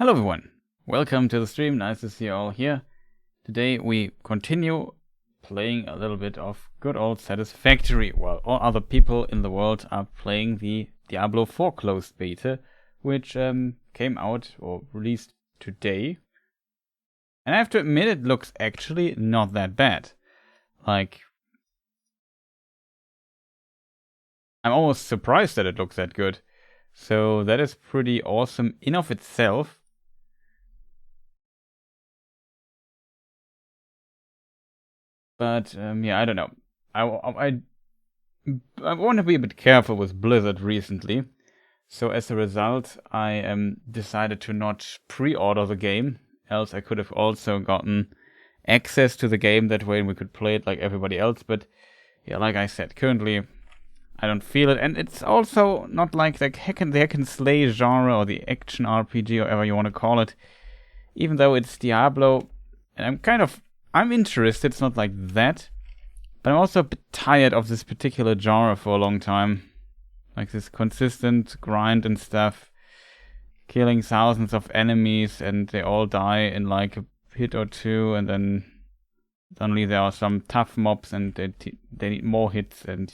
Hello everyone, welcome to the stream, nice to see you all here. Today we continue playing a little bit of good old Satisfactory, while all other people in the world are playing the Diablo 4 closed beta, which came out or released today. And I have to admit, it looks actually not that bad. Like, I'm almost surprised that it looks that good. So that is pretty awesome in of itself. But yeah, I don't know. I want to be a bit careful with Blizzard recently. So as a result, I decided to not pre-order the game. Else I could have also gotten access to the game that way and we could play it like everybody else. But yeah, like I said, currently I don't feel it. And it's also not like the hack and slay genre or the action RPG or whatever you want to call it. Even though it's Diablo, and I'm interested, it's not like that. But I'm also a bit tired of this particular genre for a long time. Like this consistent grind and stuff. Killing thousands of enemies and they all die in like a hit or two, and then suddenly there are some tough mobs and they need more hits and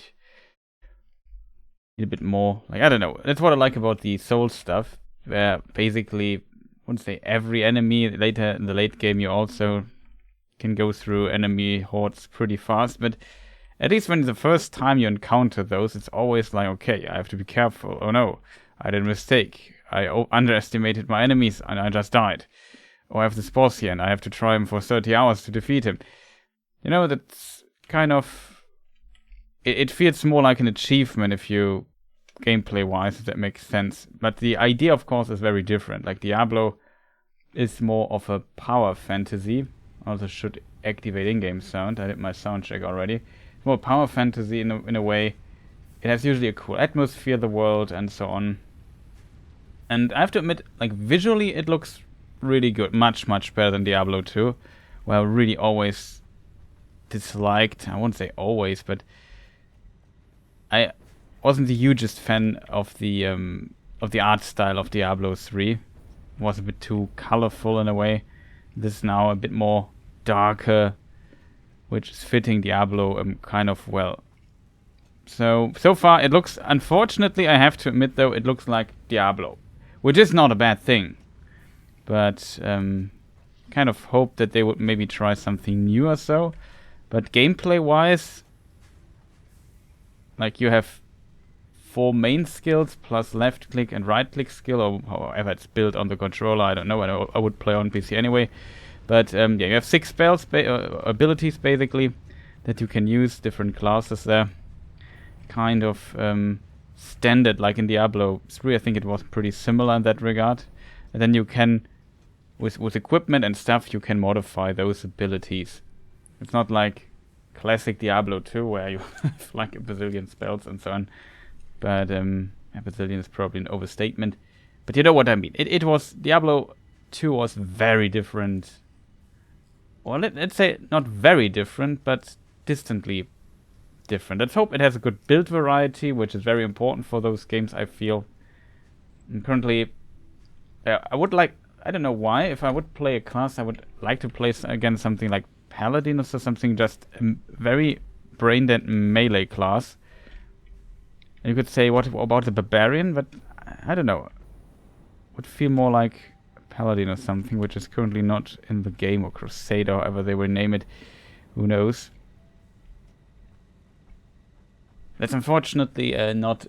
need a bit more. Like, I don't know. That's what I like about the Souls stuff, where basically, I wouldn't say every enemy, later in the late game you also can go through enemy hordes pretty fast, but at least when the first time you encounter those, it's always like, okay, I have to be careful. Oh no, I did a mistake. I underestimated my enemies and I just died. Or I have this boss here and I have to try him for 30 hours to defeat him. You know, that's kind of... It feels more like an achievement if you... gameplay-wise, if that makes sense. But the idea, of course, is very different. Like, Diablo is more of a power fantasy. Also should activate in-game sound. I did my sound check already. More power fantasy in a way. It has usually a cool atmosphere, the world, and so on. And I have to admit, like, visually it looks really good. Much, much better than Diablo 2. Well, I really always disliked, I won't say always, but I wasn't the hugest fan of the art style of Diablo 3. It was a bit too colorful in a way. This is now a bit more darker, which is fitting Diablo kind of well. So far it looks, unfortunately I have to admit though, it looks like Diablo, which is not a bad thing. But kind of hope that they would maybe try something new or so. But gameplay wise, like you have 4 main skills plus left click and right click skill, or however it's built on the controller, I don't know, I would play on PC anyway. But yeah, you have 6 spells, abilities basically, that you can use, different classes there. Kind of standard, like in Diablo 3, I think it was pretty similar in that regard. And then you can, with equipment and stuff, you can modify those abilities. It's not like classic Diablo 2, where you have like a bazillion spells and so on. But a bazillion is probably an overstatement. But you know what I mean. It was, Diablo 2 was very different. Well, let's say not very different, but distantly different. Let's hope it has a good build variety, which is very important for those games, I feel. And currently, I would like, I don't know why, if I would play a class, I would like to play again something like Paladin or something, just a very brain-dead melee class. And you could say, what about the Barbarian? But I don't know. Would feel more like Paladin or something, which is currently not in the game, or Crusader, however they will name it. Who knows? That's unfortunately not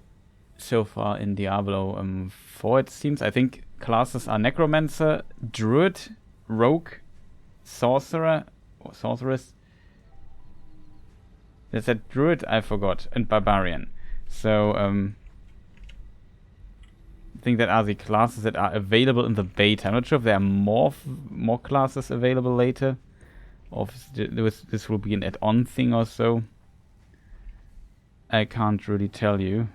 so far in Diablo 4, it seems. I think classes are Necromancer, Druid, Rogue, Sorcerer, or Sorceress. There's that Druid, I forgot, and Barbarian. So, I think that are the classes that are available in the beta. I'm not sure if there are more classes available later, or if this will be an add-on thing or so. I can't really tell you.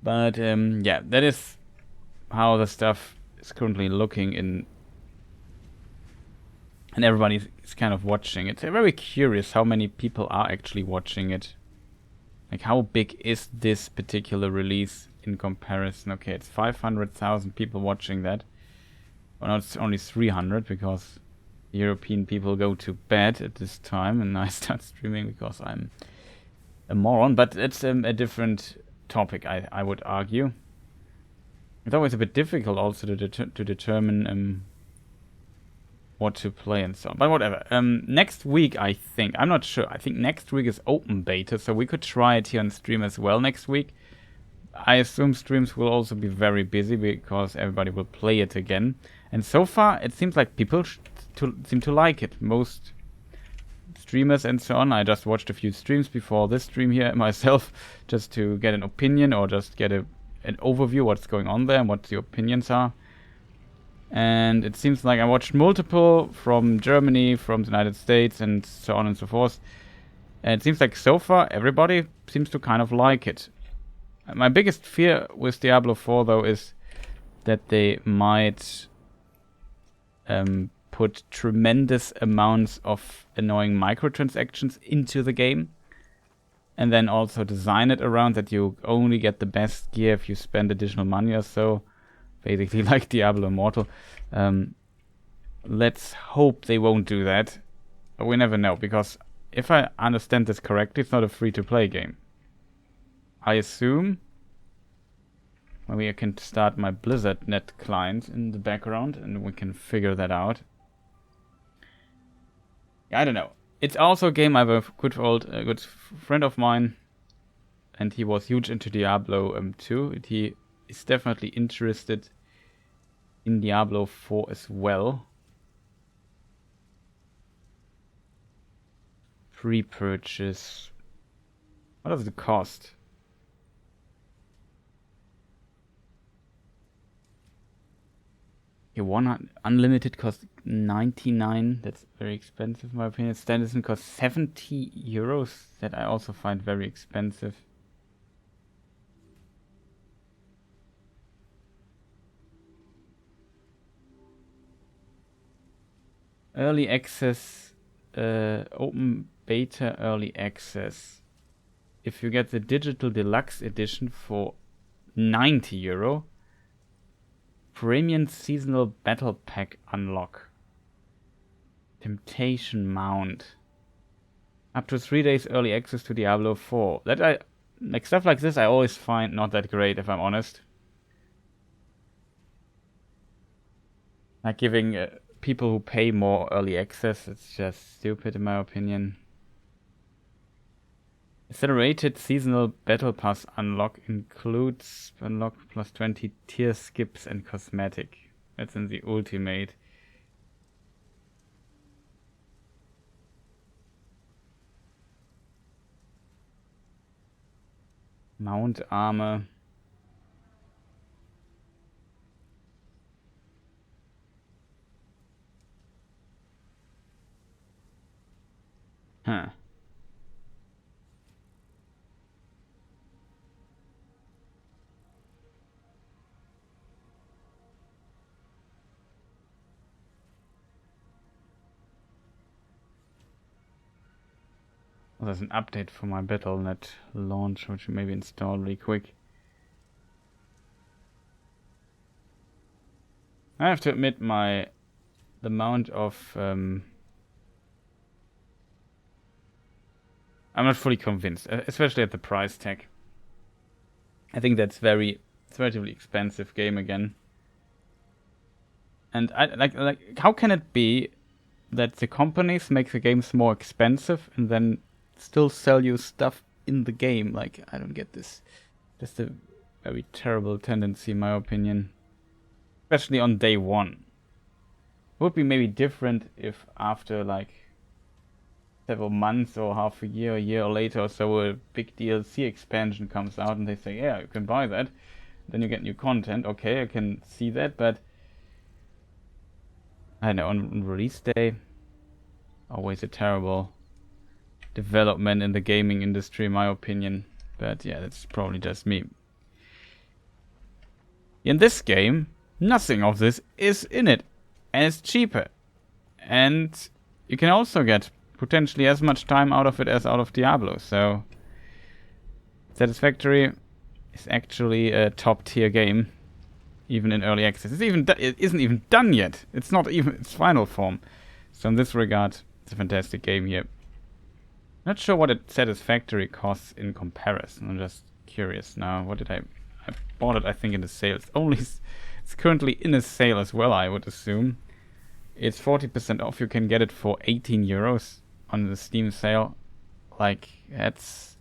But yeah, that is how the stuff is currently looking in and everybody's kind of watching. It's very curious how many people are actually watching it. Like, how big is this particular release in comparison? Okay, it's 500,000 people watching that. Well, no, it's only 300 because European people go to bed at this time, and I start streaming because I'm a moron. But it's a different topic, I would argue. It's always a bit difficult also to determine what to play and so on. But whatever. Next week, I think. I'm not sure. I think next week is open beta, so we could try it here on stream as well next week. I assume streams will also be very busy because everybody will play it again. And so far, it seems like people seem to like it. Most streamers and so on. I just watched a few streams before this stream here myself, just to get an opinion or just get an overview what's going on there and what the opinions are. And it seems like I watched multiple from Germany, from the United States, and so on and so forth. And it seems like so far everybody seems to kind of like it. My biggest fear with Diablo 4 though is that they might put tremendous amounts of annoying microtransactions into the game. And then also design it around that you only get the best gear if you spend additional money or so. Basically like Diablo Immortal. Let's hope they won't do that. But we never know, because if I understand this correctly, it's not a free-to-play game. I assume. Maybe I can start my Blizzard net client in the background and we can figure that out. I don't know. It's also a game. I have a good friend of mine, and he was huge into Diablo 2. He is definitely interested in Diablo 4 as well. Pre-purchase. What does it cost? Okay, 100 unlimited costs 99. That's very expensive in my opinion. Standard costs 70 euros. That I also find very expensive. Early access, open beta early access. If you get the digital deluxe edition for 90 euro, premium seasonal battle pack unlock. Temptation Mount. Up to 3 days early access to Diablo 4. Like stuff like this I always find not that great, if I'm honest. Like giving people who pay more early access, it's just stupid in my opinion. Accelerated seasonal battle pass unlock includes unlock plus 20 tier skips and cosmetic. That's in the ultimate. Mount armor. Huh. Oh, there's an update for my Battle.net launch, which maybe install really quick. I have to admit the amount of I'm not fully convinced, especially at the price tag. I think that's it's a relatively expensive game again. And I like how can it be that the companies make the games more expensive and then still sell you stuff in the game? Like, I don't get this. Just a very terrible tendency in my opinion. Especially on day one. It would be maybe different if after like several months or half a year later or so, a big DLC expansion comes out and they say, yeah, you can buy that. Then you get new content. Okay, I can see that, but I don't know, on release day, always a terrible development in the gaming industry, in my opinion. But yeah, that's probably just me. In this game, nothing of this is in it, and it's cheaper. And you can also get potentially as much time out of it as out of Diablo. So Satisfactory is actually a top tier game, even in early access. It isn't even done yet. It's not even its final form. So in this regard, it's a fantastic game here. Not sure what a Satisfactory costs in comparison. I'm just curious now. What did I bought it, I think, in the sale. It's currently in a sale as well, I would assume. It's 40% off. You can get it for 18 euros on the Steam sale. Like, that's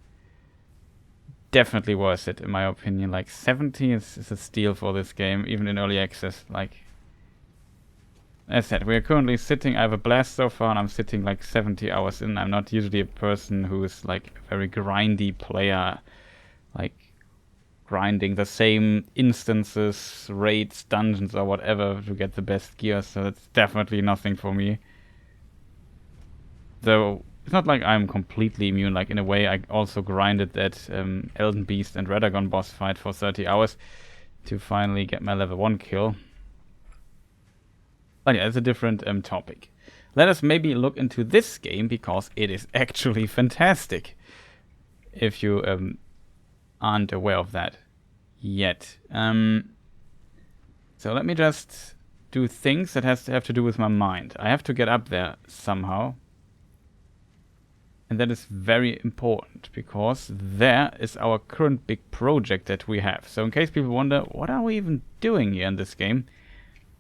definitely worth it, in my opinion. Like, 70 is a steal for this game, even in early access. Like, as I said, we're currently sitting, I have a blast so far, and I'm sitting like 70 hours in. I'm not usually a person who is like a very grindy player, like grinding the same instances, raids, dungeons, or whatever to get the best gear, so that's definitely nothing for me. Though, it's not like I'm completely immune. Like, in a way, I also grinded that Elden Beast and Radagon boss fight for 30 hours to finally get my level 1 kill. But yeah, it's a different topic. Let us maybe look into this game, because it is actually fantastic. If you aren't aware of that yet. So let me just do things that have to do with my mind. I have to get up there somehow. And that is very important, because there is our current big project that we have. So in case people wonder, what are we even doing here in this game?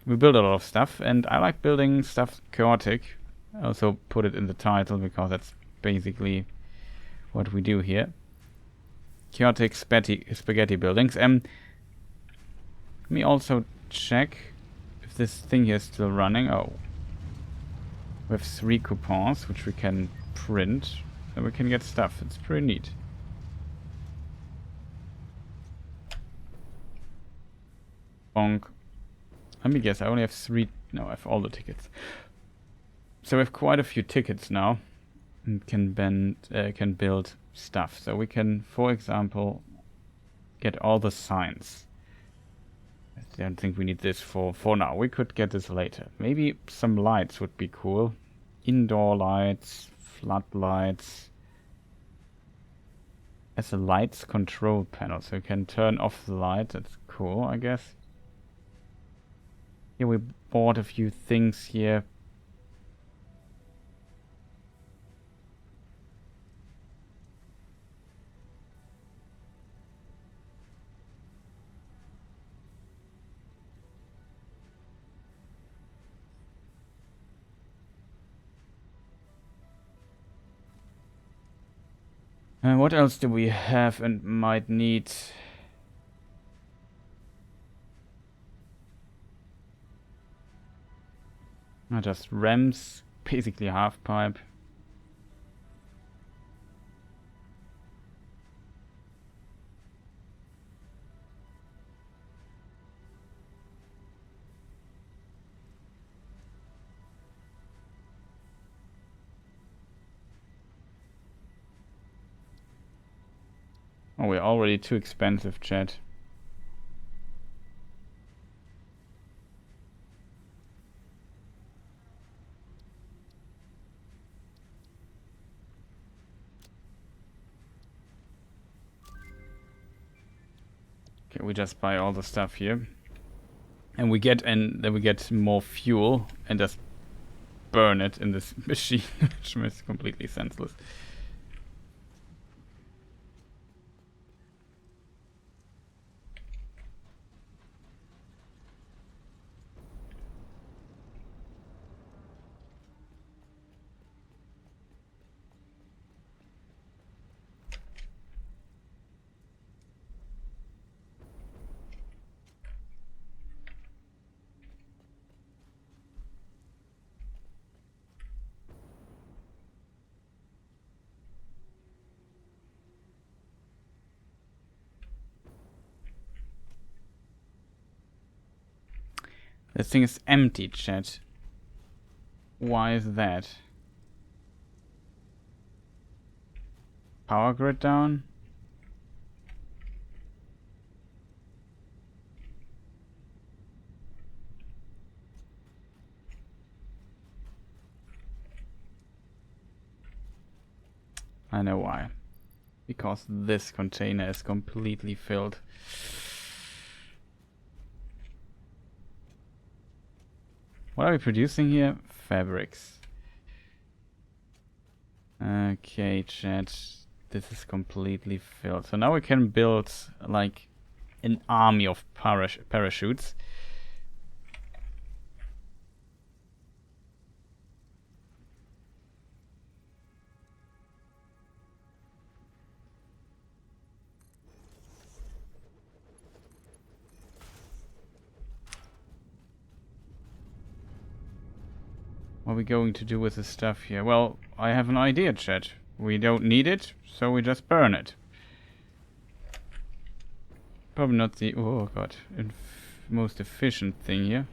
We build a lot of stuff, and I like building stuff chaotic. I also put it in the title, because that's basically what we do here. Chaotic spaghetti buildings. Let me also check if this thing here is still running. Oh. We have 3 coupons, which we can print, and we can get stuff. It's pretty neat. Bonk. Let me guess, I only have 3... No, I have all the tickets. So we have quite a few tickets now, and can build stuff. So we can, for example, get all the signs. I don't think we need this for now. We could get this later. Maybe some lights would be cool. Indoor lights, floodlights. As a lights control panel, so you can turn off the light. That's cool, I guess. Yeah, we bought a few things here. What else do we have and might need? Just ramps, basically half pipe. Oh, we're already too expensive, chat. Okay, we just buy all the stuff here. And then we get more fuel and just burn it in this machine, which is completely senseless. This thing is empty, chat. Why is that? Power grid down? I know why. Because this container is completely filled. What are we producing here? Fabrics. Okay, chat. This is completely filled. So now we can build like an army of parachutes. What are we going to do with this stuff here? Well, I have an idea, chat. We don't need it, so we just burn it. Probably not the, oh god, most efficient thing here.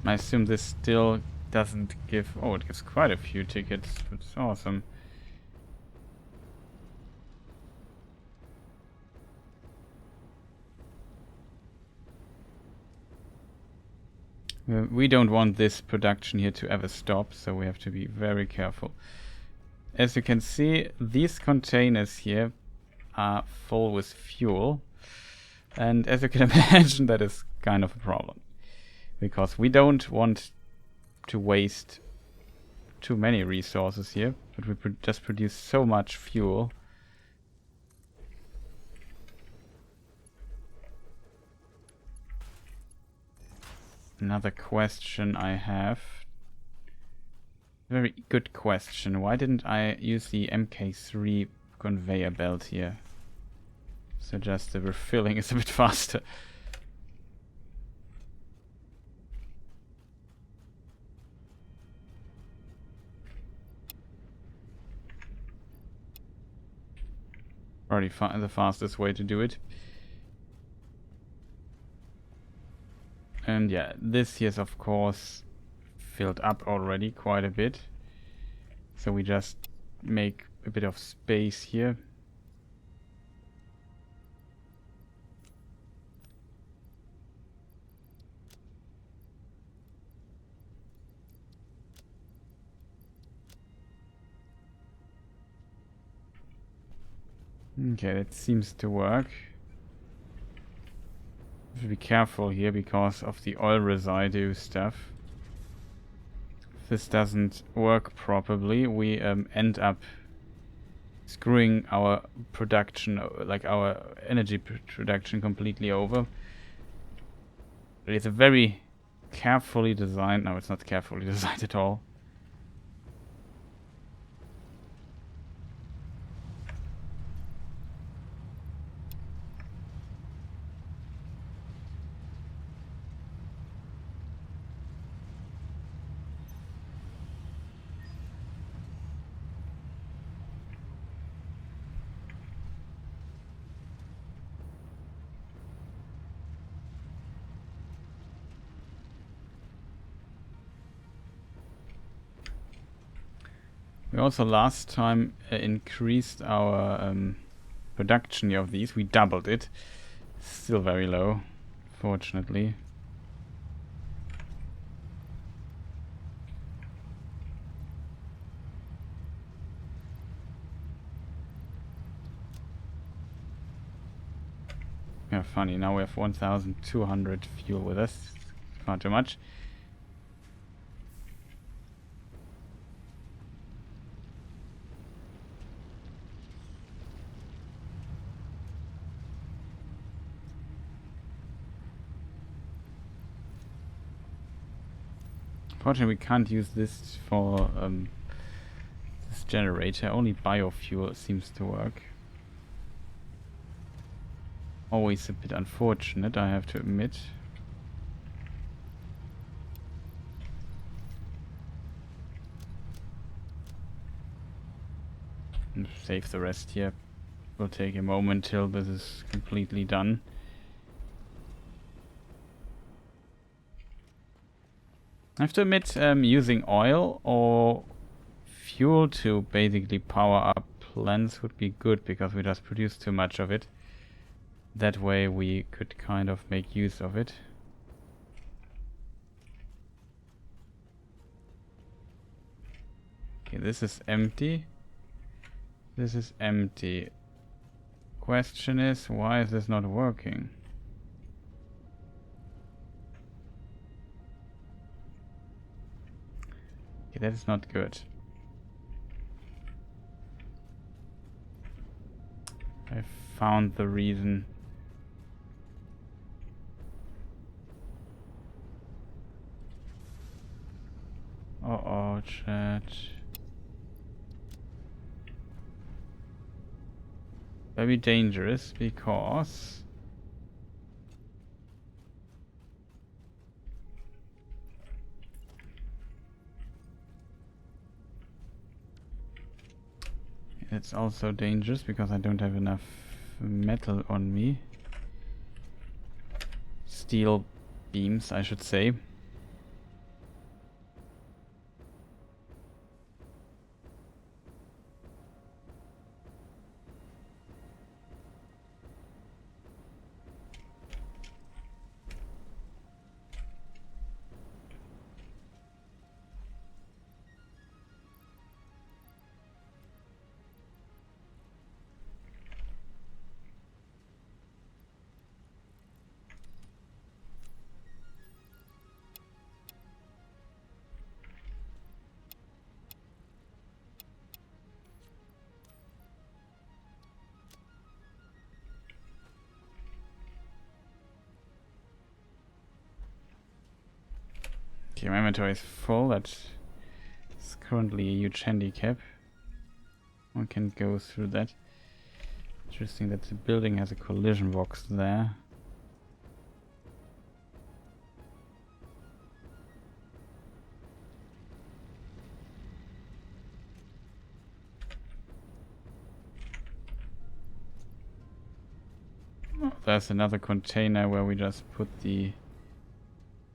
I assume this still doesn't give, oh, it gives quite a few tickets. It's awesome. We don't want this production here to ever stop, so we have to be very careful. As you can see, these containers here are full with fuel. And as you can imagine, that is kind of a problem. Because we don't want to waste too many resources here, but we just produce so much fuel. Another question I have. Very good question. Why didn't I use the MK3 conveyor belt here? So just the refilling is a bit faster. Already the fastest way to do it. And yeah, this here is of course filled up already quite a bit. So we just make a bit of space here. Okay, that seems to work. Have to be careful here because of the oil residue stuff. If this doesn't work properly, we end up screwing our production, like our energy production, completely over. It's a very carefully designed, no, it's not carefully designed at all. We also last time increased our production of these. We doubled it. Still very low, fortunately. Yeah, funny. Now we have 1,200 fuel with us. Far too much. Unfortunately, we can't use this for this generator. Only biofuel seems to work. Always a bit unfortunate, I have to admit. And save the rest here. Will take a moment till this is completely done. I have to admit, using oil or fuel to basically power up plants would be good because we just produce too much of it. that way we could kind of make use of it. Okay, this is empty. This is empty. Question is, why is this not working? Okay, that is not good. I found the reason. Uh-oh, chat. Very dangerous because it's also dangerous because I don't have enough metal on me. Steel beams, I should say. Okay, my inventory is full. That's currently a huge handicap. One can go through that. Interesting that the building has a collision box there. Oh, there's another container where we just put the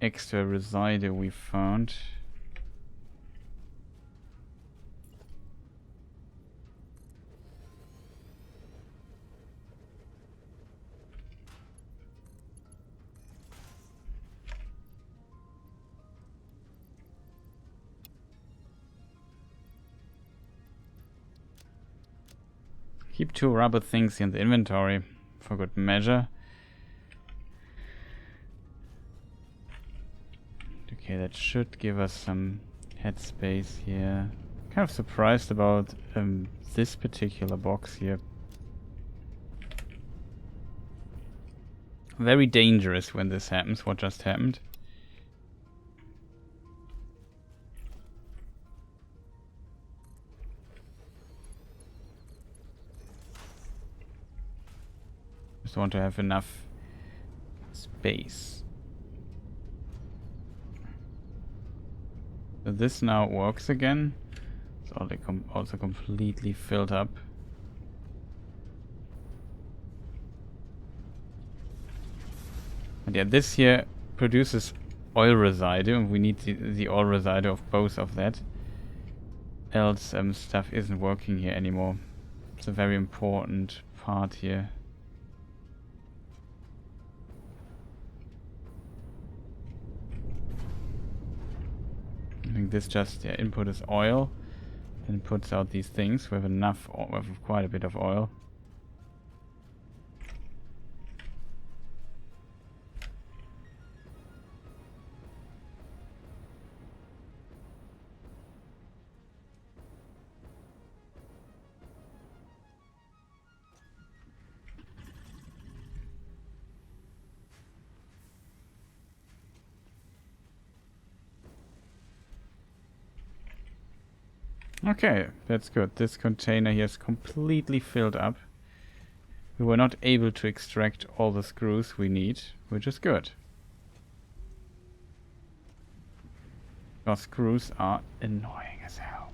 extra residue we found. Keep 2 rubber things in the inventory for good measure. Okay, that should give us some headspace here. Kind of surprised about this particular box here. Very dangerous when this happens, what just happened. Just want to have enough space. So this now works again. It's also completely filled up. And yeah, this here produces oil residue, and we need the oil residue of both of that. Else stuff isn't working here anymore. It's a very important part here. I think this just input is oil and puts out these things with with quite a bit of oil. Okay, that's good. This container here is completely filled up. We were not able to extract all the screws we need, which is good. Because screws are annoying as hell.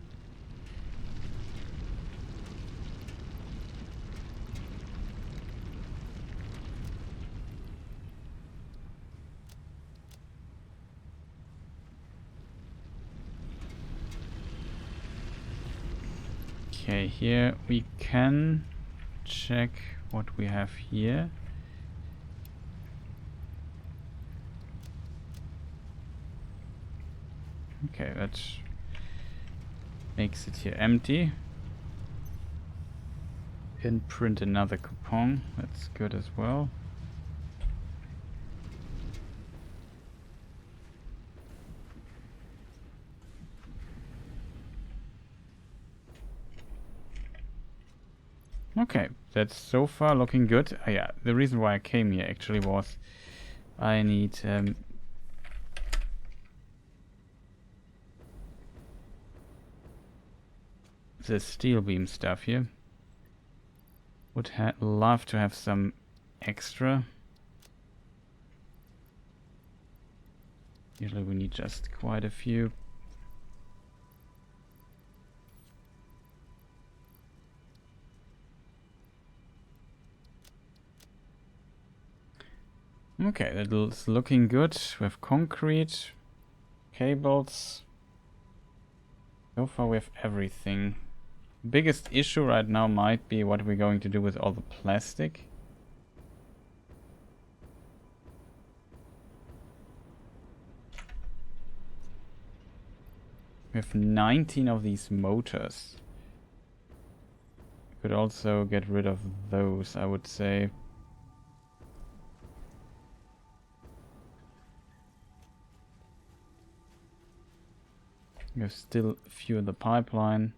Okay, here we can check what we have here. Okay, that makes it here empty. Can print another coupon, that's good as well. Okay, that's so far looking good. Oh, yeah, the reason why I came here actually was I need the steel beam stuff here. Would love to have some extra. Usually we need just quite a few. Okay, that's looking good. We have concrete, cables. So far we have everything. Biggest issue right now might be what we're going to do with all the plastic. We have 19 of these motors. Could also get rid of those, I would say. We have still a few in the pipeline.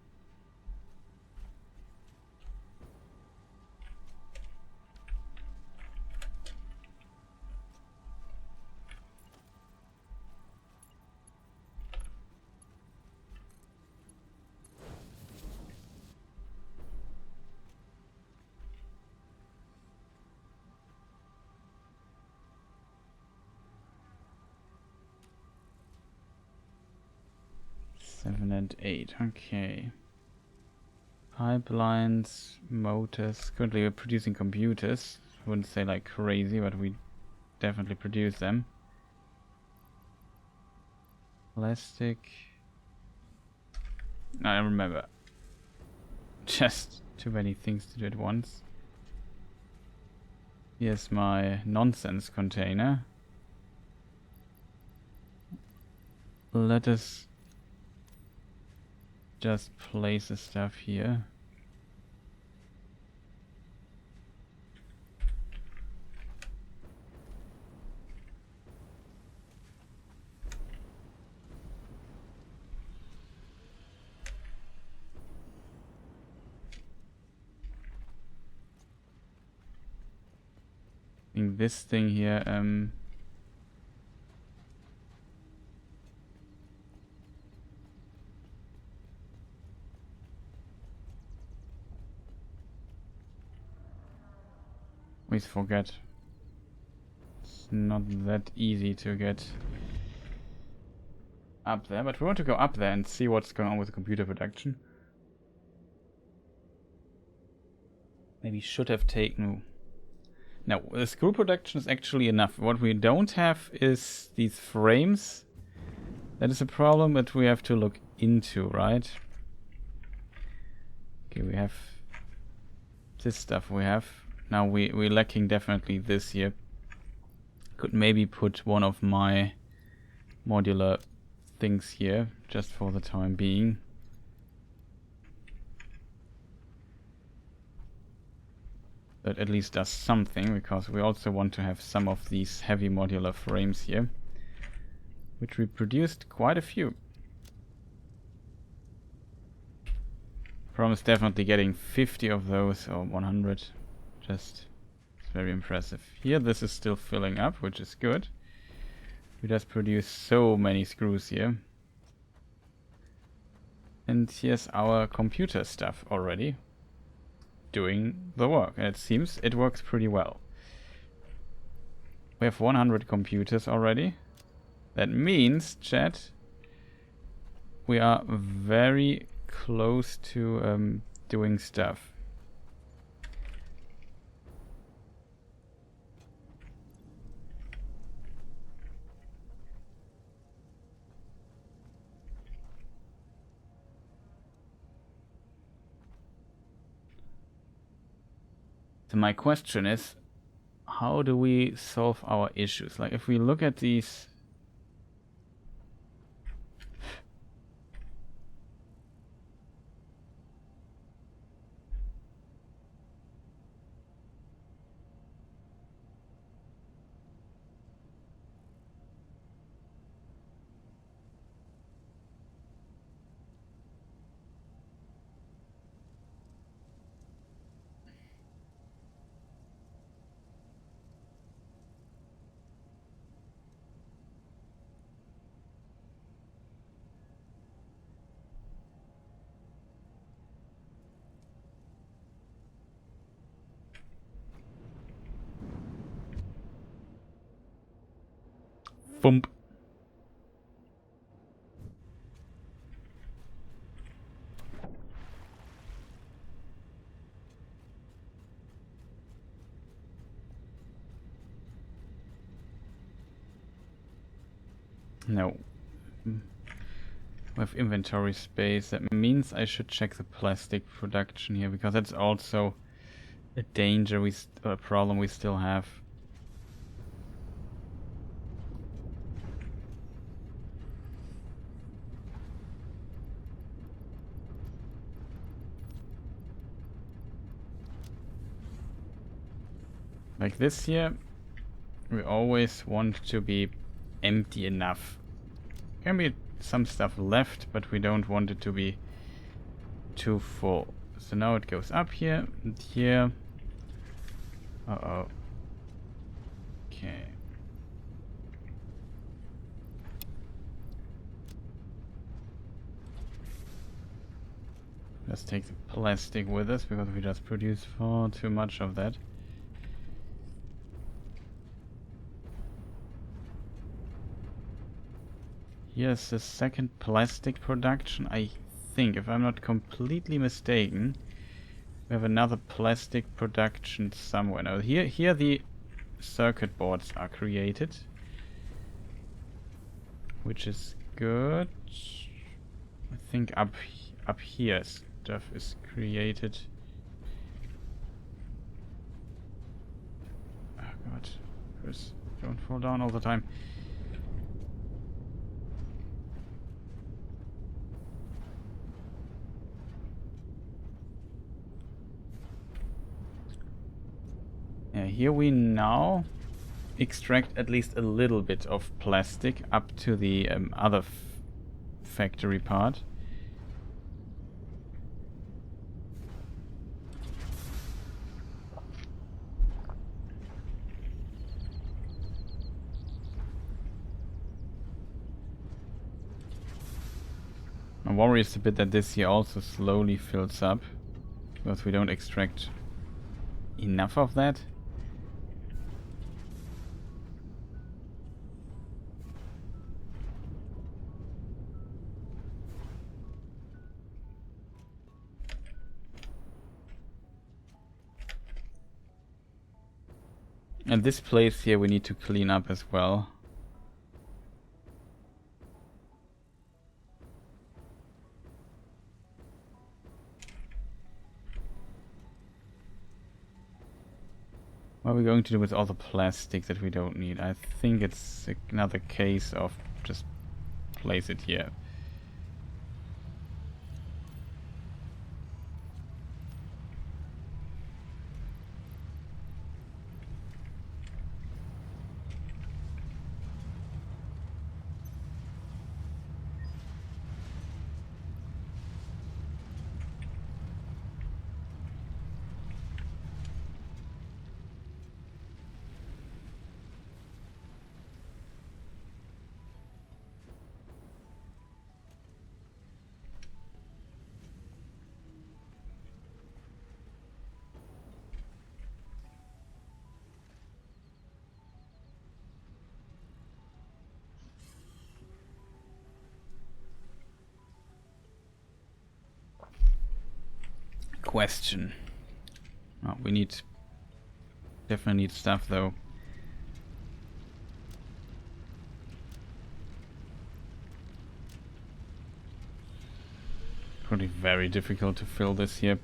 Seven and 8, okay. Pipelines, motors. Currently we're producing computers. I wouldn't say like crazy, but we definitely produce them. Plastic. I remember. Just too many things to do at once. Here's my nonsense container. Let us just place the stuff here. I think this thing here, always forget. It's not that easy to get up there, but we want to go up there and see what's going on with the computer production. Maybe should have taken... No, the screw production is actually enough. What we don't have is these frames. That is a problem that we have to look into, right? Okay, we have this stuff we have. Now we're lacking definitely this here. Could maybe put one of my modular things here, just for the time being. That at least does something, because we also want to have some of these heavy modular frames here, which we produced quite a few. Problem is definitely getting 50 of those, or 100. Just, it's very impressive. Here this is still filling up, which is good. We just produce so many screws here. And here's our computer stuff already doing the work, and it seems it works pretty well. We have 100 computers already. That means, chat, we are very close to doing stuff. So my question is, how do we solve our issues? Like if we look at these Boom. No. With inventory space, that means I should check the plastic production here, because that's also a danger, a problem we still have. Like this here, we always want to be empty enough. Can be some stuff left, but we don't want it to be too full. So now it goes up here and here. Uh-oh. Okay. Let's take the plastic with us, because we just produce far too much of that. Here's the second plastic production. I think, if I'm not completely mistaken, we have another plastic production somewhere. Now here the circuit boards are created, which is good. I think up here stuff is created. Oh god, Chris, don't fall down all the time. Here we now extract at least a little bit of plastic up to the other factory part. My worry is a bit that this here also slowly fills up, because we don't extract enough of that. And this place here we need to clean up as well. What are we going to do with all the plastic that we don't need? I think it's another case of just place it here. Question. Oh, we definitely need stuff though. Probably very difficult to fill this here.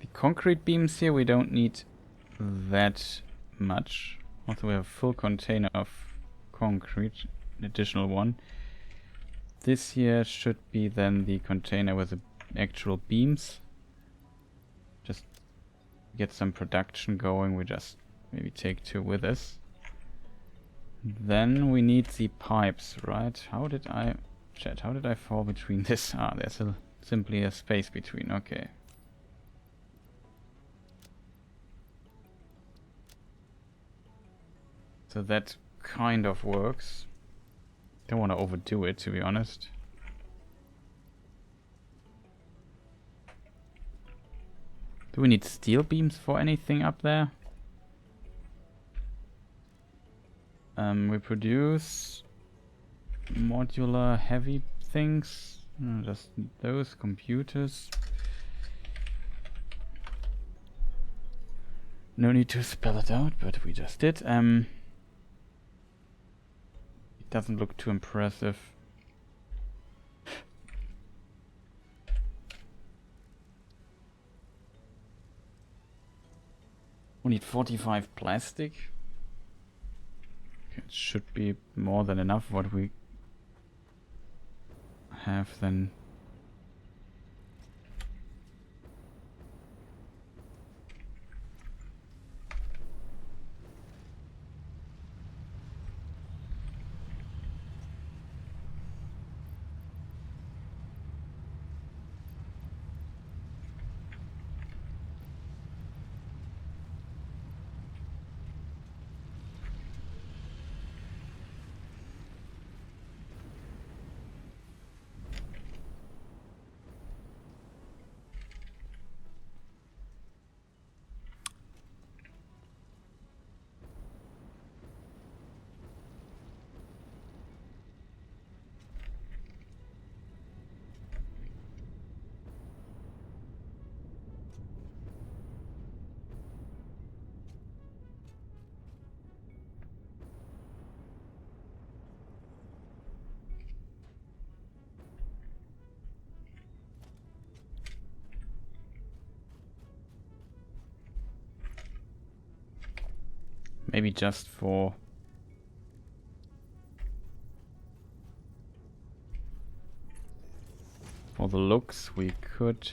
The concrete beams here, we don't need that much. Also, we have a full container of concrete, an additional one. This here should be then the container with the actual beams. Just get some production going. We just maybe take 2 with us. Then we need the pipes, right? How did I fall between this? Ah, there's simply a space between. Okay. So that kind of works. Don't want to overdo it, to be honest. Do we need steel beams for anything up there? We produce modular heavy things. Just those computers. No need to spell it out, but we just did. It doesn't look too impressive. We need 45 plastic. It should be more than enough what we have then. Maybe just for the looks we could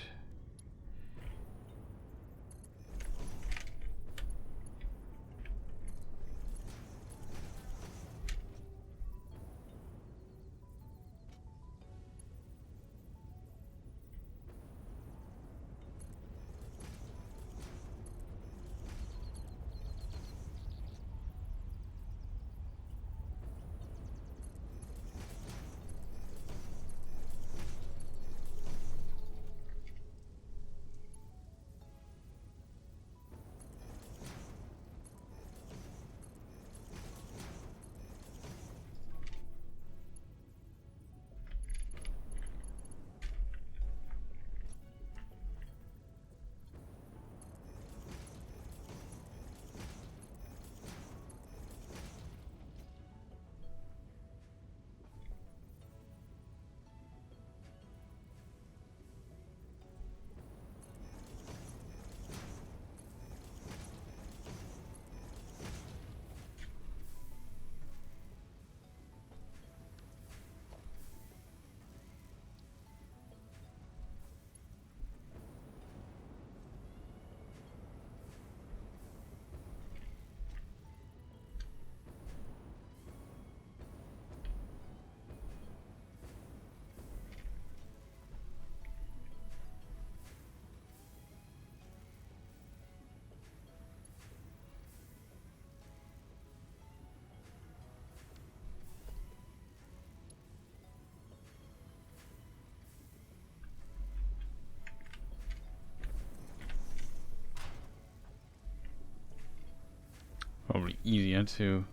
probably easier to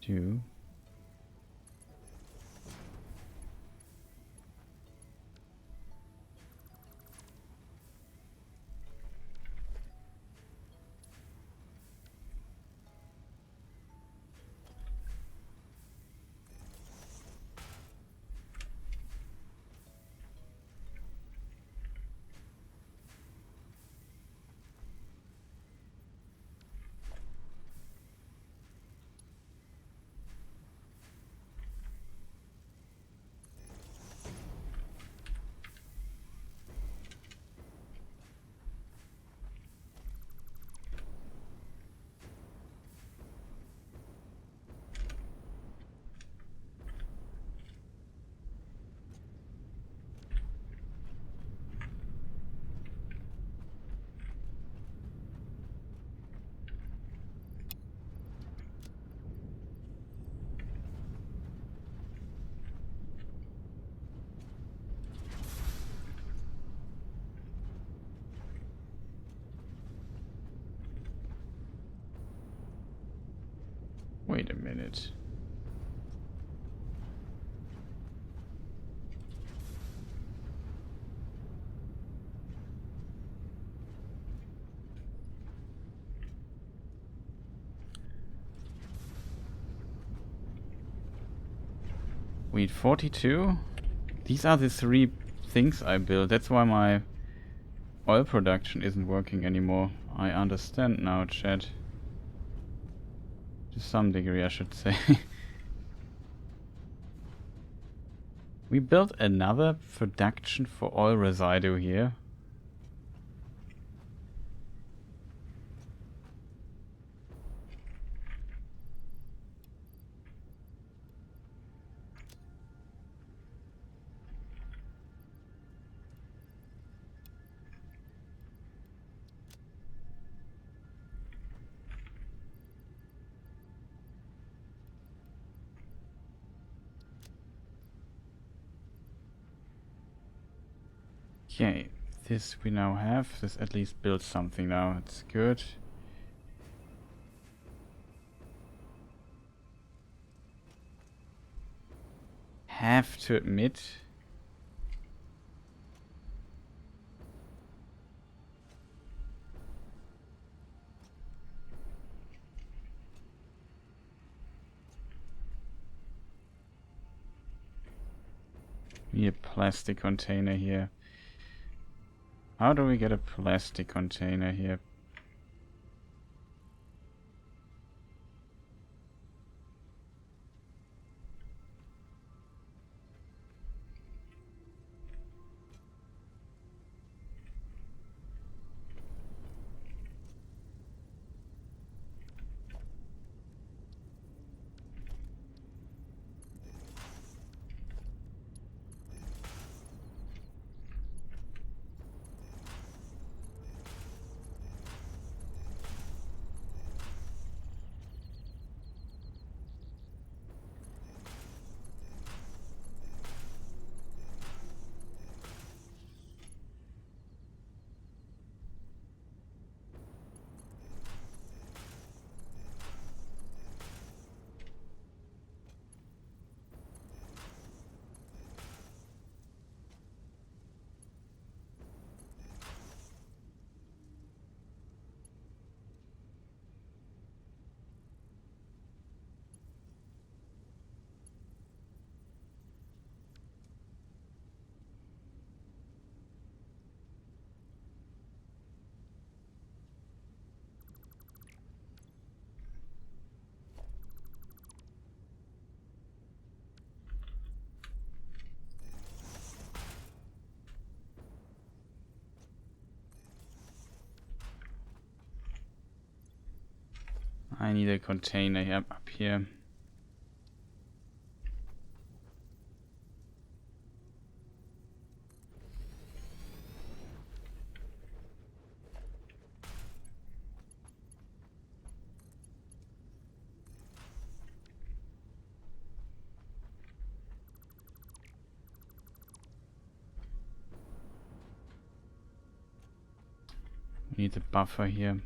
do. Wait a minute. Wait, 42? These are the 3 things I built. That's why my oil production isn't working anymore. I understand now, chat. To some degree, I should say. We built another production for oil residue here. Okay, this we now have. This at least builds something now. It's good. Have to admit, we need a plastic container here. How do we get a plastic container here? I need a container here, up here. We need a buffer here.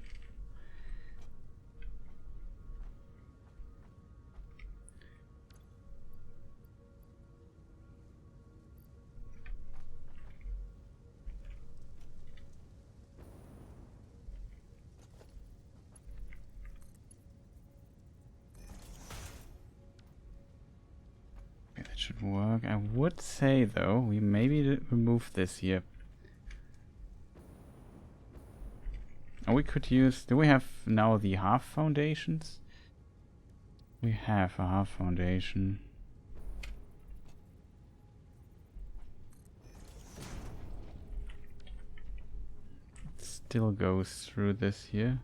That should work. I would say though, we maybe remove this here. Or we could use... Do we have now the half foundations? We have a half foundation. It still goes through this here.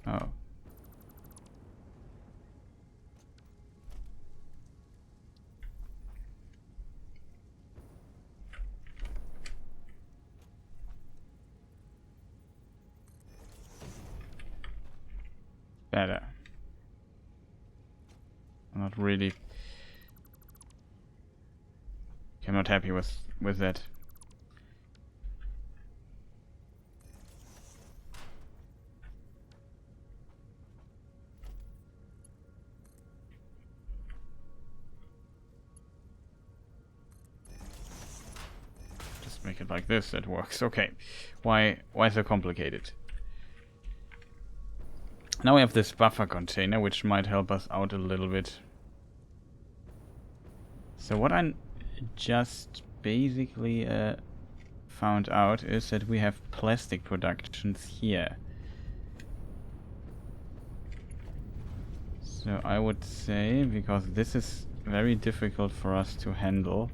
Oh. Better. I'm not really... I'm not happy with that. make it like this, that works. Okay. Why so complicated? Now we have this buffer container, which might help us out a little bit. So what I just basically found out is that we have plastic productions here. So I would say, because this is very difficult for us to handle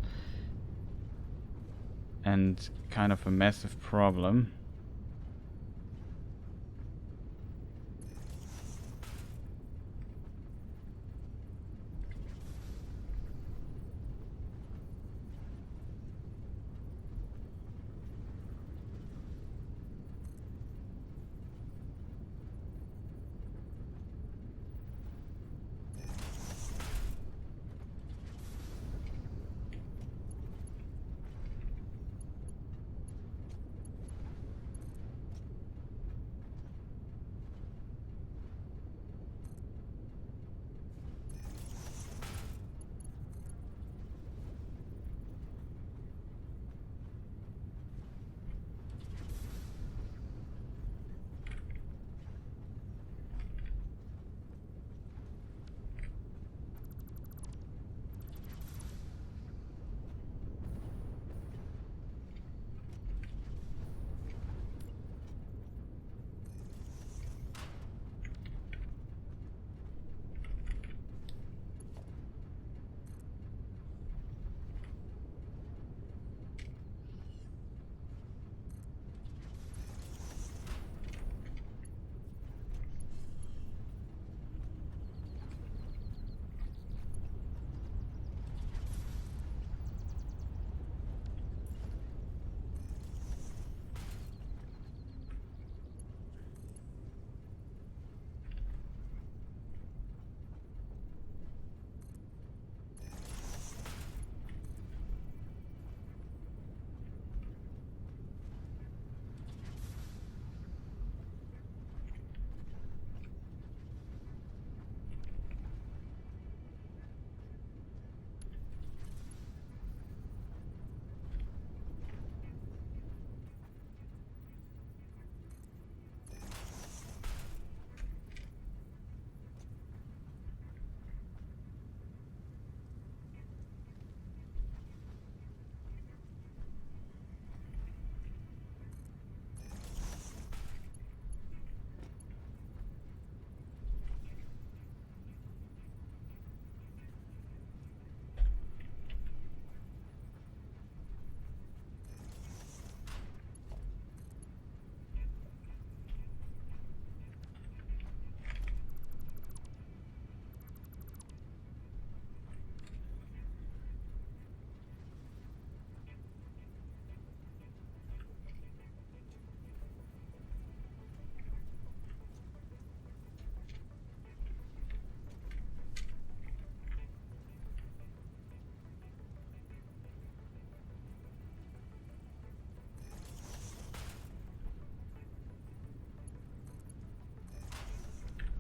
and kind of a massive problem.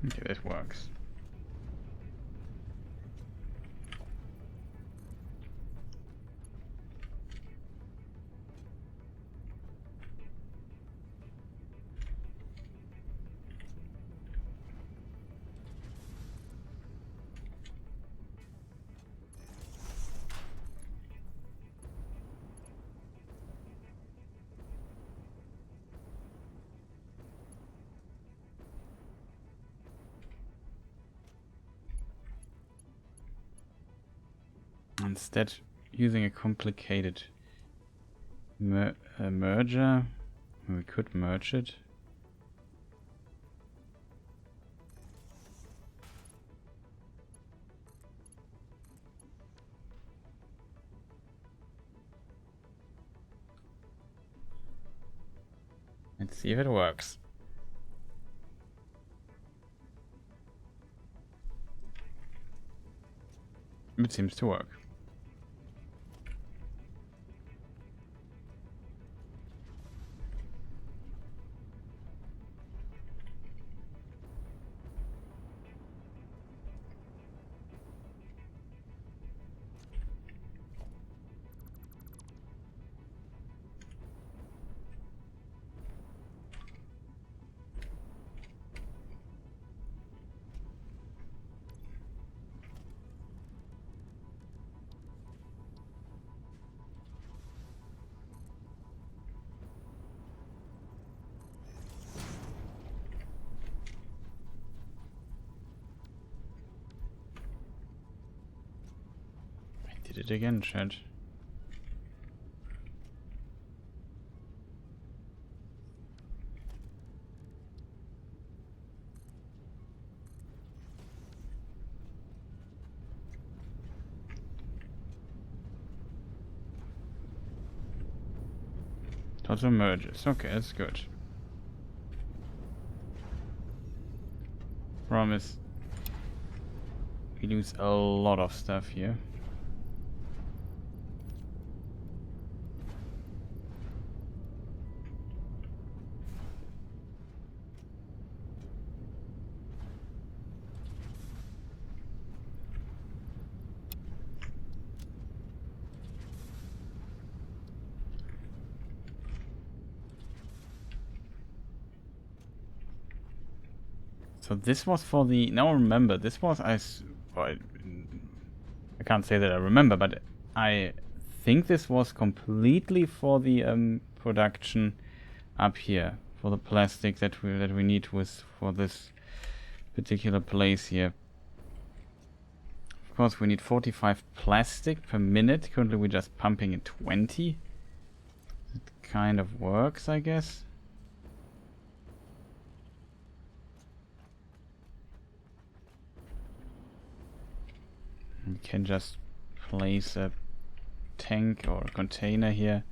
Okay, this works. Instead, using a complicated merger, we could merge it. Let's see if it works. It seems to work. did it again, chat. Total merges. Okay, that's good. Promise. We lose a lot of stuff here. So this was for the... Now remember, this was... I can't say that I remember, but I think this was completely for the production up here. For the plastic that we need for this particular place here. Of course, we need 45 plastic per minute. Currently we're just pumping in 20. It kind of works, I guess. We can just place a tank or a container here.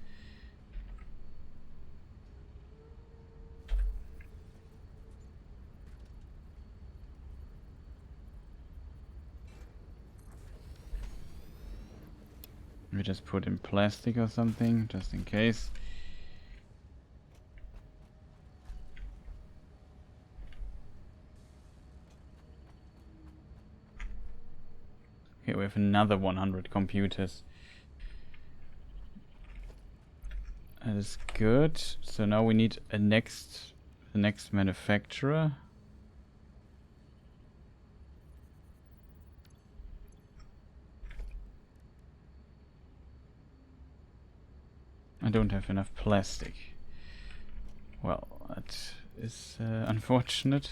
We just put in plastic or something, just in case. Okay, we have another 100 computers. That is good. So now we need the next manufacturer. I don't have enough plastic. Well, that is unfortunate.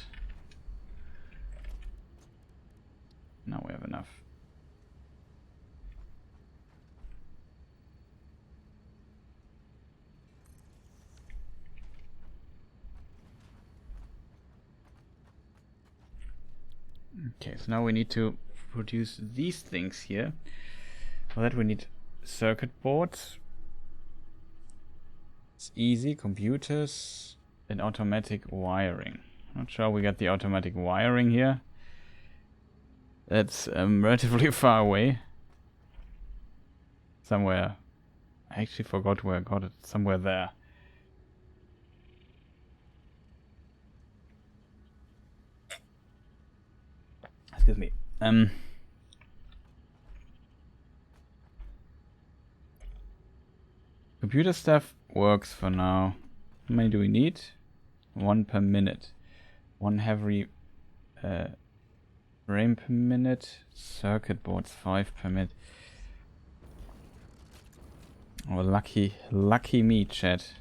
Now we have enough. Okay, so now we need to produce these things here. For that we need circuit boards. It's easy, computers and automatic wiring. Not sure we got the automatic wiring here. That's relatively far away. Somewhere. I actually forgot where I got it. Somewhere there. Excuse me. Computer stuff works for now. How many do we need? 1 per minute. 1 heavy frame per minute. Circuit boards 5 per minute. Oh, lucky me, chat.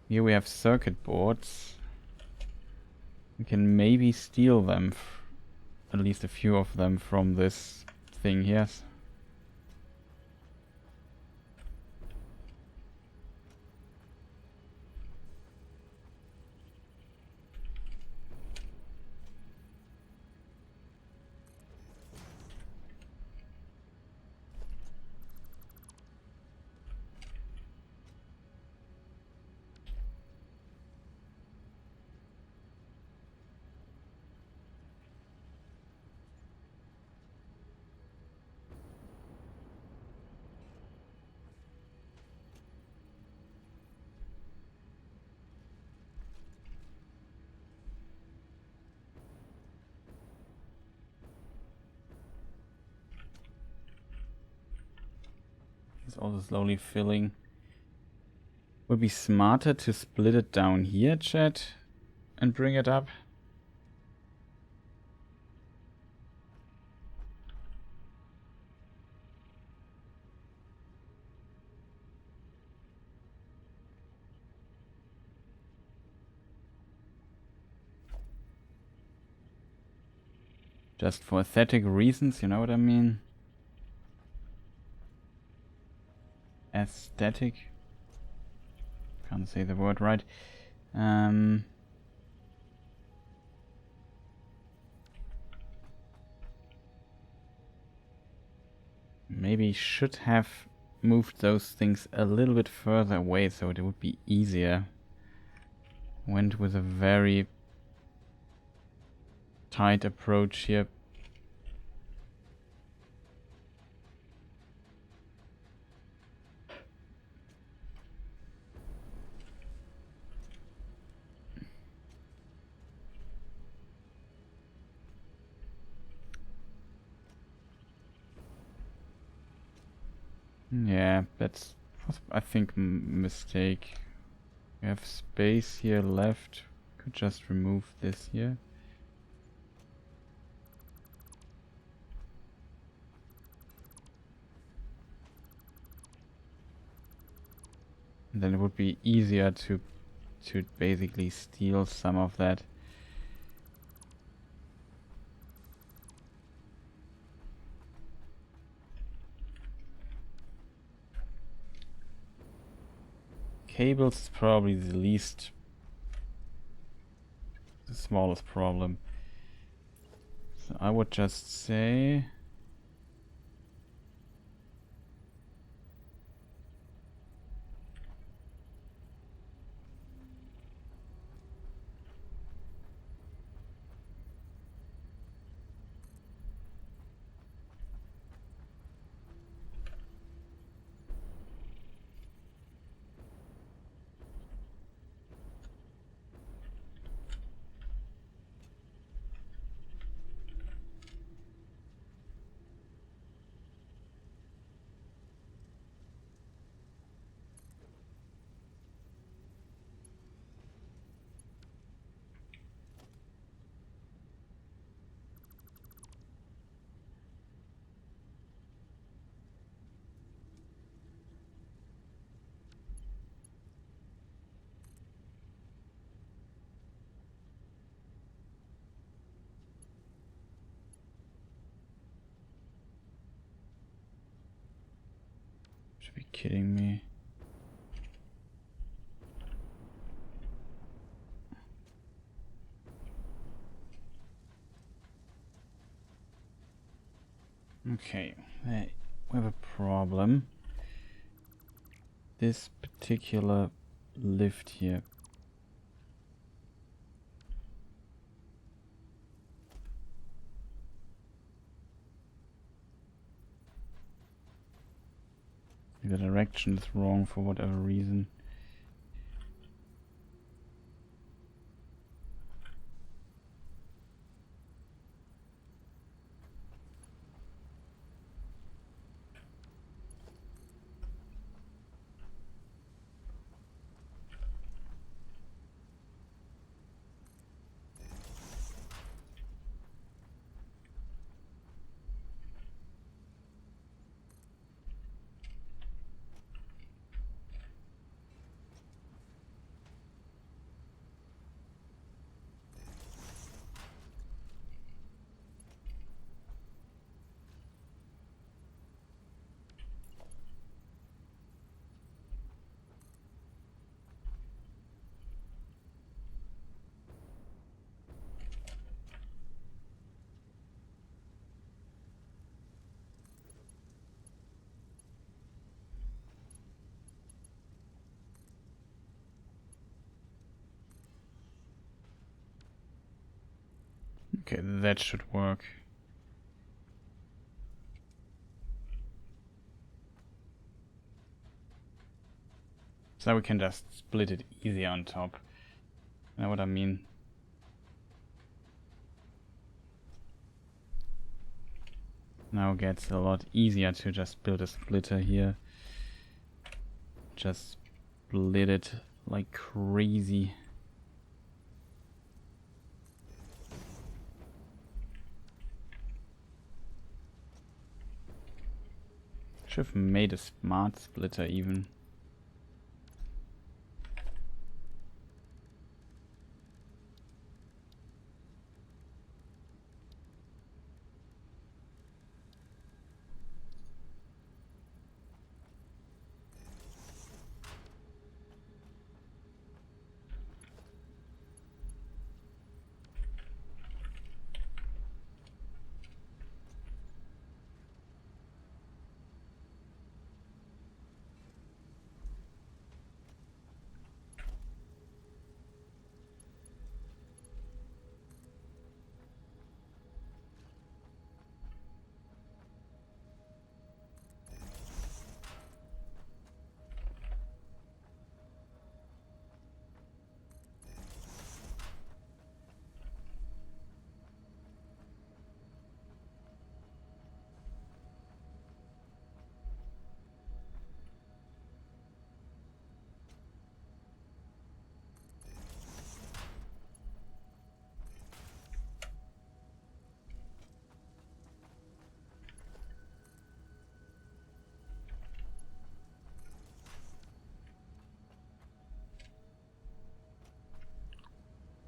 Here we have circuit boards. We can maybe steal them, at least a few of them from this thing here. It's also slowly filling. Would be smarter to split it down here, chat, and bring it up. Just for aesthetic reasons, you know what I mean? aesthetic. Can't say the word right. Maybe should have moved those things a little bit further away so it would be easier. Went with a very tight approach here. Yeah, that's, I think, mistake. We have space here left. Could just remove this here. And then it would be easier to basically steal some of that. Cables is probably the smallest problem. So I would just say should be kidding me. Okay, we have a problem. This particular lift here. The direction is wrong for whatever reason. Okay, that should work. So we can just split it easy on top. You know what I mean? Now it gets a lot easier to just build a splitter here. Just split it like crazy. Should have made a smart splitter even.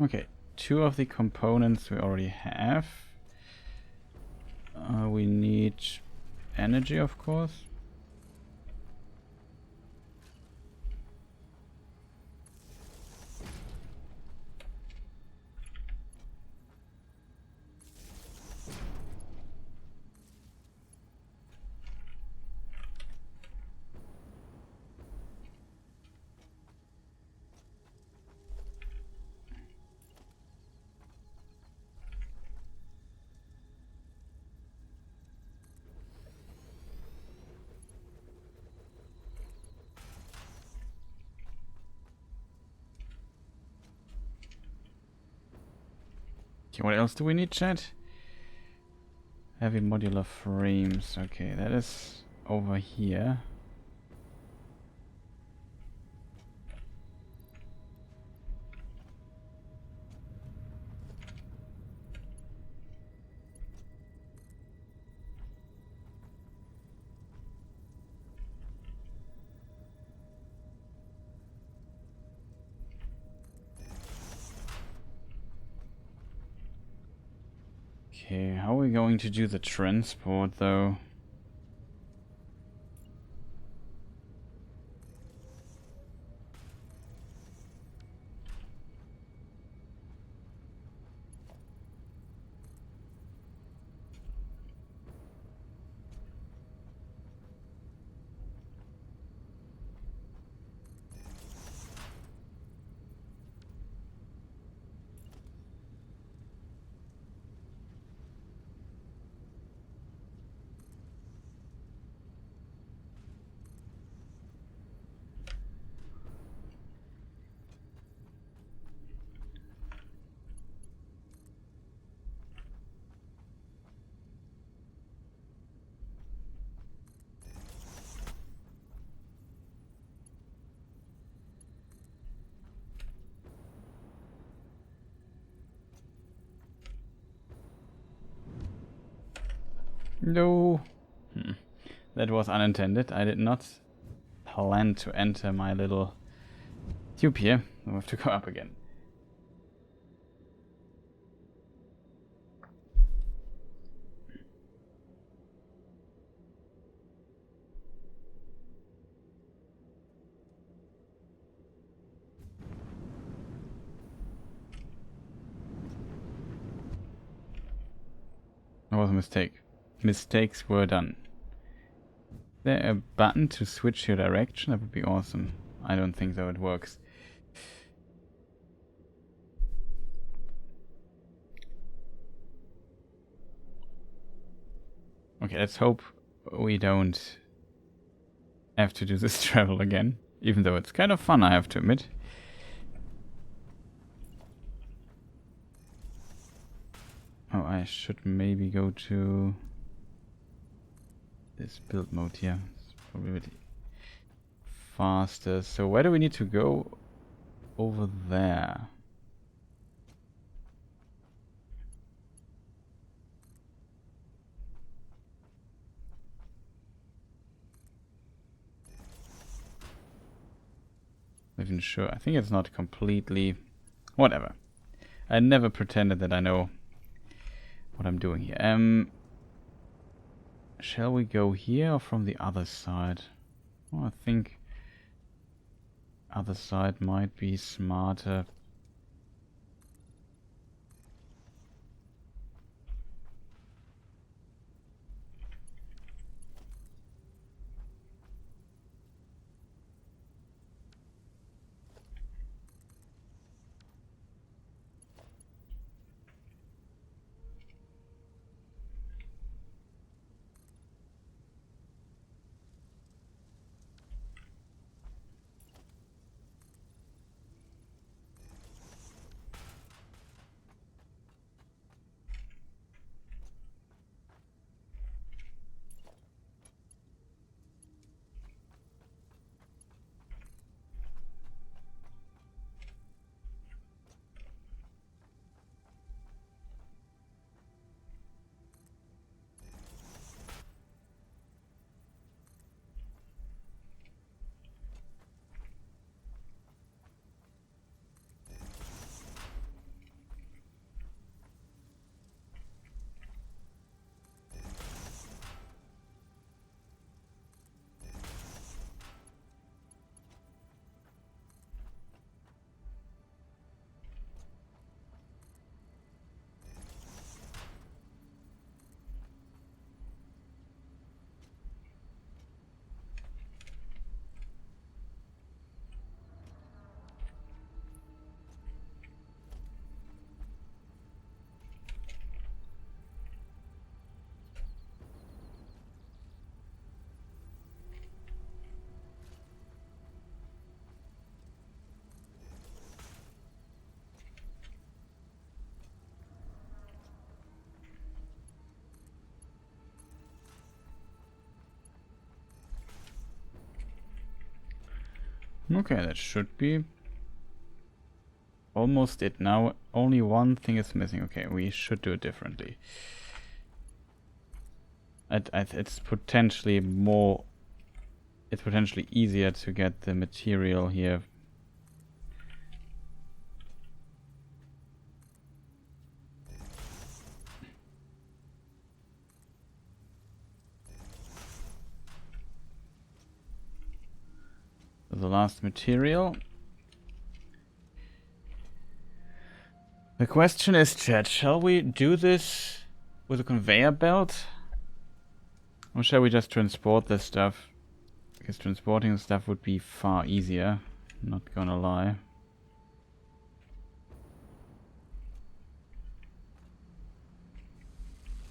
Okay, 2 of the components we already have. We need energy, of course. Okay, what else do we need, chat? Heavy Modular Frames. Okay, that is over here. Okay, how are we going to do the transport though? No. That was unintended. I did not plan to enter my little tube here. I have to go up again. That was a mistake. Mistakes were done. Is there a button to switch your direction? That would be awesome. I don't think so it works. Okay, let's hope we don't have to do this travel again. Even though it's kind of fun, I have to admit. Oh, I should maybe go to this build mode here. It's probably a bit faster. So where do we need to go? Over there. Not even sure. I think it's not completely... Whatever. I never pretended that I know what I'm doing here. Shall we go here or from the other side? Well, I think other side might be smarter. Okay, that should be almost it. Now only one thing is missing. Okay, we should do it differently. It's potentially more... It's potentially easier to get the material here. The last material. The question is, chat, shall we do this with a conveyor belt? Or shall we just transport this stuff? Because transporting the stuff would be far easier, not gonna lie.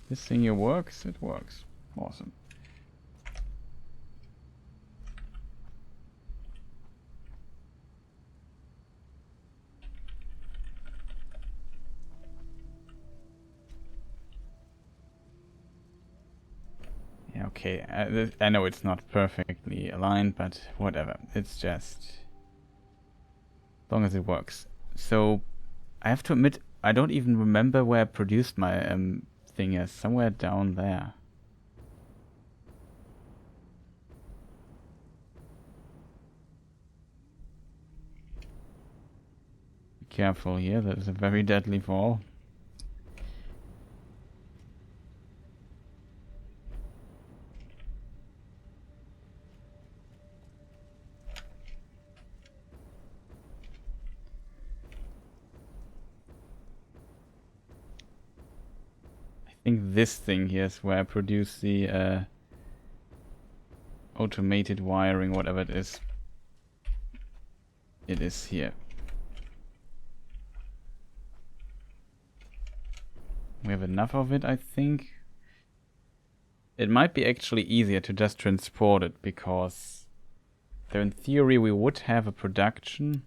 This thing here works? It works. Awesome. Yeah, okay. I know it's not perfectly aligned, but whatever. It's just... as long as it works. So, I have to admit, I don't even remember where I produced my thing is. Somewhere down there. Be careful here, that is a very deadly fall. I think this thing here is where I produce the automated wiring, whatever it is. It is here. We have enough of it, I think. It might be actually easier to just transport it, because there in theory we would have a production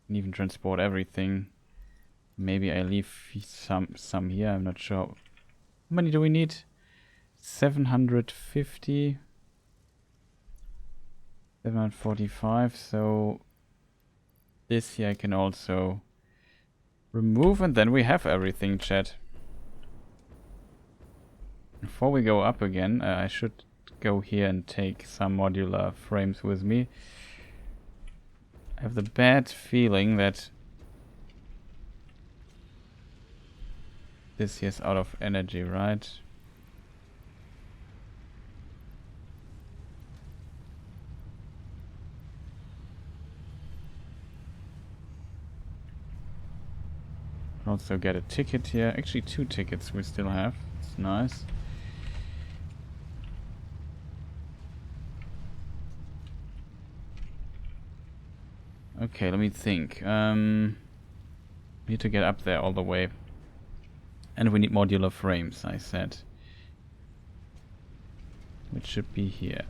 and even transport everything. Maybe I leave some here, I'm not sure. How many do we need? 750. 745, so this here I can also remove, and then we have everything, chat. Before we go up again, I should go here and take some modular frames with me. I have the bad feeling that this here is out of energy, right? Also get a ticket here. Actually 2 tickets we still have. It's nice. Okay, let me think. Need to get up there all the way. And we need modular frames, I said. Which should be here.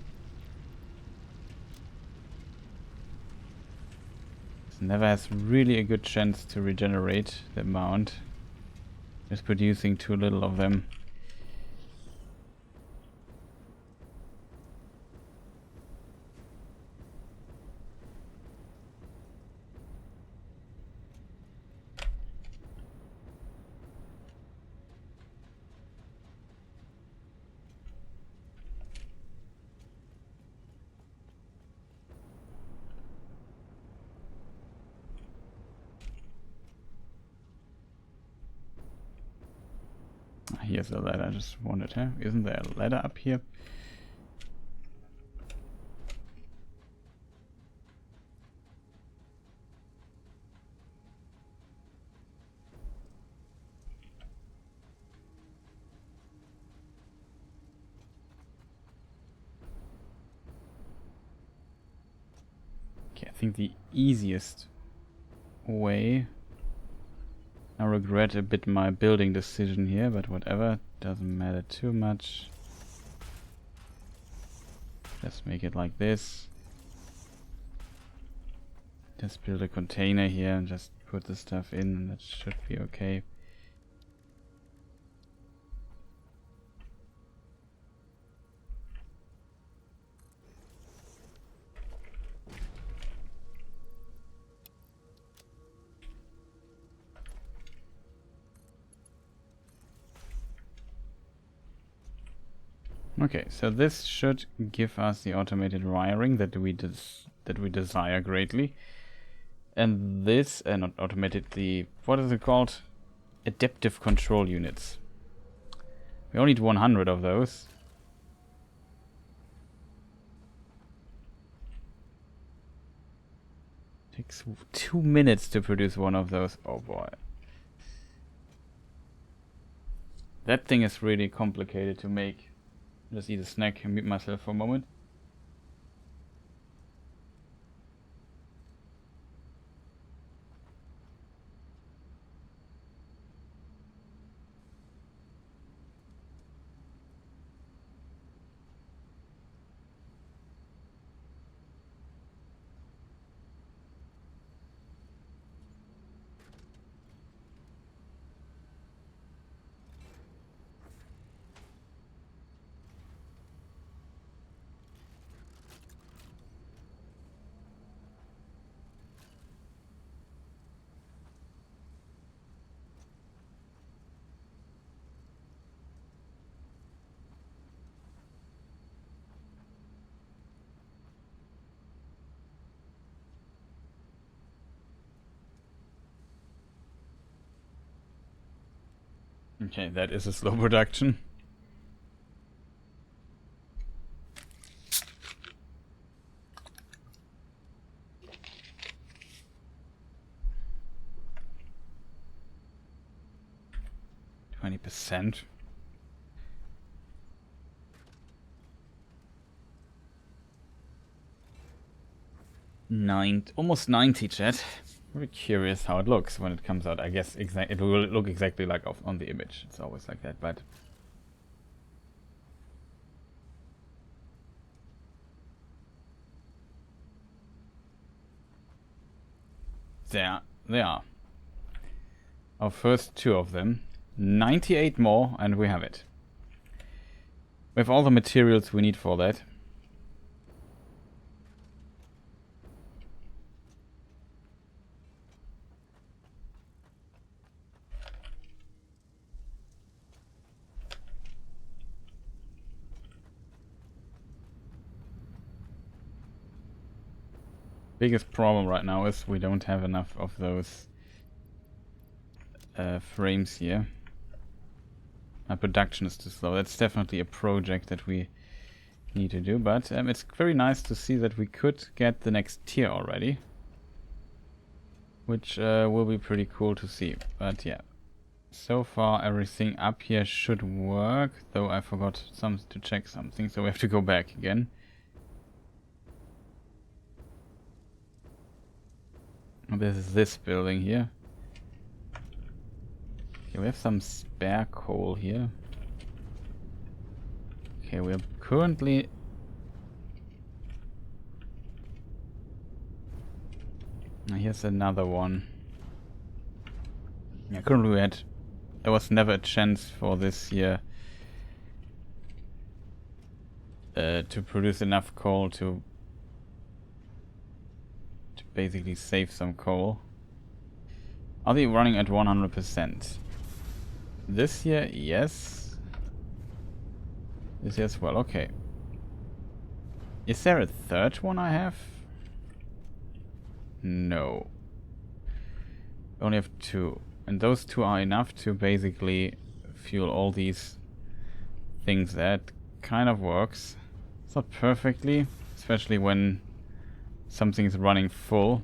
This never has really a good chance to regenerate the amount. Just producing too little of them. Here's a ladder, I just wanted to. Isn't there a ladder up here? Okay, I think the easiest way... I regret a bit my building decision here, but whatever, doesn't matter too much. Just make it like this. Just build a container here and just put the stuff in, and that should be okay. Okay, so this should give us the automated wiring that we desire greatly. And this, not automated, what is it called? Adaptive control units. We only need 100 of those. Takes 2 minutes to produce one of those. Oh boy. That thing is really complicated to make. Just eat a snack and mute myself for a moment. Okay, that is a slow production. %. Almost 90, chat. Very curious how it looks when it comes out. I guess it will look exactly like on the image. It's always like that, but there they are. Our first 2 of them. 98 more, and we have it. We have all the materials we need for that. Biggest problem right now is we don't have enough of those frames here. Our production is too slow. That's definitely a project that we need to do, but it's very nice to see that we could get the next tier already, which will be pretty cool to see. But yeah, so far everything up here should work, though I forgot to check something, so we have to go back again. This is this building here. Okay, we have some spare coal here. Okay, we're currently... Here's another one. Yeah, currently there was never a chance for this here to produce enough coal to basically save some coal. Are they running at 100%? This year, yes. This year as well, okay. Is there a third one I have? No. I only have 2. And those 2 are enough to basically fuel all these things. That kind of works. It's not perfectly, especially when something's running full.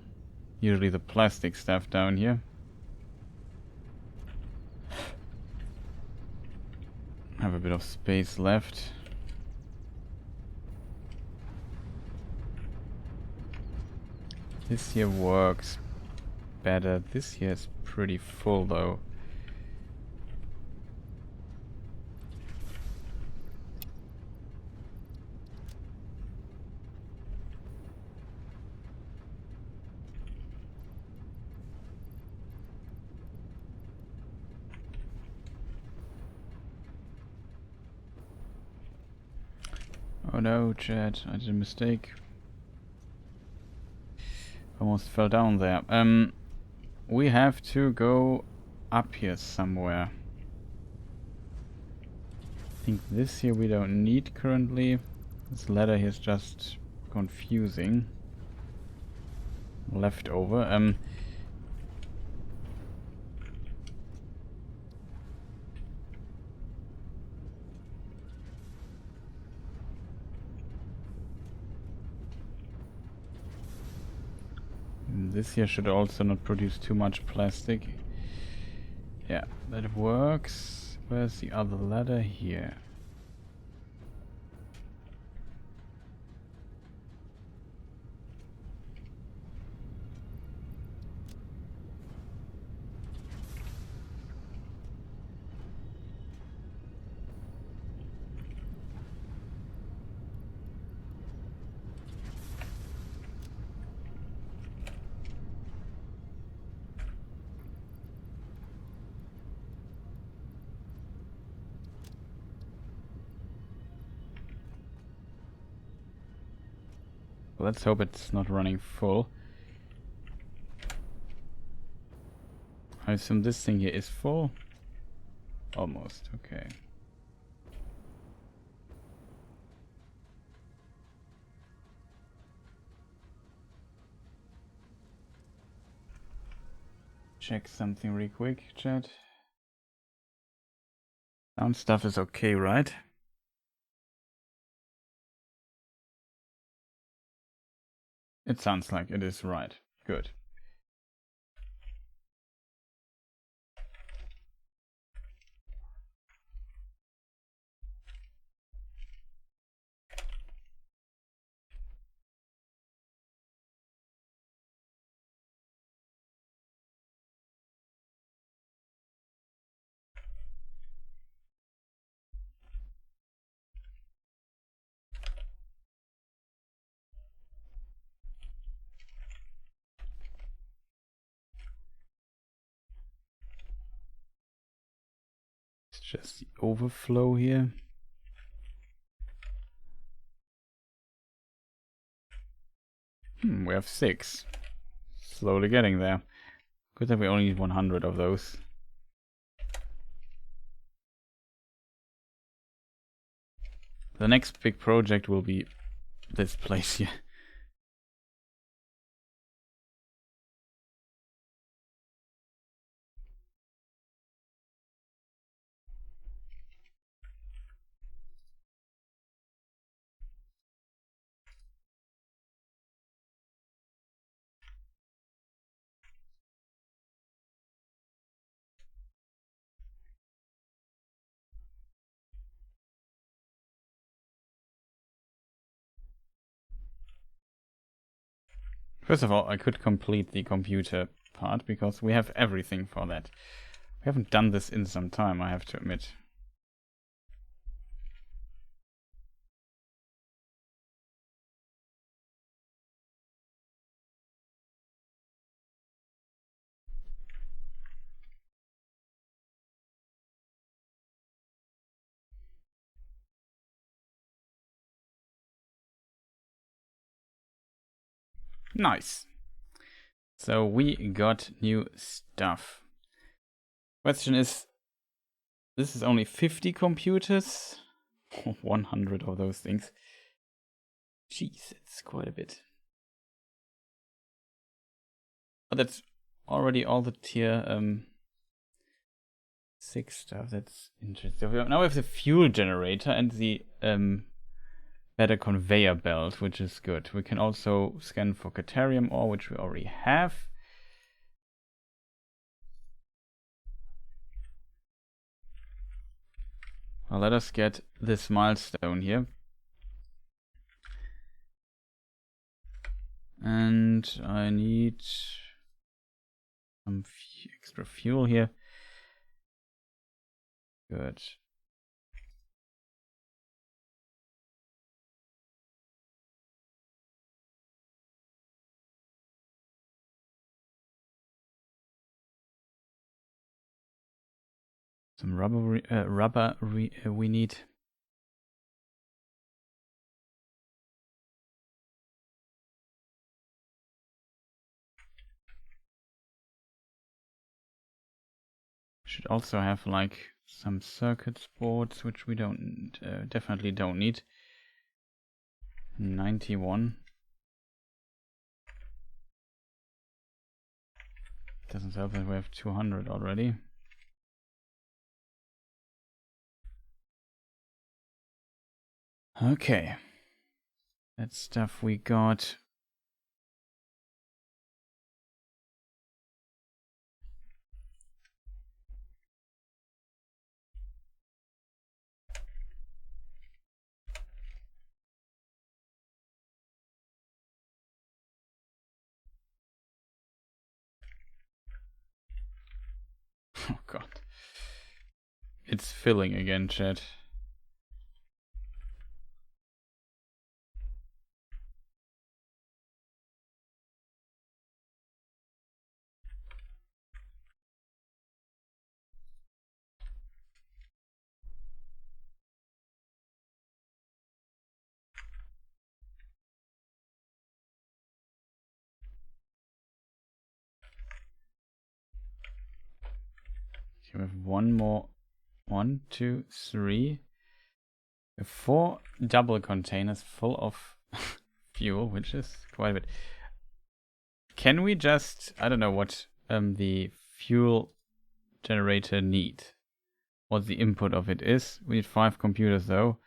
Usually the plastic stuff down here. Have a bit of space left. This here works better. This here is pretty full though. Oh no, chat, I did a mistake. Almost fell down there. We have to go up here somewhere. think this here we don't need currently. This ladder here is just confusing. Leftover. This here should also not produce too much plastic. Yeah, that works. Where's the other ladder? Here. Let's hope it's not running full. I assume this thing here is full. Almost, okay. Check something real quick, chat. Sound stuff is okay, right? It sounds like it is right. Good. It's just the overflow here. We have 6. Slowly getting there. Good that we only need 100 of those. The next big project will be this place here. First of all, I could complete the computer part because we have everything for that. We haven't done this in some time, I have to admit. Nice. So we got new stuff. Question is, this is only 50 computers? 100 of those things. Jeez, it's quite a bit. But that's already all the tier 6 stuff. That's interesting. Now we have the fuel generator and the better conveyor belt, which is good. We can also scan for Caterium ore, which we already have. Well, let us get this milestone here. And I need some extra fuel here. Good. Some rubber we need. Should also have like some circuit boards, which we don't definitely don't need. 91. Doesn't help that we have 200 already. Okay. That stuff we got. Oh god. It's filling again, chat. We have one more. 1, 2, 3. 4 double containers full of fuel, which is quite a bit. Can we just, I don't know what the fuel generator need, what the input of it is. We need 5 computers though.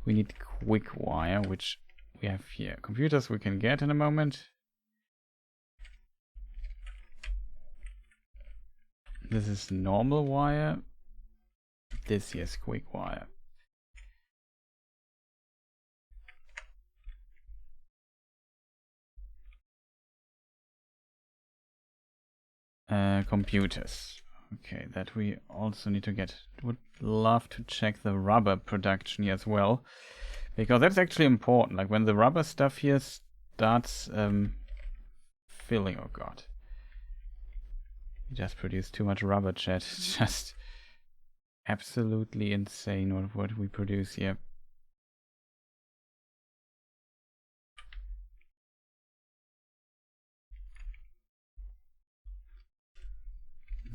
We need quick wire, which we have here. Computers we can get in a moment. This is normal wire. This here is quick wire. Computers. Okay, that we also need to get. Would love to check the rubber production here as well, because that's actually important. Like when the rubber stuff here starts filling. Oh god, we just produced too much rubber, chat. Just absolutely insane what we produce here.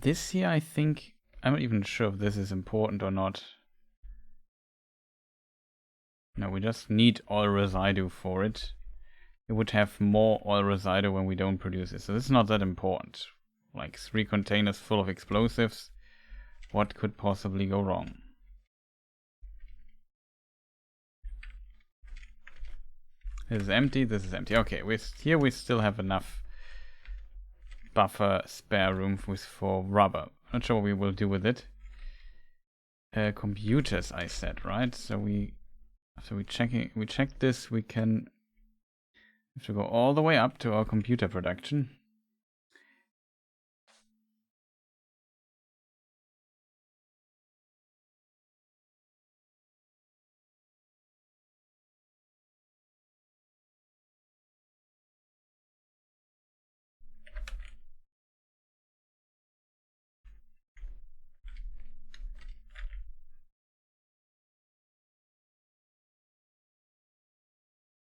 This here, I think, I'm not even sure if this is important or not. No, we just need oil residue for it. It would have more oil residue when we don't produce it, so this is not that important. Like 3 containers full of explosives. What could possibly go wrong? This is empty, this is empty. Okay, here we still have enough buffer spare room for rubber. Not sure what we will do with it. Computers, I said, right? So after we check this, we can have to go all the way up to our computer production.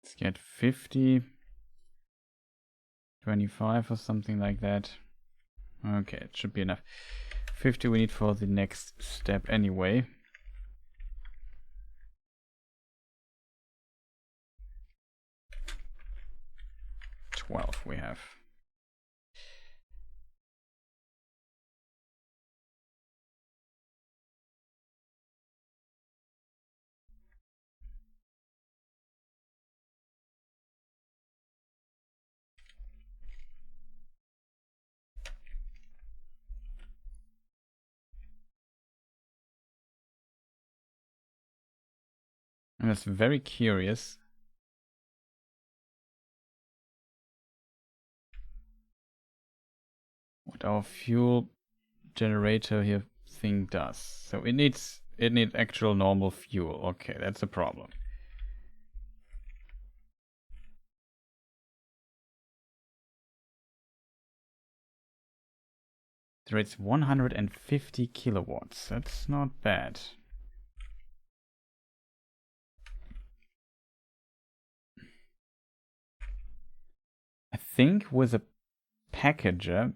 Let's get 50, 25 or something like that. Okay, it should be enough. 50 we need for the next step anyway. 12 we have. I'm just very curious. What our fuel generator here thing does. So it needs actual normal fuel. Okay, that's a problem. It rates 150 kilowatts. That's not bad. I think with a packager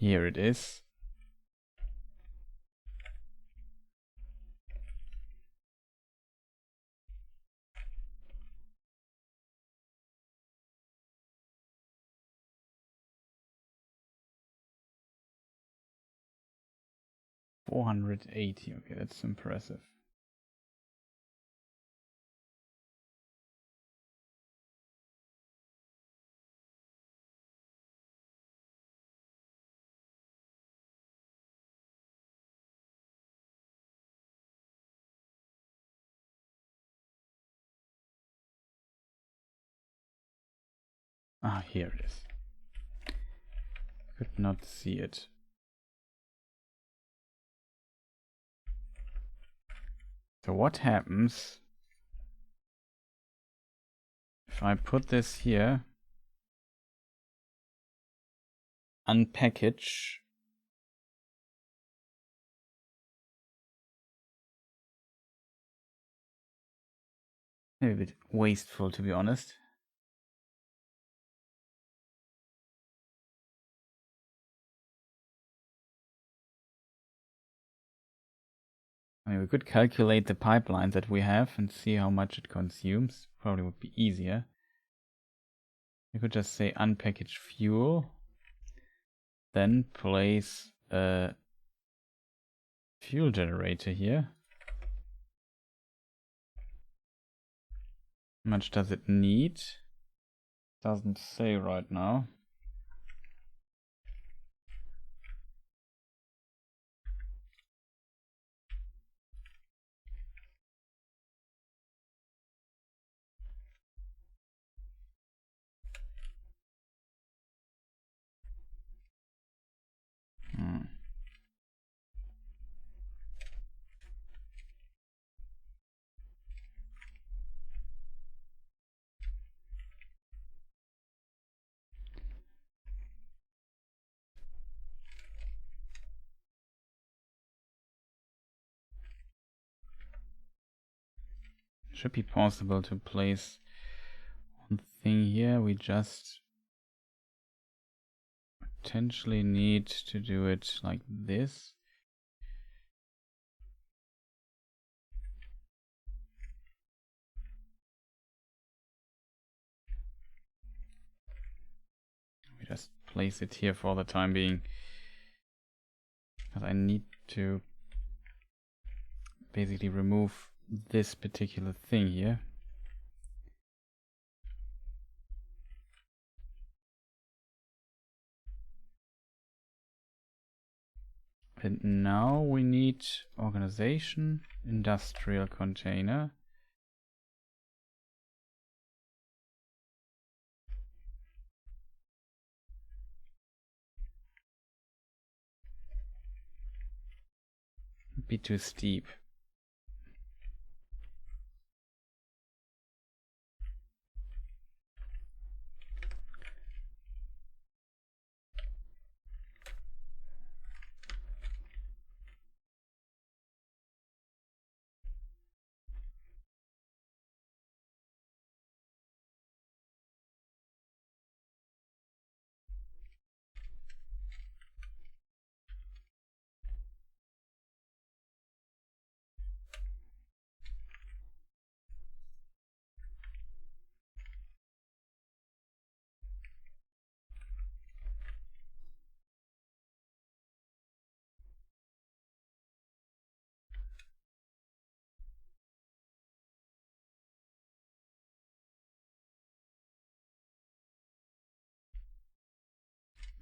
Here it is. $480. Okay, that's impressive. Ah, here it is. Could not see it. So what happens if I put this here, unpackage, maybe a bit wasteful to be honest. I mean, we could calculate the pipeline that we have and see how much it consumes. Probably would be easier. We could just say unpackage fuel, then place a fuel generator here. How much does it need? Doesn't say right now. Should be possible to place one thing here. We just potentially need to do it like this. We just place it here for the time being, because I need to basically remove this particular thing here. And now we need organization, industrial container. Be too steep.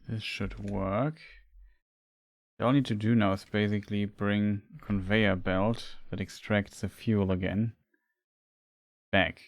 This should work. All I need to do now is basically bring conveyor belt that extracts the fuel again back.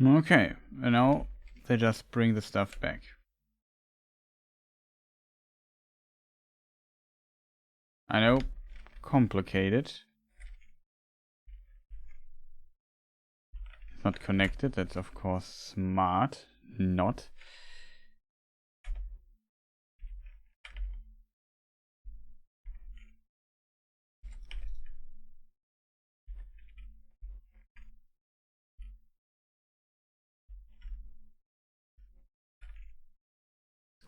Okay, and now they just bring the stuff back. I know, complicated. Not connected, that's of course smart. Not.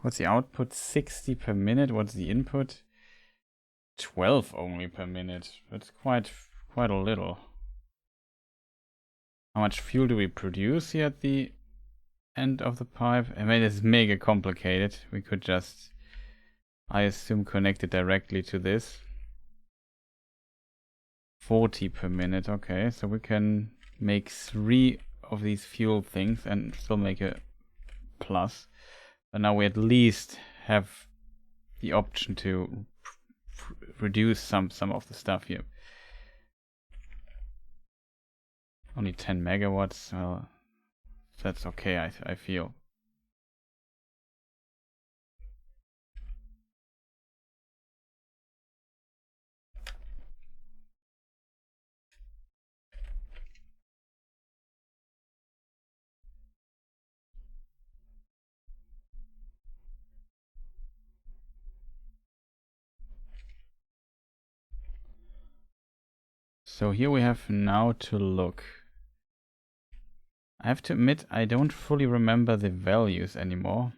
What's the output? 60 per minute. What's the input? 12 only per minute. That's quite a little. How much fuel do we produce here at the end of the pipe? I mean, it's mega complicated. We could just, I assume, connect it directly to this. 40 per minute. Okay, so we can make 3 of these fuel things and still make a plus. But now we at least have the option to reduce some of the stuff here. Only 10 megawatts. Well, that's okay, I feel. So here we have now to look. I have to admit, I don't fully remember the values anymore.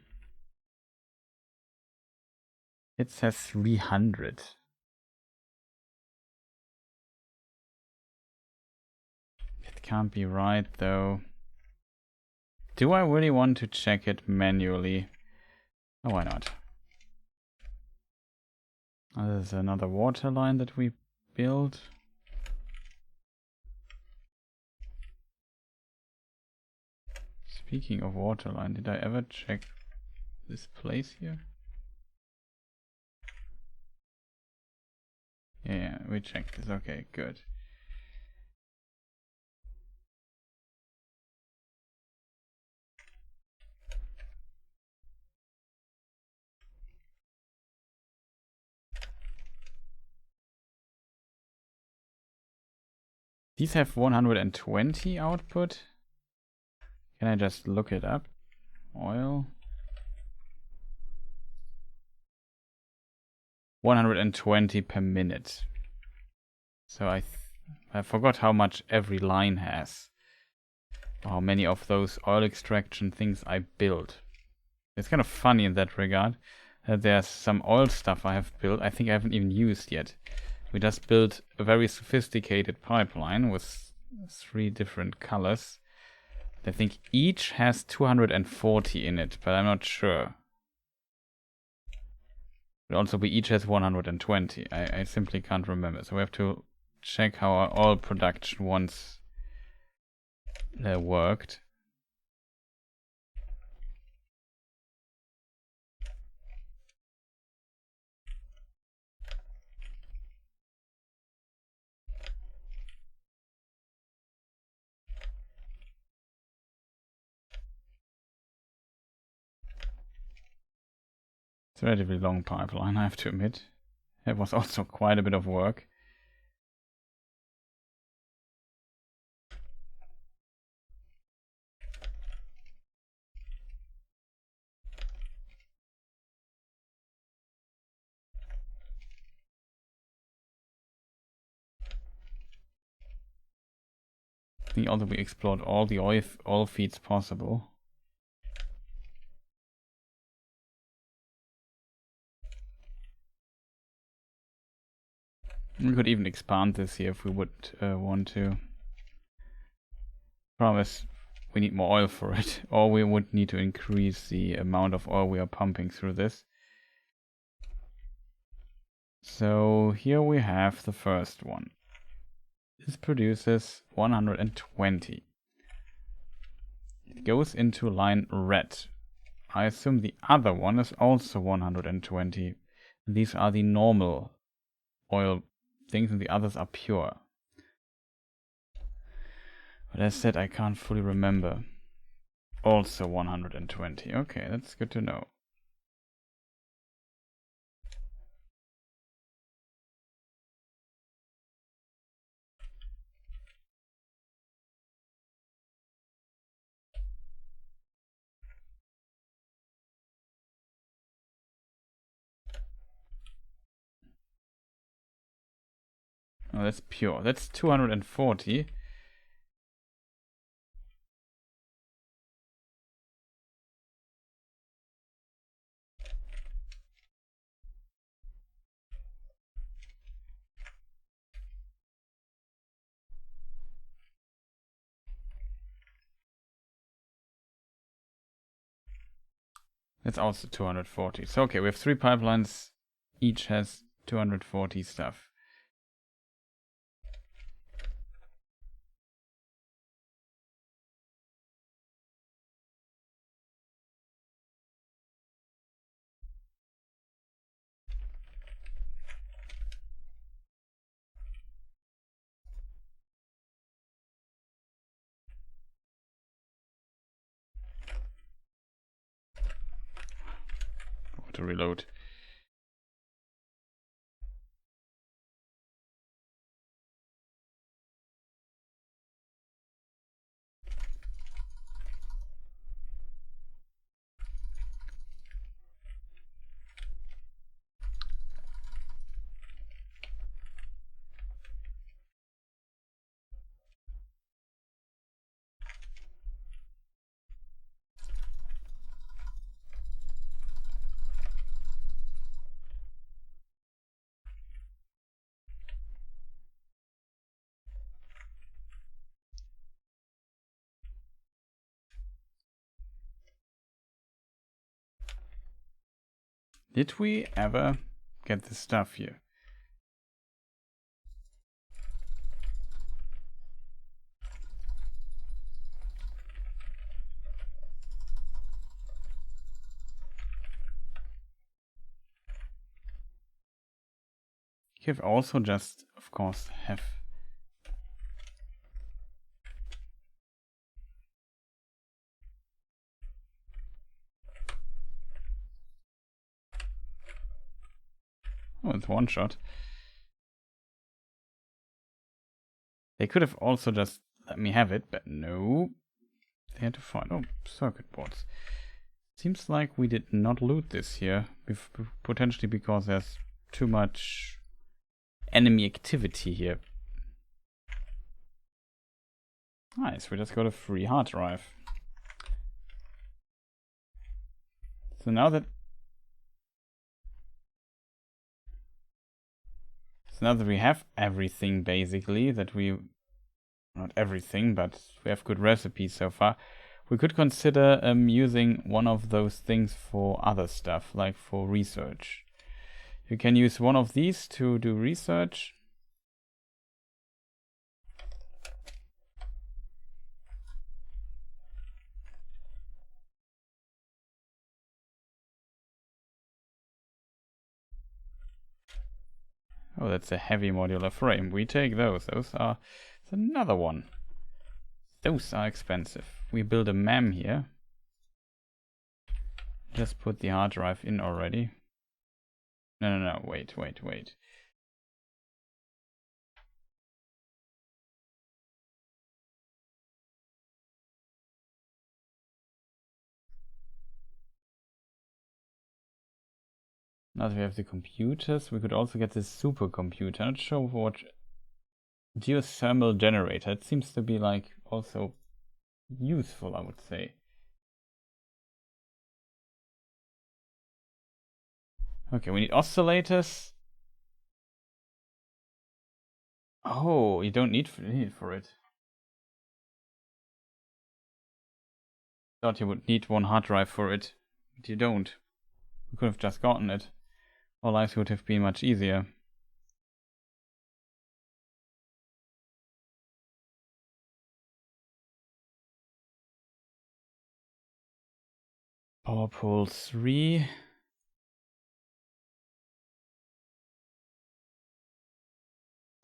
It says 300. It can't be right though. Do I really want to check it manually? Oh, why not? Oh, there's another water line that we built. Speaking of water line, did I ever check this place here? Yeah, we checked this. Okay, good. These have 120 output. Can I just look it up? Oil. 120 per minute. So I forgot how much every line has. How many of those oil extraction things I built. It's kind of funny in that regard. There's some oil stuff I have built I think I haven't even used yet. We just built a very sophisticated pipeline with 3 different colors. I think each has 240 in it, but I'm not sure. But also we each has 120. I simply can't remember. So we have to check how our oil production once worked. It's a relatively long pipeline, I have to admit. It was also quite a bit of work. I think also we explored all the oil feeds possible. We could even expand this here if we would want to. Promise we need more oil for it, or we would need to increase the amount of oil we are pumping through this. So here we have the first one. This produces 120. It goes into line red. I assume the other one is also 120. These are the normal oil things and the others are pure. But as said, I can't fully remember. Also 120. Okay, that's good to know. Oh, that's pure. That's 240. That's also 240. So okay, we have 3 pipelines. Each has 240 stuff. To reload. Did we ever get the stuff here? You have also just, of course, have... Oh, it's one shot. They could have also just let me have it, but no. They had to find... Oh, circuit boards. Seems like we did not loot this here. Potentially because there's too much enemy activity here. Nice, we just got a free hard drive. So now that we have everything basically, that we... Not everything, but we have good recipes so far. We could consider using one of those things for other stuff, like for research. You can use one of these to do research. Oh, that's a heavy modular frame. We take those. Those are... It's another one. Those are expensive. We build a MEM here. Just put the hard drive in already. No, wait. Now that we have the computers, we could also get this supercomputer. Not sure what... Geothermal generator. It seems to be like also useful, I would say. Okay, we need oscillators. Oh, you don't need for it. Thought you would need one hard drive for it, but you don't. We could have just gotten it. Our lives would have been much easier. Power pole 3.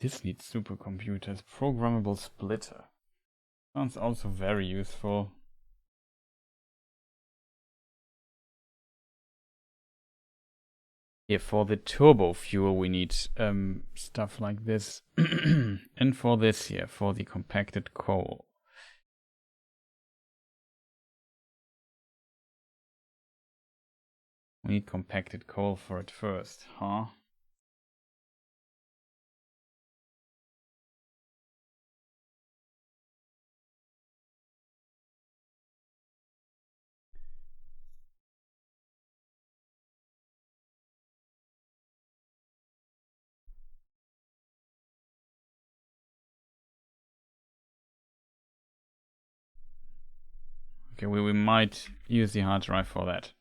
This needs supercomputers. Programmable splitter. Sounds also very useful. Yeah, for the turbo fuel we need stuff like this. And for this here, for the compacted coal. We need compacted coal for it first, huh? Okay, we might use the hard drive for that.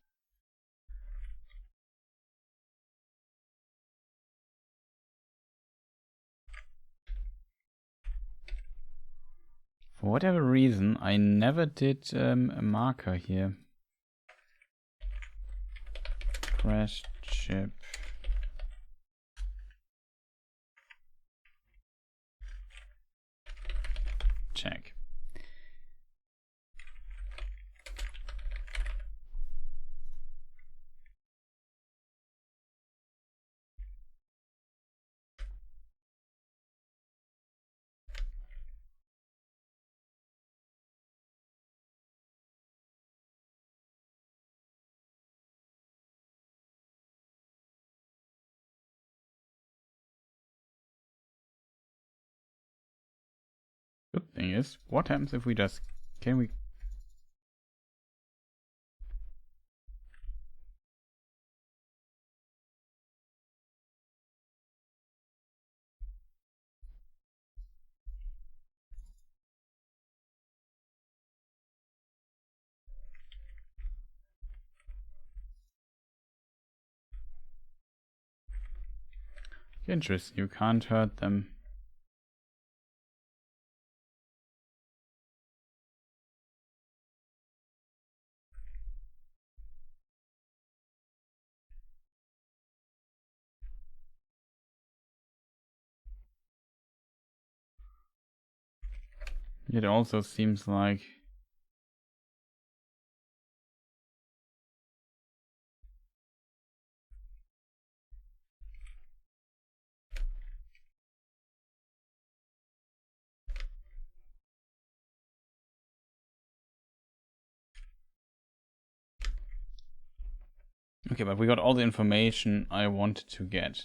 For whatever reason, I never did a marker here. Crashed ship. Check. Good thing is, what happens if we just... Can we... Interesting, you can't hurt them. It also seems like... Okay, but we got all the information I wanted to get.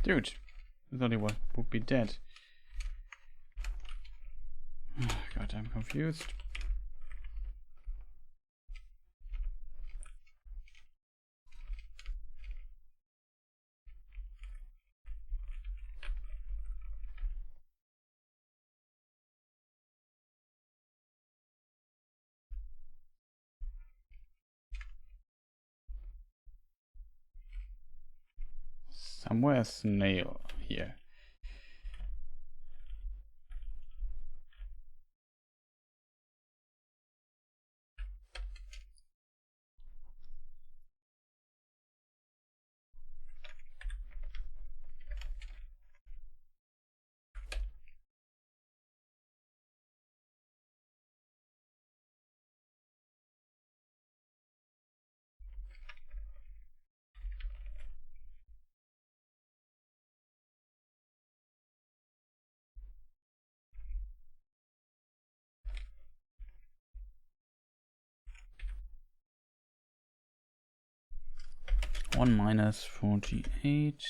Dude, I thought he would be dead. God, I'm confused. Somewhere a snail here. One minus 48.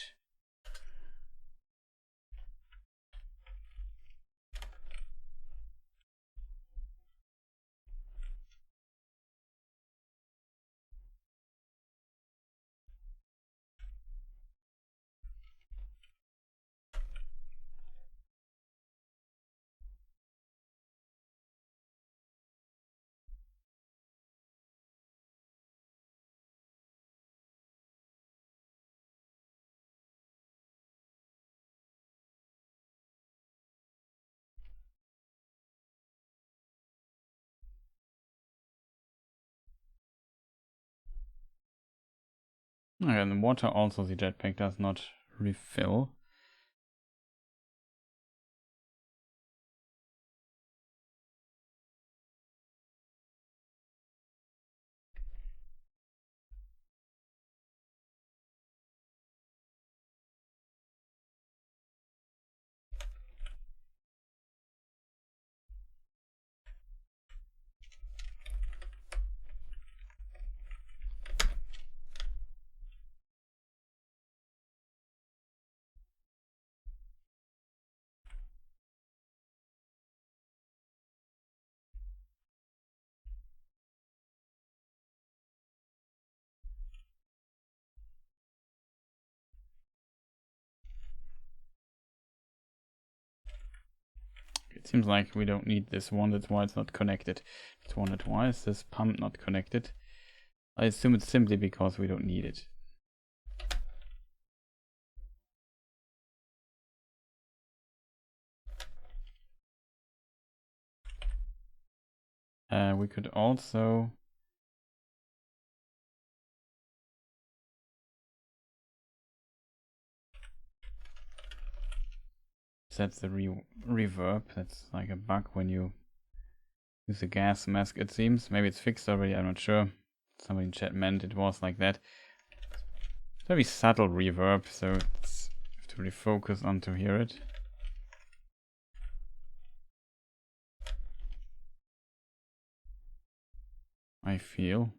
Okay, and the water also the jetpack does not refill. It seems like we don't need this one, that's why it's not connected. It's wondered why is this pump not connected? I assume it's simply because we don't need it. We could also set the reverb. That's like a bug when you use a gas mask, it seems. Maybe it's fixed already, I'm not sure. Somebody in chat meant it was like that. It's very subtle reverb, so it's have to really focus on to hear it. I feel.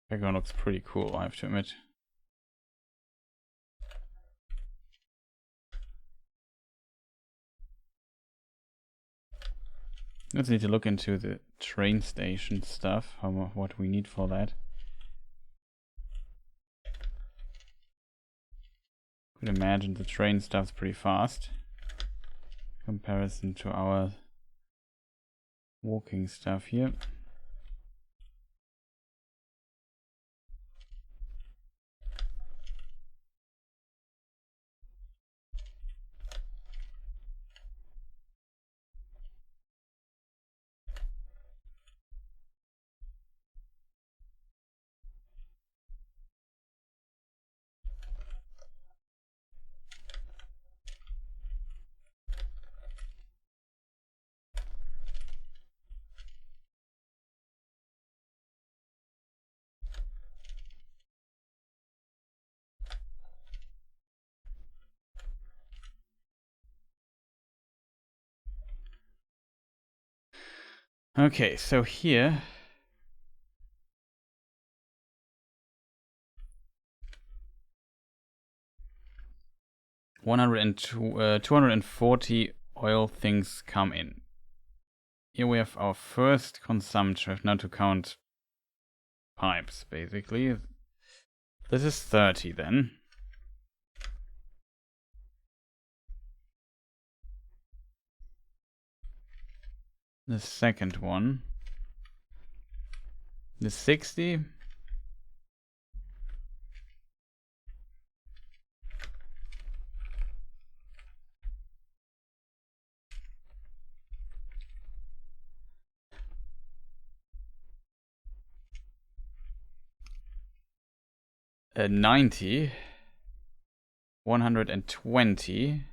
Background looks pretty cool, I have to admit. Let's need to look into the train station stuff, what we need for that. Could imagine the train stuff's pretty fast in comparison to our walking stuff here. Okay, so here uh, 240 oil things come in. Here we have our first consumption. We have now to count pipes, basically. This is 30 then. The second one. The 60. A 90. 120.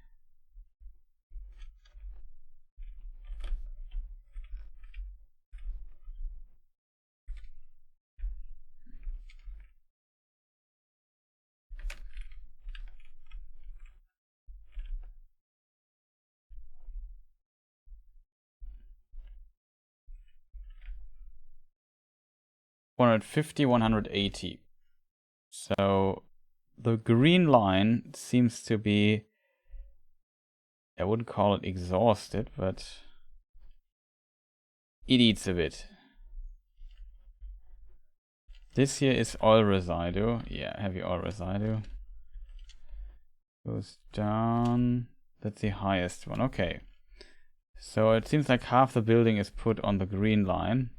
150, 180. So the green line seems to be, I wouldn't call it exhausted, but it eats a bit. This here is oil residue. Yeah, heavy oil residue. Goes down. That's the highest one. Okay. So it seems like half the building is put on the green line.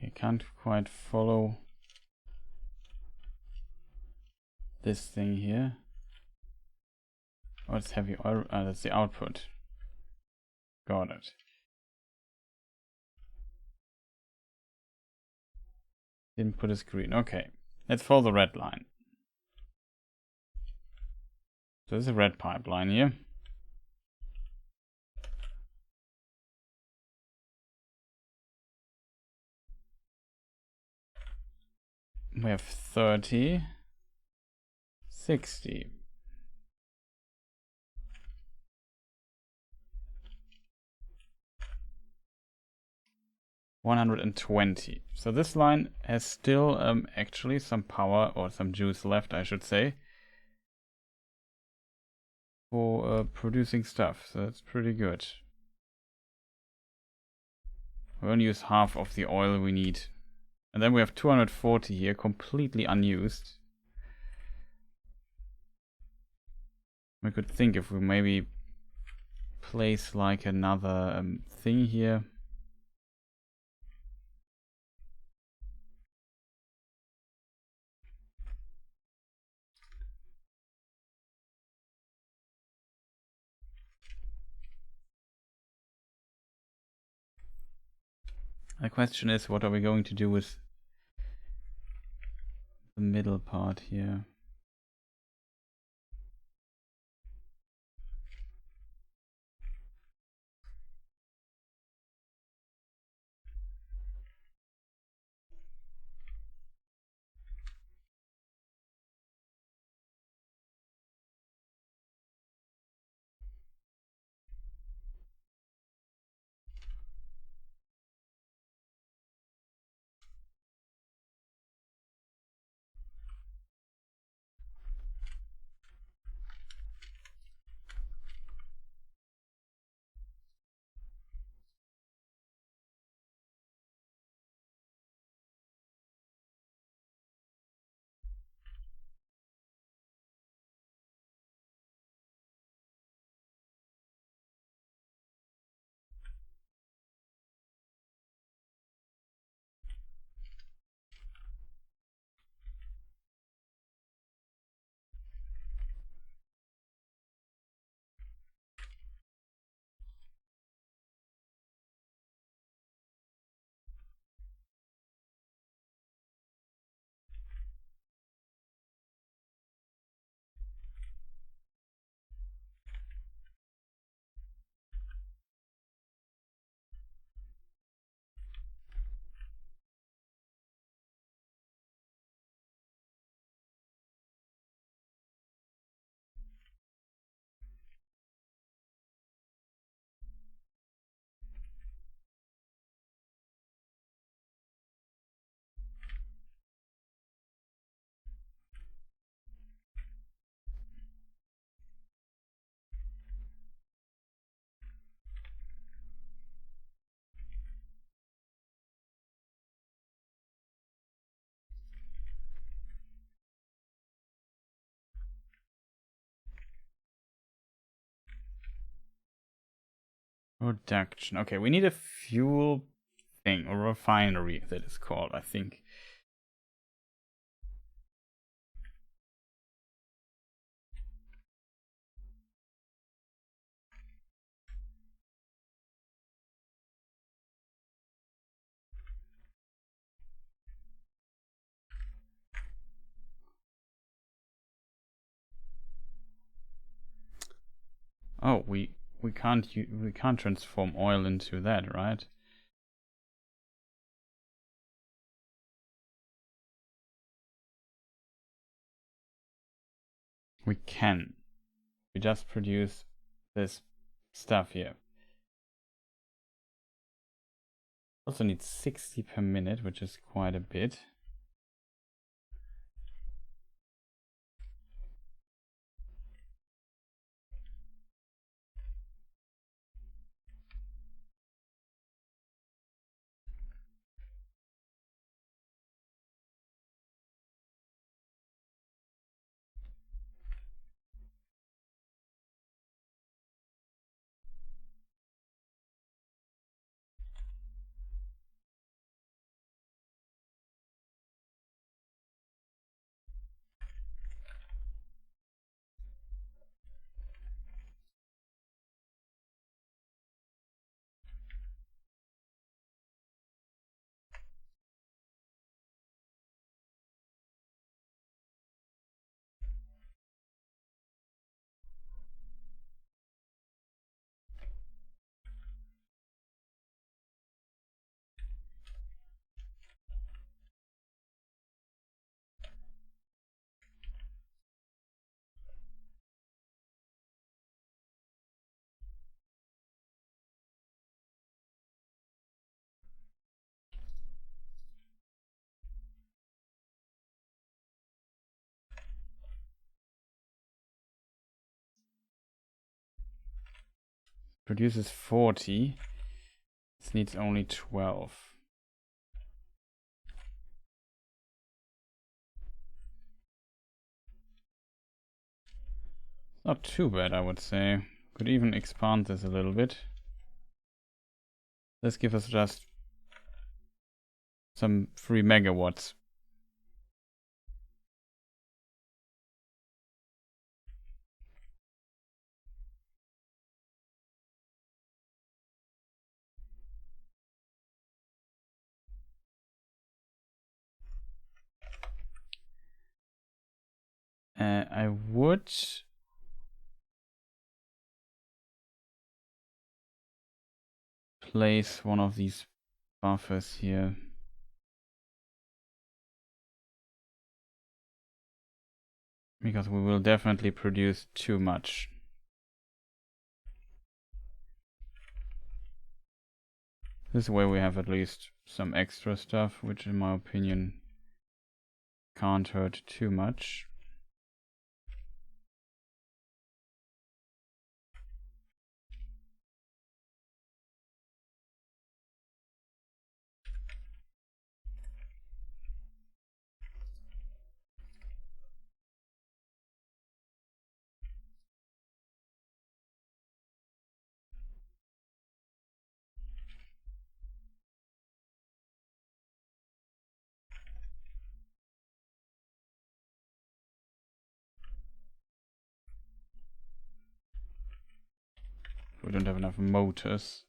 You can't quite follow this thing here. Oh, it's heavy oil. That's the output. Got it. Input is green. Okay. Let's follow the red line. So there's a red pipeline here. We have 30, 60. 120. So this line has still actually some power, or some juice left, I should say, for producing stuff. So that's pretty good. We only use half of the oil we need. And then we have 240 here, completely unused. We could think if we maybe place like another thing here. The question is, what are we going to do with the middle part here? Production. Okay, we need a fuel thing, or refinery that is called, I think. Oh, we can't transform oil into that, right? We can. We just produce this stuff here. Also need 60 per minute, which is quite a bit. Produces 40. This needs only 12. Not too bad, I would say. Could even expand this a little bit. This gives us just some 3 megawatts. I would place one of these buffers here. Because we will definitely produce too much. This way we have at least some extra stuff, which in my opinion can't hurt too much. We don't have enough motors.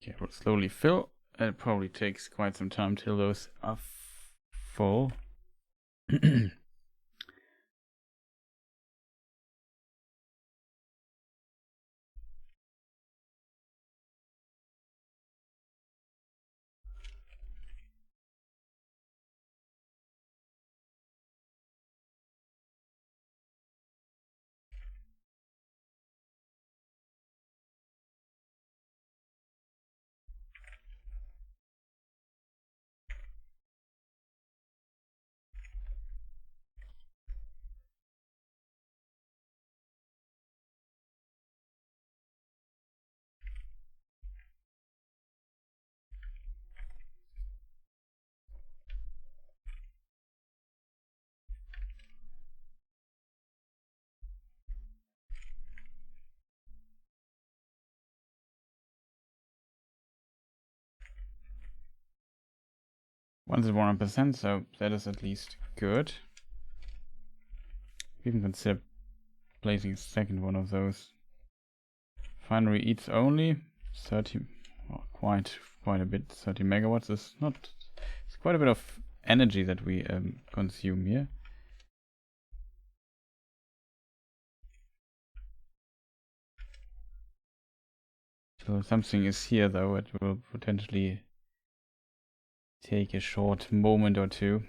Okay, it will slowly fill. It probably takes quite some time till those are full. One's at 100%, so that is at least good. We can consider placing a second one of those. Finery eats only 30, well, quite a bit. 30 megawatts is not. It's quite a bit of energy that we consume here. So something is here though. It will potentially take a short moment or two.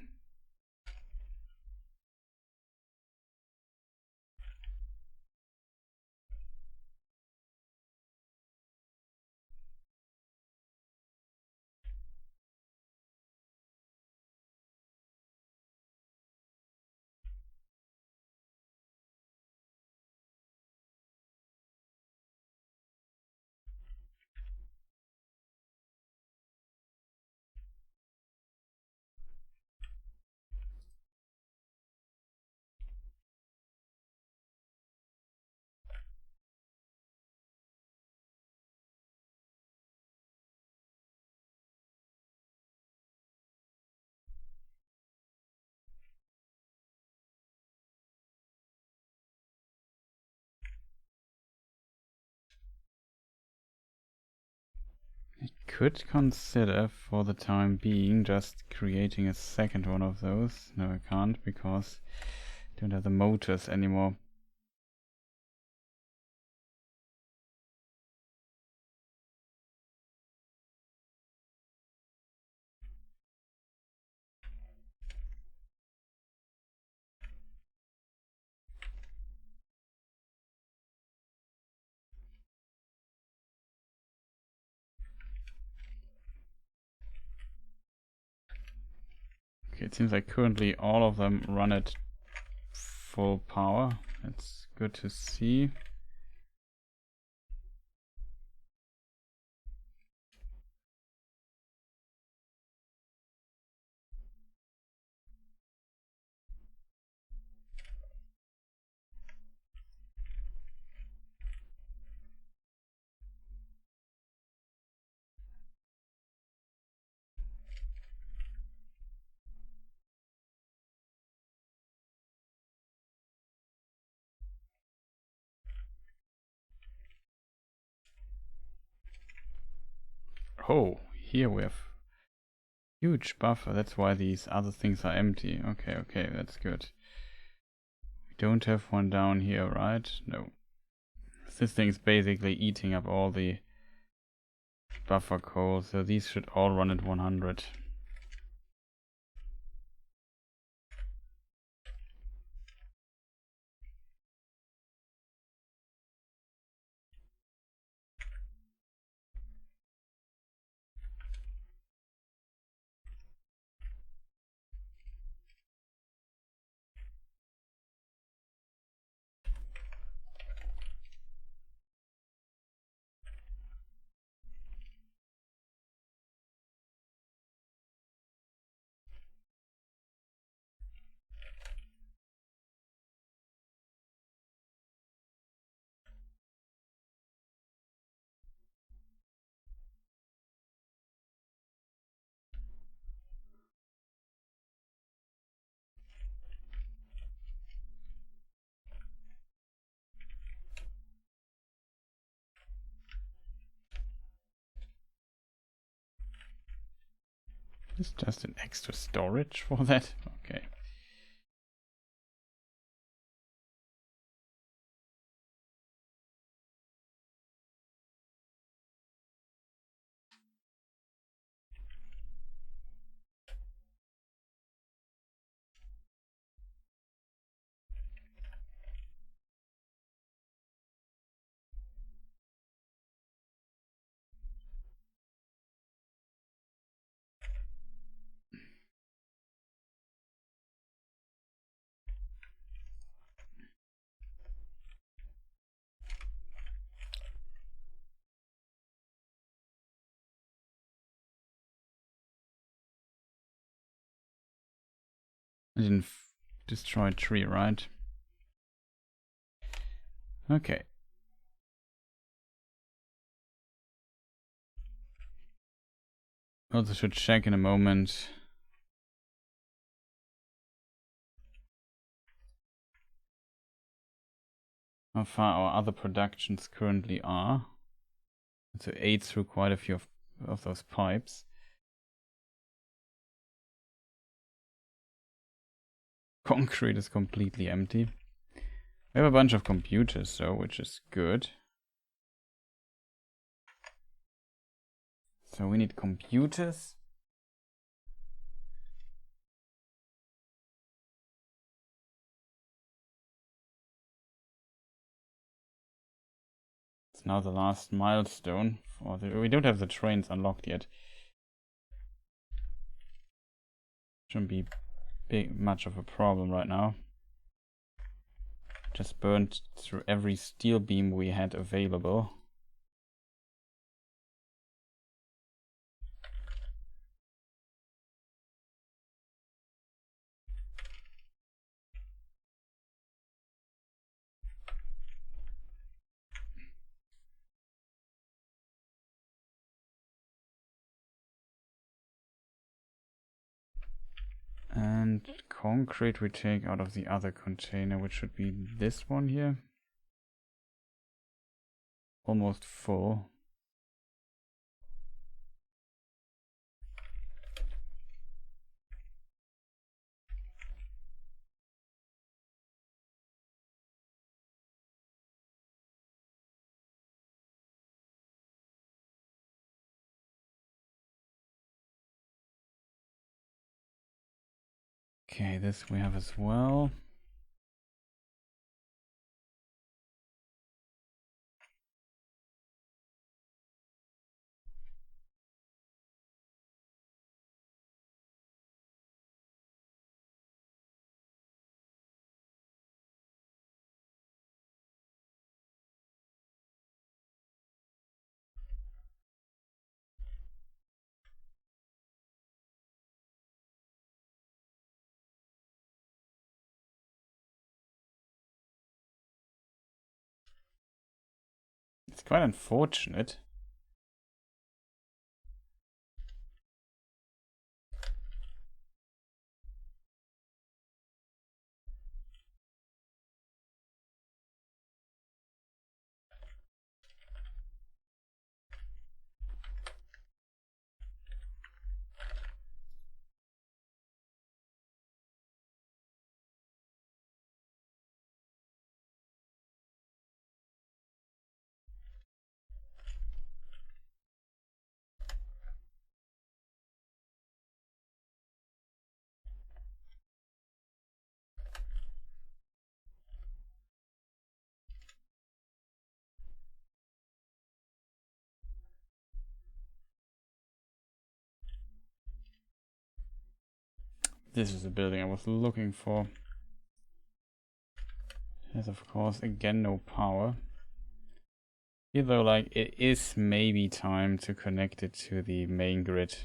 I could consider for the time being just creating a second one of those. No, I can't because I don't have the motors anymore. Okay, it seems like currently all of them run at full power. That's good to see. Oh, here we have huge buffer. That's why these other things are empty. Okay, that's good. We don't have one down here, right? No. This thing is basically eating up all the buffer coal, so these should all run at 100. Is just an extra storage for that? Okay. I didn't destroy a tree, right? Okay. Also should check in a moment how far our other productions currently are. To aid through quite a few of those pipes. Concrete is completely empty. We have a bunch of computers though, which is good. So we need computers. It's now the last milestone. We don't have the trains unlocked yet. Shouldn't be much of a problem right now. Just burned through every steel beam we had available. And concrete we take out of the other container, which should be this one here. Almost full. Okay, this we have as well. It's quite unfortunate. This is the building I was looking for. It has of course again no power. Although like it is maybe time to connect it to the main grid.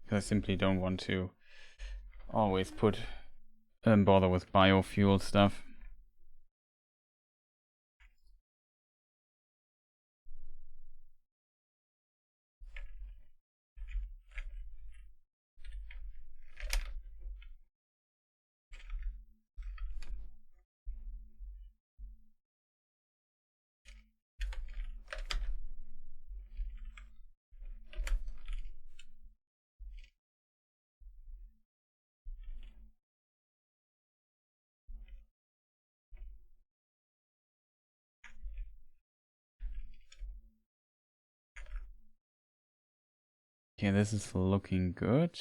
I simply don't want to always bother with biofuel stuff. Okay, this is looking good.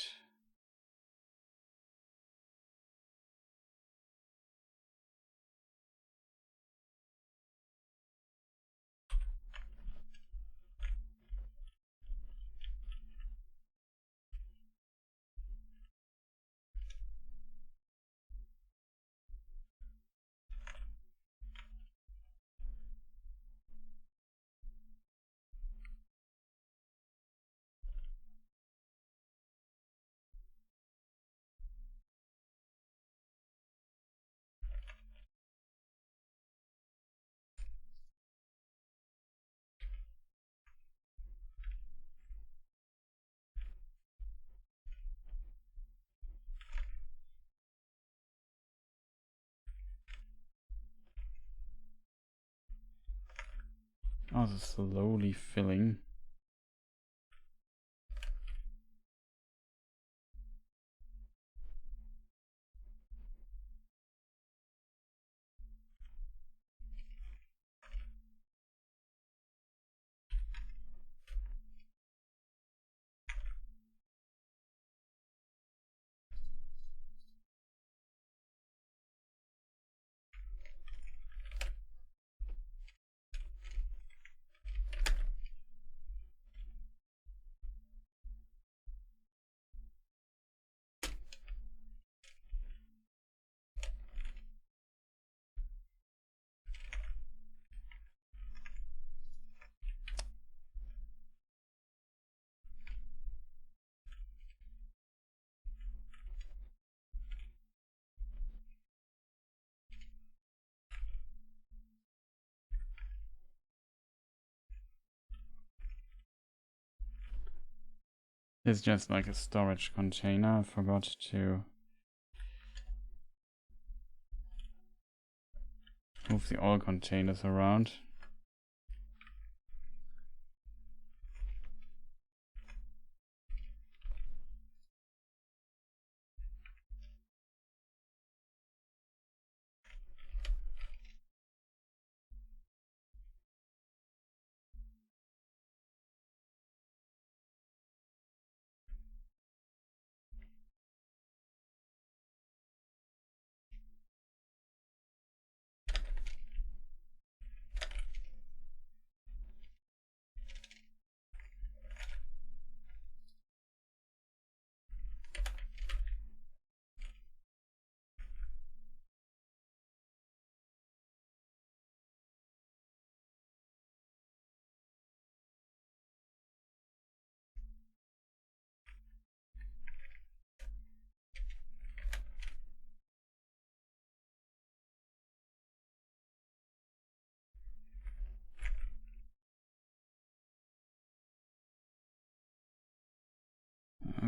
also slowly filling. It's just like a storage container. I forgot to move the all containers around.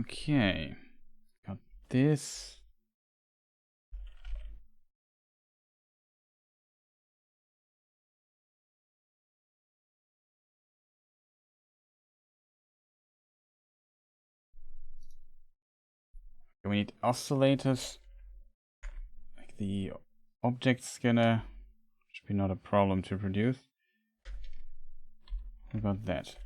Okay, got this. We need oscillators. Like the object scanner should be not a problem to produce. We got that.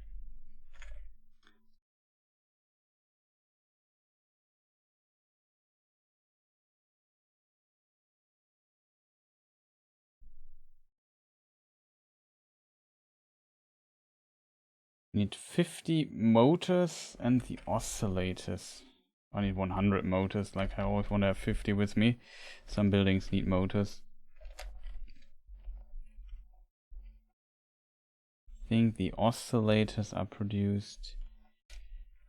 Need 50 motors and the oscillators. I need 100 motors, like I always want to have 50 with me. Some buildings need motors. I think the oscillators are produced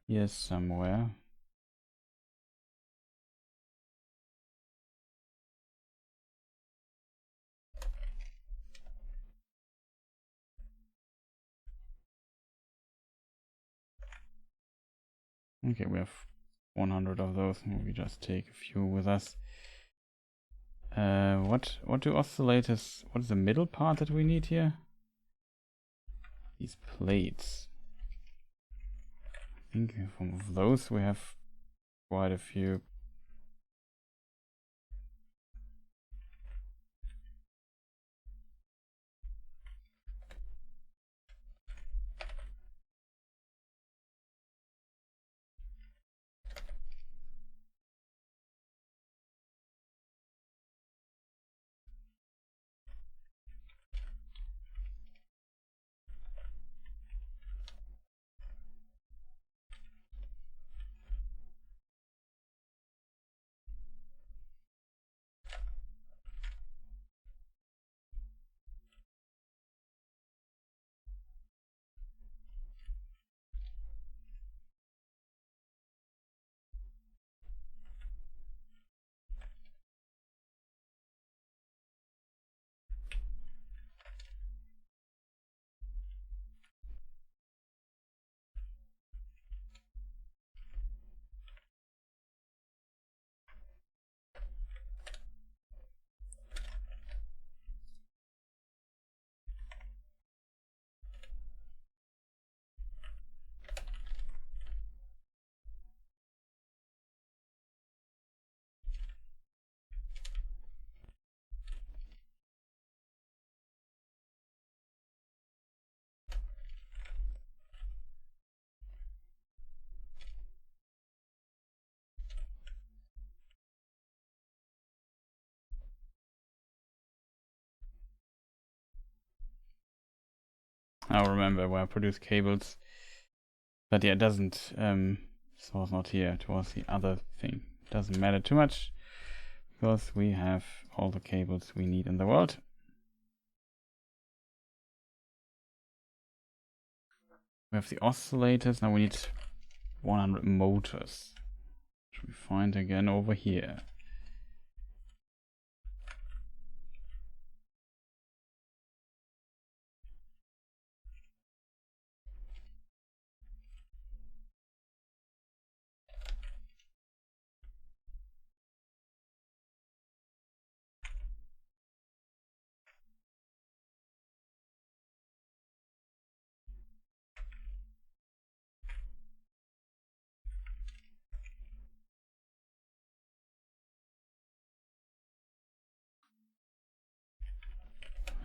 here somewhere. Okay, we have 100 of those. We just take a few with us. What do oscillators? What is the middle part that we need here? These plates. I think from those we have quite a few. Now remember where I produce cables. But yeah, it doesn't, source not here, it was the other thing. Doesn't matter too much, because we have all the cables we need in the world. We have the oscillators, now we need 100 motors, which we find again over here.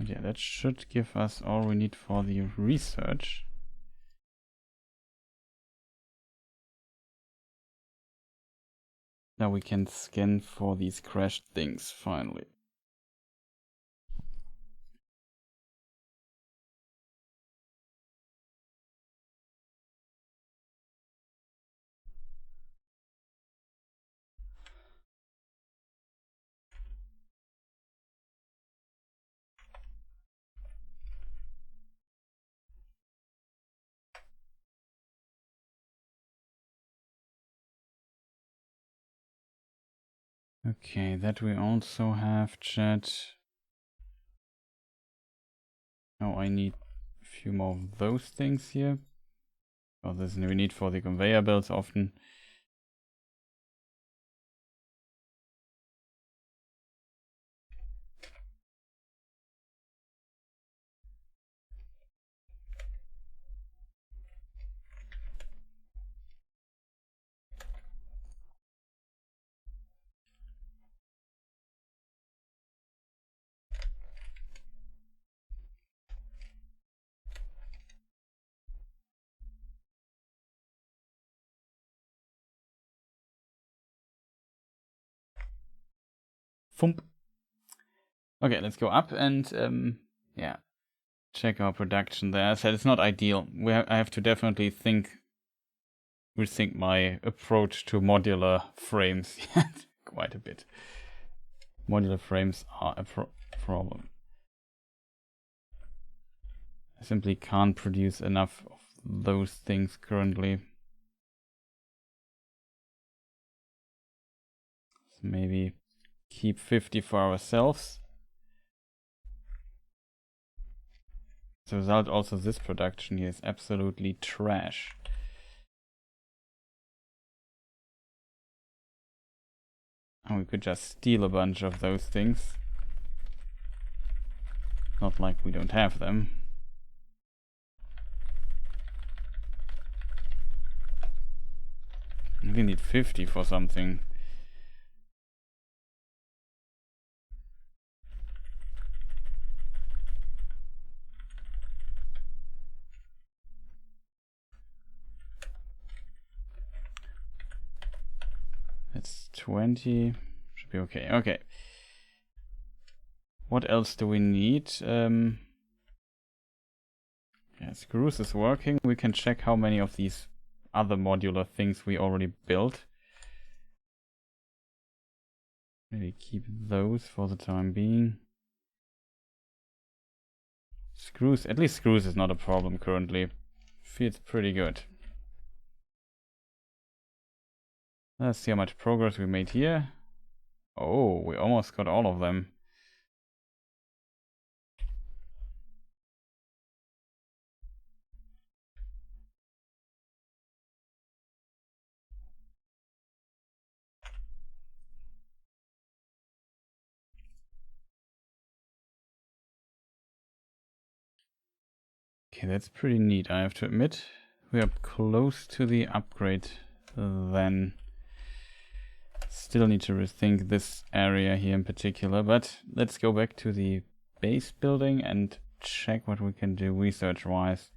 And yeah, that should give us all we need for the research. Now we can scan for these crashed things, finally. Okay, that we also have, chat. Now I need a few more of those things here. Oh, this we need for the conveyor belts often. Thump. Okay, let's go up and yeah, check our production there. I said it's not ideal. I have to definitely rethink my approach to modular frames quite a bit. Modular frames are a problem. I simply can't produce enough of those things currently. So maybe keep 50 for ourselves. As a result, also this production here is absolutely trash. And we could just steal a bunch of those things. Not like we don't have them. We need 50 for something. That's 20. Should be okay. Okay. What else do we need? Yeah, screws is working. We can check how many of these other modular things we already built. Maybe keep those for the time being. Screws, at least screws is not a problem currently. Feels pretty good. Let's see how much progress we made here. Oh, we almost got all of them. Okay, that's pretty neat, I have to admit. We are close to the upgrade then. Still need to rethink this area here in particular, but let's go back to the base building and check what we can do research-wise.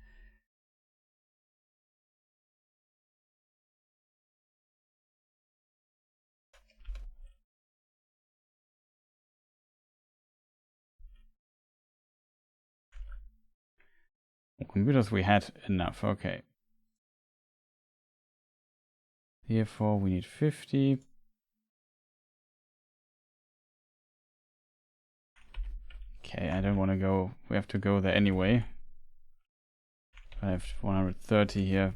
Computers we had enough, okay. Therefore we need 50. Okay, I don't want to go, we have to go there anyway. I have 130 here.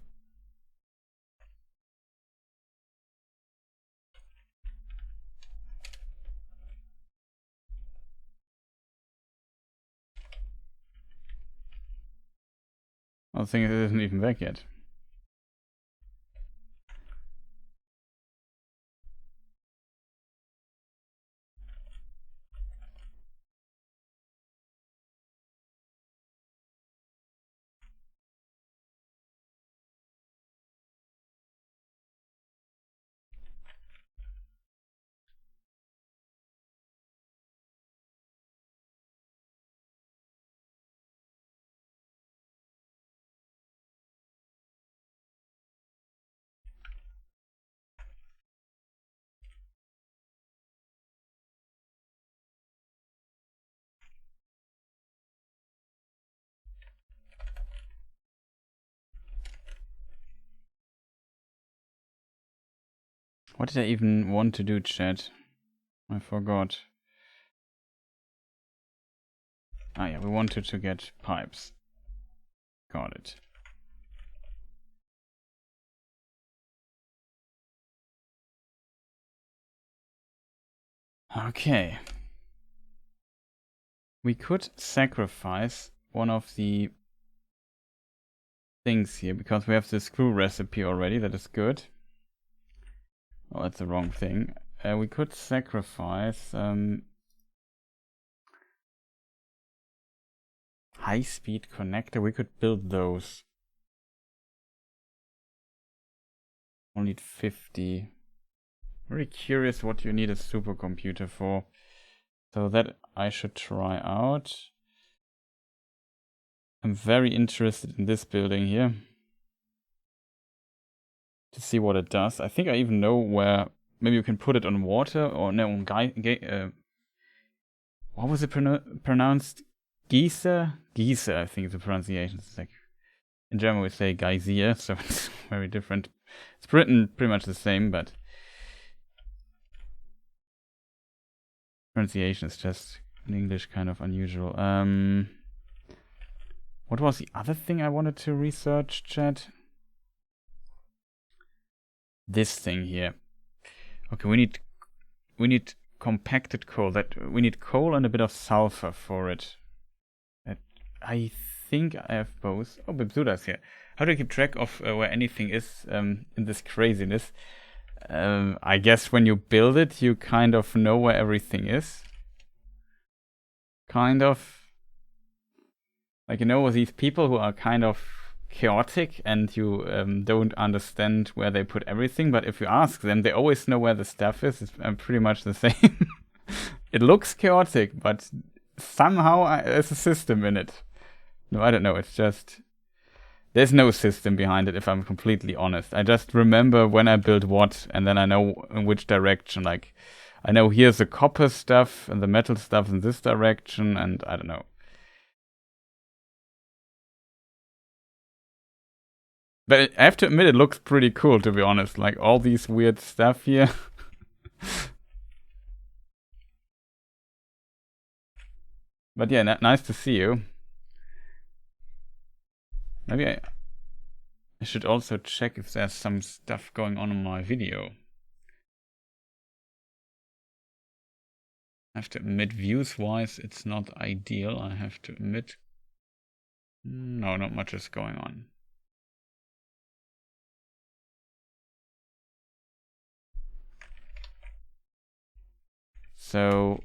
I think it isn't even back yet. What did I even want to do, chat? I forgot. Ah yeah, we wanted to get pipes. Got it. Okay. We could sacrifice one of the things here because we have the screw recipe already. That is good. Oh, that's the wrong thing. We could sacrifice high-speed connector. We could build those. Only 50. Very curious what you need a supercomputer for. So that I should try out. I'm very interested in this building here. To see what it does. I think I even know where. Maybe you can put it on water or no, on what was it pronounced? Geyser? Geyser, I think the pronunciation is like. In German we say Geysir, so it's very different. It's written pretty much the same, but pronunciation is just in English kind of unusual. What was the other thing I wanted to research, chat? This thing here. Okay, we need compacted coal. We need coal and a bit of sulfur for it. I think I have both. Oh, Bibsuda's here. How do you keep track of where anything is in this craziness? I guess when you build it, you kind of know where everything is. Kind of. Like, you know, these people who are kind of chaotic and you don't understand where they put everything, but if you ask them, they always know where the stuff is. It's pretty much the same. It looks chaotic, but somehow there's a system in it. No, I don't know. It's just... There's no system behind it, if I'm completely honest. I just remember when I built what, and then I know in which direction. Like, I know here's the copper stuff, and the metal stuff in this direction, and I don't know. But I have to admit, it looks pretty cool, to be honest. Like, all these weird stuff here. But yeah, nice to see you. Maybe I should also check if there's some stuff going on in my video. I have to admit, views-wise, it's not ideal. I have to admit. No, not much is going on. So,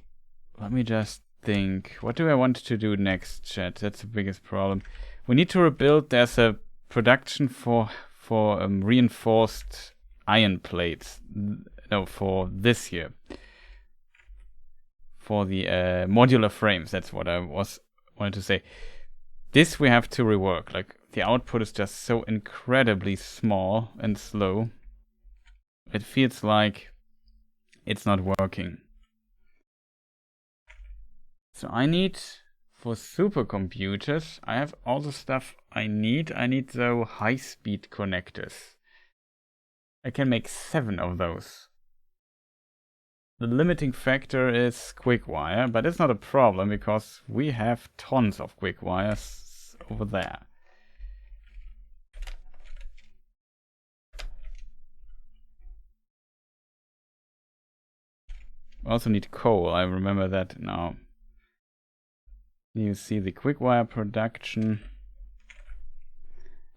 let me just think. What do I want to do next, chat? That's the biggest problem. We need to rebuild. There's a production for reinforced iron plates. No, for this year. For the modular frames. That's what I wanted to say. This we have to rework. Like, the output is just so incredibly small and slow. It feels like it's not working. So I need For supercomputers, I have all the stuff I need. I need those high-speed connectors. I can make 7 of those. The limiting factor is quick wire, but it's not a problem because we have tons of quick wires over there. We also need coal, I remember that now. You see the quick wire production.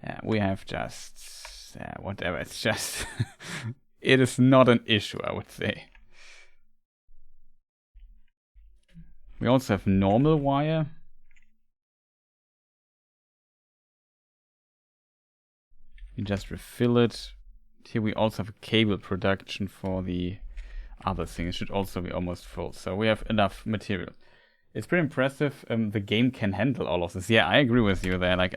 Yeah, we have just whatever, it's just it is not an issue, I would say. We also have normal wire. You just refill it. Here we also have a cable production for the other thing. It should also be almost full. So we have enough material. It's pretty impressive. The game can handle all of this. Yeah, I agree with you there. Like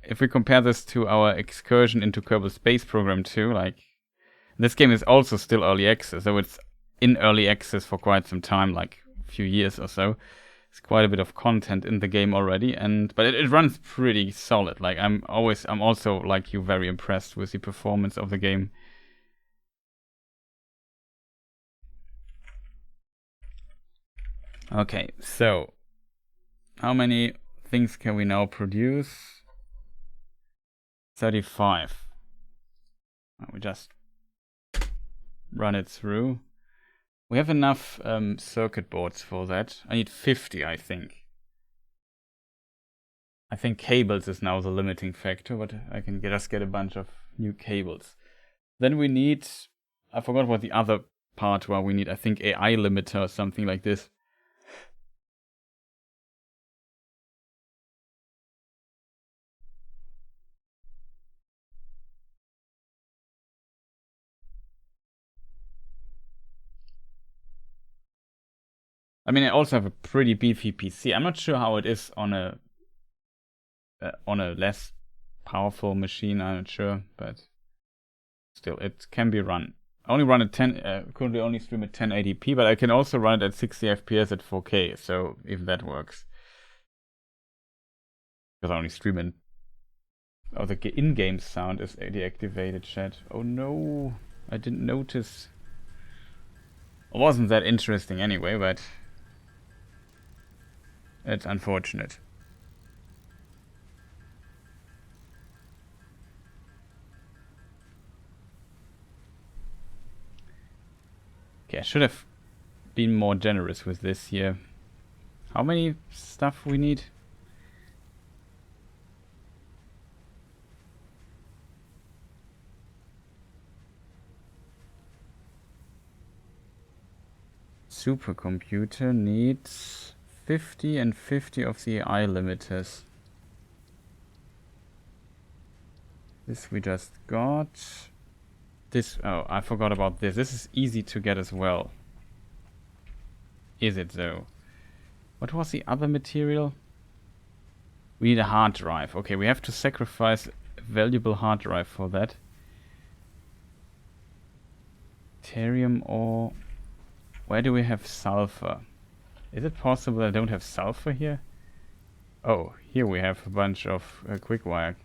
if we compare this to our excursion into Kerbal Space Program 2, like this game is also still early access. So it's in early access for quite some time, like a few years or so. It's quite a bit of content in the game already, but it runs pretty solid. Like I'm also like you very impressed with the performance of the game. Okay, so how many things can we now produce? 35. We just run it through. We have enough circuit boards for that. I need 50, I think. I think cables is now the limiting factor, but I can just get a bunch of new cables. Then we need, I forgot what the other part where we need, I think AI limiter or something like this. I mean, I also have a pretty beefy PC. I'm not sure how it is on a less powerful machine. I'm not sure, but still, it can be run. I only run at currently only stream at 1080p, but I can also run it at 60 FPS at 4K. So if that works, because I only stream in. Oh, the in-game sound is deactivated. Chat. Oh no, I didn't notice. It wasn't that interesting anyway, but it's unfortunate. Okay, I should have been more generous with this here. How many stuff we need? Supercomputer needs 50 and 50 of the AI limiters. This we just got. This, oh, I forgot about this. This is easy to get as well. Is it though? What was the other material? We need a hard drive. Okay, we have to sacrifice a valuable hard drive for that. Thorium ore. Where do we have sulfur? Is it possible I don't have sulfur here? Oh, here we have a bunch of quick wire.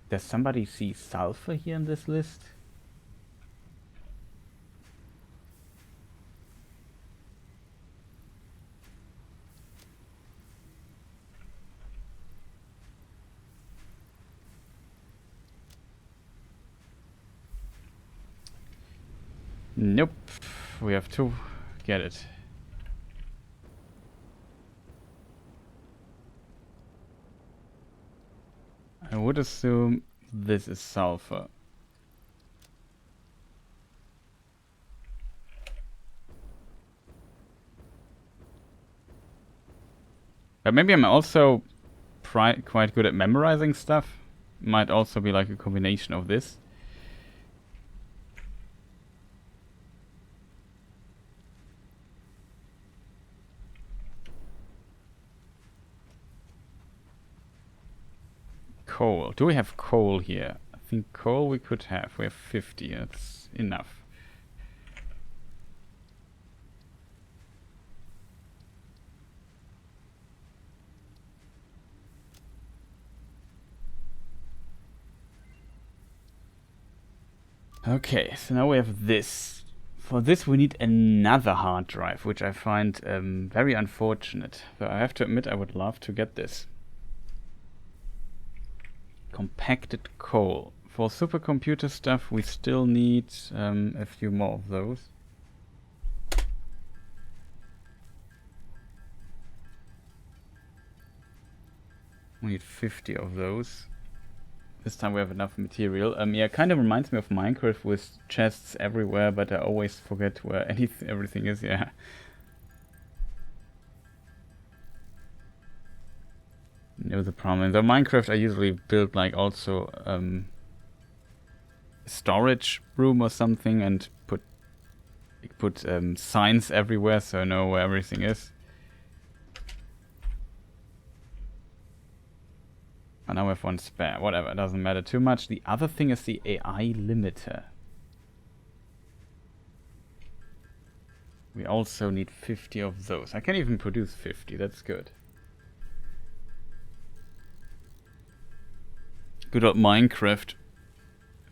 Does somebody see sulfur here in this list? Nope. We have to get it. I would assume this is sulfur. But maybe I'm also quite good at memorizing stuff. Might also be like a combination of this. Coal. Do we have coal here? I think coal we could have. We have 50. That's enough. Okay, so now we have this. For this we need another hard drive, which I find very unfortunate. Though I have to admit I would love to get this. Compacted coal. For supercomputer stuff we still need a few more of those. We need 50 of those. This time we have enough material. Yeah, kind of reminds me of Minecraft with chests everywhere, but I always forget where everything is. Yeah. It was a problem. In the Minecraft, I usually build like also storage room or something and put signs everywhere so I know where everything is. And now we have one spare. Whatever, it doesn't matter too much. The other thing is the AI limiter. We also need 50 of those. I can even produce 50, that's good. Good old Minecraft.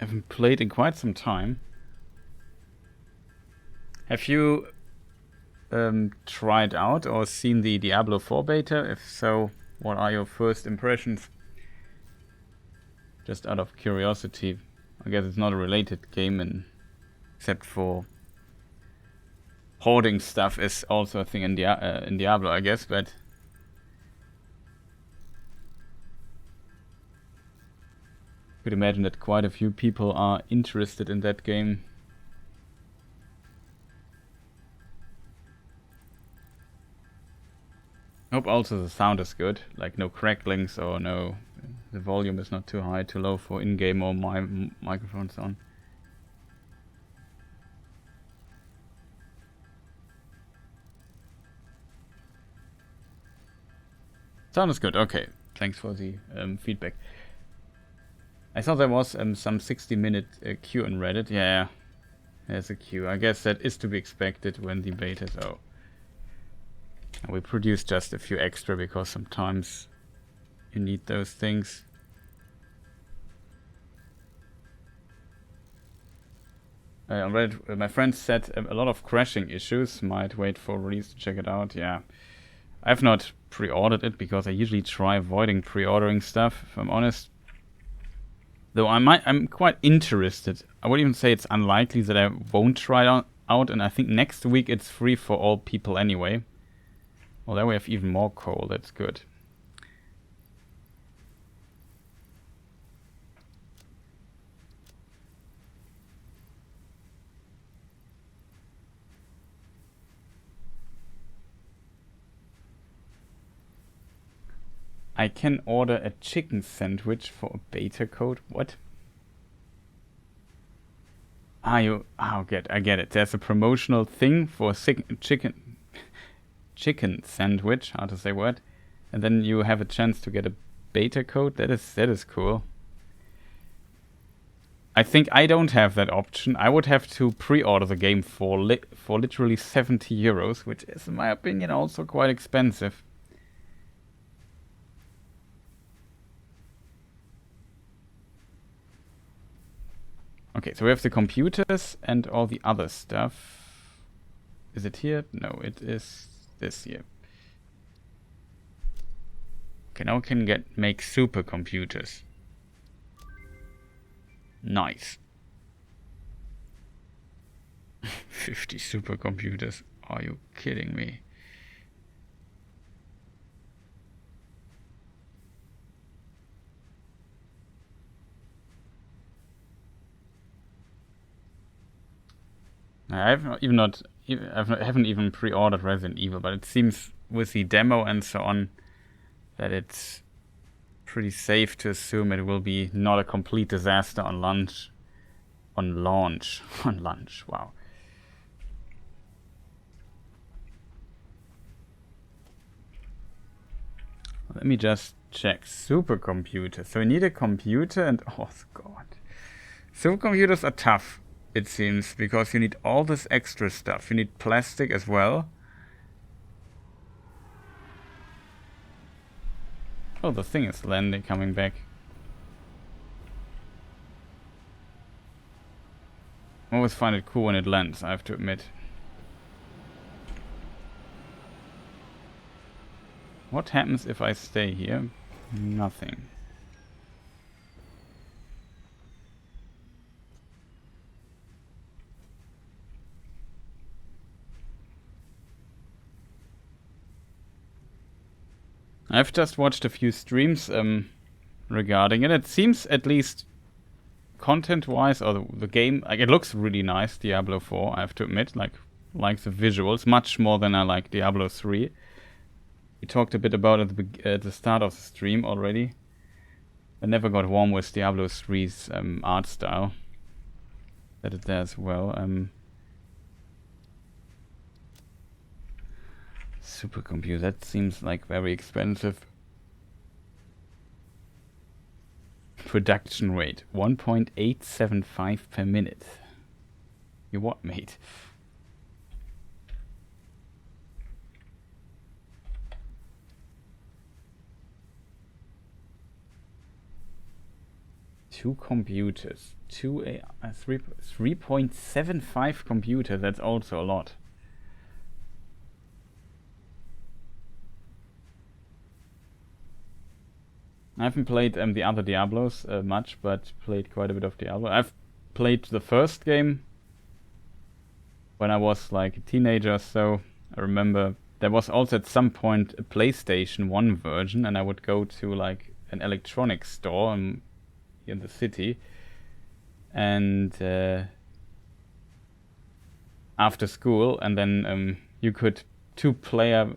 I haven't played in quite some time. Have you tried out or seen the Diablo 4 beta? If so, what are your first impressions? Just out of curiosity. I guess it's not a related game, except for hoarding stuff is also a thing in Diablo, I guess, but I could imagine that quite a few people are interested in that game. Hope also the sound is good, like no cracklings or no, the volume is not too high, too low for in-game or my microphones on. Sound is good, okay. Thanks for the feedback. I saw there was some 60-minute queue on Reddit. Yeah, there's a queue. I guess that is to be expected when the beta is out. We produced just a few extra because sometimes you need those things. On Reddit, my friend said a lot of crashing issues. Might wait for release to check it out. Yeah, I've not pre-ordered it because I usually try avoiding pre-ordering stuff, if I'm honest. Though I'm quite interested. I would even say it's unlikely that I won't try it out, and I think next week it's free for all people anyway. Well, there we have even more coal, that's good. I can order a chicken sandwich for a beta code. What? I get it. There's a promotional thing for chicken sandwich, how to say what, and then you have a chance to get a beta code. That is cool. I think I don't have that option. I would have to pre-order the game for literally 70 euros, which is, in my opinion, also quite expensive. Okay, so we have the computers and all the other stuff. Is it here? No, it is this here. Okay, now we can make supercomputers. Nice. 50 supercomputers. Are you kidding me? I haven't even pre-ordered Resident Evil, but it seems with the demo and so on that it's pretty safe to assume it will be not a complete disaster on launch. Wow. Let me just check supercomputer. So we need a computer and oh god. Supercomputers are tough, it seems, because you need all this extra stuff. You need plastic as well. Oh, the thing is landing, coming back. I always find it cool when it lands, I have to admit. What happens if I stay here? Nothing. I've just watched a few streams regarding it. It seems, at least content-wise, or the game, like, it looks really nice, Diablo 4, I have to admit. Like the visuals, much more than I like Diablo 3. We talked a bit about it at the start of the stream already. I never got warm with Diablo 3's art style. That is there as well. Supercomputer, that seems like very expensive. Production rate 1.875 per minute. You what, mate? Two computers, 3.75 computers. That's also a lot. I haven't played the other Diablos much, but played quite a bit of Diablo. I've played the first game when I was like a teenager, so I remember there was also at some point a PlayStation 1 version, and I would go to like an electronics store in the city, and after school, and then you could play it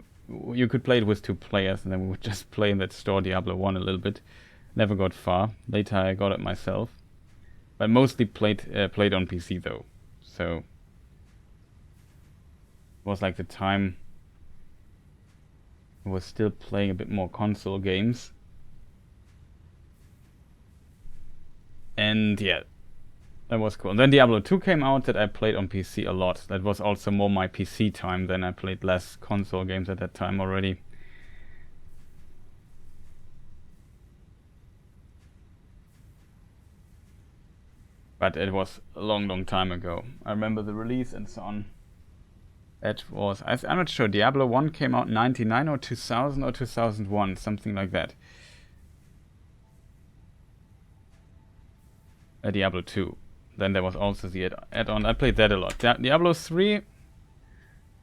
with 2 players, and then we would just play in that store Diablo 1 a little bit. Never got far. Later I got it myself, but mostly played on PC though. So it was like the time I was still playing a bit more console games. And yeah, that was cool. And then Diablo 2 came out, that I played on PC a lot. That was also more my PC time, than I played less console games at that time already. But it was a long time ago. I remember the release and so on. That was, I'm not sure, Diablo 1 came out in 99 or 2000 or 2001, something like that. Diablo 2. Then there was also the add-on. I played that a lot. Diablo 3,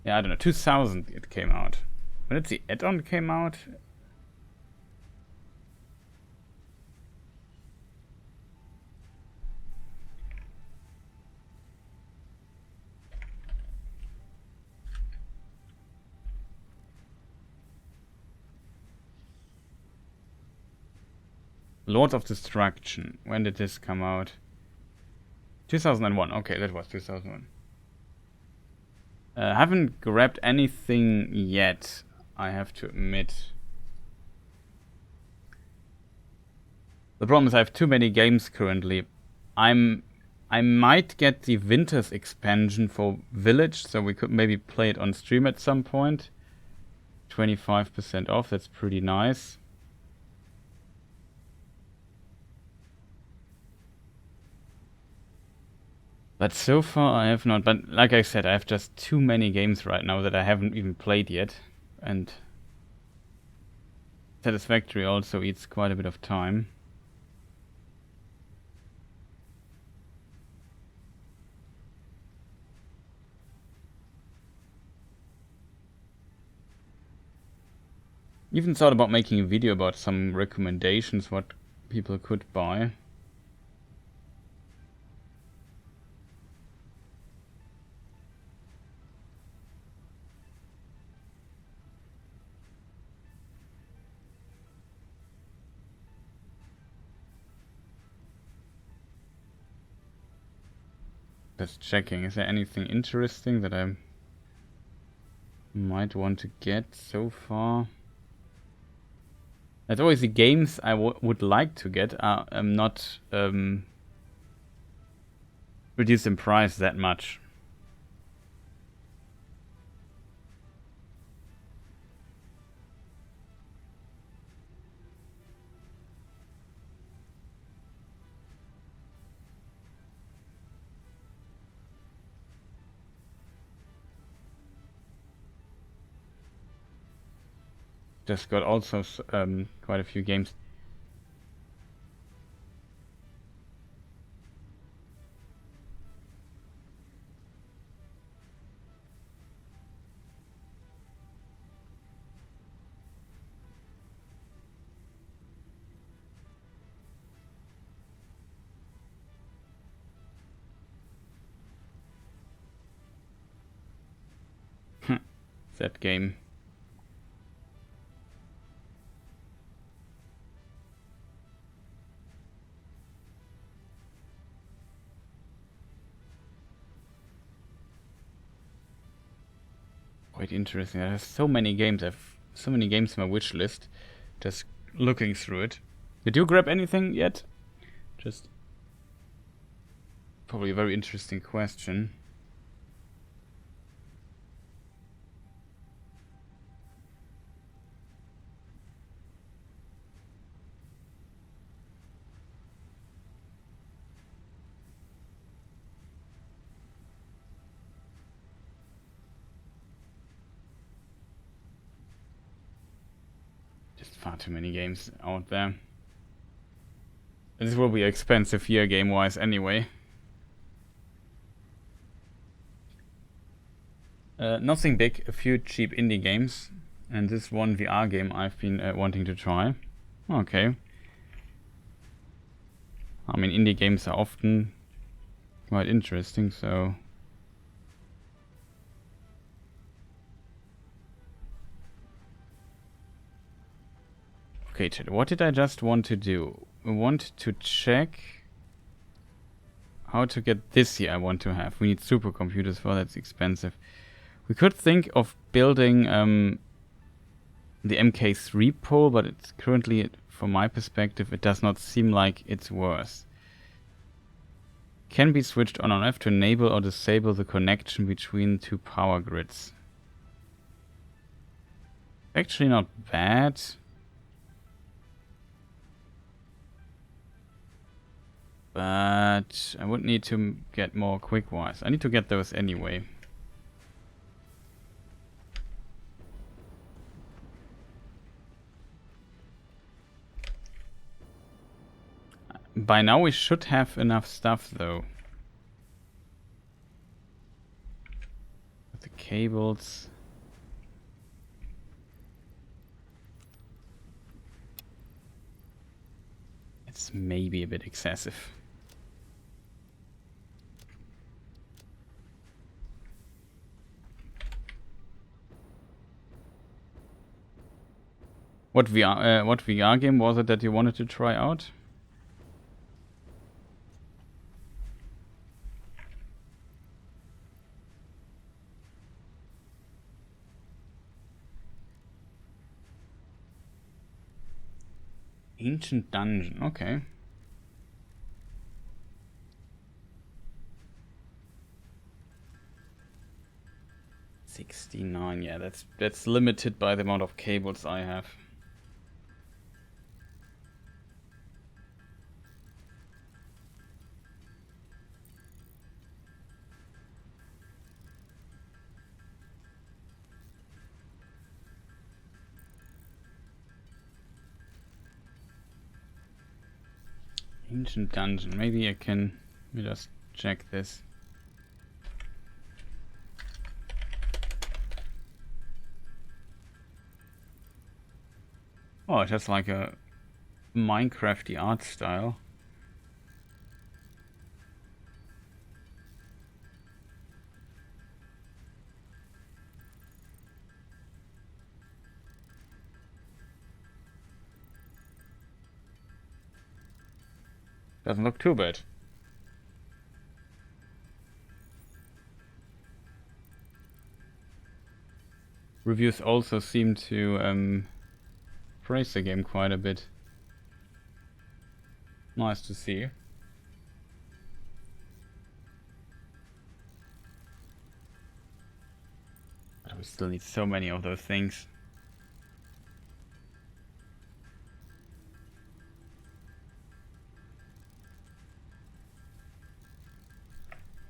yeah, I don't know, 2000 it came out. When did the add-on came out? Lords of Destruction. When did this come out? 2001. Okay, that was 2001. Haven't grabbed anything yet, I have to admit. The problem is I have too many games currently. I might get the Winter's expansion for Village, so we could maybe play it on stream at some point. 25% off, that's pretty nice. But so far I have not, but like I said, I have just too many games right now that I haven't even played yet. And Satisfactory also eats quite a bit of time. Even thought about making a video about some recommendations what people could buy. Just checking, is there anything interesting that I might want to get so far? There's always the games I would like to get. I'm not reduce in price that much. Just got also quite a few games. That game. Quite interesting. I have so many games. I have so many games in my wish list. Just looking through it. Did you grab anything yet? Just probably a very interesting question. Just far too many games out there. This will be an expensive year game-wise anyway. Nothing big, a few cheap indie games. And this one VR game I've been wanting to try. Okay. I mean, indie games are often quite interesting, so... Okay, chat, what did I just want to do? I want to check how to get this here I want to have. We need supercomputers for that's expensive. We could think of building the MK3 pole, but it's currently, from my perspective, it does not seem like it's worth. Can be switched on or off to enable or disable the connection between two power grids. Actually not bad. But I would need to get more quick wires. I need to get those anyway. By now we should have enough stuff though. With the cables. It's maybe a bit excessive. What VR game was it that you wanted to try out? Ancient Dungeon, okay. $69, yeah, that's limited by the amount of cables I have. Ancient Dungeon. Maybe I can just check this. Oh, it has like a Minecrafty art style. Doesn't look too bad. Reviews also seem to praise the game quite a bit. Nice to see. we still need so many of those things.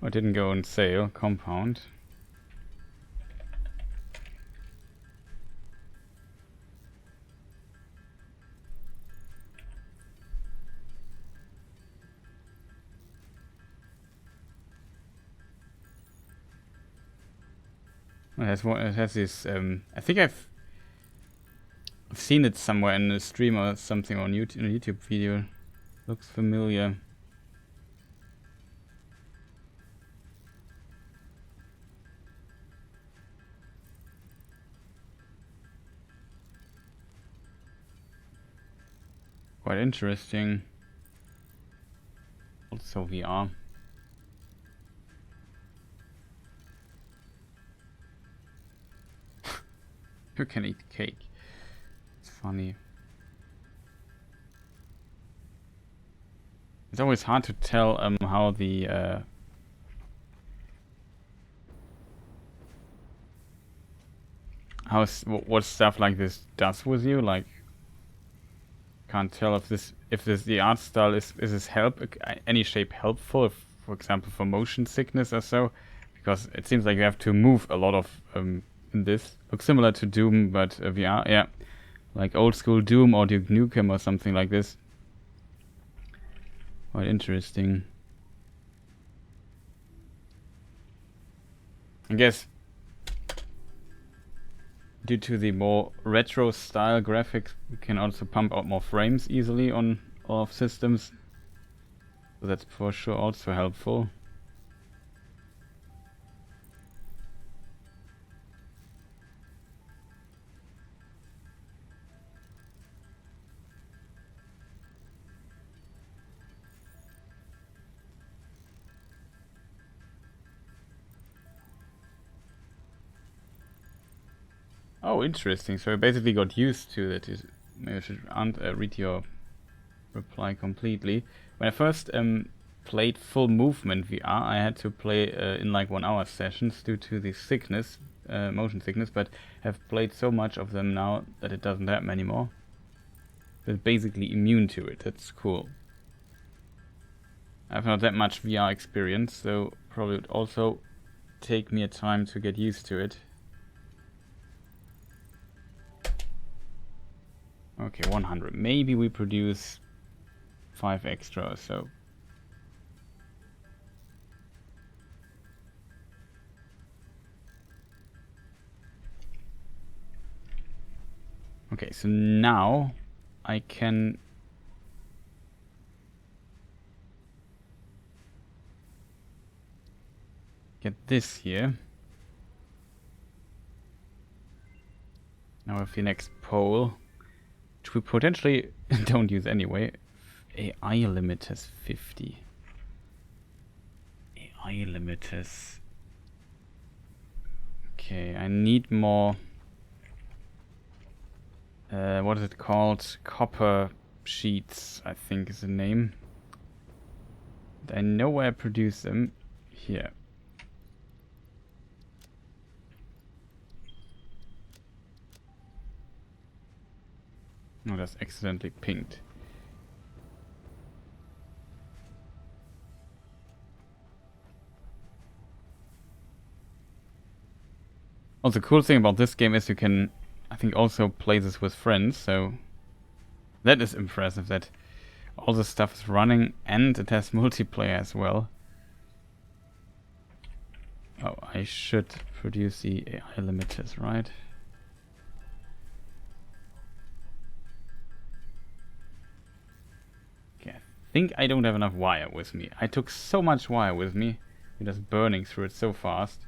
Oh, it didn't go on sale. Compound. It has this. I think I've seen it somewhere in a stream or something on YouTube, in a YouTube video. Looks familiar. Quite interesting. Also VR. You can eat cake. It's funny. It's always hard to tell how the what stuff like this does with you. Like, can't tell if the art style is this any shape helpful, if, for example, for motion sickness or so, because it seems like you have to move a lot of in this. Looks similar to Doom, but VR, yeah, like old school Doom or Duke Nukem or something like this. Quite interesting. I guess due to the more retro style graphics, we can also pump out more frames easily on all of systems. So that's for sure also helpful. Oh, interesting. So I basically got used to it. Maybe I should read your reply completely. When I first played full movement VR, I had to play in like 1 hour sessions due to the sickness, motion sickness, but have played so much of them now that it doesn't happen anymore. It's basically immune to it. That's cool. I've not that much VR experience, so probably would also take me a time to get used to it. Okay, 100. Maybe we produce 5 extra or so. Okay, so now I can get this here. Now with the next pole, which we potentially don't use anyway. AI limit is 50. AI limit is... Okay, I need more... what is it called? Copper sheets, I think is the name. And I know where I produce them. Here. No, that's accidentally pinged. Also, the cool thing about this game is you can, I think, also play this with friends, so that is impressive that all the stuff is running and it has multiplayer as well. Oh, I should produce the AI limiters, right? Okay, I think I don't have enough wire with me. I took so much wire with me, I'm just burning through it so fast.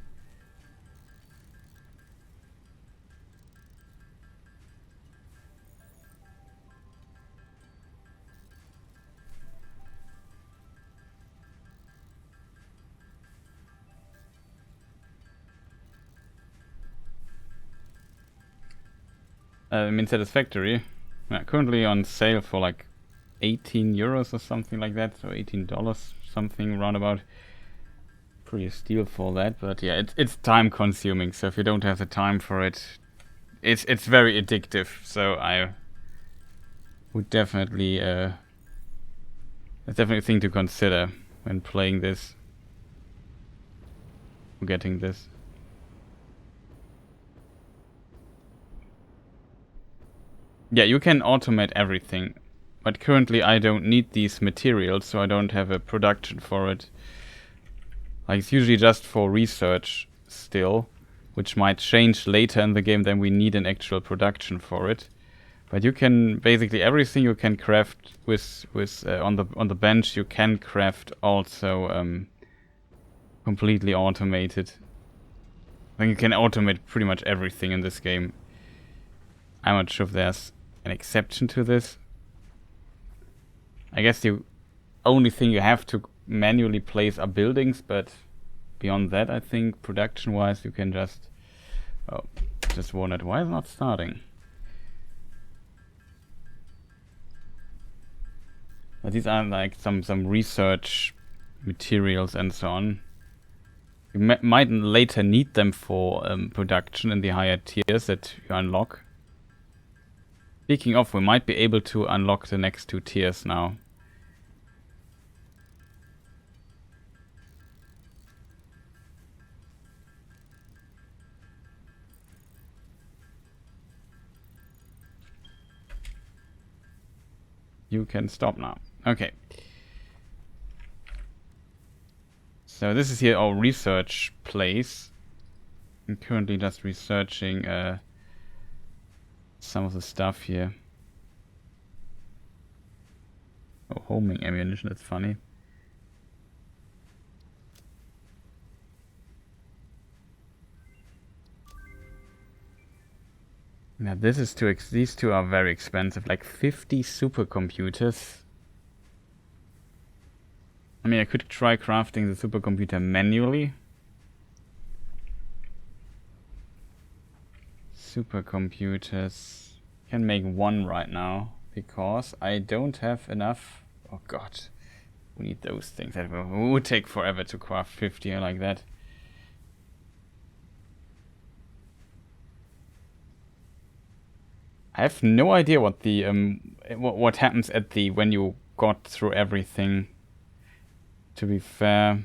I mean Satisfactory. Currently on sale for like 18 euros or something like that, so $18 something roundabout. pretty steal for that, but yeah, it's time consuming. So if you don't have the time for it, it's very addictive. So I would definitely that's definitely a thing to consider when playing this, getting this. Yeah, you can automate everything, but currently I don't need these materials, so I don't have a production for it. Like, it's usually just for research still, which might change later in the game. Then we need an actual production for it. But you can basically everything you can craft with on the bench. You can craft also completely automated. I think you can automate pretty much everything in this game. I'm not sure if there's an exception to this. I guess the only thing you have to manually place are buildings, but beyond that, I think production-wise you can just... Oh, just wondered why it's not starting. But these are like some research materials and so on. You might later need them for production in the higher tiers that you unlock. Speaking of, we might be able to unlock the next 2 tiers now. You can stop now. Okay. So this is here our research place. I'm currently just researching some of the stuff here. Oh, homing ammunition, that's funny. Now this is too these two are very expensive, like 50 supercomputers. I mean, I could try crafting the supercomputer manually. Supercomputers. Can make 1 right now because I don't have enough. Oh god, we need those things. That would take forever to craft 50 like that. I have no idea what the what happens at the when you got through everything. To be fair,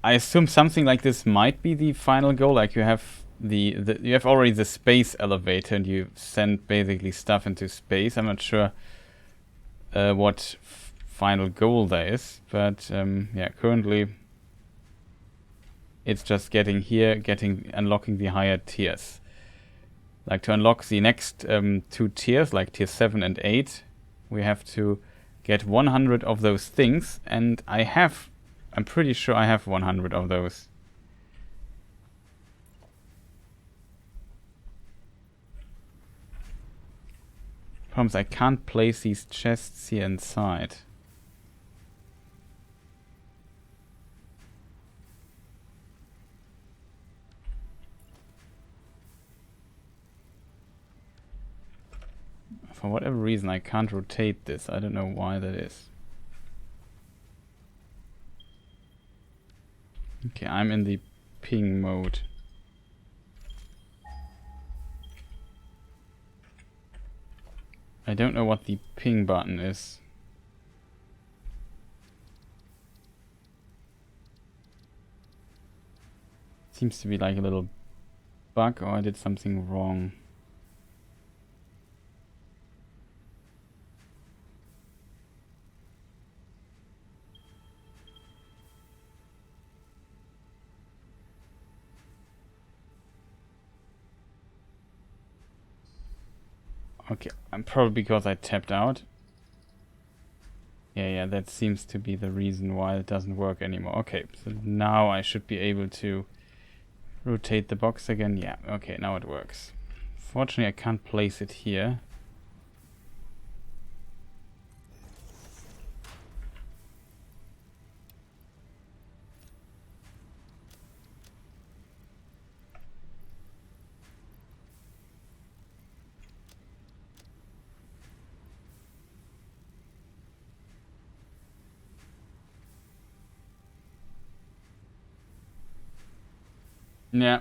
I assume something like this might be the final goal. Like you have you have already the space elevator, and you send basically stuff into space. I'm not sure what final goal there is, but yeah, currently it's just getting here, unlocking the higher tiers. Like to unlock the next 2 tiers, like tier 7 and 8, we have to get 100 of those things, and I'm pretty sure I have 100 of those. Problem is I can't place these chests here inside. For whatever reason I can't rotate this. I don't know why that is. Okay, I'm in the ping mode. I don't know what the ping button is. Seems to be like a little bug, or I did something wrong. Okay, probably because I tapped out. Yeah, that seems to be the reason why it doesn't work anymore. Okay, so now I should be able to rotate the box again. Yeah, okay, now it works. Fortunately, I can't place it here. Yeah,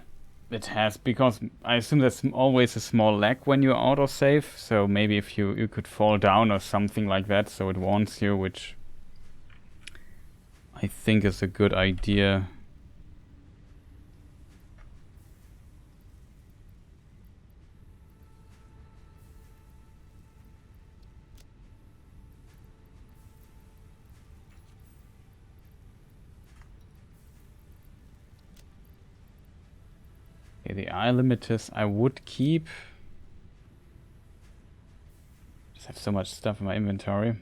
it has, because I assume there's always a small lag when you autosave, so maybe if you could fall down or something like that, so it warns you, which I think is a good idea. Okay, the eye limiters I would keep. Just have so much stuff in my inventory.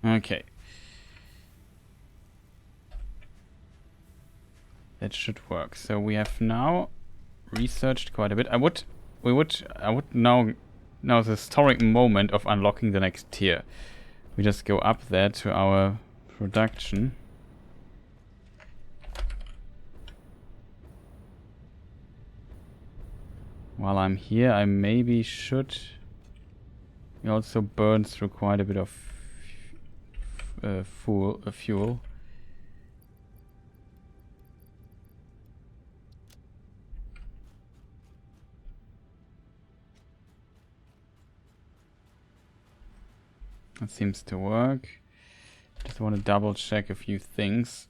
Okay. That should work. So we have now researched quite a bit. I would now the historic moment of unlocking the next tier. We just go up there to our production. While I'm here, I maybe should. We also burn through quite a bit of fuel. That seems to work. Just want to double check a few things.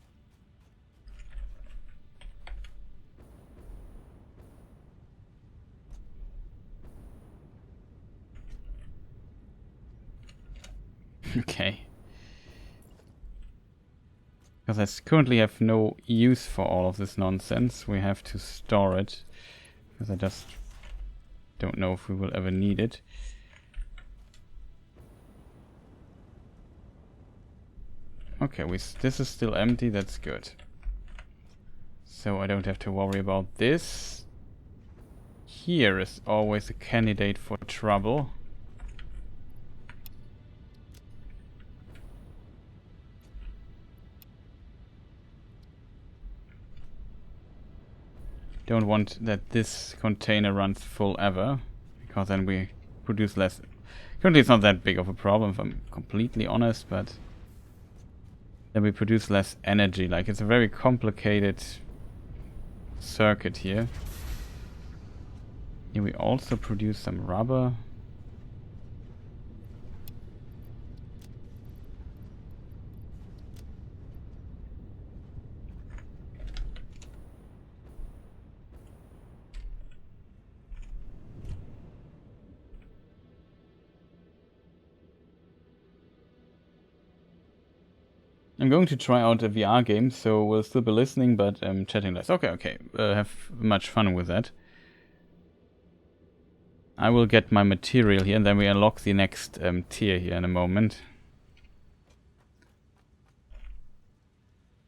Okay. Because I currently have no use for all of this nonsense. We have to store it. Because I just don't know if we will ever need it. Okay, this is still empty, that's good. So I don't have to worry about this. Here is always a candidate for trouble. Don't want that this container runs full ever, because then we produce less. Currently it's not that big of a problem, if I'm completely honest, but then we produce less energy. Like, it's a very complicated circuit here. Here we also produce some rubber. I'm going to try out a VR game, so we'll still be listening, but chatting less. Okay. Have much fun with that. I will get my material here, and then we unlock the next tier here in a moment.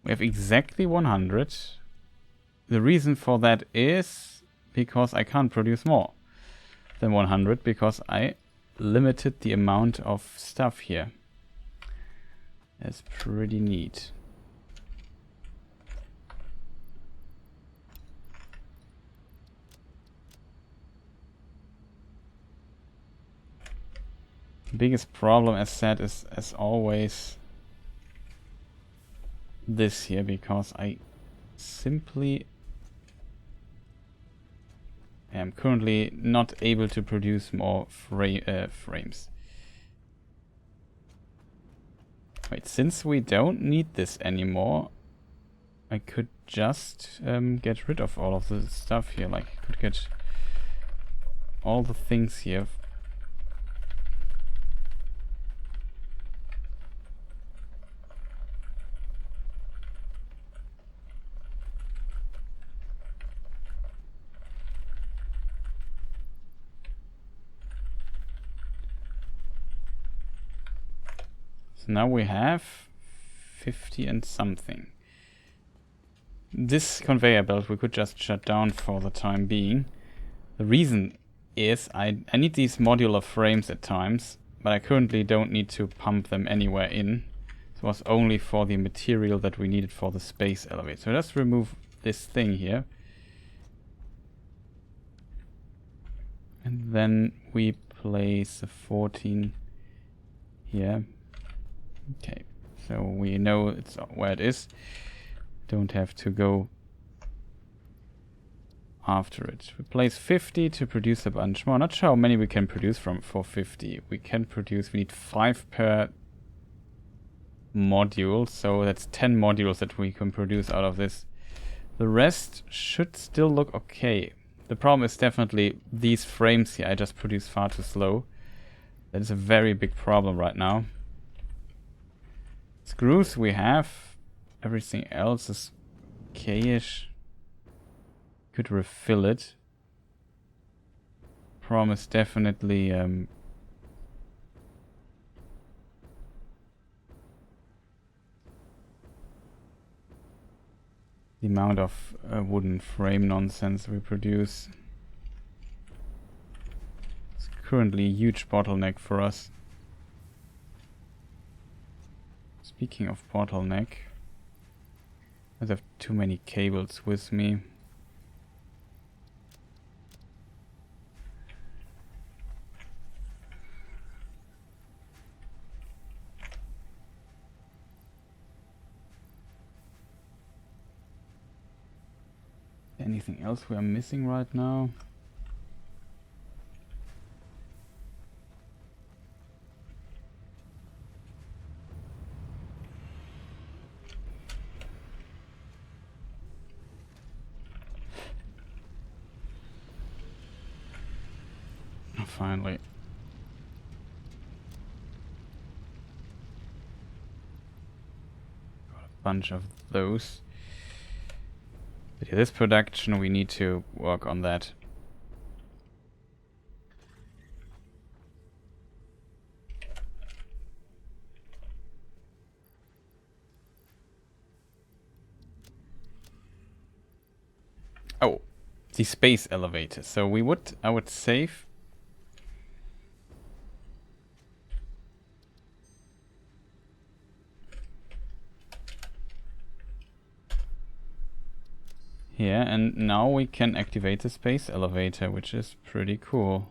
We have exactly 100. The reason for that is because I can't produce more than 100, because I limited the amount of stuff here. That's pretty neat. The biggest problem, as said, is as always this here, because I simply am currently not able to produce more frames. Wait, since we don't need this anymore, I could just get rid of all of the stuff here. Like, I could get all the things here. So now we have 50 and something. This conveyor belt we could just shut down for the time being. The reason is I need these modular frames at times, but I currently don't need to pump them anywhere in. It was only for the material that we needed for the space elevator. So let's remove this thing here. And then we place a 14 here. Okay, so we know it's where it is. Don't have to go after it. We place 50 to produce a bunch more. Not sure how many we can produce for 50. We need 5 per module, so that's 10 modules that we can produce out of this. The rest should still look okay. The problem is definitely these frames here I just produce far too slow. That is a very big problem right now. Screws we have. Everything else is okay-ish. Could refill it. Problem is definitely the amount of wooden frame nonsense we produce. It's currently a huge bottleneck for us. Speaking of bottleneck, I have too many cables with me. Anything else we are missing right now? Oh, finally. Got a bunch of those. But yeah, this production, we need to work on that. Oh, the space elevator. So I would save. Here, and now we can activate the space elevator, which is pretty cool.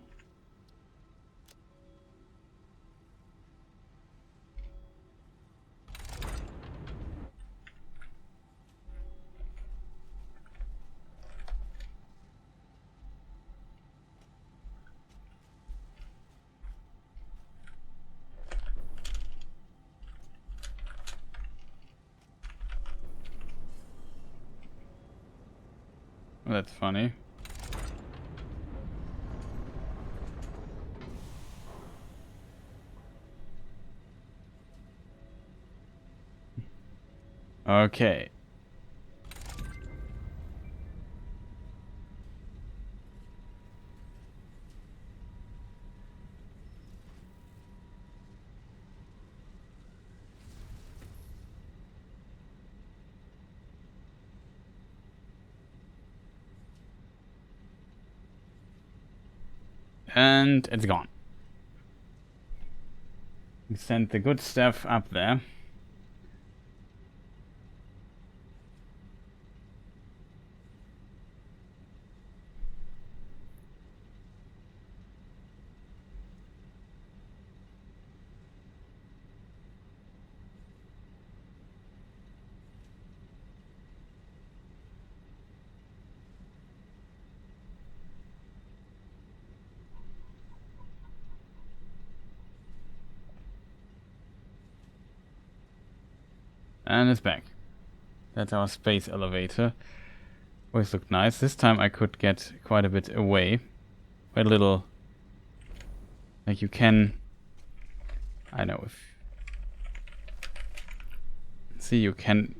That's funny. Okay. And it's gone. We sent the good stuff up there. And it's back. That's our space elevator. Always looked nice. This time I could get quite a bit away. Quite a little... Like you can... I know if... See, you can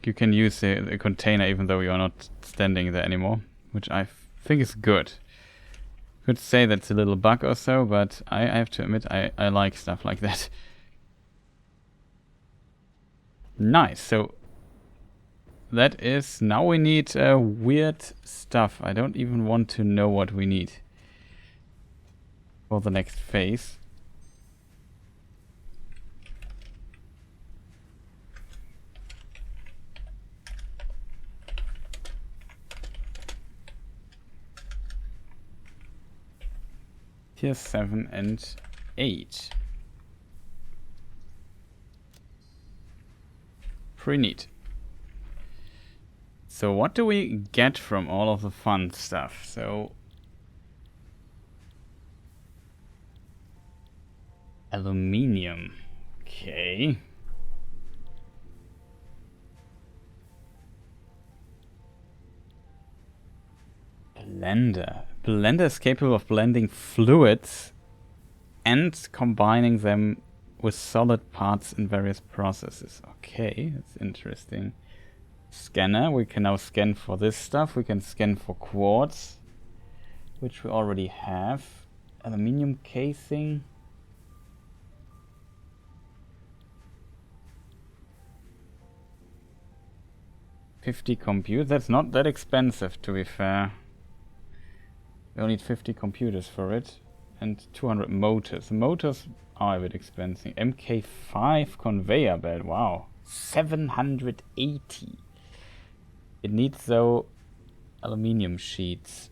use the container even though you're not standing there anymore. Which I think is good. Could say that's a little bug or so, but I have to admit I like stuff like that. Nice, so that is, now we need weird stuff. I don't even want to know what we need for the next phase. tier 7 and 8. Pretty neat. So what do we get from all of the fun stuff? So aluminium. Okay. Blender. Blender is capable of blending fluids and combining them with solid parts in various processes. Okay, that's interesting. Scanner. We can now scan for this stuff. We can scan for quartz, which we already have. Aluminium casing. $50 compute. That's not that expensive, to be fair. We only need 50 computers for it. And 200 motors. Motors are a bit expensive. MK5 conveyor belt. Wow. 780. It needs, though, aluminium sheets.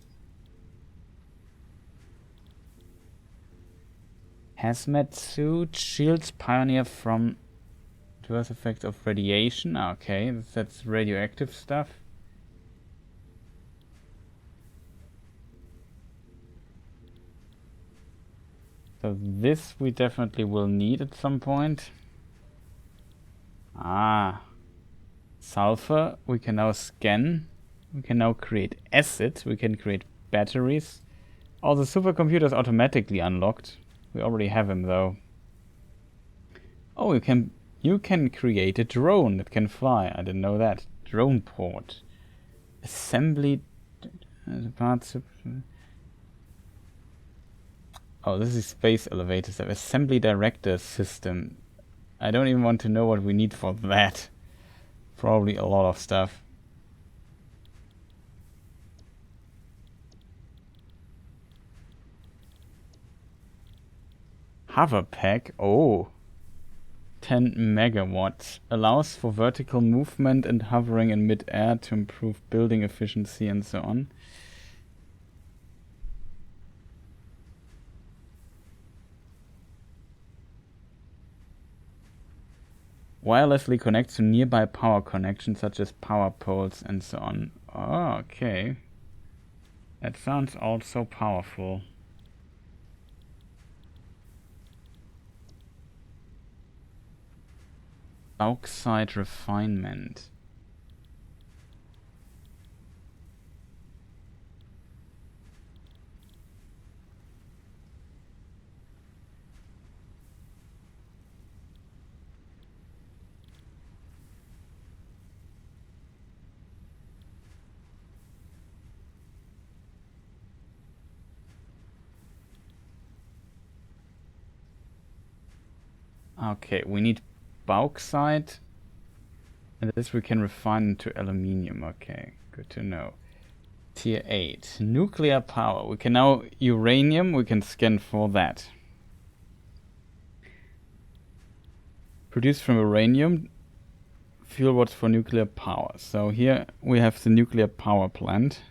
Hazmat suit. Shields pioneer from adverse effects of radiation. Okay, that's radioactive stuff. So this we definitely will need at some point. Ah. Sulfur, we can now scan. We can now create acid. We can create batteries. Oh, the supercomputer is automatically unlocked. We already have him though. Oh, you can create a drone that can fly. I didn't know that. Drone port. Assembly parts. Oh, this is space elevator stuff. Assembly director system. I don't even want to know what we need for that. Probably a lot of stuff. Hover pack. Oh. 10 megawatts. Allows for vertical movement and hovering in mid-air to improve building efficiency and so on. Wirelessly connects to nearby power connections such as power poles and so on. Oh, okay. That sounds also powerful. Bauxite refinement. Okay, we need bauxite. And this we can refine into aluminium. Okay, good to know. Tier 8. Nuclear power. We can now... uranium, we can scan for that. Produced from uranium. Fuel rods for nuclear power. So here we have the nuclear power plant.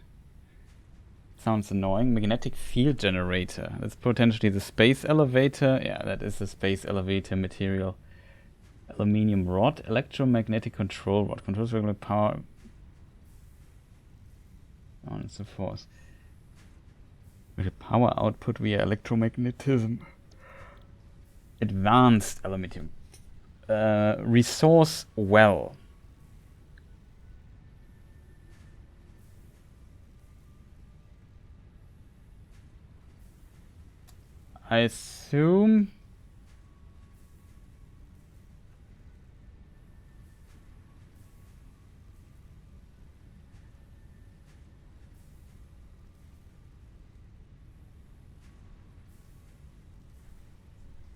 Sounds annoying. Magnetic field generator. That's potentially the space elevator. Yeah, that is the space elevator material. Aluminium rod. Electromagnetic control rod. Controls regular power. On and so forth. With a power output via electromagnetism. Advanced aluminium. Resource well. I assume...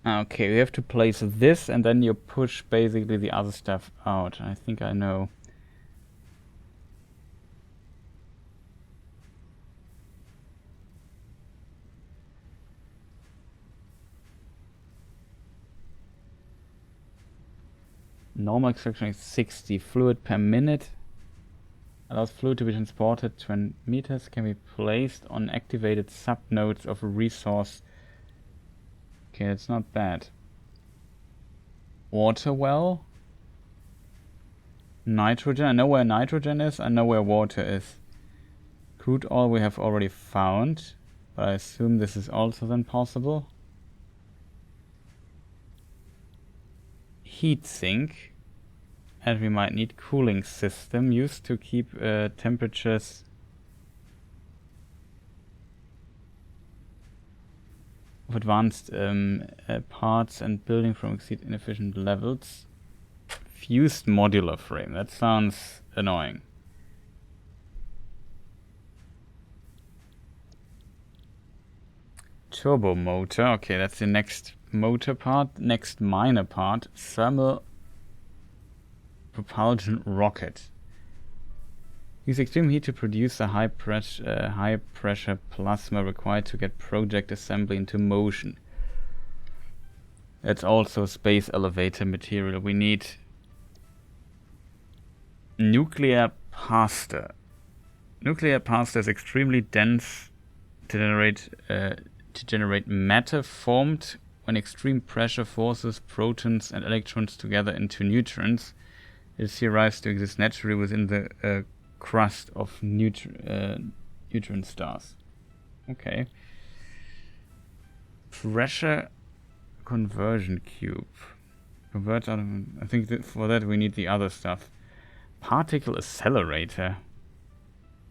Okay, we have to place this and then you push basically the other stuff out. I think I know. Normal extraction is 60 fluid per minute. Allows fluid to be transported 20 meters. Can be placed on activated subnodes of a resource Okay, it's not bad. Water well. Nitrogen. I know where nitrogen is. I know where water is. Crude oil we have already found. But I assume this is also then possible. Heat sink. And we might need cooling system used to keep temperatures of advanced parts and building from exceed inefficient levels. Fused modular frame. That sounds annoying. Turbo motor. Okay, that's the next motor part. Next minor part. Thermal propulsion rocket. Use extreme heat to produce a high pressure plasma required to get project assembly into motion. That's also space elevator material. We need nuclear pasta. Nuclear pasta is extremely dense to generate matter formed when extreme pressure forces protons and electrons together into neutrons. It is theorized to exist naturally within the crust of neutron stars. Okay. Pressure conversion cube. Convert out of, I think that for that we need the other stuff. Particle accelerator.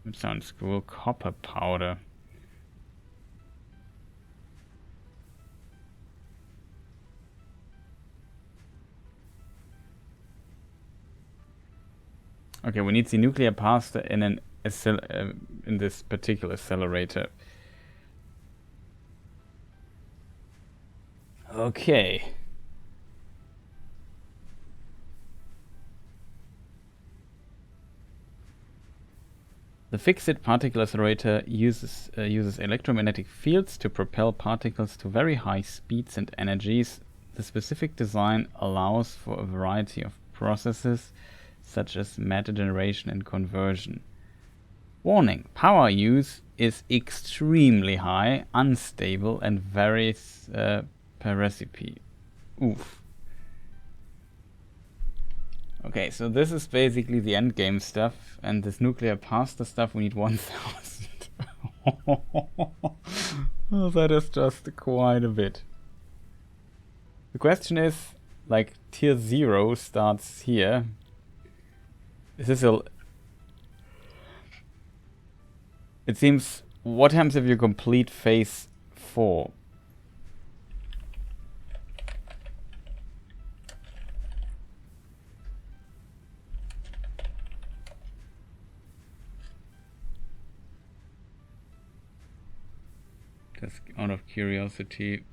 That sounds cool. Copper powder. Okay, we need the nuclear pasta in an in this particular accelerator. Okay. The fixed particle accelerator uses electromagnetic fields to propel particles to very high speeds and energies. The specific design allows for a variety of processes, such as matter generation and conversion. Warning: power use is extremely high, unstable, and varies per recipe. Oof. Okay, so this is basically the end game stuff, and this nuclear pasta stuff we need 1000. Oh, that is just quite a bit. The question is, like, tier 0 starts here. Is this a... It seems... What happens if you complete phase 4? Just out of curiosity.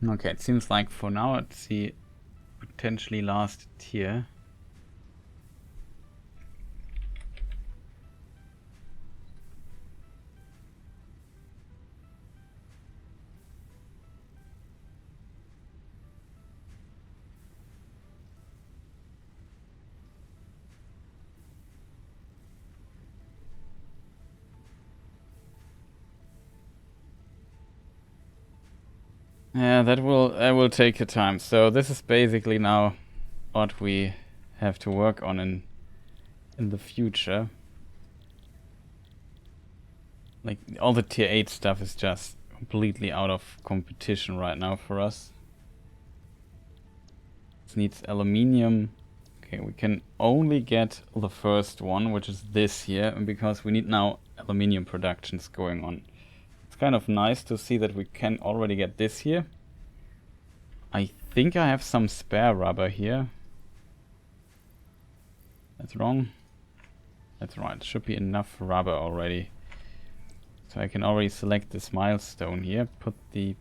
Okay, it seems like for now it's the potentially last tier. Yeah, that will take your time. So this is basically now what we have to work on in the future. Like, all the tier 8 stuff is just completely out of competition right now for us. This needs aluminium. Okay, we can only get the first one, which is this here, and because we need now aluminium productions going on. It's kind of nice to see that we can already get this here. I think I have some spare rubber here. That's wrong. That's right, should be enough rubber already. So I can already select this milestone here, put the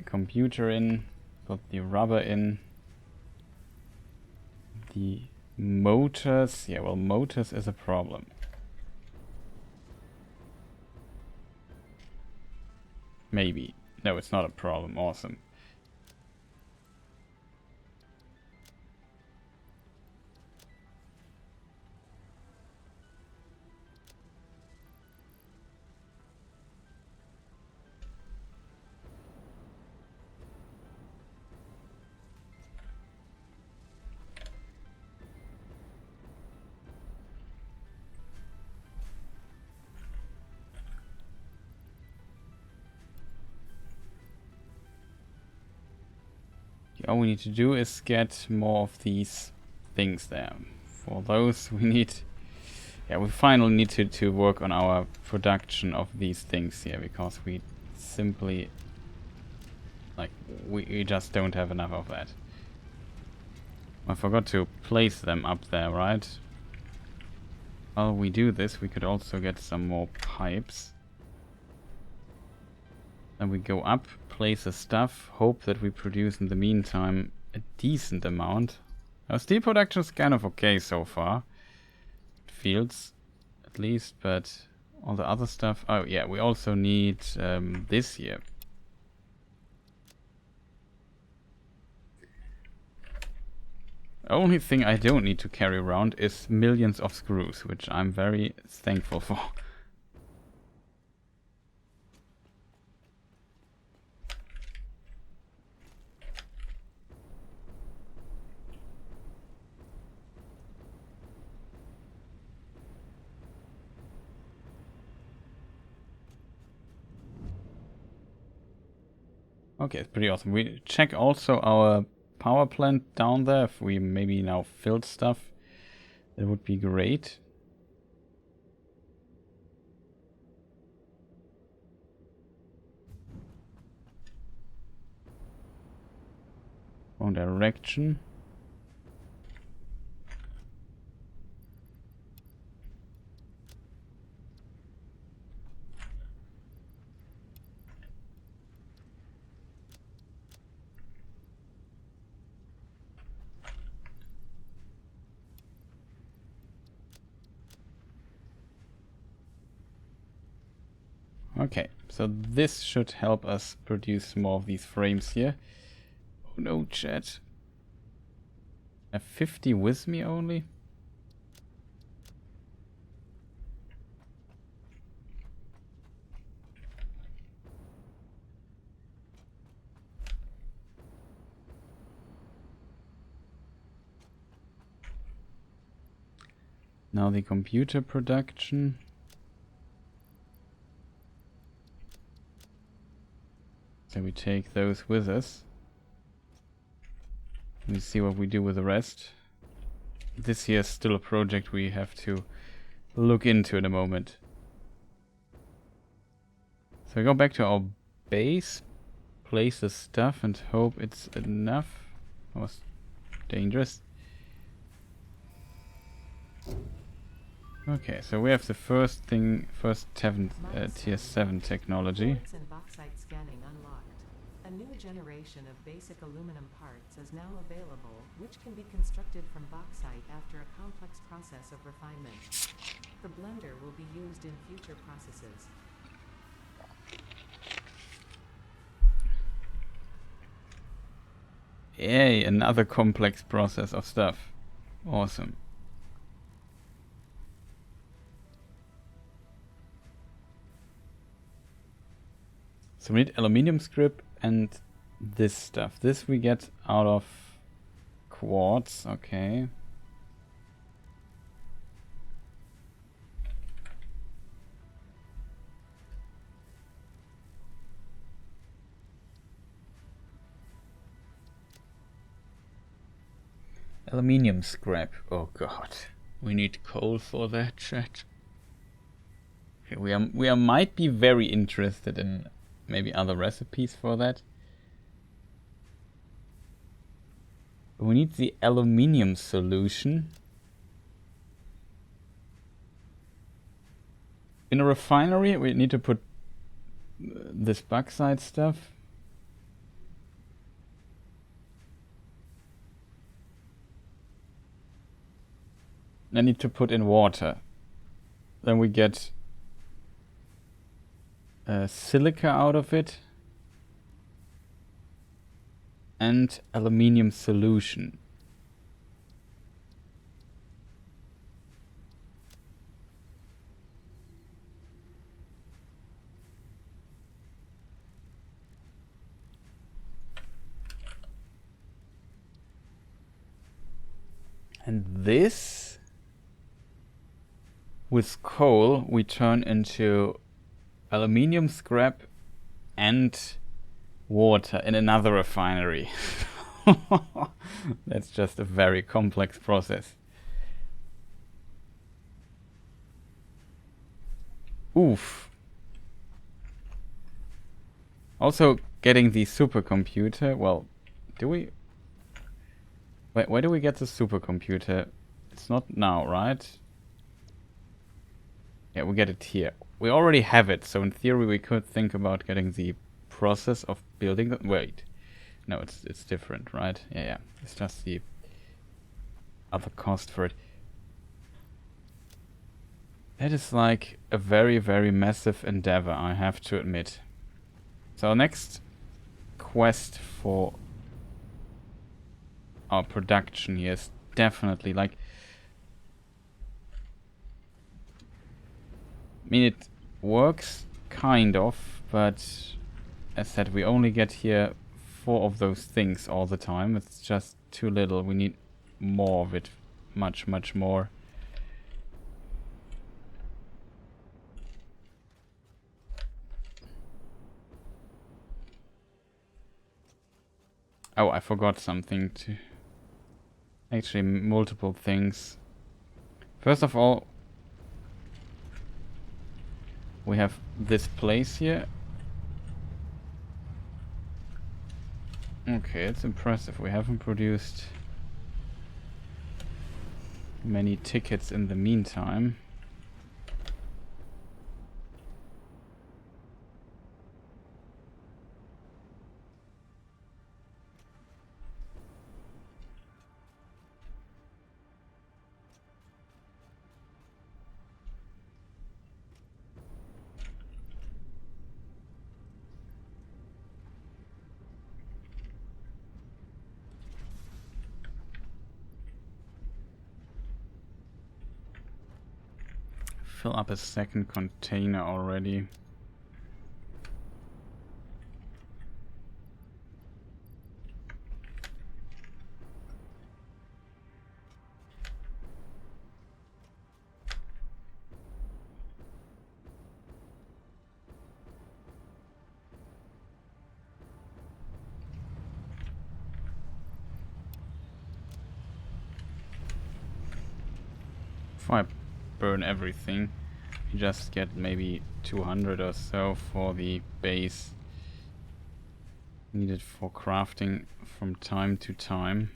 computer in, put the rubber in. The motors, yeah, well, motors is a problem. Maybe. No, it's not a problem. Awesome. All we need to do is get more of these things there. For those we need... Yeah, we finally need to work on our production of these things here, because we simply... Like, we just don't have enough of that. I forgot to place them up there, right? While we do this, we could also get some more pipes. Then we go up, place the stuff, hope that we produce in the meantime a decent amount. Our steel production is kind of okay so far. It feels, at least, but all the other stuff... Oh yeah, we also need this here. Only thing I don't need to carry around is millions of screws, which I'm very thankful for. Okay, it's pretty awesome. We check also our power plant down there. If we maybe now filled stuff, that would be great. Wrong direction. Okay, so this should help us produce more of these frames here. Oh no, chat. I have 50 with me only? Now the computer production. So we take those with us. We see what we do with the rest. This here is still a project we have to look into in a moment. So we go back to our base, place the stuff and hope it's enough. That was dangerous. Okay, so we have the first thing, tier 7 technology. A new generation of basic aluminum parts is now available, which can be constructed from bauxite after a complex process of refinement. The blender will be used in future processes. Yay, another complex process of stuff. Awesome. So we need aluminium script and this stuff. This we get out of quartz, okay. Aluminium scrap, oh god. We need coal for that, chat. Okay, we might be very interested in maybe other recipes for that. We need the aluminium solution. In a refinery, we need to put this bauxite stuff. I need to put in water. Then we get silica out of it. And aluminium solution. And this, with coal, we turn into aluminium scrap and water in another refinery. That's just a very complex process. Oof. Also, getting the supercomputer. Well, do we? Where do we get the supercomputer? It's not now, right? Yeah, we get it here. We already have it, so in theory we could think about getting the process of building the... Wait. No, it's different, right? Yeah. It's just the other cost for it. That is like a very, very massive endeavor, I have to admit. So our next quest for our production here is definitely like... I mean, it works kind of, but as said, we only get here 4 of those things all the time. It's just too little. We need more of it. Much, much more. Oh, I forgot something to... Actually, multiple things. First of all, we have this place here. Okay, it's impressive. We haven't produced many tickets in the meantime. Fill up a second container already. If I burn everything, you just get maybe 200 or so for the base needed for crafting from time to time.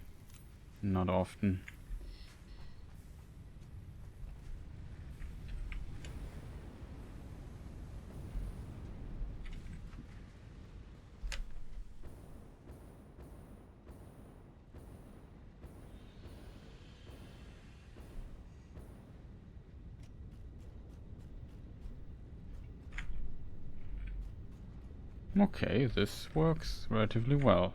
Not often. Okay, this works relatively well.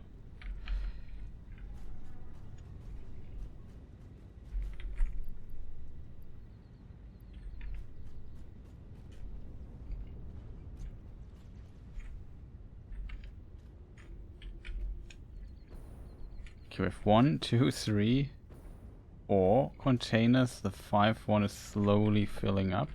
Okay, we have 1, 2, 3, or containers. The 5th one is slowly filling up.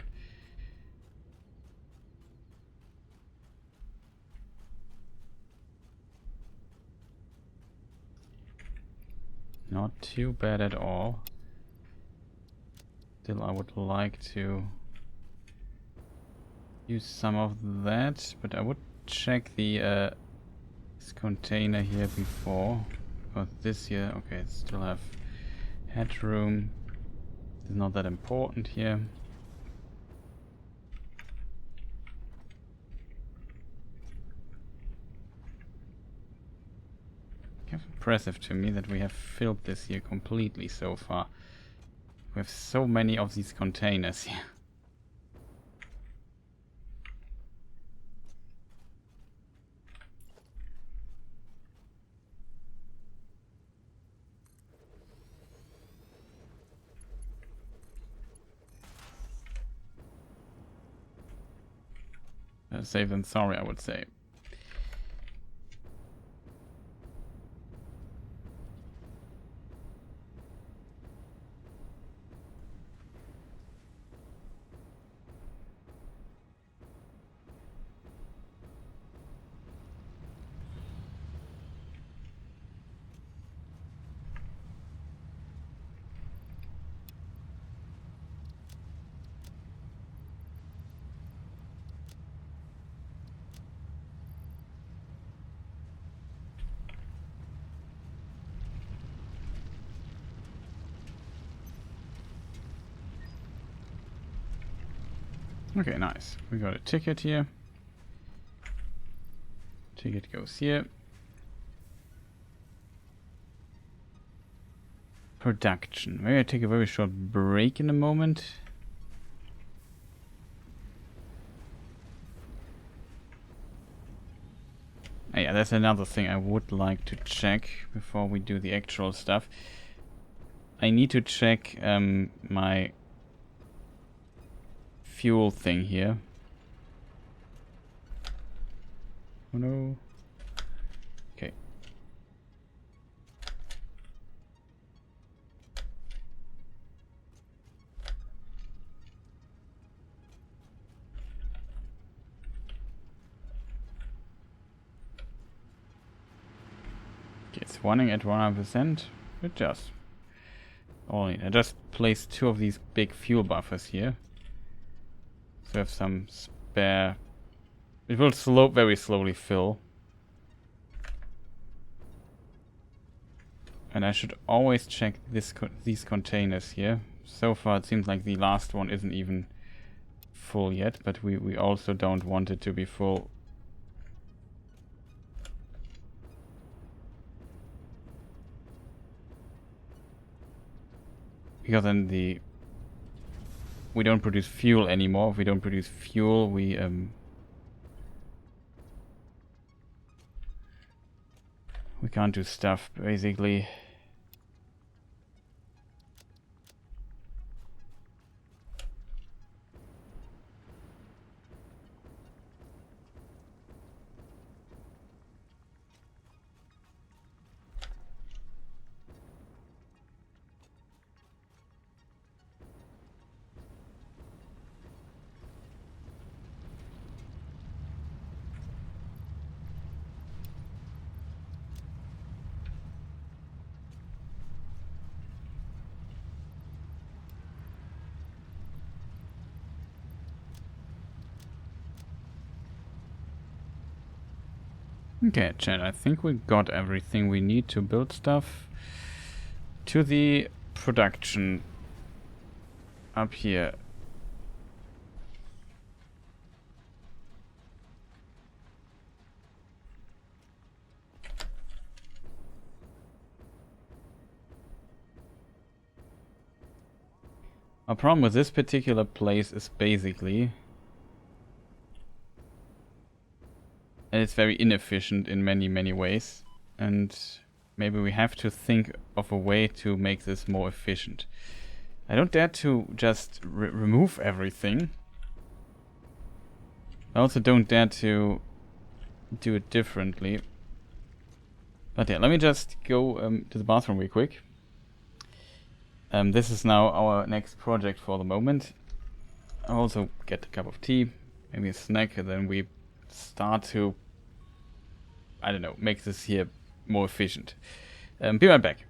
Not too bad at all. Still, I would like to use some of that, but I would check the this container here before. Because this here, okay, still have headroom. It's not that important here. Kind of impressive to me that we have filled this here completely so far. We have so many of these containers here. Safe than sorry, I would say. Okay, nice. We got a ticket here. Ticket goes here. Production. Maybe I take a very short break in a moment. Oh, yeah, that's another thing I would like to check before we do the actual stuff. I need to check my fuel thing here. Oh no. Okay. Okay, it's running at 100%. It does. I just placed 2 of these big fuel buffers here. So I have some spare. It will very slowly fill. And I should always check these containers here. So far it seems like the last one isn't even full yet, but we also don't want it to be full. Because then we don't produce fuel anymore. If we don't produce fuel, we can't do stuff, basically. Okay, chat, I think we got everything we need to build stuff. To the production up here. Our problem with this particular place is basically, and it's very inefficient in many ways, and maybe we have to think of a way to make this more efficient. I don't dare to just remove everything. I also don't dare to do it differently. But yeah, let me just go to the bathroom real quick. This is now our next project for the moment. I'll also get a cup of tea, maybe a snack, and then we start to, I don't know, make this here more efficient. Be right back.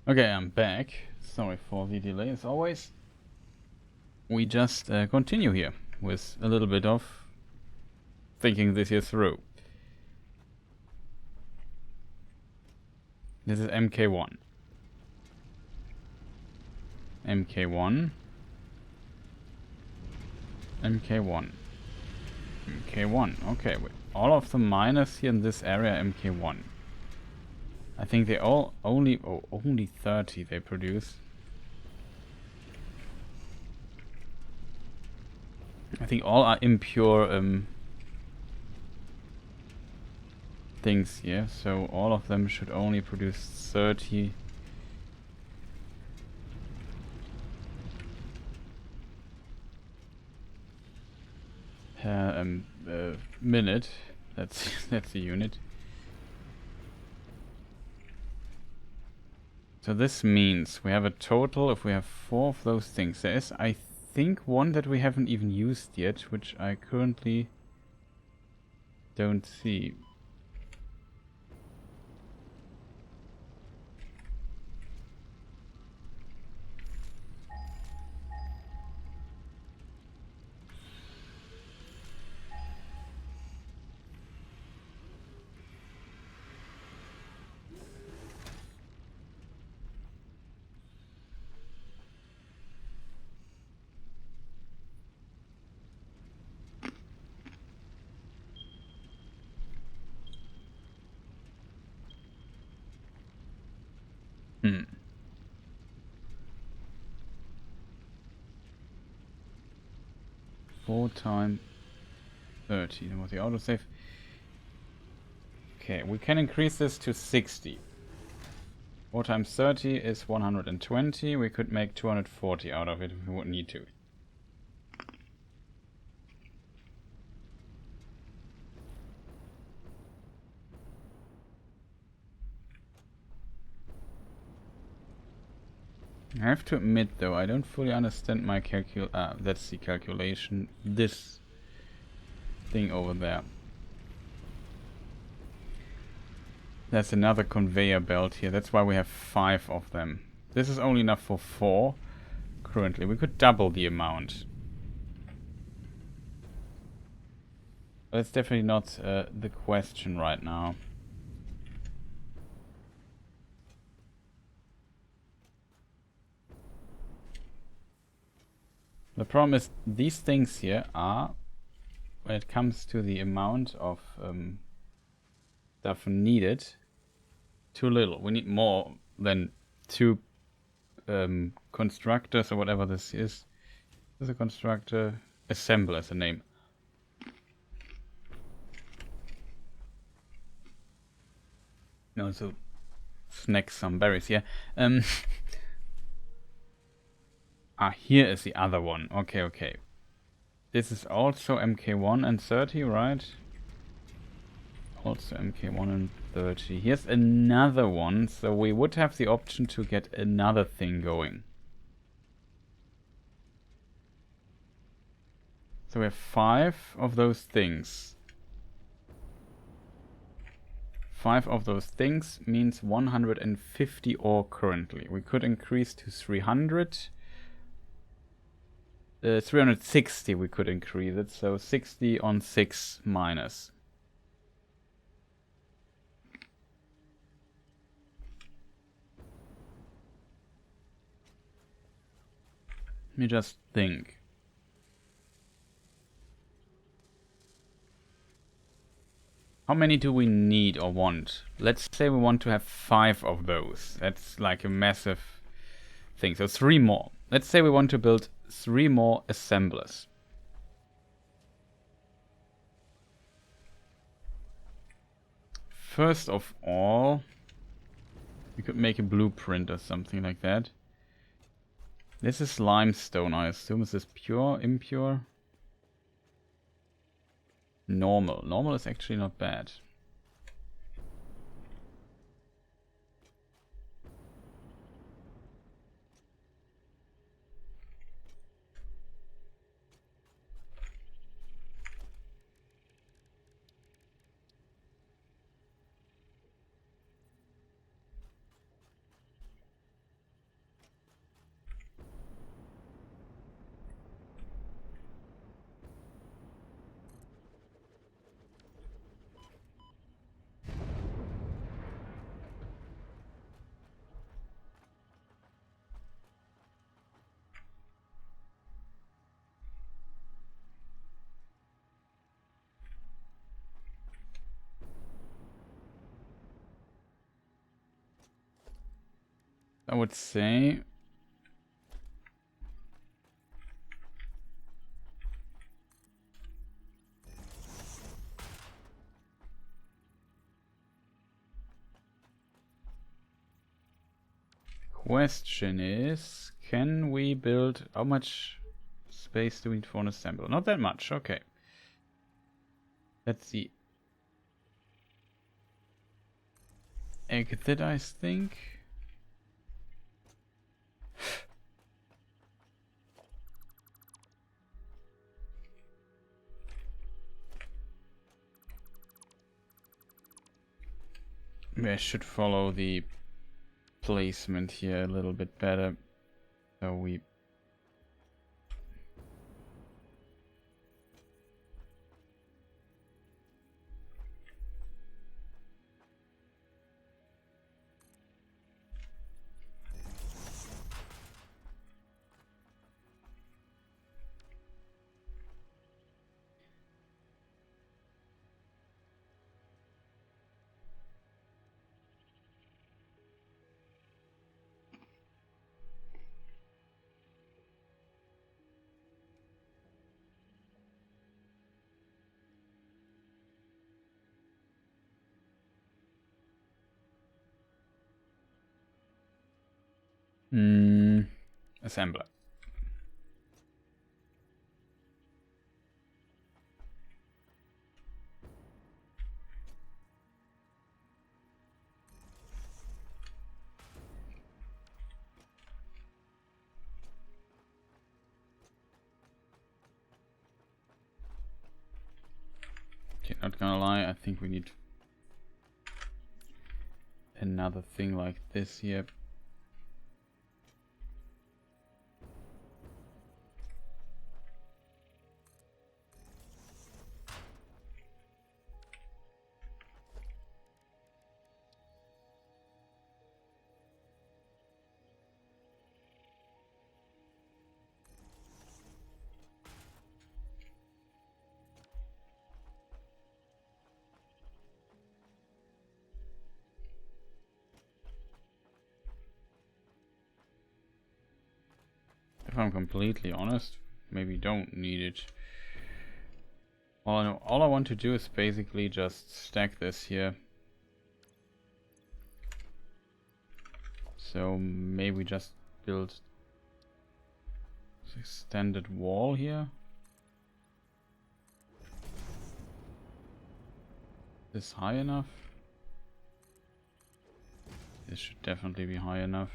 Okay, I'm back. Sorry for the delay as always. We just continue here with a little bit of thinking this here through. This is MK1. MK1. MK1. MK1. Okay, wait. All of the miners here in this area are MK1. I think they all only 30 they produce. I think all are impure things here, so all of them should only produce 30 per minute. That's the unit. So this means we have a total, if we have 4 of those things. There is, I think, one that we haven't even used yet, which I currently don't see. Hmm. 4 times 30. That was the autosave. Okay, we can increase this to 60. 4 times 30 is 120. We could make 240 out of it if we would need to. I have to admit though, I don't fully understand my that's the calculation. This thing over there. That's another conveyor belt here. That's why we have 5 of them. This is only enough for 4 currently. We could double the amount. But it's definitely not the question right now. The problem is these things here are, when it comes to the amount of stuff needed, too little. We need more than 2 constructors or whatever this is. This is a constructor. Assembler is the name. No, so snack some berries here. Here is the other one. Okay. This is also MK1 and 30, right? Also MK1 and 30. Here's another one, so we would have the option to get another thing going. So we have 5 of those things. 5 of those things means 150 ore currently. We could increase to 300. 360 we could increase it, so 60 on 6 minus. Let me just think. How many do we need or want? Let's say we want to have 5 of those. That's like a massive thing. So 3 more. Let's say we want to build 3 more assemblers. First of all, we could make a blueprint or something like that. This is limestone, I assume. Is this pure, impure? Normal. Normal is actually not bad. I would say question is, can we build, how much space do we need for an assemble? Not that much, okay. Let's see. Exit, I think. Maybe I should follow the placement here a little bit better. So we assembler. Okay, not gonna lie, I think we need another thing like this here. If I'm completely honest, maybe don't need it. All I want to do is basically just stack this here. So maybe just build this extended wall here. Is this high enough? This should definitely be high enough.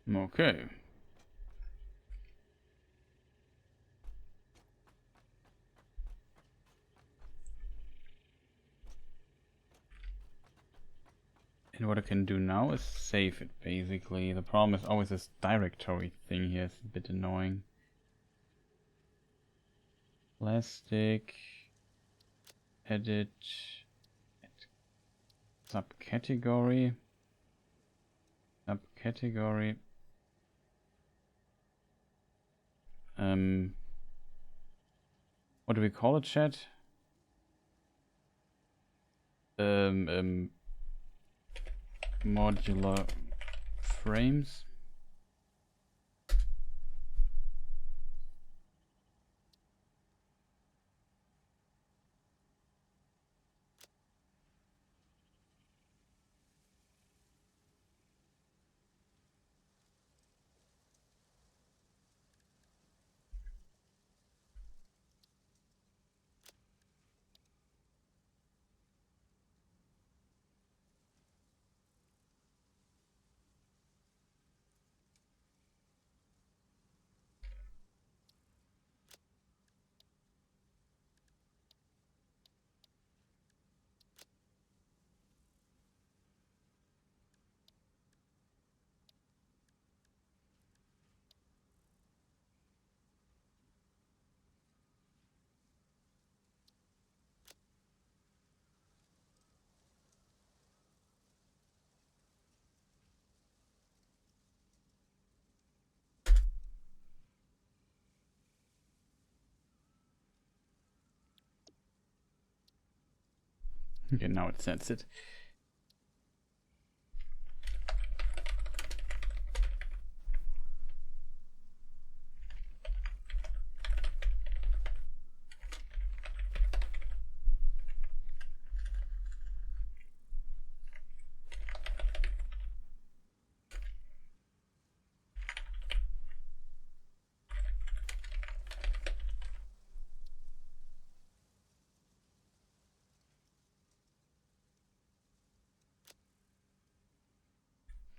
Okay. And what I can do now is save it, basically. The problem is always this directory thing here is a bit annoying. Plastic, edit, subcategory, subcategory. What do we call it, chat? Modular frames. Okay, now it sets it.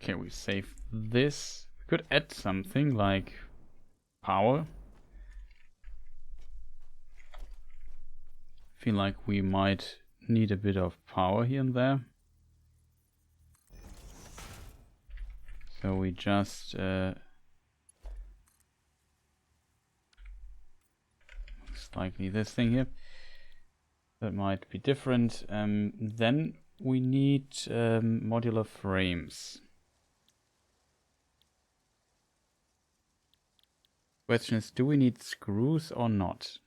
Okay, we save this. We could add something like power. Feel like we might need a bit of power here and there. So we just most likely this thing here. That might be different. Then we need modular frames. Question is, do we need screws or not?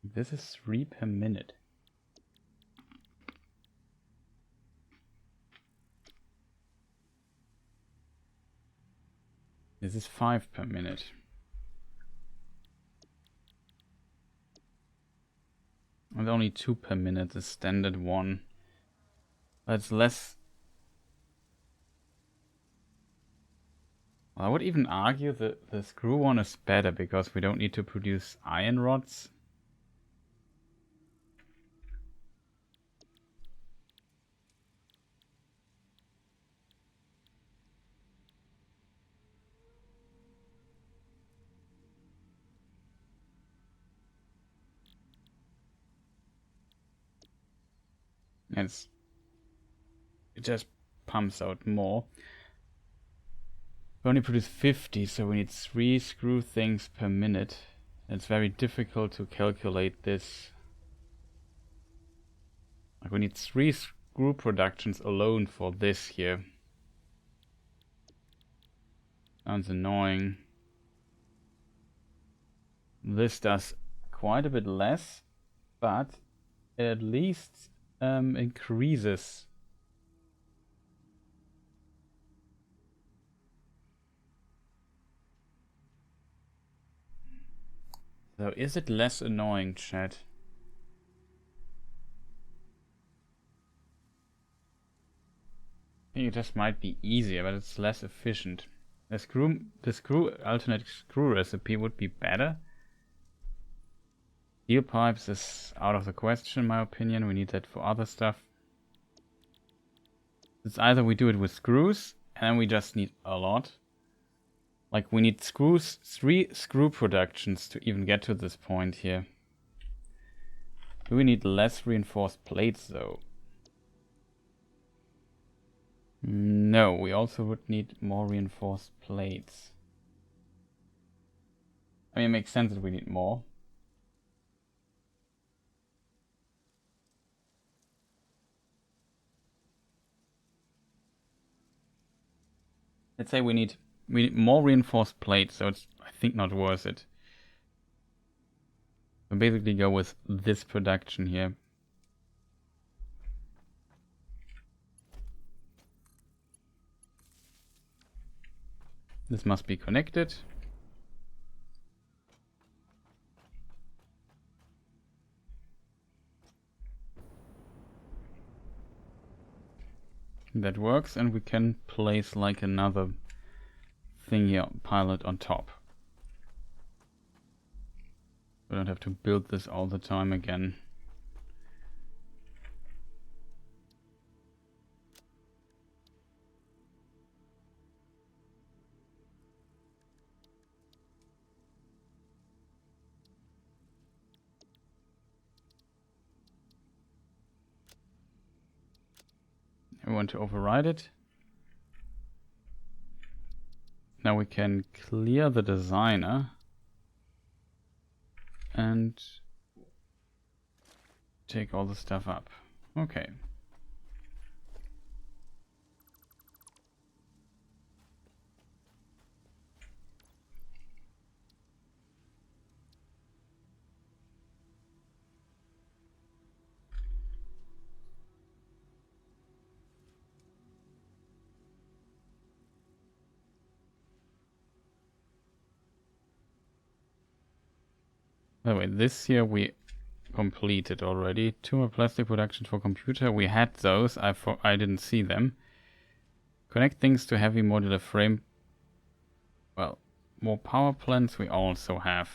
This is 3 per minute. This is 5 per minute. And only 2 per minute, the standard one. That's less. Well, I would even argue that the screw one is better because we don't need to produce iron rods. It just pumps out more. We only produce 50, so we need 3 screw things per minute. It's very difficult to calculate this. Like we need 3 screw productions alone for this here. Sounds annoying. This does quite a bit less, but it at least increases. So is it less annoying, chat? I think it just might be easier, but it's less efficient. The alternate screw recipe would be better. Steel pipes is out of the question in my opinion. We need that for other stuff. It's either we do it with screws and we just need a lot. Like we need 3 screw productions to even get to this point here. Do we need less reinforced plates though? No, we also would need more reinforced plates. I mean, it makes sense that we need more. Let's say we need more reinforced plates, so it's, I think, not worth it. So basically go with this production here. This must be connected. That works, and we can place like another thing here, pilot on top. We don't have to build this all the time again. I want to override it. Now we can clear the designer and take all the stuff up. Okay. By the way, this here we completed already. 2 more plastic production for computer. We had those. I didn't see them. Connect things to heavy modular frame. Well, more power plants we also have.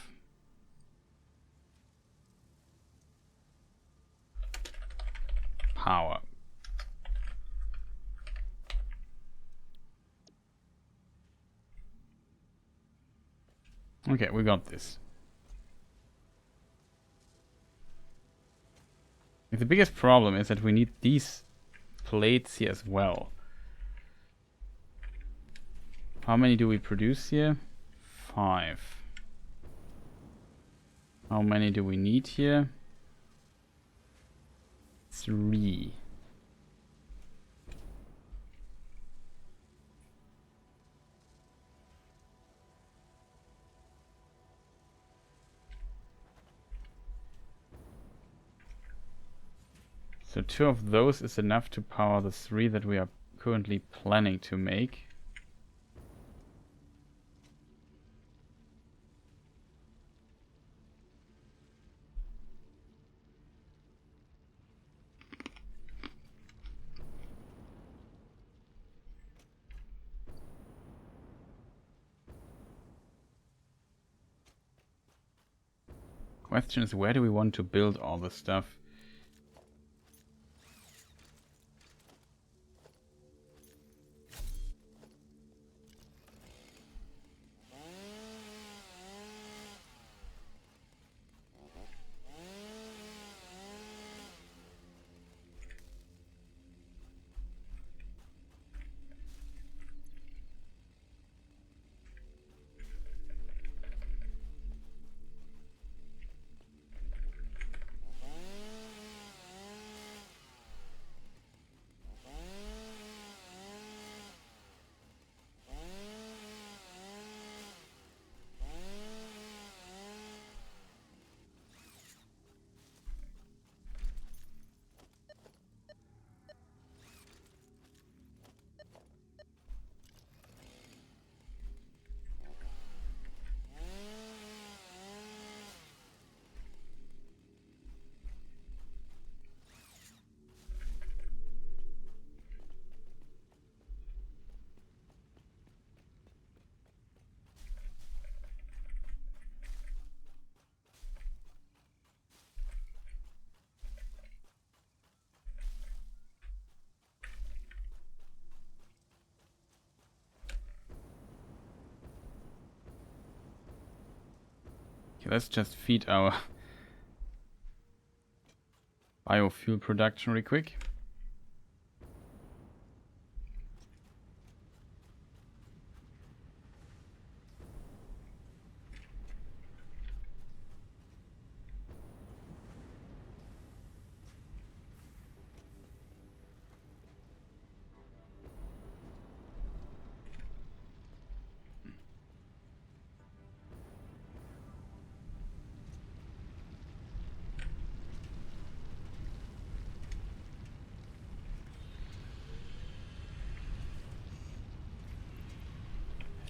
Power. Okay, we got this. The biggest problem is that we need these plates here as well. How many do we produce here? 5. How many do we need here? 3. So 2 of those is enough to power the 3 that we are currently planning to make. Question is, where do we want to build all this stuff? Okay, let's just feed our biofuel production real quick.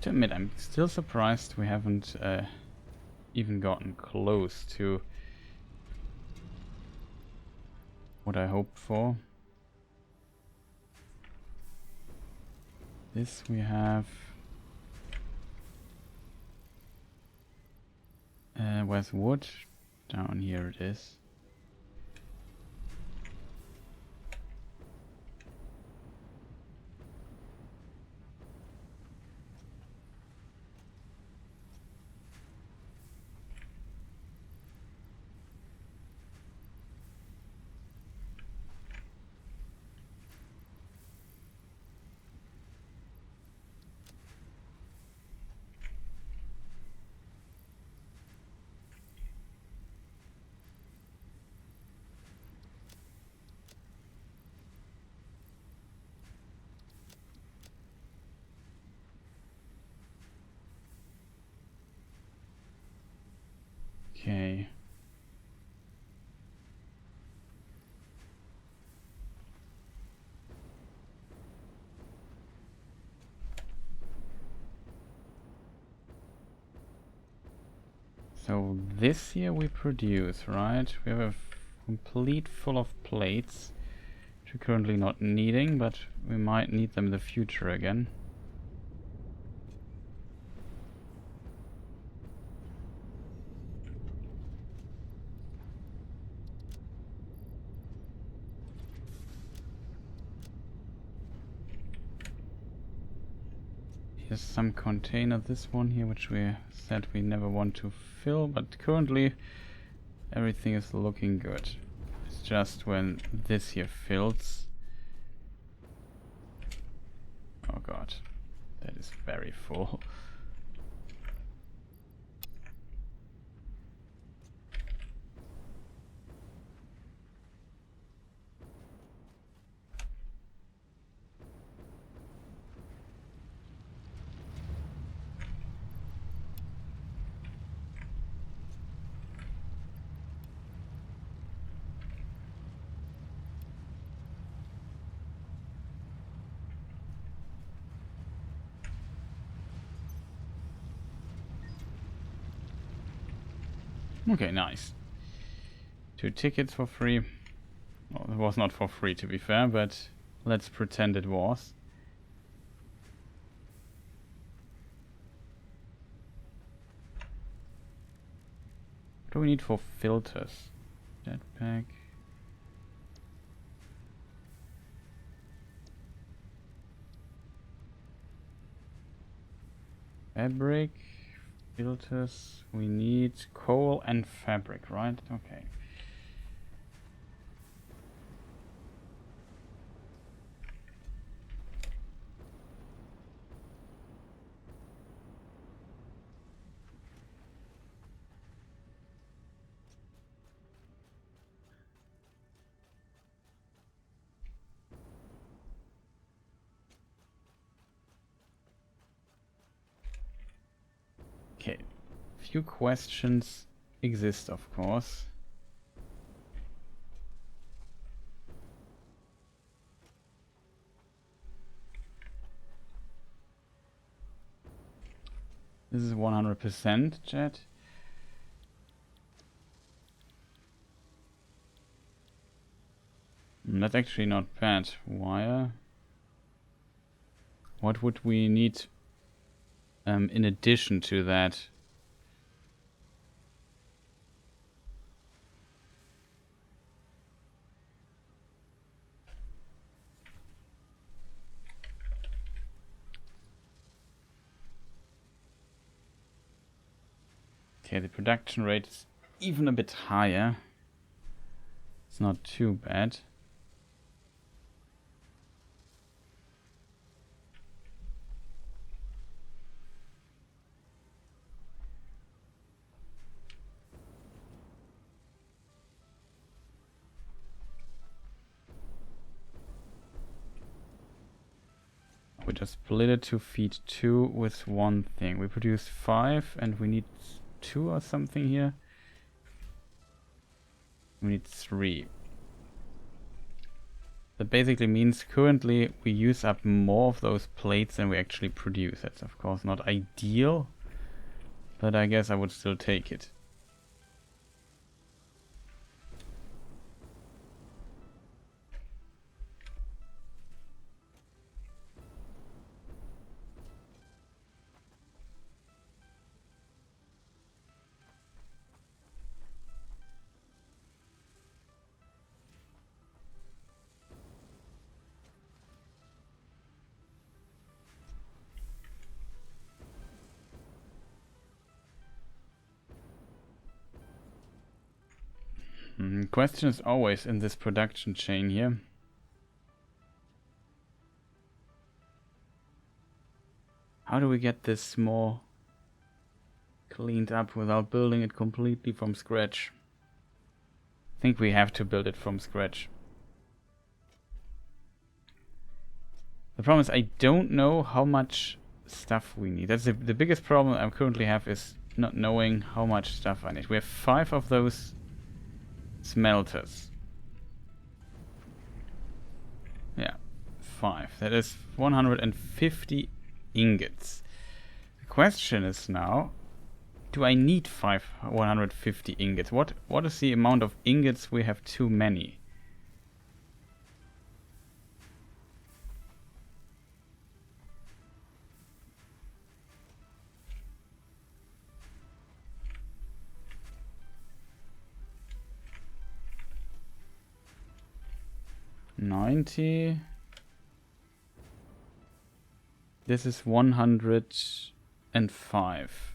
To admit, I'm still surprised we haven't even gotten close to what I hoped for. This we have. Where's wood? Down here it is. Okay. So So this here we produce, right? We have a complete full of plates, which we're currently not needing, but we might need them in the future again. Here's some container, this one here, which we said we never want to fill, but currently everything is looking good. It's just when this here fills. Oh god, that is very full. Okay, nice. 2 tickets for free. Well, it was not for free to be fair, but let's pretend it was. What do we need for filters? Jetpack. Fabric. Filters. We need coal and fabric, right? Okay. Okay, few questions exist, of course. This is 100% chat. That's actually not bad. Wire. What would we need in addition to that? Okay, the production rate is even a bit higher. It's not too bad. We just split it to feed 2 with one thing. We produced 5 and we need 2 or something here. We need 3. That basically means currently we use up more of those plates than we actually produce. That's of course not ideal, but I guess I would still take it. Question is always in this production chain here. How do we get this more cleaned up without building it completely from scratch? I think we have to build it from scratch. The problem is I don't know how much stuff we need. That's the biggest problem I currently have, is not knowing how much stuff I need. We have 5 of those smelters. Yeah, 5. That is 150 ingots. The question is now, do I need 150 ingots? What is the amount of ingots we have too many? $90. This is 105.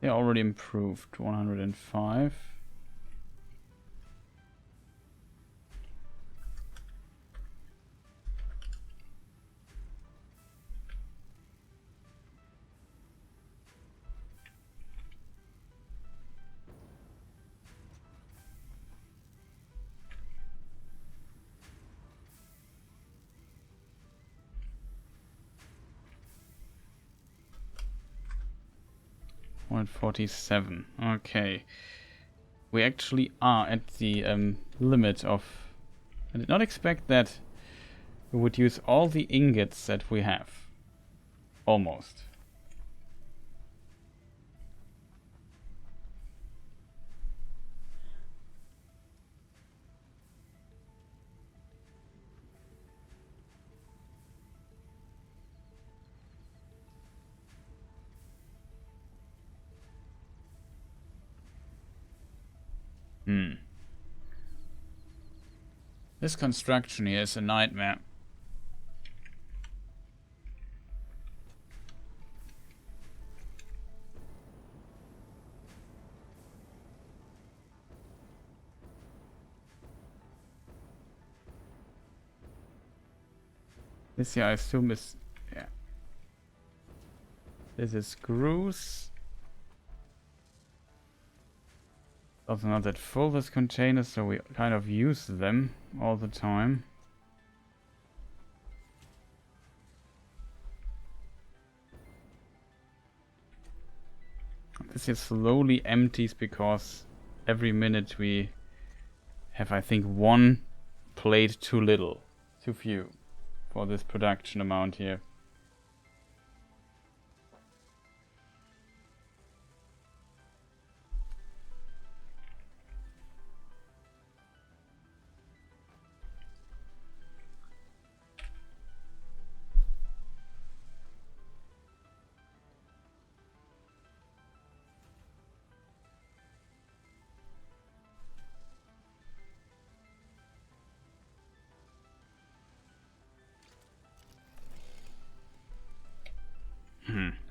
They already improved. 105. $147. Okay. We actually are at the limit of... I did not expect that we would use all the ingots that we have. Almost. This construction here is a nightmare. This here I assume is... yeah. This is screws. Also not that full, this container, so we kind of use them all the time. This here slowly empties because every minute we have, I think, one plate too little, too few for this production amount here.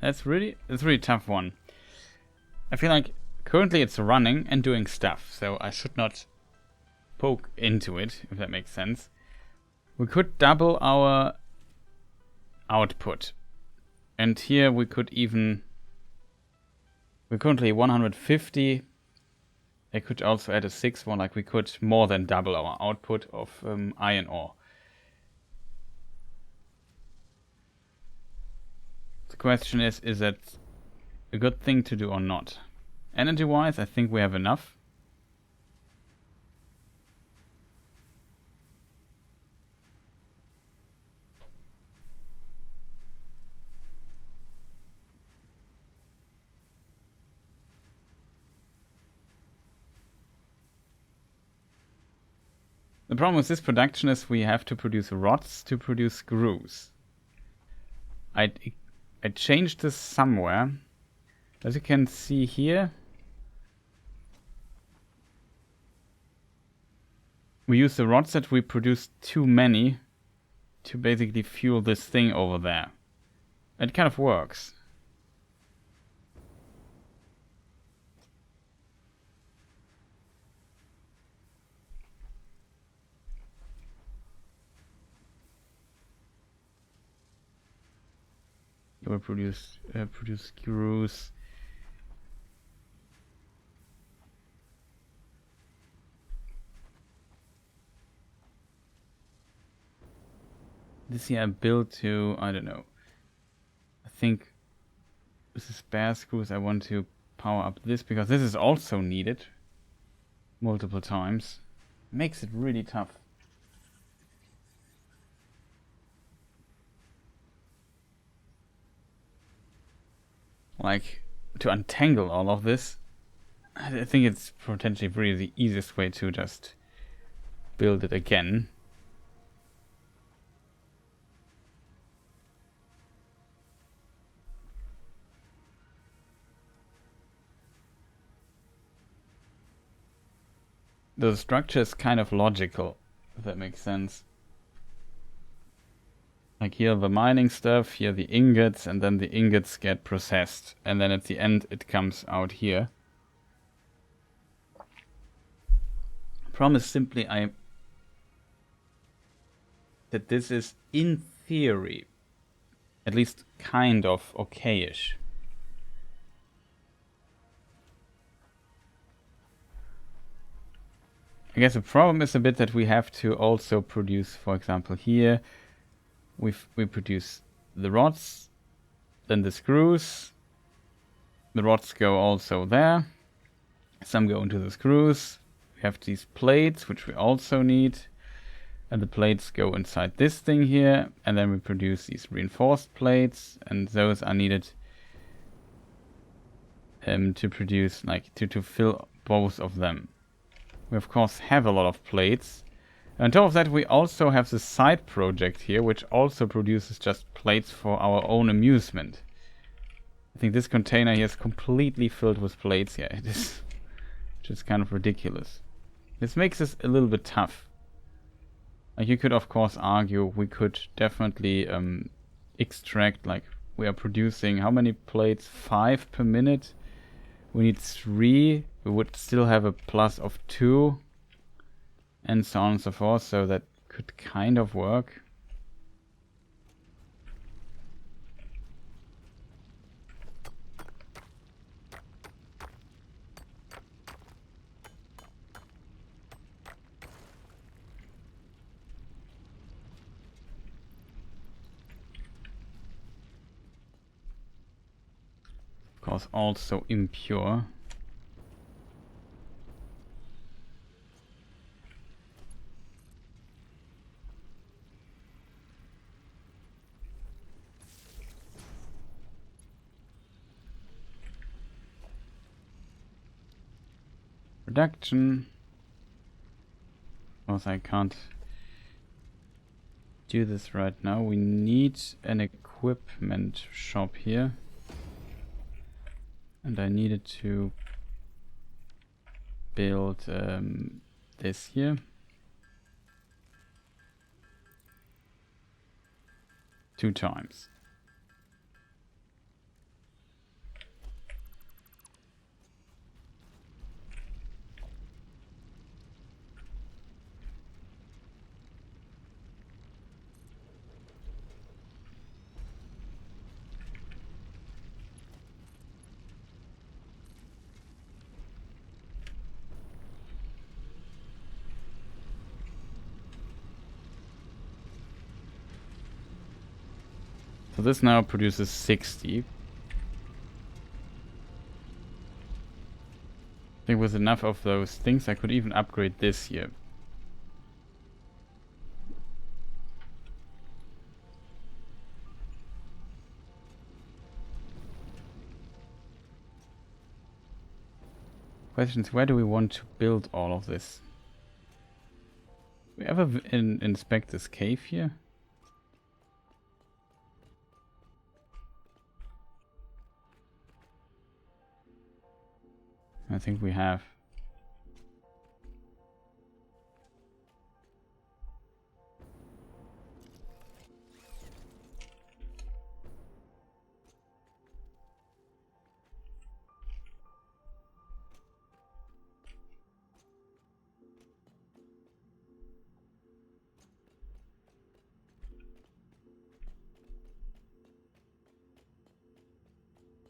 That's really a tough one. I feel like currently it's running and doing stuff, so I should not poke into it, if that makes sense. We could double our output. And here we could even... we're currently 150. I could also add a 6th one, like we could more than double our output of iron ore. The question is that a good thing to do or not? Energy-wise, I think we have enough. The problem with this production is we have to produce rods to produce screws. I changed this somewhere. As you can see here, we use the rods that we produce too many to basically fuel this thing over there. It kind of works. We produce screws. This here I built to, I don't know. I think with the spare screws I want to power up this because this is also needed multiple times. Makes it really tough. Like, to untangle all of this, I think it's potentially really the easiest way to just build it again. The structure is kind of logical, if that makes sense. Like here the mining stuff, here the ingots, and then the ingots get processed. And then at the end it comes out here. Problem is simply that this is, in theory, at least kind of okayish. I guess the problem is a bit that we have to also produce, for example, here, we produce the rods, then the screws. The rods go also there. Some go into the screws. We have these plates, which we also need. And the plates go inside this thing here. And then we produce these reinforced plates. And those are needed to produce, like, to fill both of them. We of course have a lot of plates. And on top of that we also have this side project here, which also produces just plates for our own amusement. I think this container here is completely filled with plates. Yeah, it is. Which is kind of ridiculous. This makes this a little bit tough. Like, you could of course argue we could definitely extract, like, we are producing how many plates? 5 per minute. We need 3. We would still have a plus of 2. And so on and so forth. So that could kind of work. Of course, also impure. Production. Of course, I can't do this right now. We need an equipment shop here. And I needed to build this here. Two times. So this now produces 60. I think with enough of those things I could even upgrade this here. Question is, where do we want to build all of this? We ever inspect this cave here? I think we have.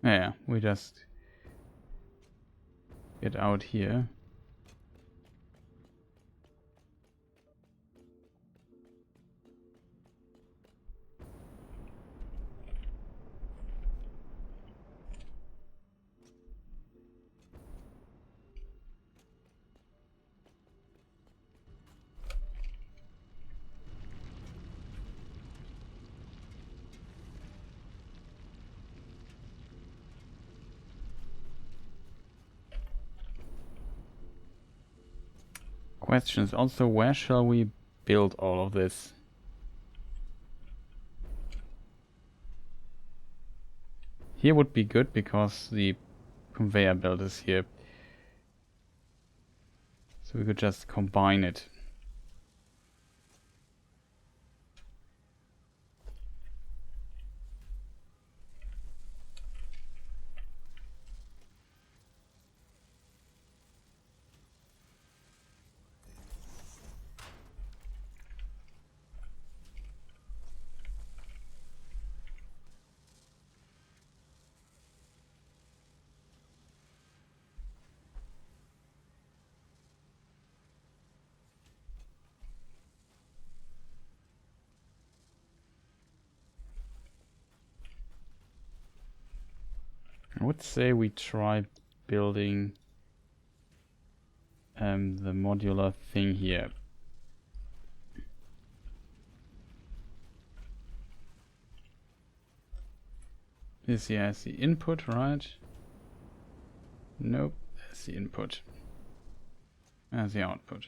Yeah, we just get out here. question is also, where shall we build all of this? Here would be good because the conveyor belt is here. So we could just combine it. I would say we try building the modular thing here. This here has the input, right? Nope, that's the input. That's the output.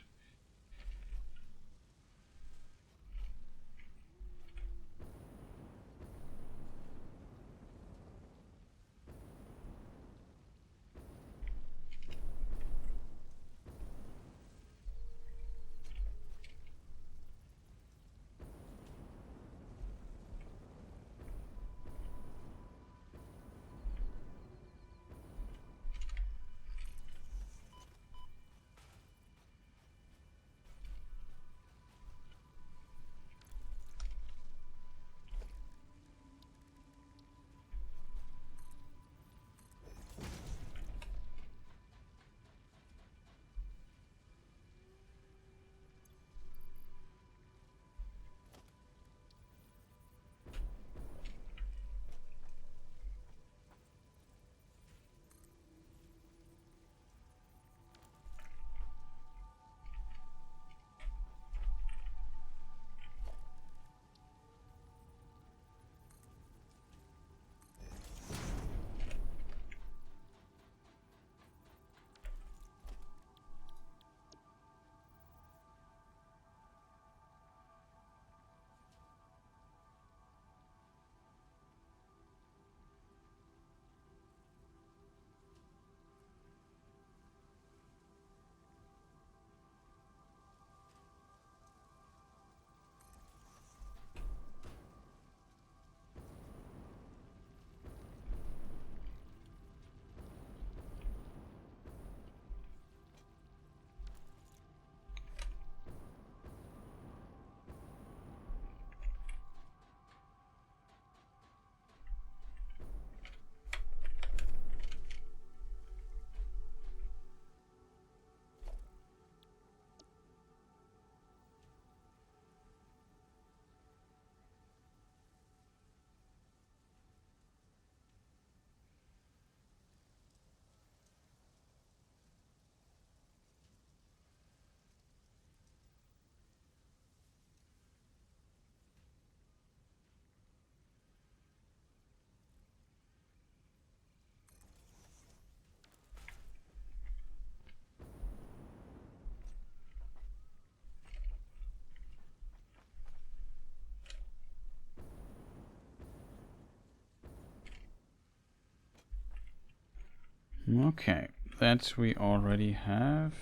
Okay, that we already have,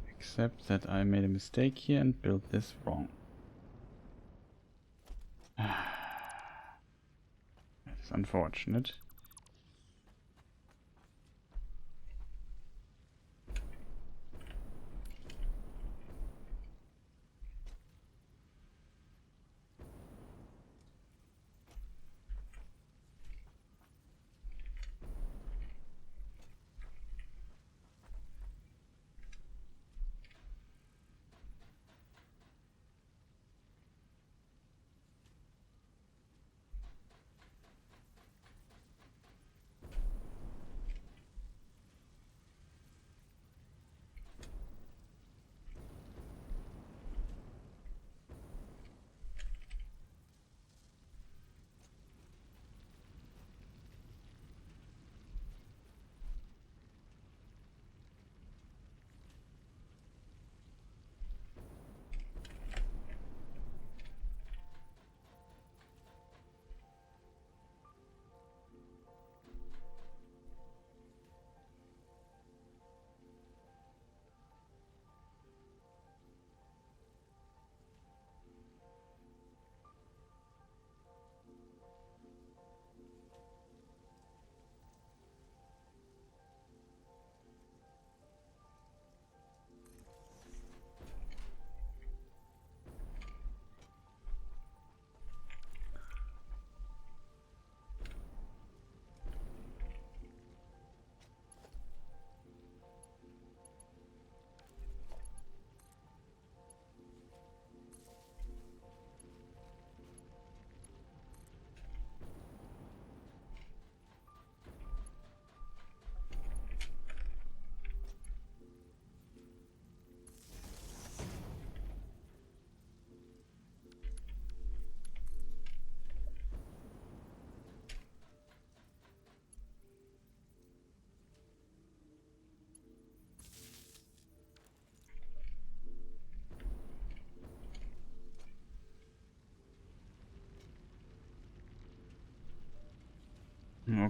except that I made a mistake here and built this wrong. That's unfortunate.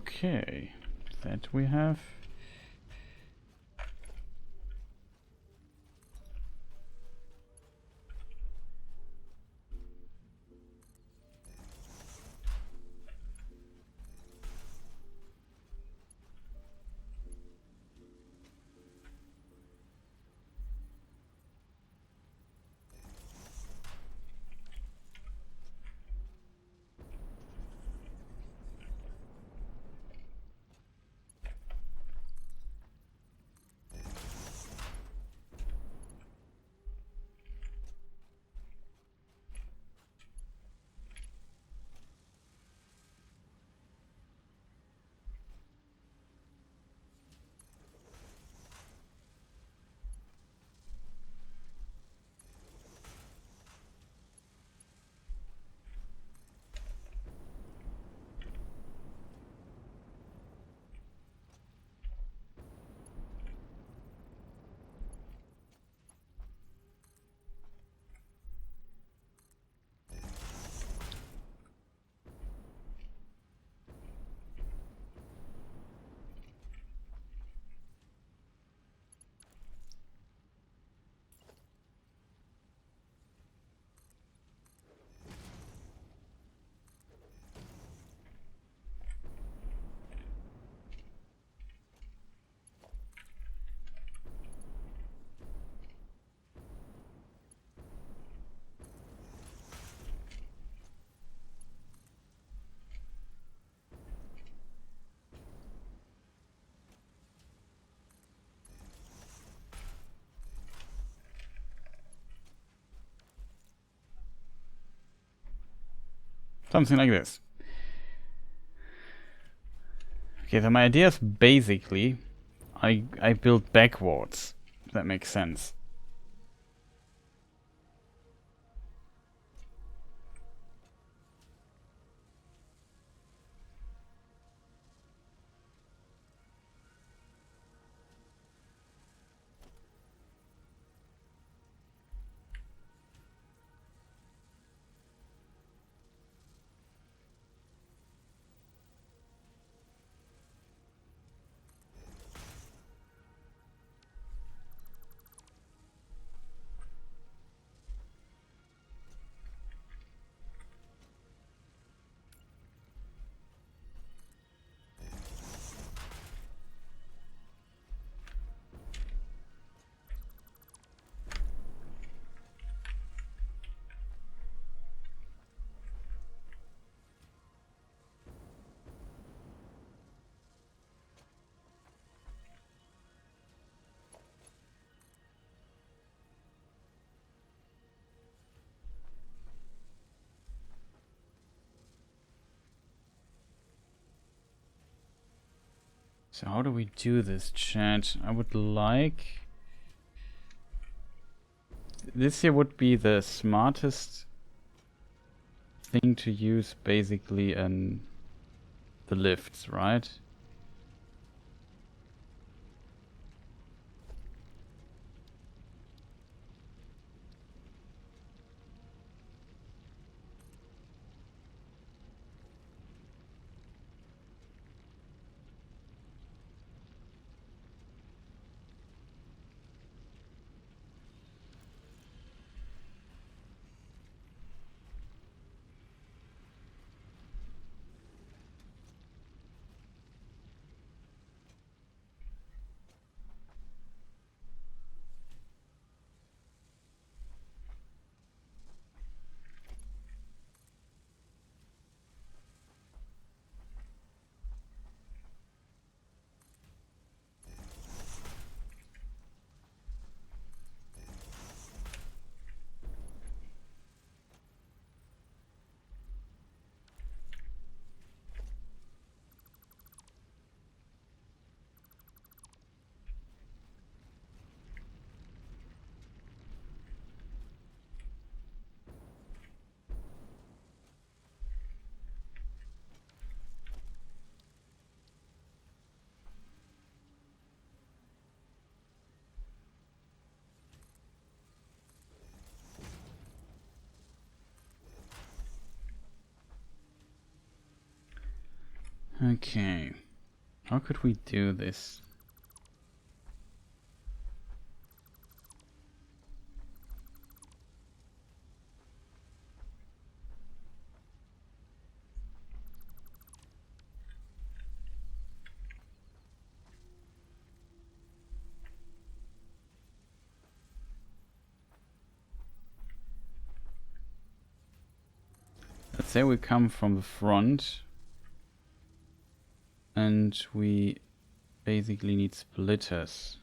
Okay, that we have. Something like this. Okay, so my idea is basically I build backwards, if that makes sense. So how do we do this, chat? I would like... This here would be the smartest thing to use, basically, in the lifts, right? Okay. How could we do this? Let's say we come from the front and we basically need splitters.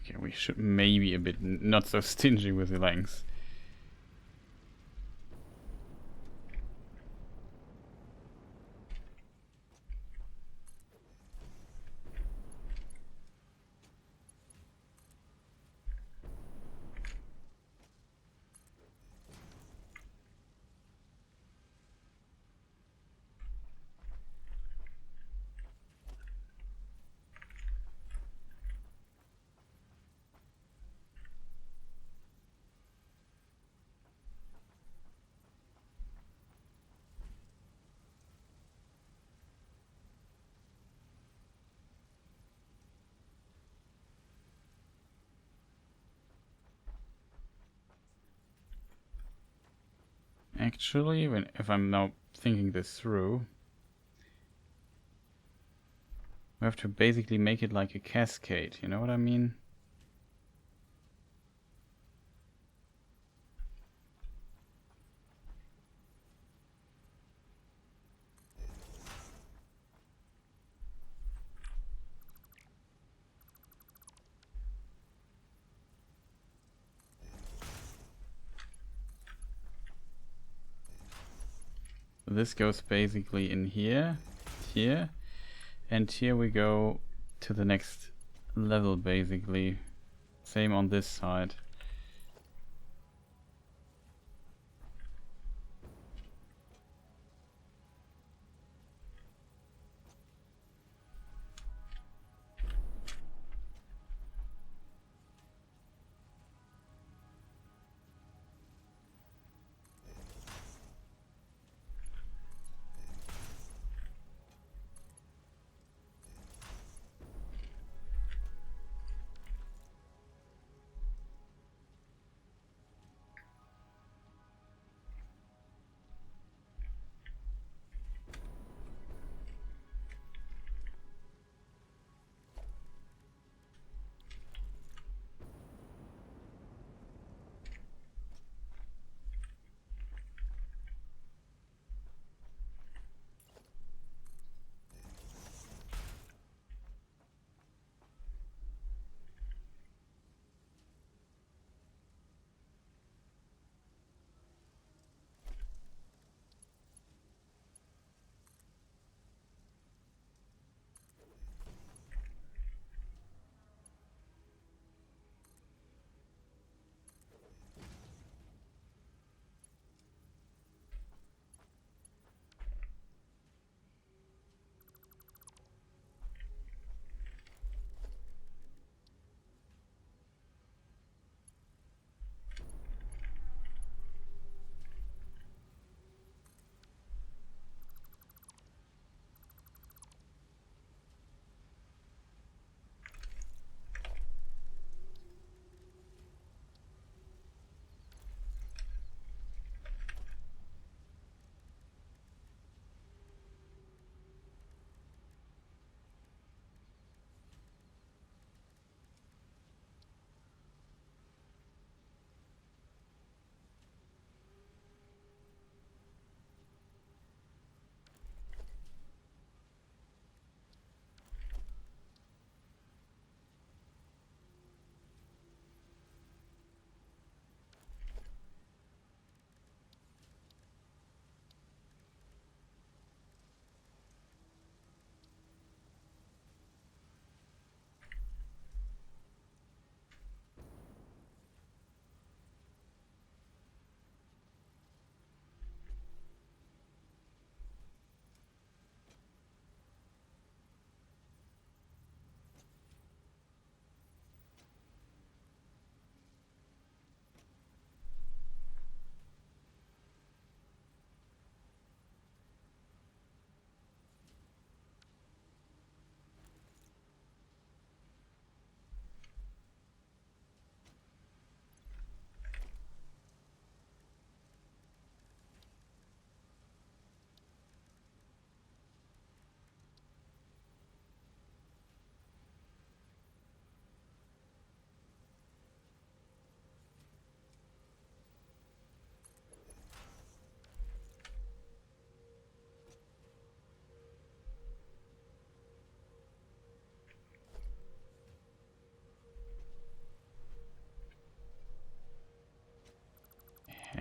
Okay, we should maybe a bit not so stingy with the length. Actually, if I'm now thinking this through, we have to basically make it like a cascade, you know what I mean? This goes basically in here, here, and here we go to the next level basically. Same on this side.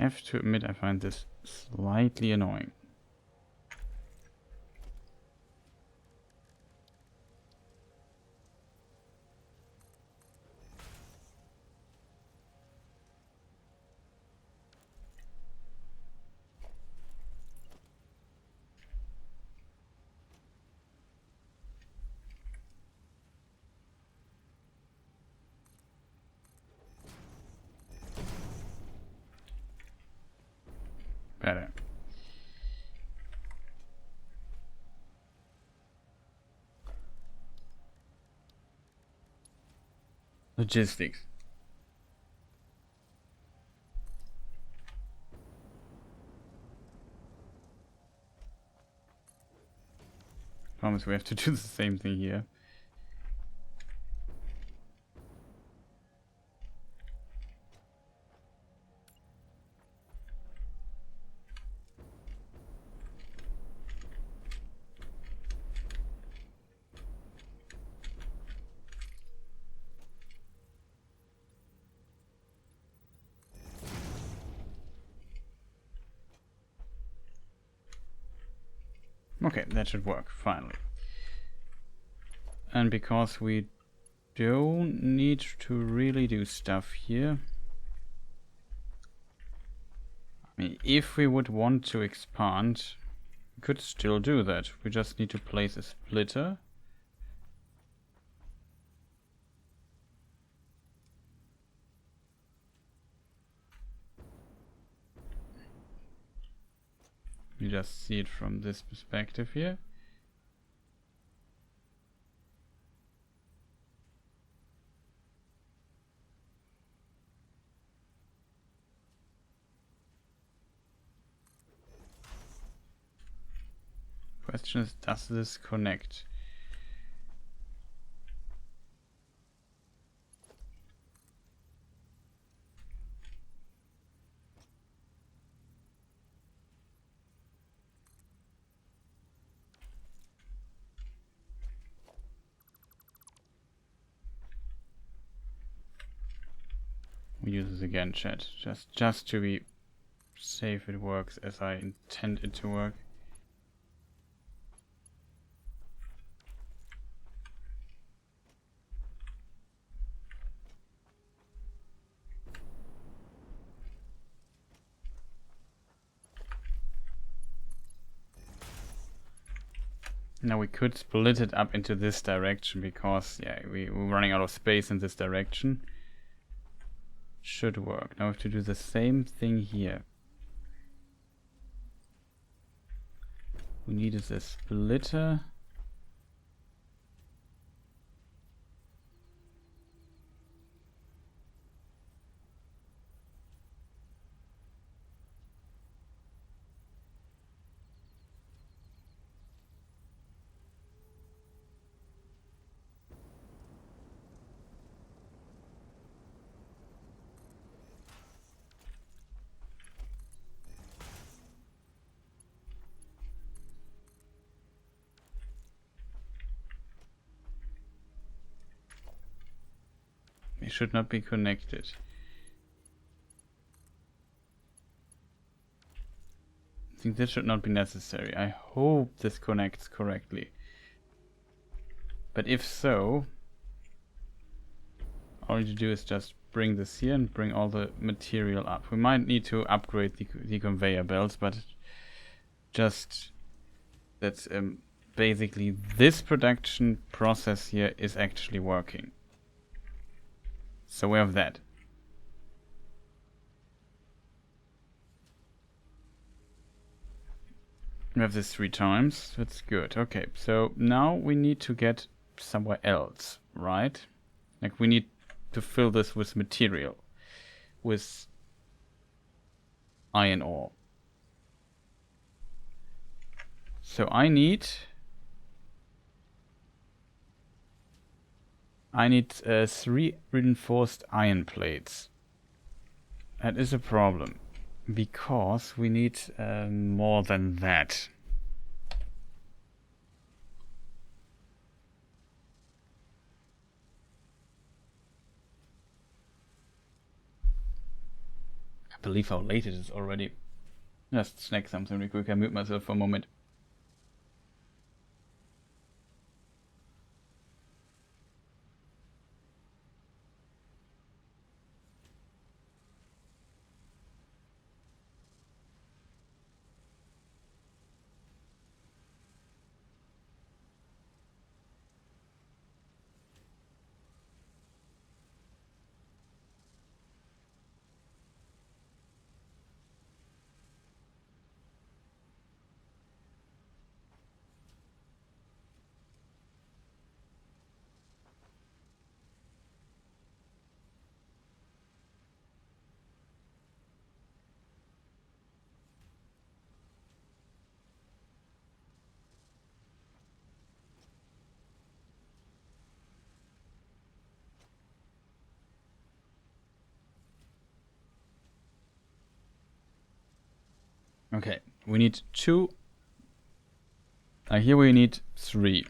have to admit I find this slightly annoying. Better. Logistics. Promise we have to do the same thing here. Okay, that should work, finally. And because we don't need to really do stuff here. I mean, if we would want to expand, we could still do that. We just need to place a splitter. You just see it from this perspective here. Question is, does this connect? We use this again, chat. Just to be safe it works as I intend it to work. Now we could split it up into this direction because we're running out of space in this direction. Should work. Now we have to do the same thing here. We need a splitter. It should not be connected. I think this should not be necessary. I hope this connects correctly. But if so, all you need to do is just bring this here and bring all the material up. We might need to upgrade the conveyor belts, but just that's basically this production process here is actually working. So we have that. We have this 3 times. That's good. Okay, so now we need to get somewhere else, right? Like we need to fill this with material, with iron ore. So I need 3 reinforced iron plates. That is a problem, because we need more than that. believe how late it is already. Just snack something real quick. I mute myself for a moment. Okay, we need 2. Here we need 3.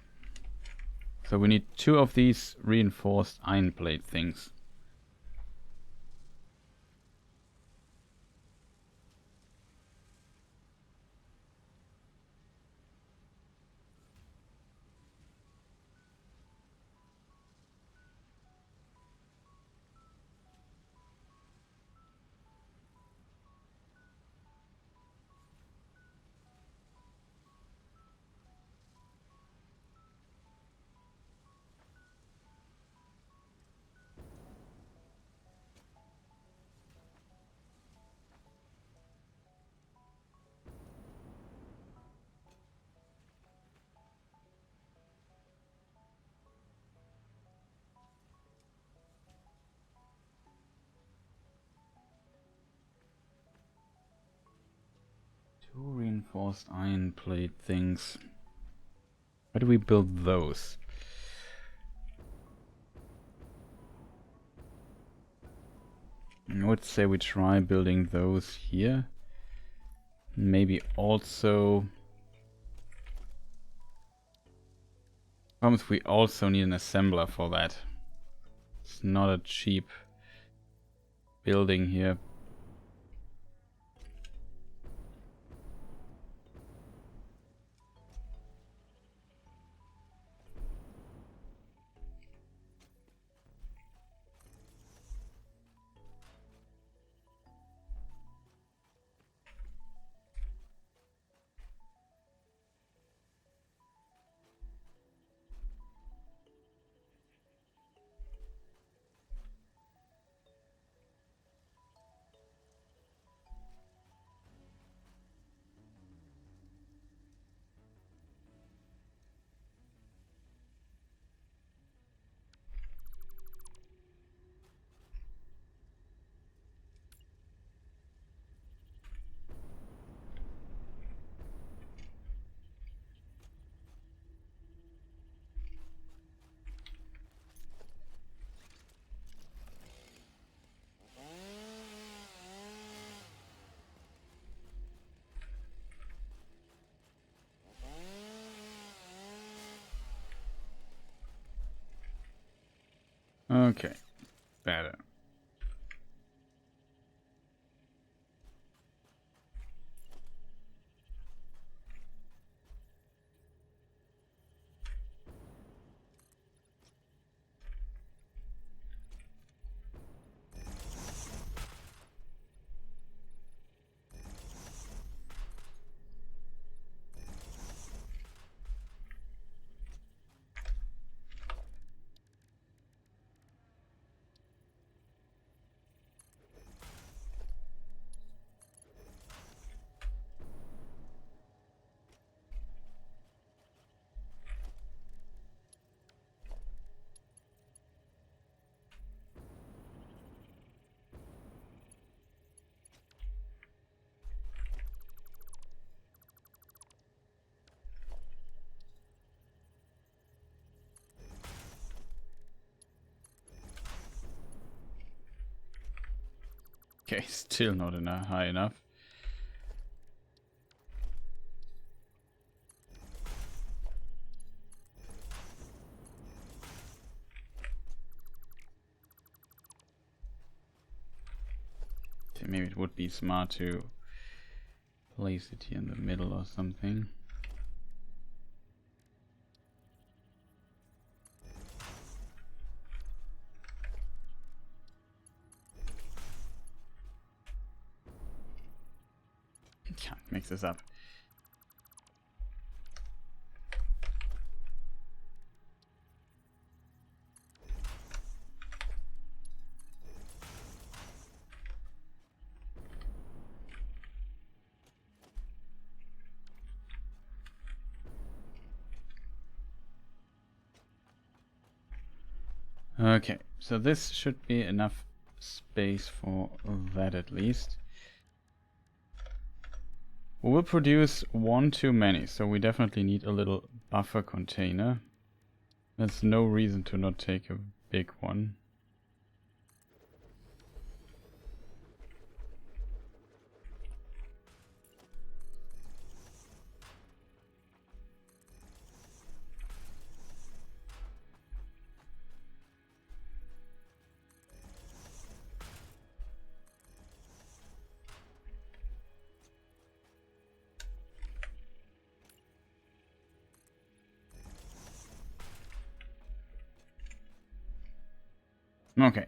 So we need 2 of these reinforced iron plate things. Two reinforced iron plate things. Where do we build those? I would say we try building those here. Maybe also... Problems, we also need an assembler for that. It's not a cheap building here. Okay, better. Okay, still not enough, high enough. see, maybe it would be smart to place it here in the middle or something. Can't mix this up. Okay, so this should be enough space for that at least. We will produce one too many, so we definitely need a little buffer container. There's no reason to not take a big one. Okay.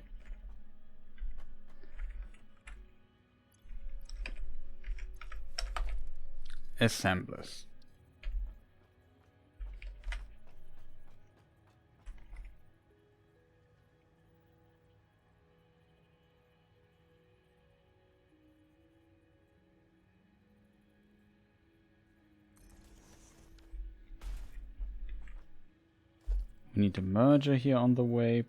Assemblers. We need a merger here on the way.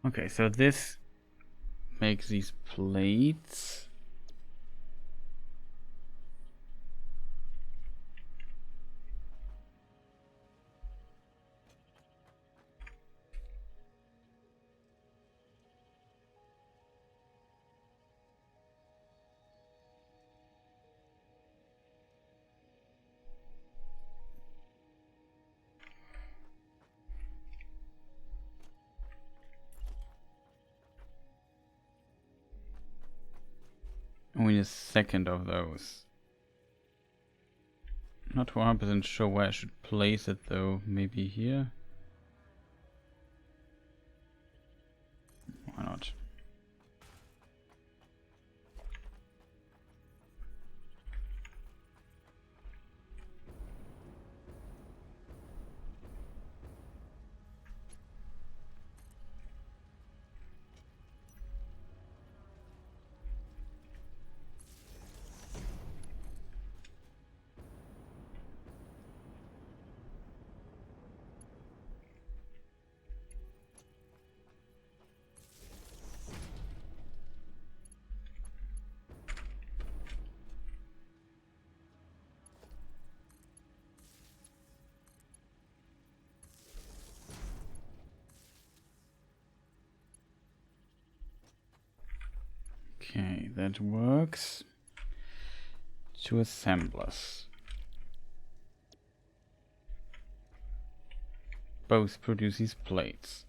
Okay, so this makes these plates. We need a second of those. Not 100% sure where I should place it though. Maybe here? Why not? Okay, that works. 2 assemblers. Both produce these plates.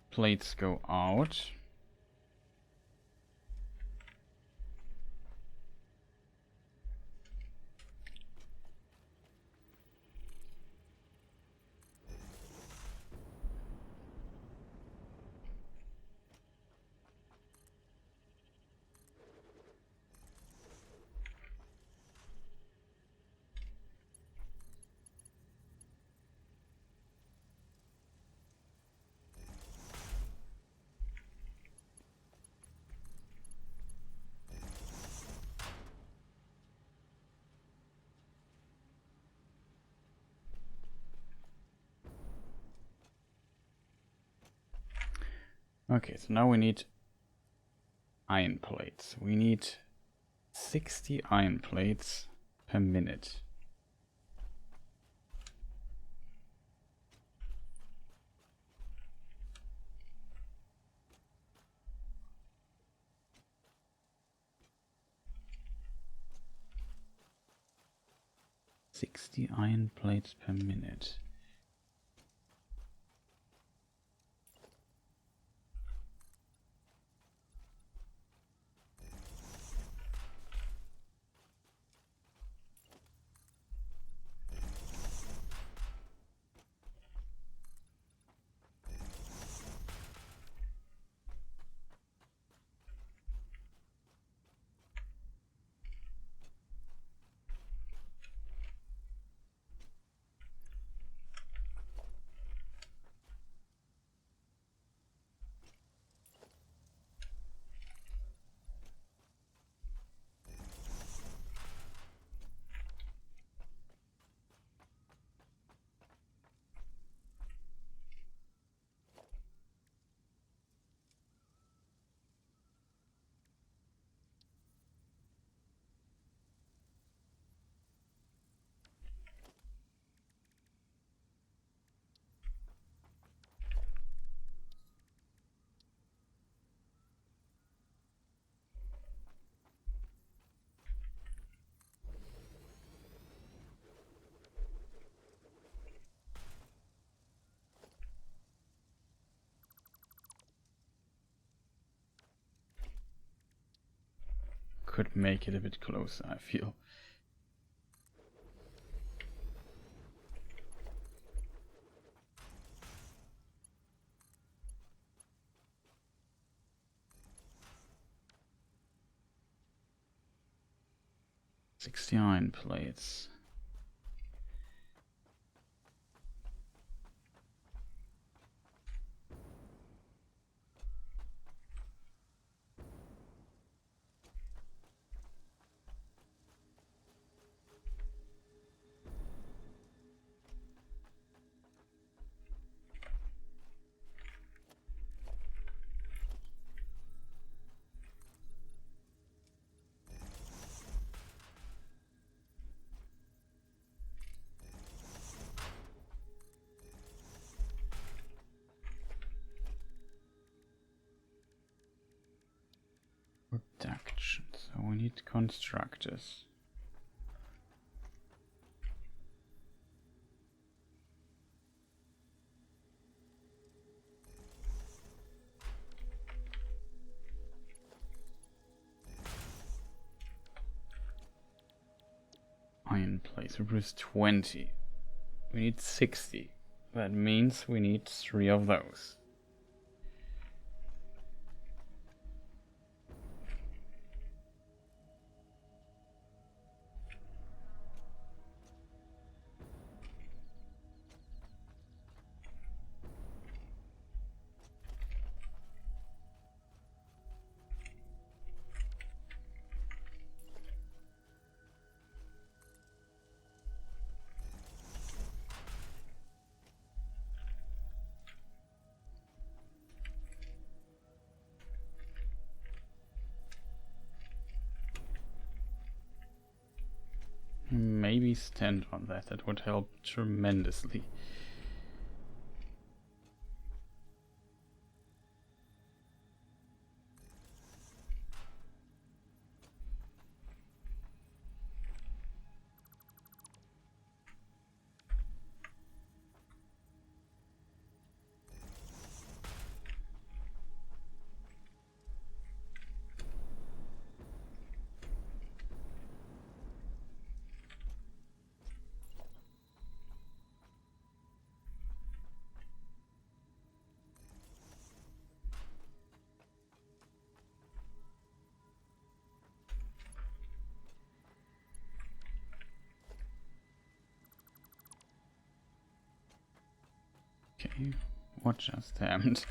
Plates go out. Okay, so now we need iron plates. We need 60 iron plates per minute. 60 iron plates per minute. Could make it a bit closer, I feel. "60 iron plates. Production, so we need constructors. Iron plates, we produce 20. We need 60. That means we need 3 of those. Maybe stand on that, that would help tremendously. Okay, what just happened?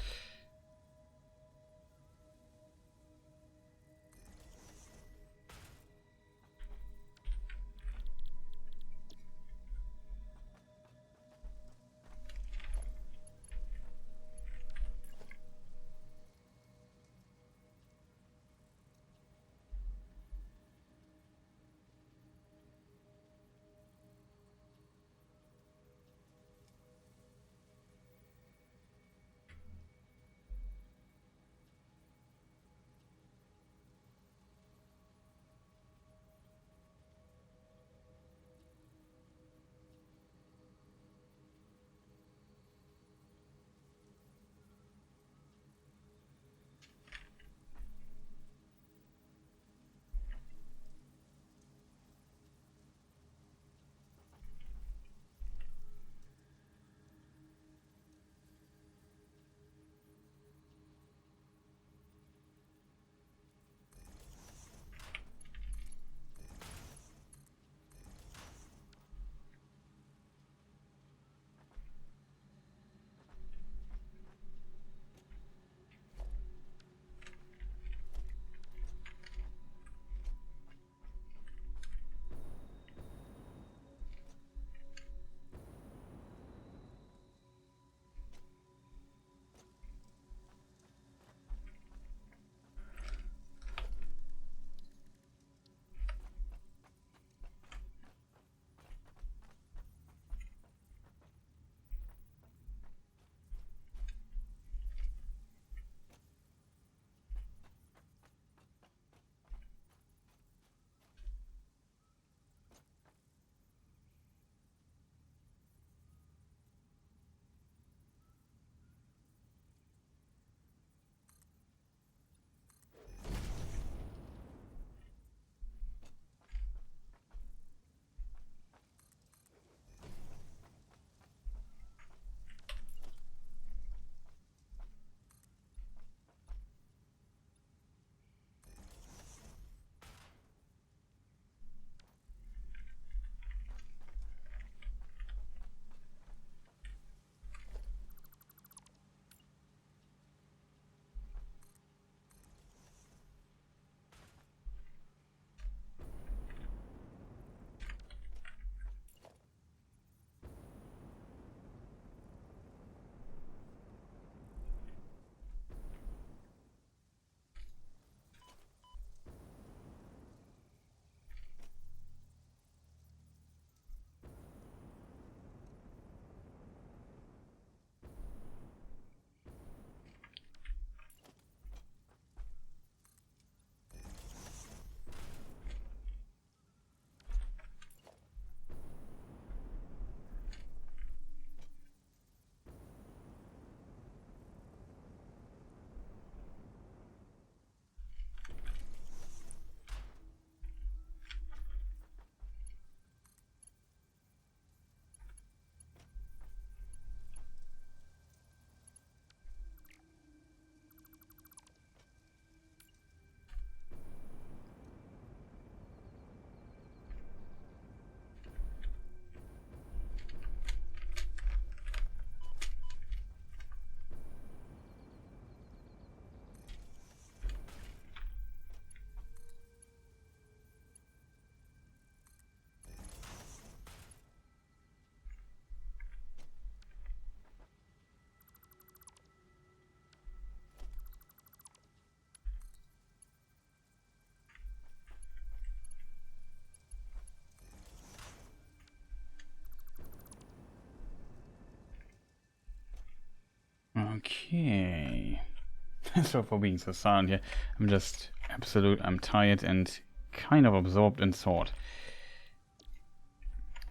So for being so silent here, I'm tired and kind of absorbed in thought.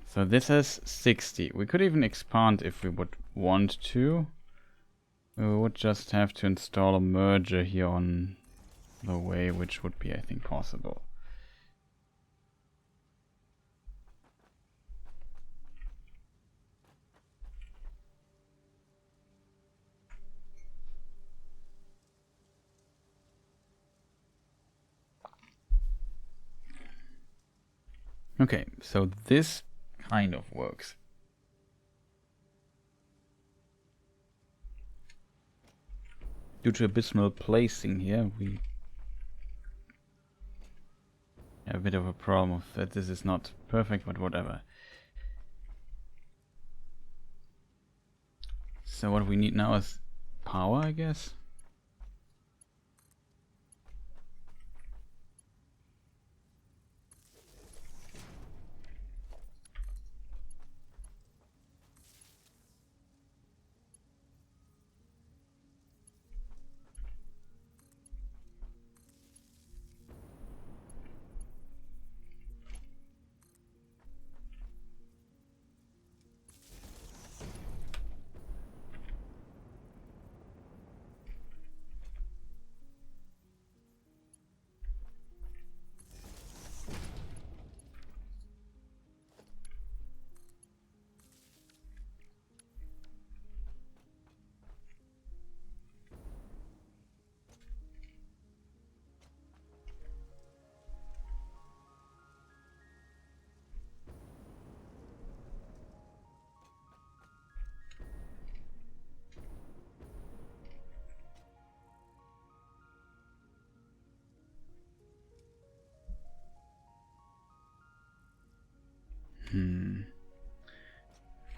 So this is 60. We could even expand if we would want to. We would just have to install a merger here on the way, which would be, I think, possible. Okay, so this kind of works. Due to abysmal placing here, we have a bit of a problem that this is not perfect, but whatever. So what we need now is power, I guess.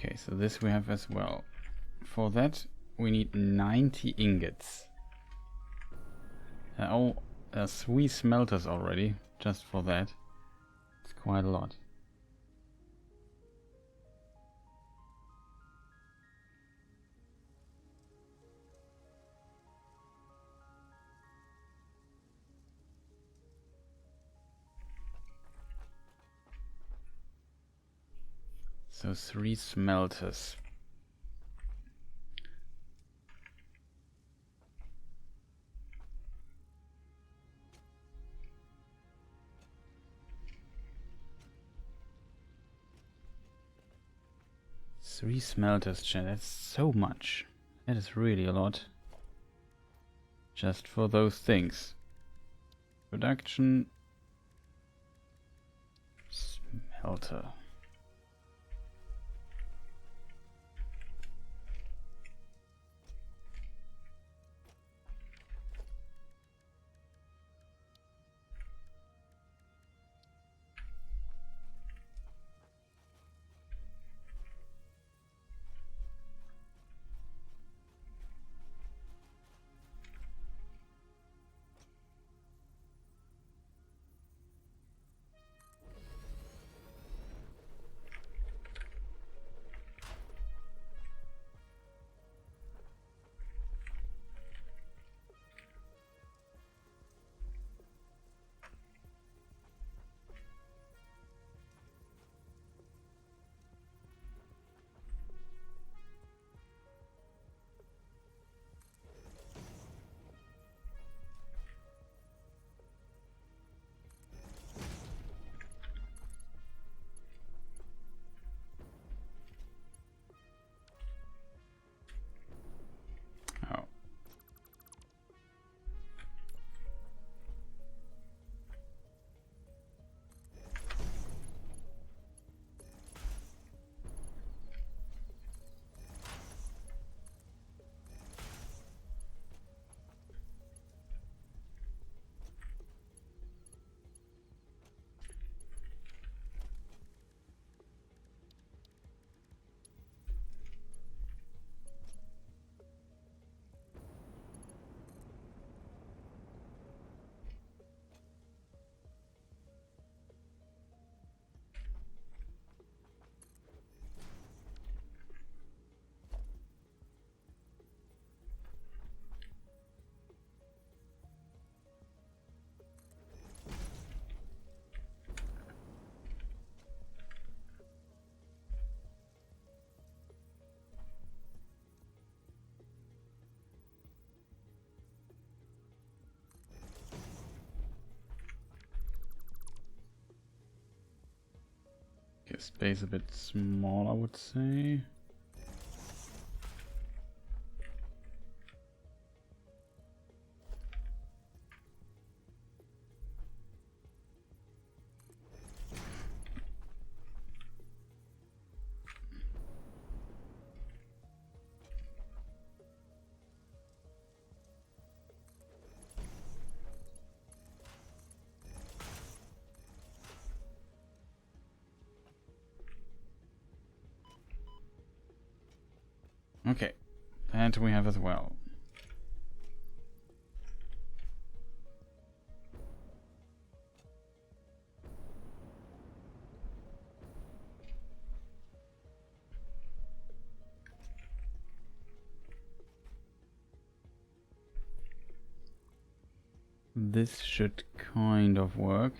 Okay, so this we have as well. For that, we need 90 ingots. There's 3 smelters already, just for that. It's quite a lot. So 3 smelters. Three smelters, chat. That's so much. That is really a lot. Just for those things. Production. Smelter. space a bit small, I would say. Okay, that we have as well. This should kind of work.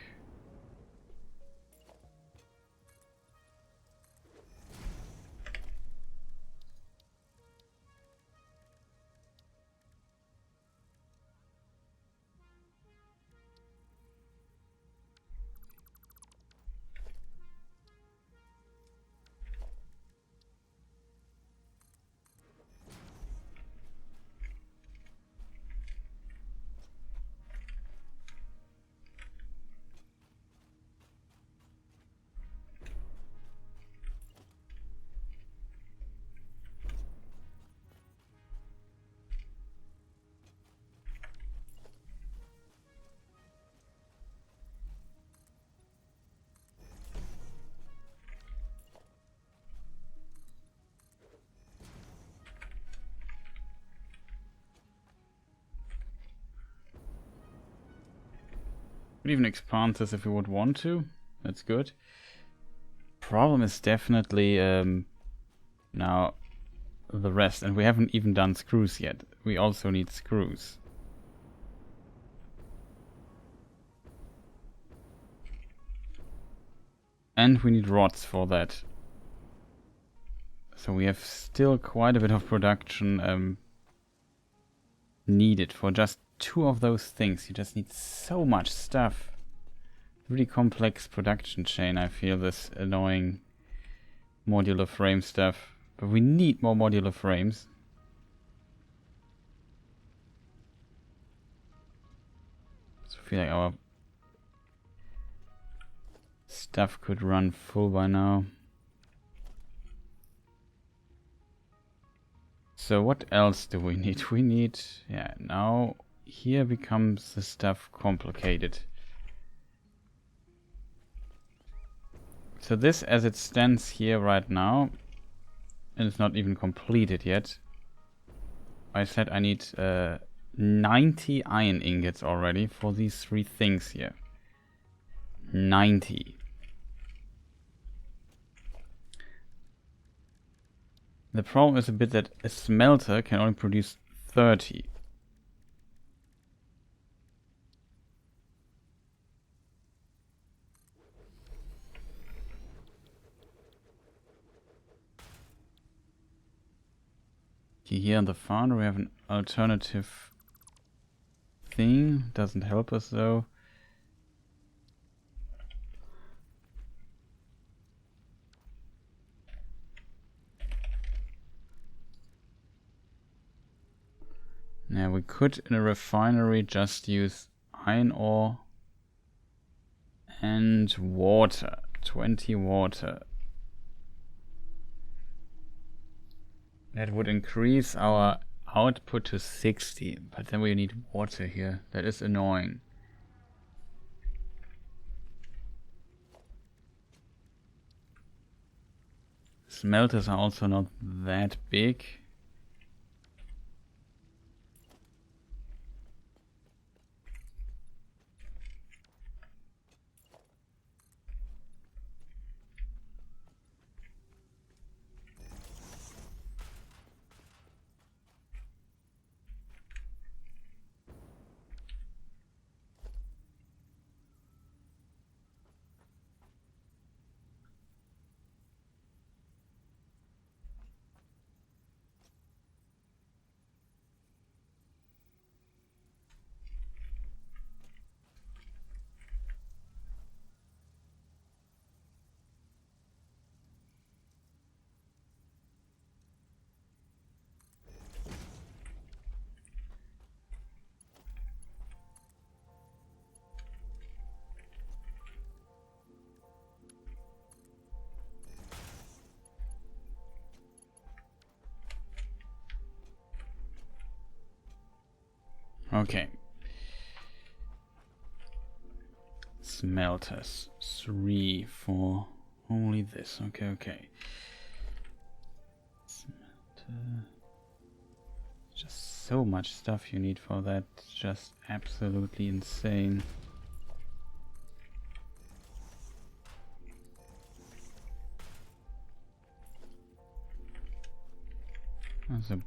Could even expand this if we would want to. That's good. Problem is definitely now the rest, and we haven't even done screws yet. We also need screws. And we need rods for that. So we have still quite a bit of production needed for just 2 of those things. You just need so much stuff. Really complex production chain, I feel, this annoying modular frame stuff. But we need more modular frames. So I feel like our stuff could run full by now. So what else do we need? We need, yeah, now here becomes the stuff complicated. So this, as it stands here right now, and it's not even completed yet, I said I need 90 iron ingots already for these 3 things here. 90. The problem is a bit that a smelter can only produce 30. Here in the foundry we have an alternative thing. Doesn't help us though. Yeah, we could in a refinery just use iron ore and water. 20 water. That would increase our output to 60, but then we need water here. That is annoying. Smelters are also not that big. Okay. Smelters. 3 for only this. Okay, okay. Smelter. Just so much stuff you need for that. Just absolutely insane. There's a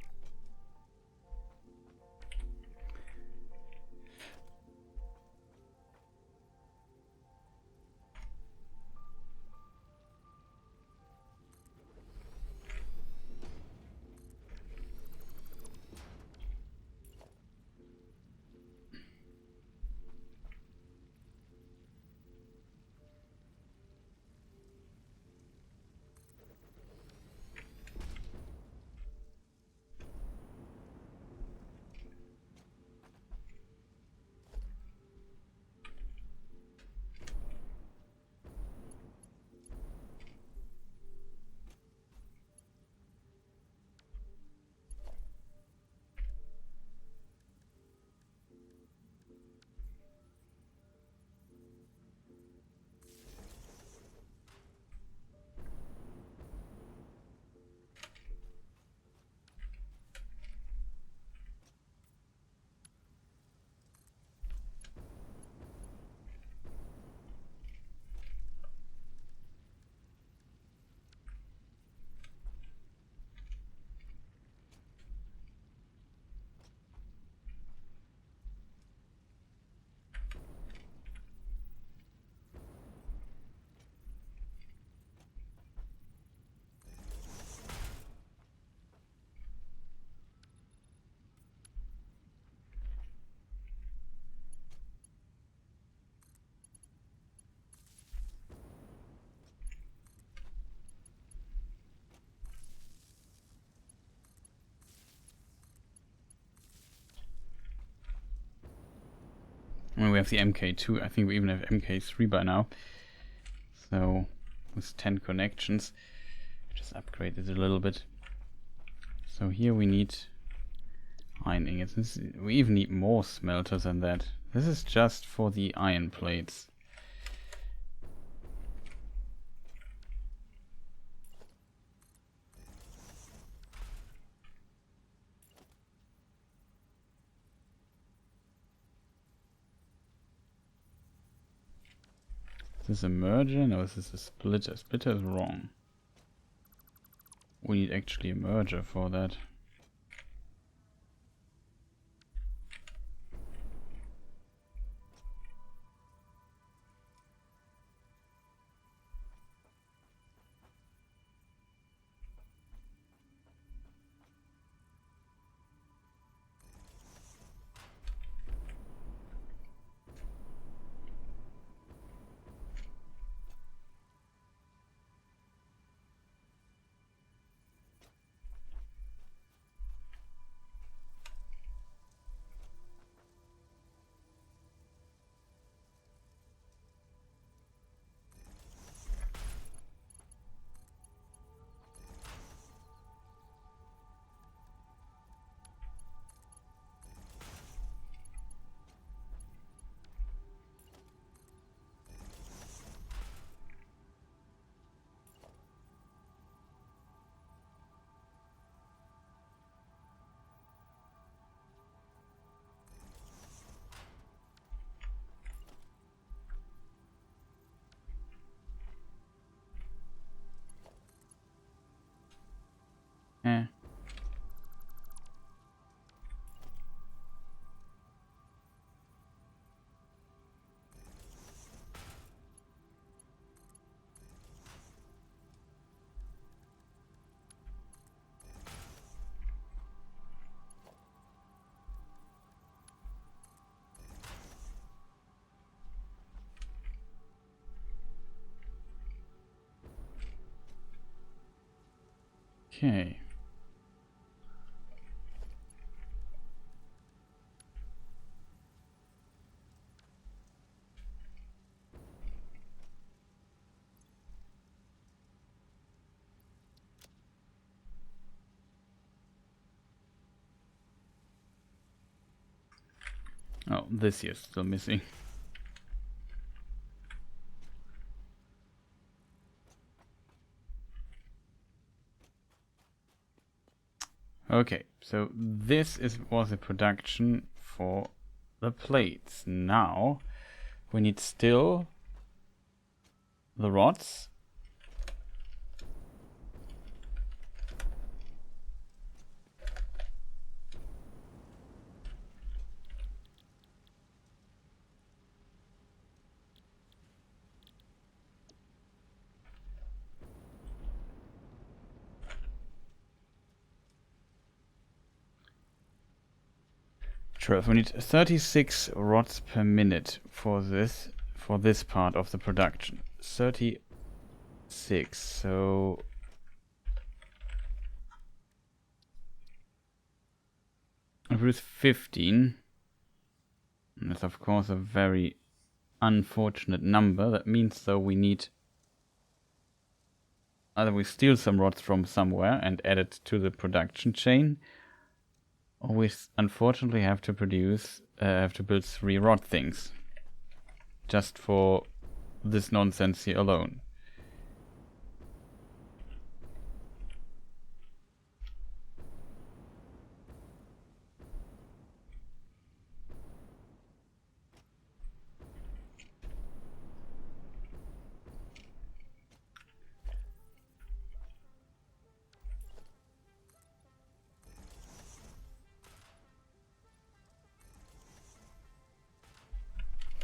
well, we have the MK2. I think we even have MK3 by now. So, with 10 connections, just upgrade it a little bit. So here we need iron ingots. We even need more smelters than that. This is just for the iron plates. Is this a merger? No, this is a splitter. Splitter is wrong. We need actually a merger for that. Eh. Okay. Oh, this year's still missing. Okay, so this was a production for the plates. Now we need still the rods. We need 36 rods per minute for this part of the production. 36. So I produce 15. And that's of course a very unfortunate number. That means though we need either we steal some rods from somewhere and add it to the production chain, or we unfortunately have to build 3 rod things just for this nonsense here alone.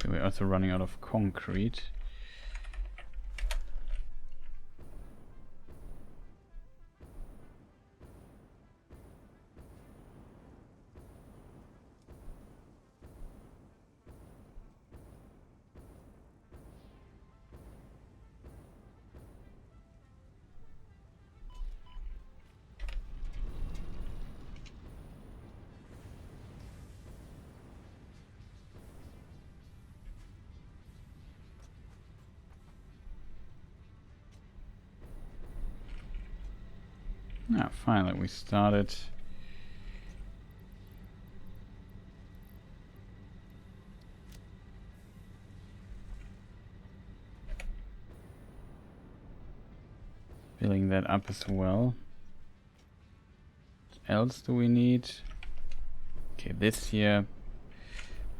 Okay, we're also running out of concrete. Ah, finally we started. Filling that up as well. What else do we need? Okay, this here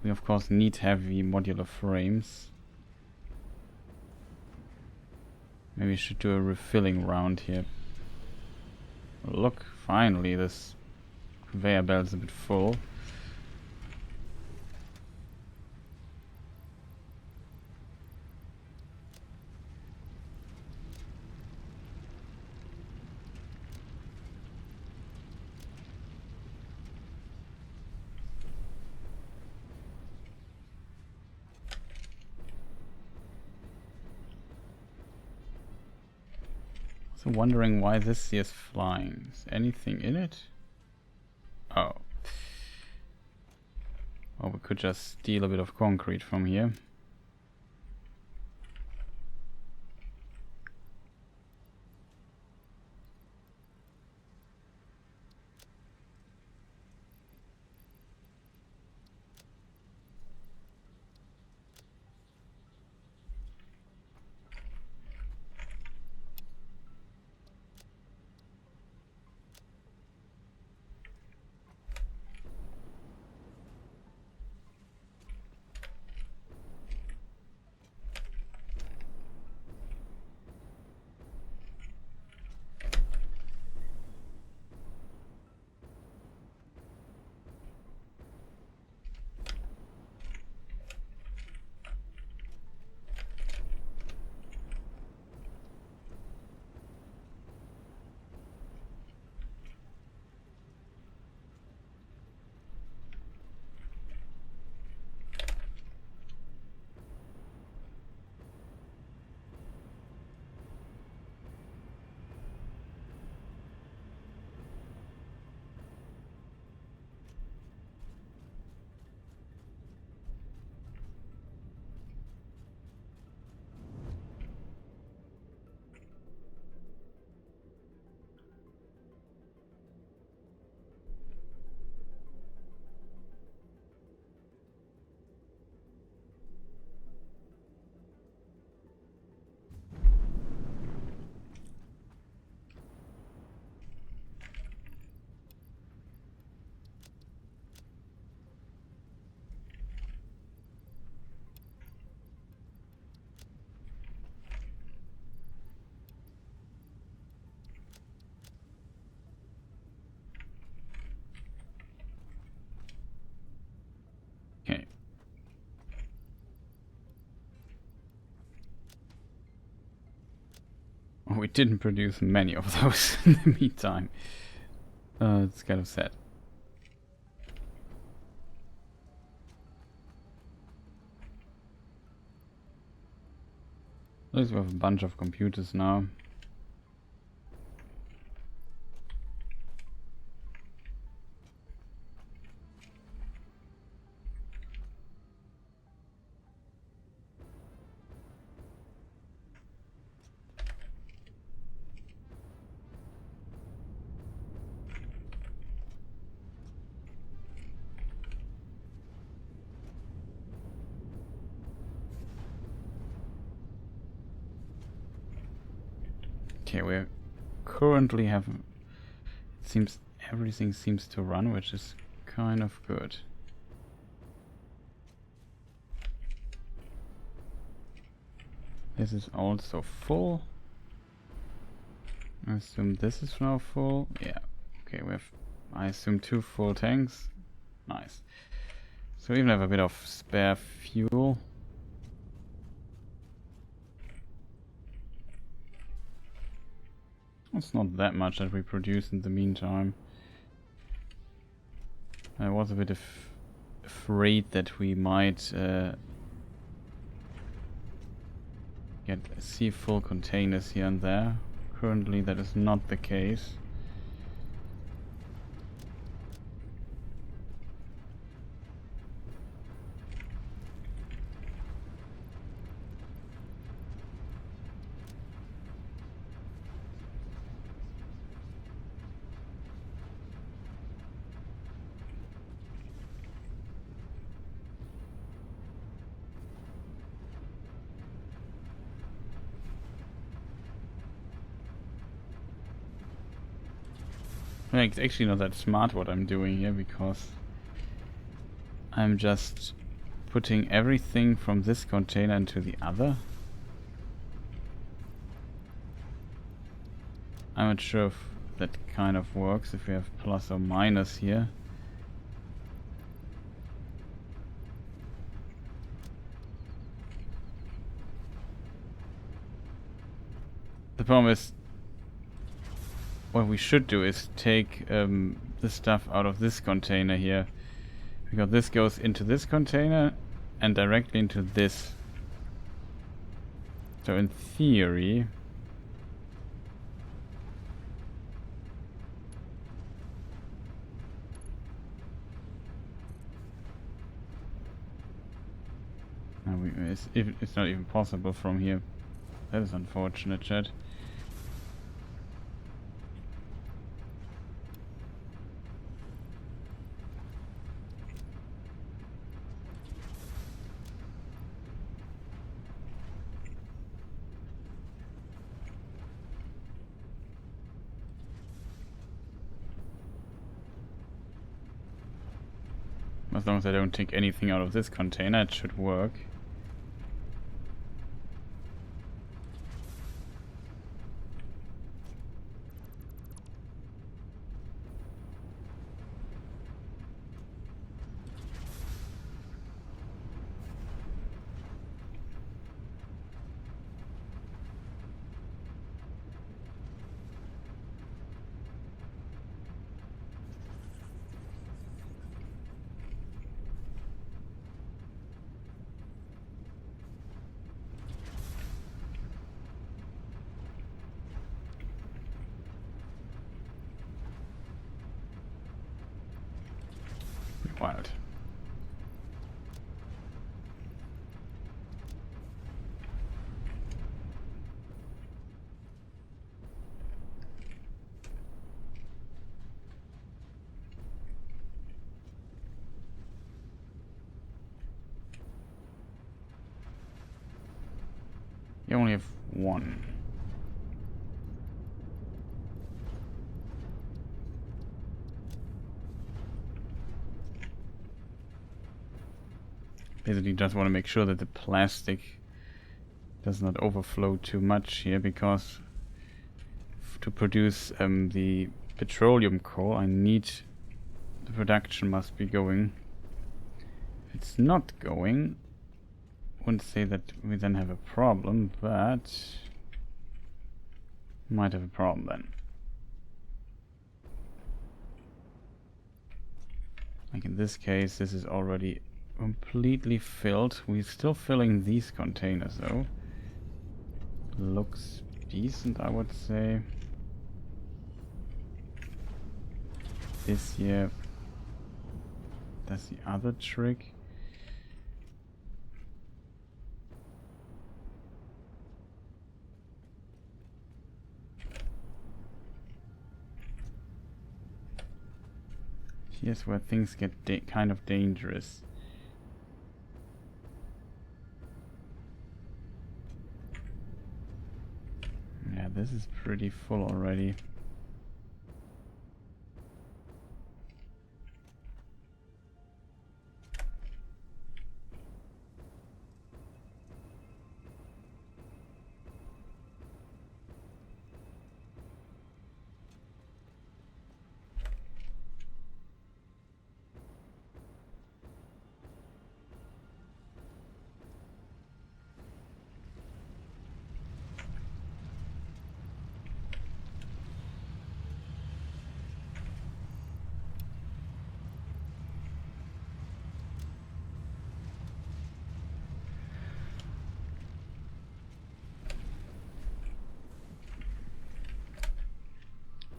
we of course need heavy modular frames. Maybe we should do a refilling round here. Look, finally this conveyor belt is a bit full. So wondering why this here is flying. Is anything in it? Oh. Well, we could just steal a bit of concrete from here. we didn't produce many of those in the meantime. It's kind of sad. At least we have a bunch of computers now. Okay, we currently have, it seems everything seems to run, which is kind of good. This is also full. I assume this is now full. Yeah. Okay, we have, I assume, 2 full tanks. Nice. So we even have a bit of spare fuel. It's not that much that we produce in the meantime. I was a bit afraid that we might see full containers here and there. Currently that is not the case. Yeah, it's actually not that smart what I'm doing here, because I'm just putting everything from this container into the other. I'm not sure if that kind of works, if we have plus or minus here. The problem is, what we should do is take the stuff out of this container here, because this goes into this container and directly into this. So in theory, it's not even possible from here. That is unfortunate, chat. As long as I don't take anything out of this container, it should work. Wild. You only have one. Basically just want to make sure that the plastic does not overflow too much here, because to produce the petroleum coal, I need, the production must be going. If it's not going, I wouldn't say that we then have a problem, but Might have a problem then. Like in this case, this is already completely filled. We're still filling these containers though. Looks decent, I would say. This here does the other trick. Here's where things get kind of dangerous. Yeah, this is pretty full already.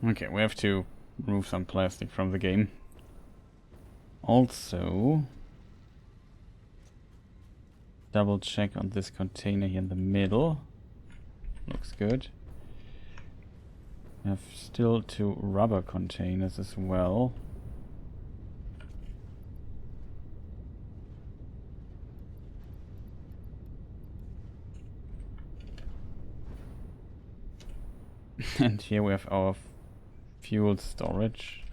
Okay, we have to remove some plastic from the game. Also, double check on this container here in the middle. Looks good. We have still 2 rubber containers as well. And here we have our fuel storage.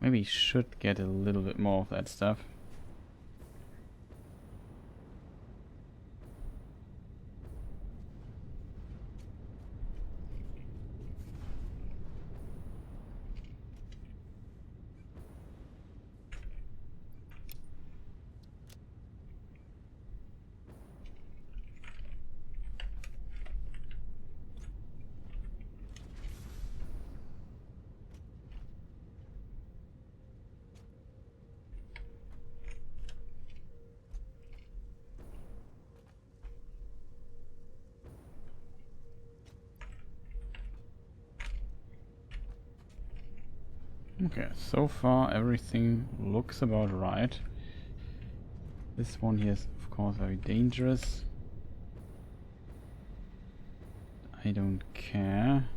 Maybe should get a little bit more of that stuff. Okay, so far everything looks about right. This one here is of course very dangerous. I don't care.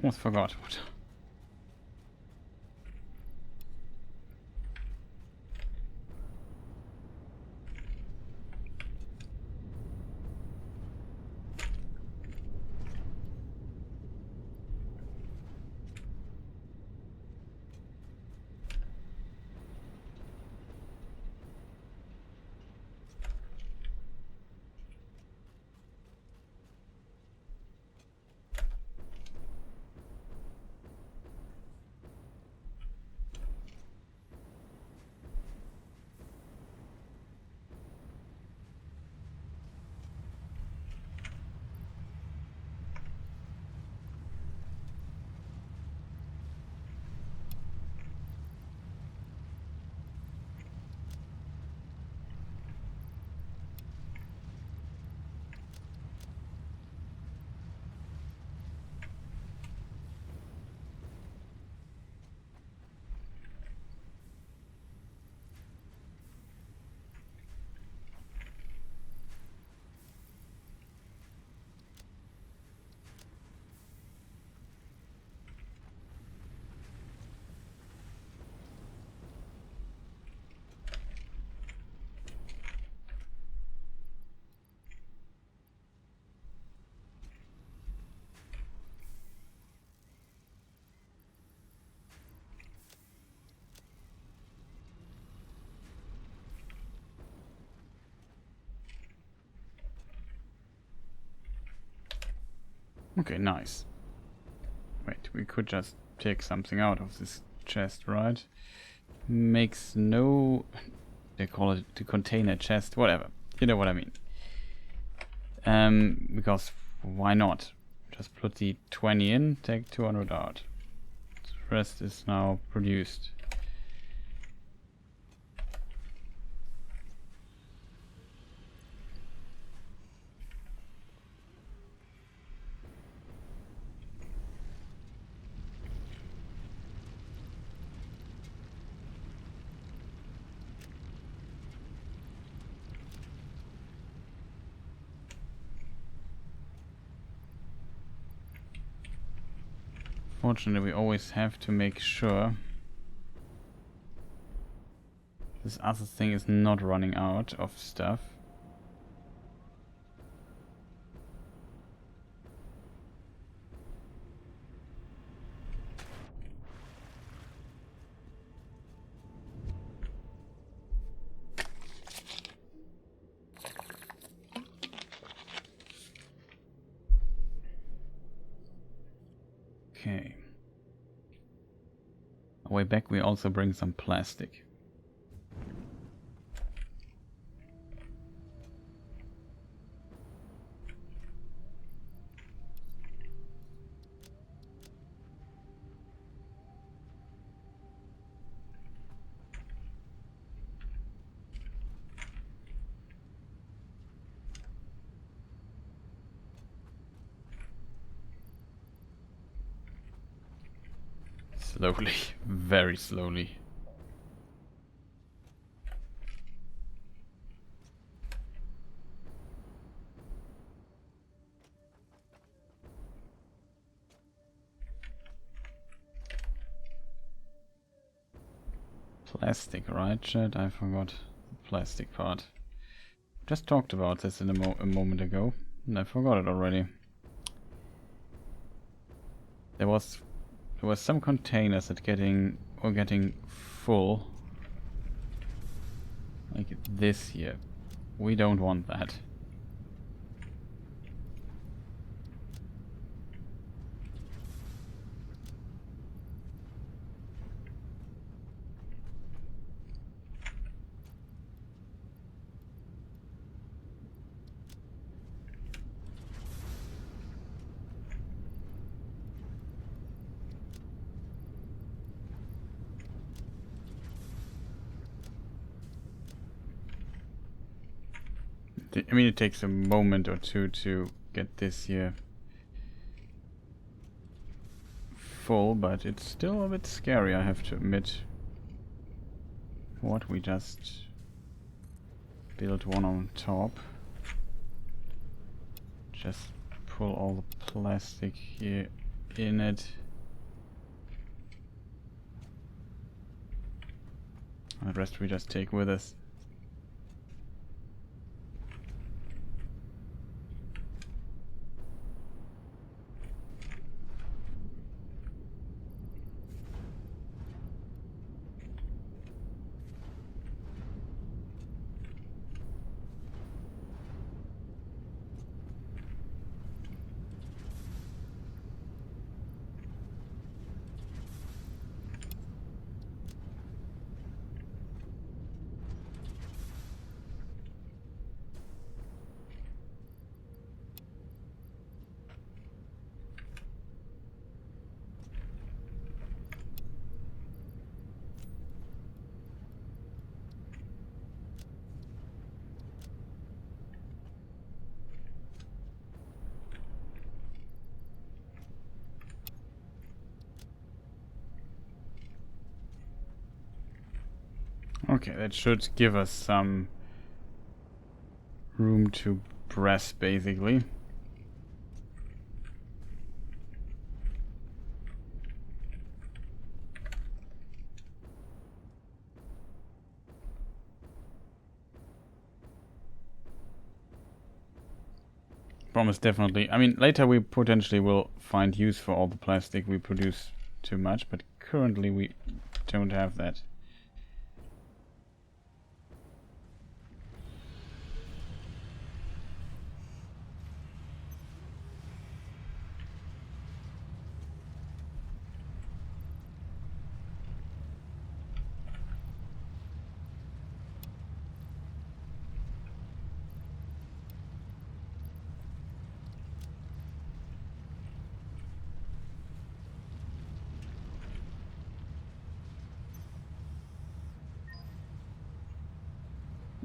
Almost forgot. What? Okay, nice. Wait, we could just take something out of this chest, right? Makes no... They call it the container chest, whatever. You know what I mean. Because why not? Just put the 20 in, take 200 out. The rest is now produced. Fortunately, we always have to make sure this other thing is not running out of stuff. Okay. On the way back, we also bring some plastic. Slowly, very slowly. Plastic, right, Chad? I forgot the plastic part. Just talked about this in a moment ago, and I forgot it already. There was some containers that were getting full, like this here. We don't want that. I mean, it takes a moment or two to get this here full, but it's still a bit scary, I have to admit. What, we just build one on top. Just pull all the plastic here in it. The rest we just take with us. Okay, that should give us some room to press, basically. Promise, definitely. I mean, later we potentially will find use for all the plastic we produce too much, but currently we don't have that.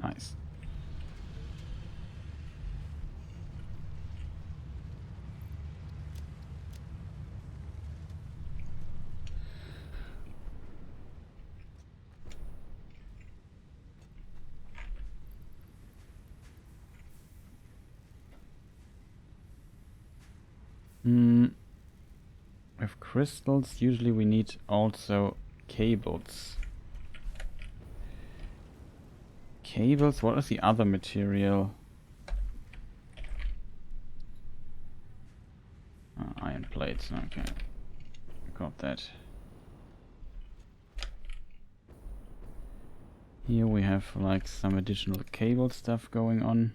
Nice. With crystals, usually we need also cables. Cables? What is the other material? Iron plates, okay. Got that. Here we have like some additional cable stuff going on.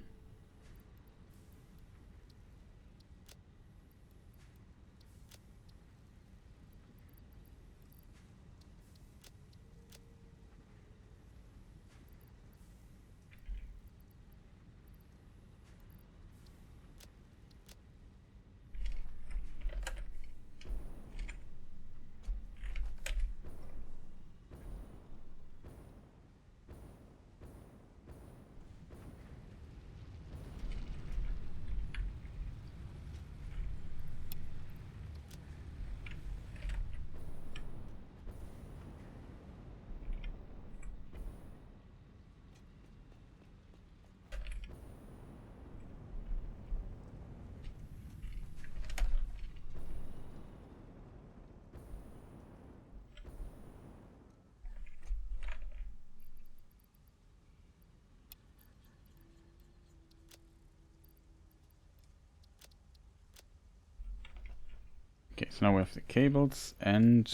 Okay, so now we have the cables and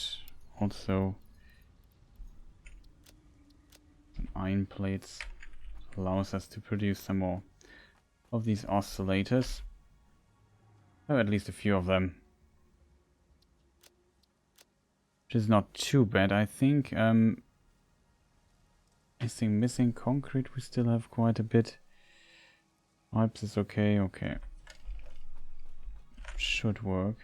also some iron plates. Allows us to produce some more of these oscillators. Oh, at least a few of them. Which is not too bad, I think. Missing concrete, we still have quite a bit. Pipes is okay, okay. Should work.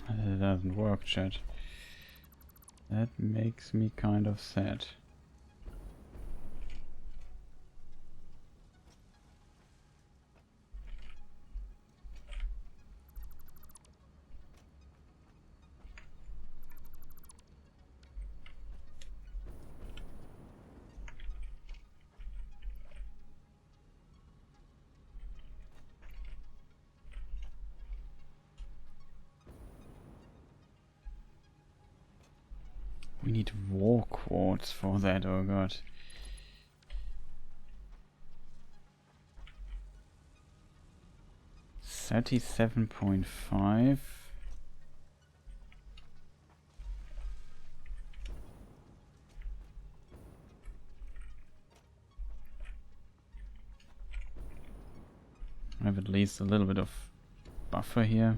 It doesn't work, chat. That makes me kind of sad. We need war quartz for that, oh god. $37.5. I have at least a little bit of buffer here.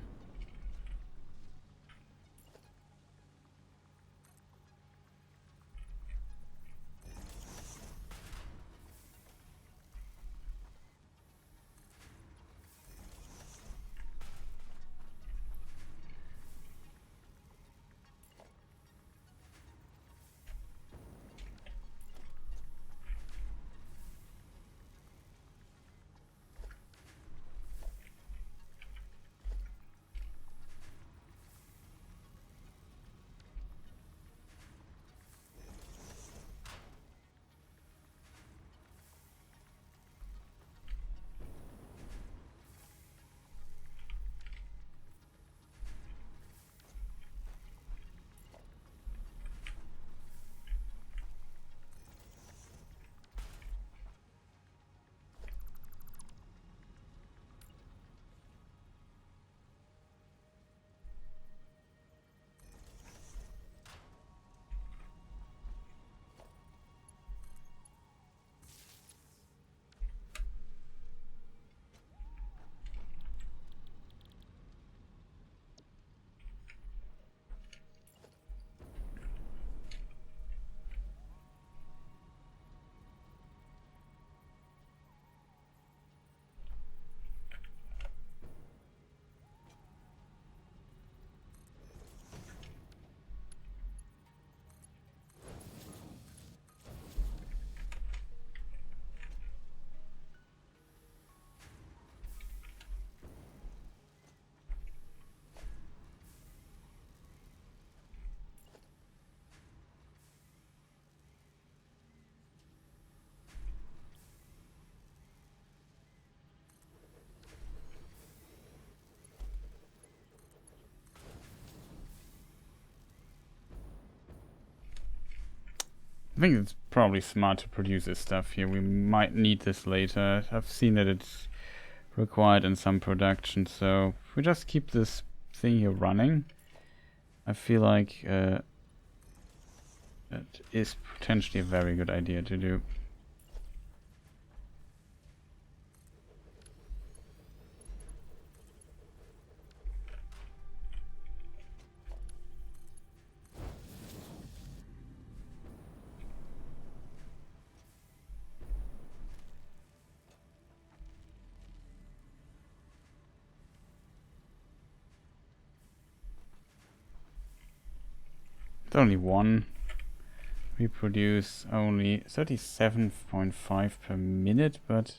I think it's probably smart to produce this stuff here. We might need this later. I've seen that it's required in some production, so if we just keep this thing here running, I feel like that is potentially a very good idea to do. It's only one. We produce only 37.5 per minute, but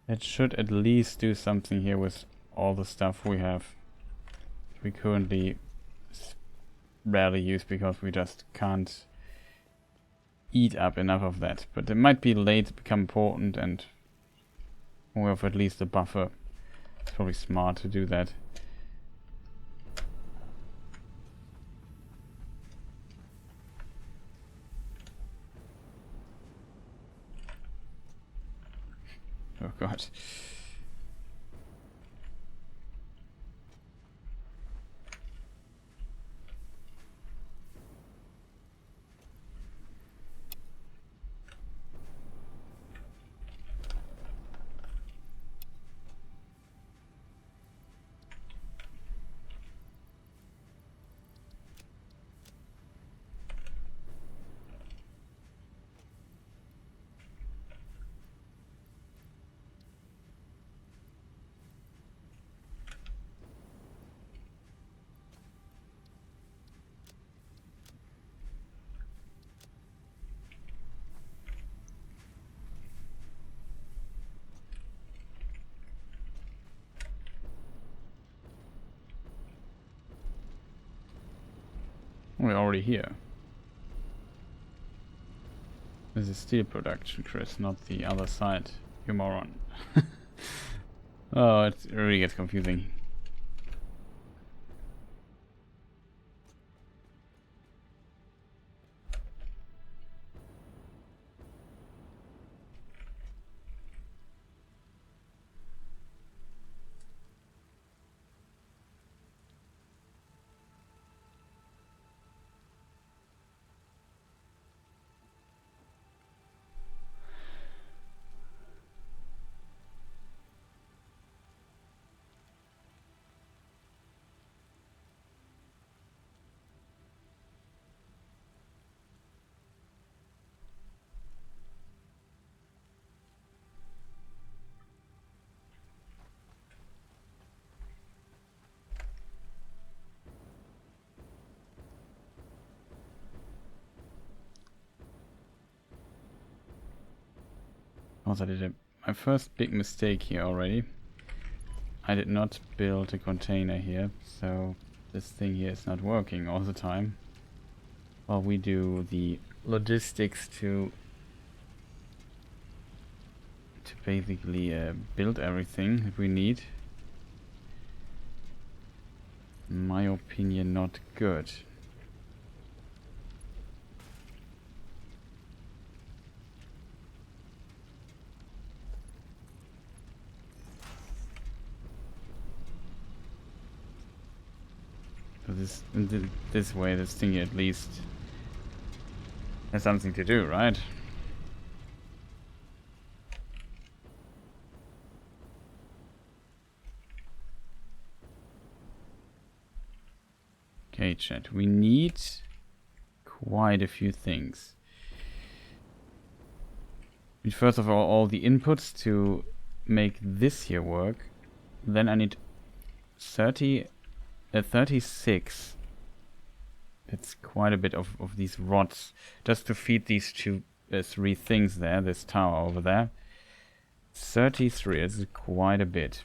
it should at least do something here with all the stuff we have. We currently rarely use because we just can't eat up enough of that. But it might be late become important, and we have at least a buffer. It's probably smart to do that. Oh god. We're already here. This is steel production, Chris, not the other side. You moron. Oh, it really gets confusing. Also, I did my first big mistake here already. I did not build a container here, so this thing here is not working all the time. While we do the logistics to basically build everything that we need. In my opinion, not good. This way, this thing at least has something to do, right? Okay, chat. We need quite a few things. We need first of all the inputs to make this here work. Then I need 36. It's quite a bit of these rods just to feed these three things there, this tower over there. 33 is quite a bit.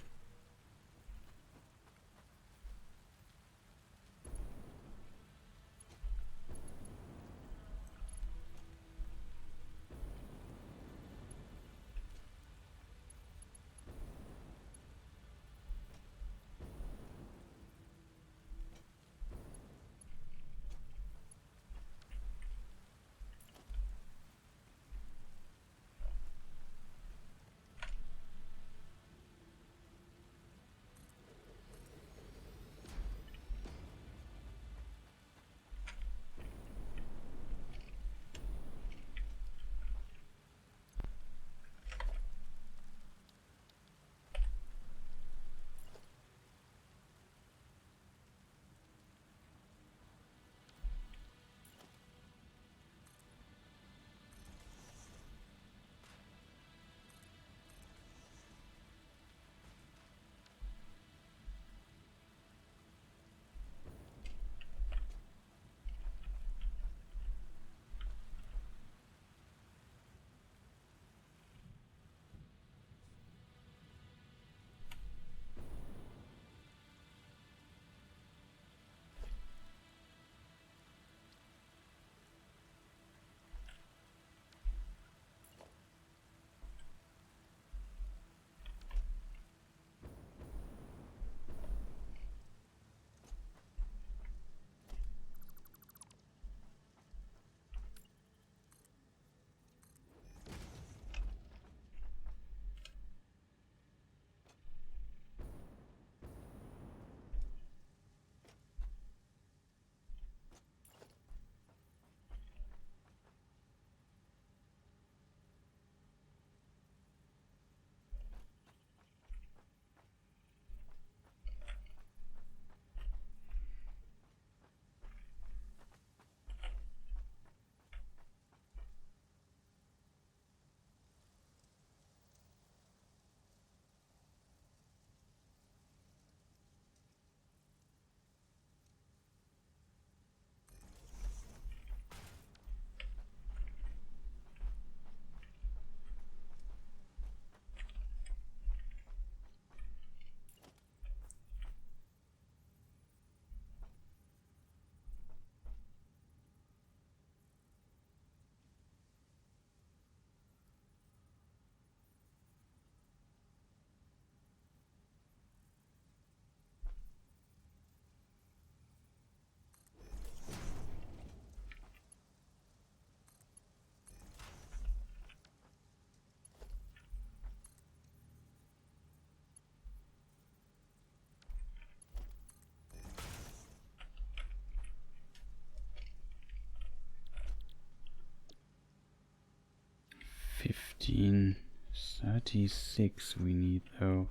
1536 we need though.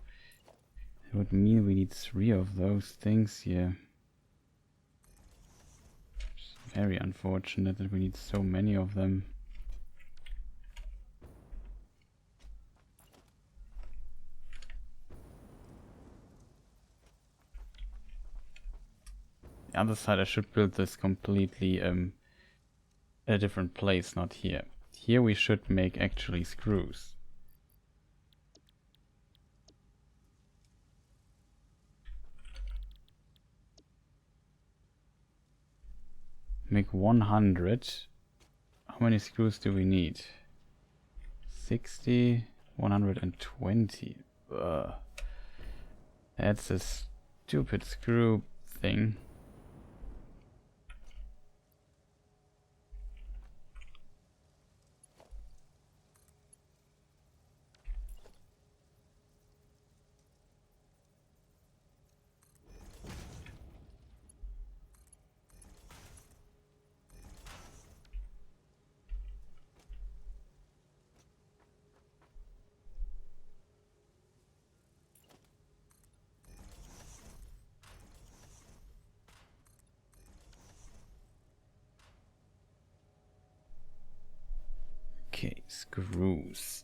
That would mean we need 3 of those things here. It's very unfortunate that we need so many of them. The other side, I should build this completely at a different place, not here. Here we should make actually screws. Make 100. How many screws do we need? 60, 120. Ugh. That's a stupid screw thing. Okay, screws.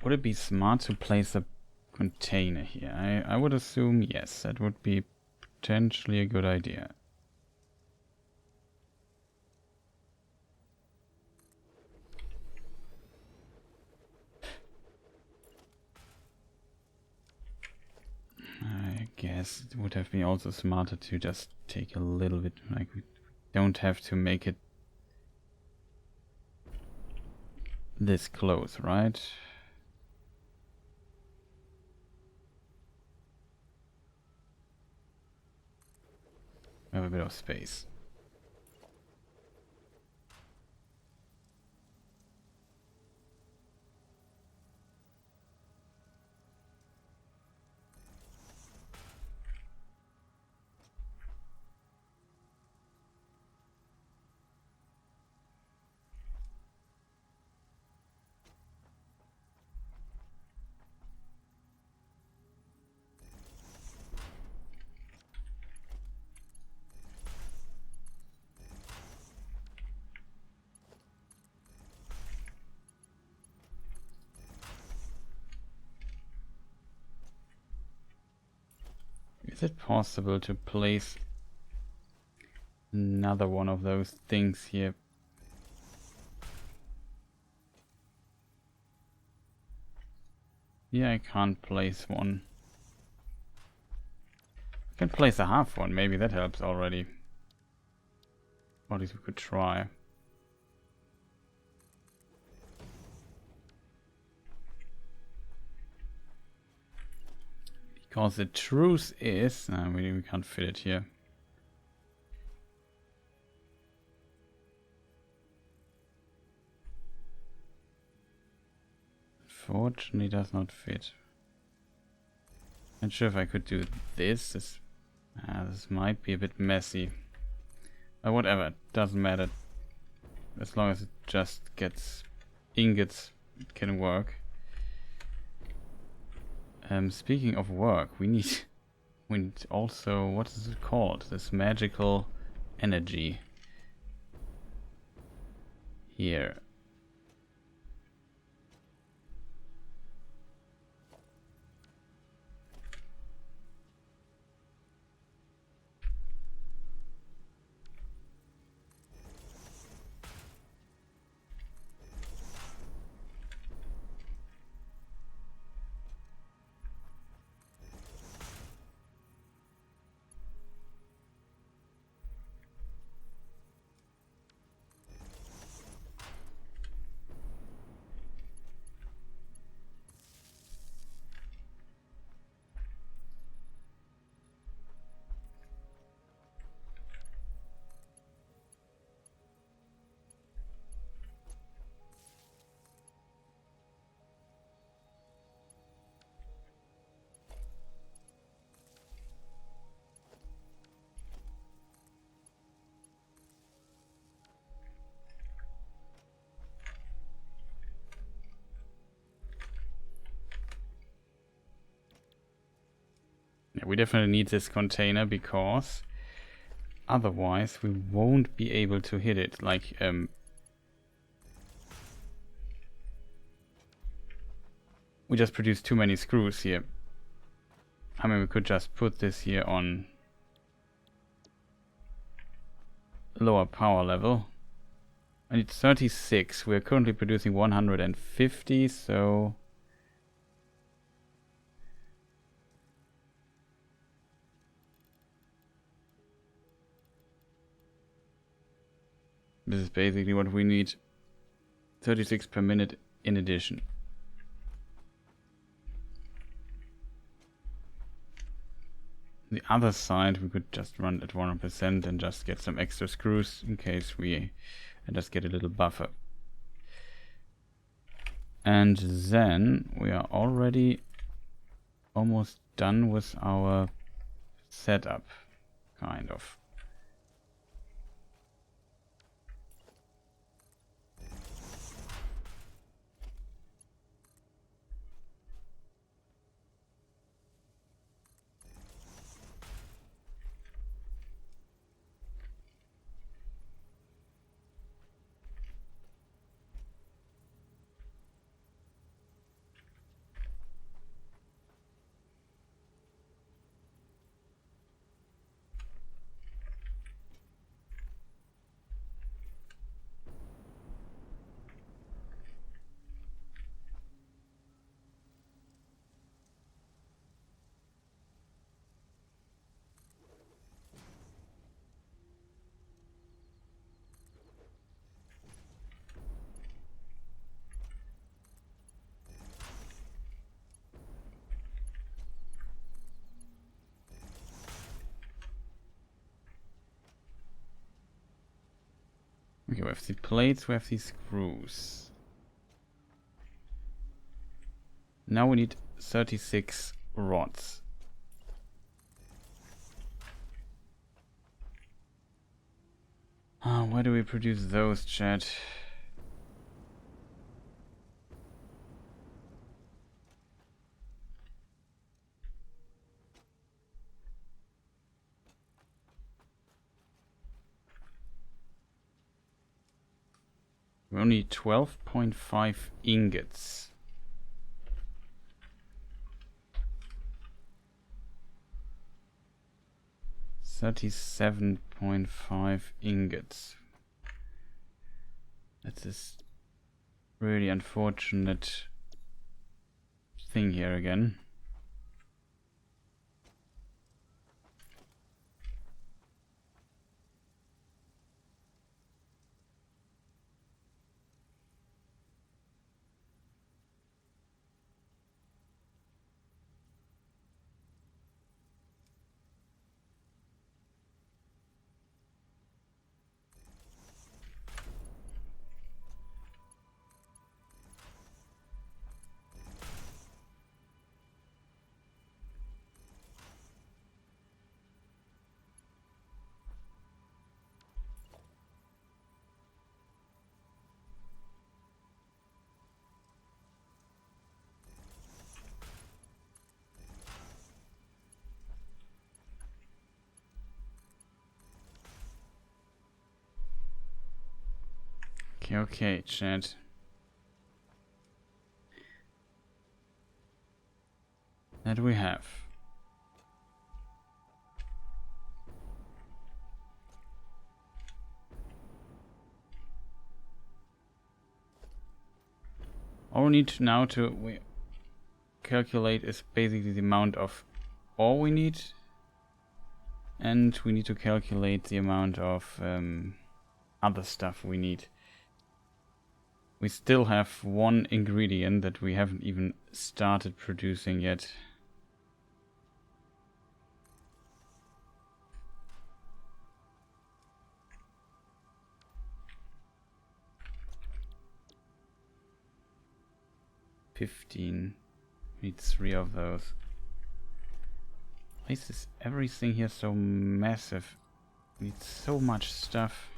Would it be smart to place a container here? I would assume yes, that would be potentially a good idea. I guess it would have been also smarter to just take a little bit, like we don't have to make it this close, right? We have a bit of space. Is it possible to place another one of those things here? Yeah, I can't place one. I can place a half one, maybe that helps already. Or at least we could try. Because the truth is, we can't fit it here. Unfortunately, does not fit. Not sure if I could do this. This might be a bit messy. But whatever, doesn't matter. As long as it just gets ingots, it can work. Speaking of work, we need also, what is it called? This magical energy here. we definitely need this container because otherwise we won't be able to hit it. Like, we just produced too many screws here. I mean, we could just put this here on lower power level. I need 36. We're currently producing 150, so this is basically what we need. 36 per minute in addition. The other side we could just run at 100% and just get some extra screws in case we just get a little buffer. And then we are already almost done with our setup, kind of. Okay, we have the plates, we have the screws. Now we need 36 rods. Where do we produce those, chat? We only need 12.5 ingots. $37.5 ingots. That's this really unfortunate thing here again. Okay, chat. That we have. All we need now to calculate is basically the amount of ore we need, and we need to calculate the amount of other stuff we need. We still have one ingredient that we haven't even started producing yet. We need 3 of those. Why is everything here so massive? We need so much stuff.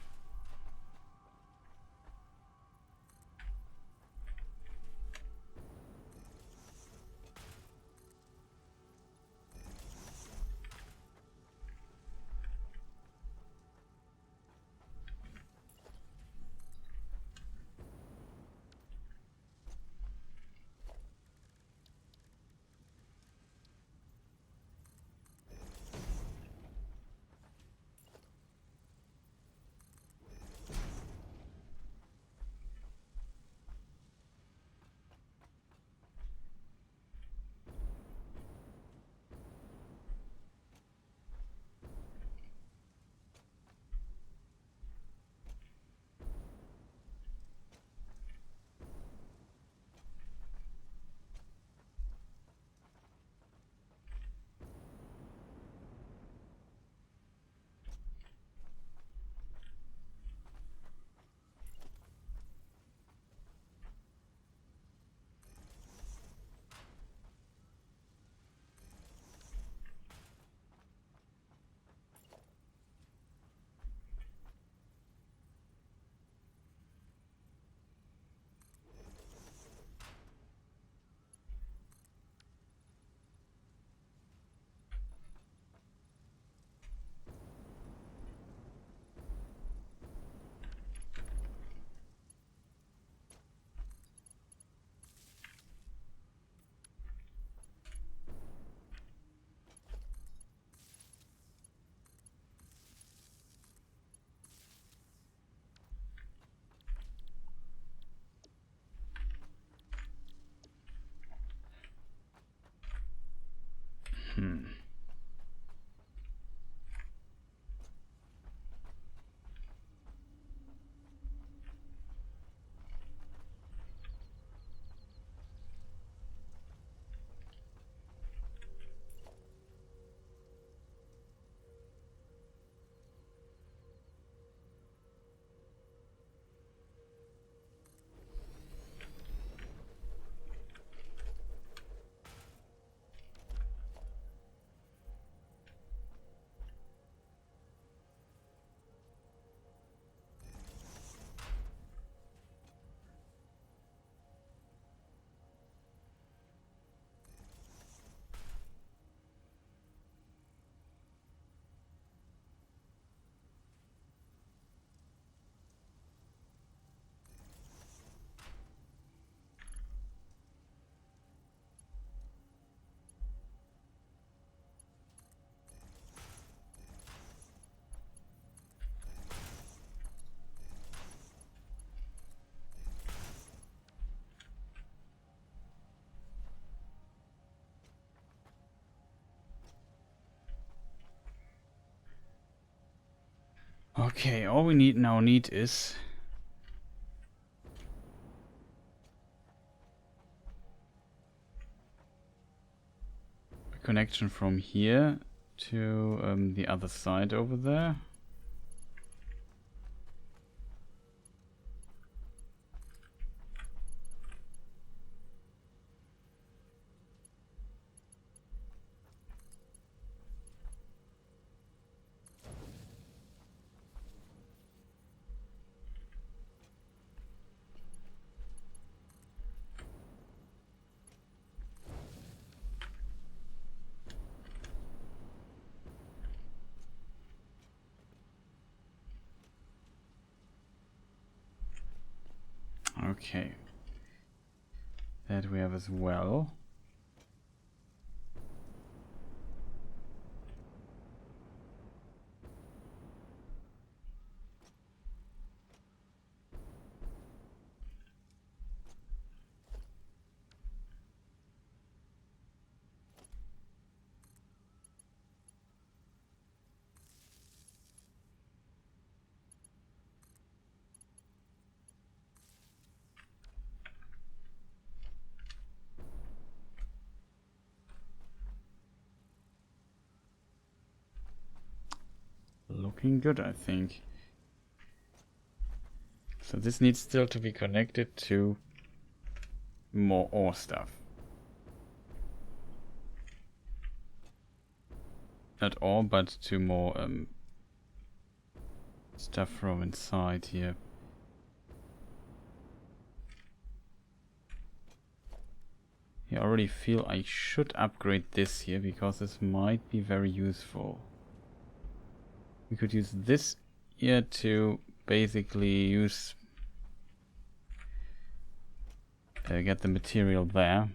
Okay, all we need is a connection from here to the other side over there. Okay, that we have as well. Looking good, I think. So this needs still to be connected to more ore stuff. Not ore, but to more stuff from inside here. I already feel I should upgrade this here because this might be very useful. We could use this here to basically use get the material there.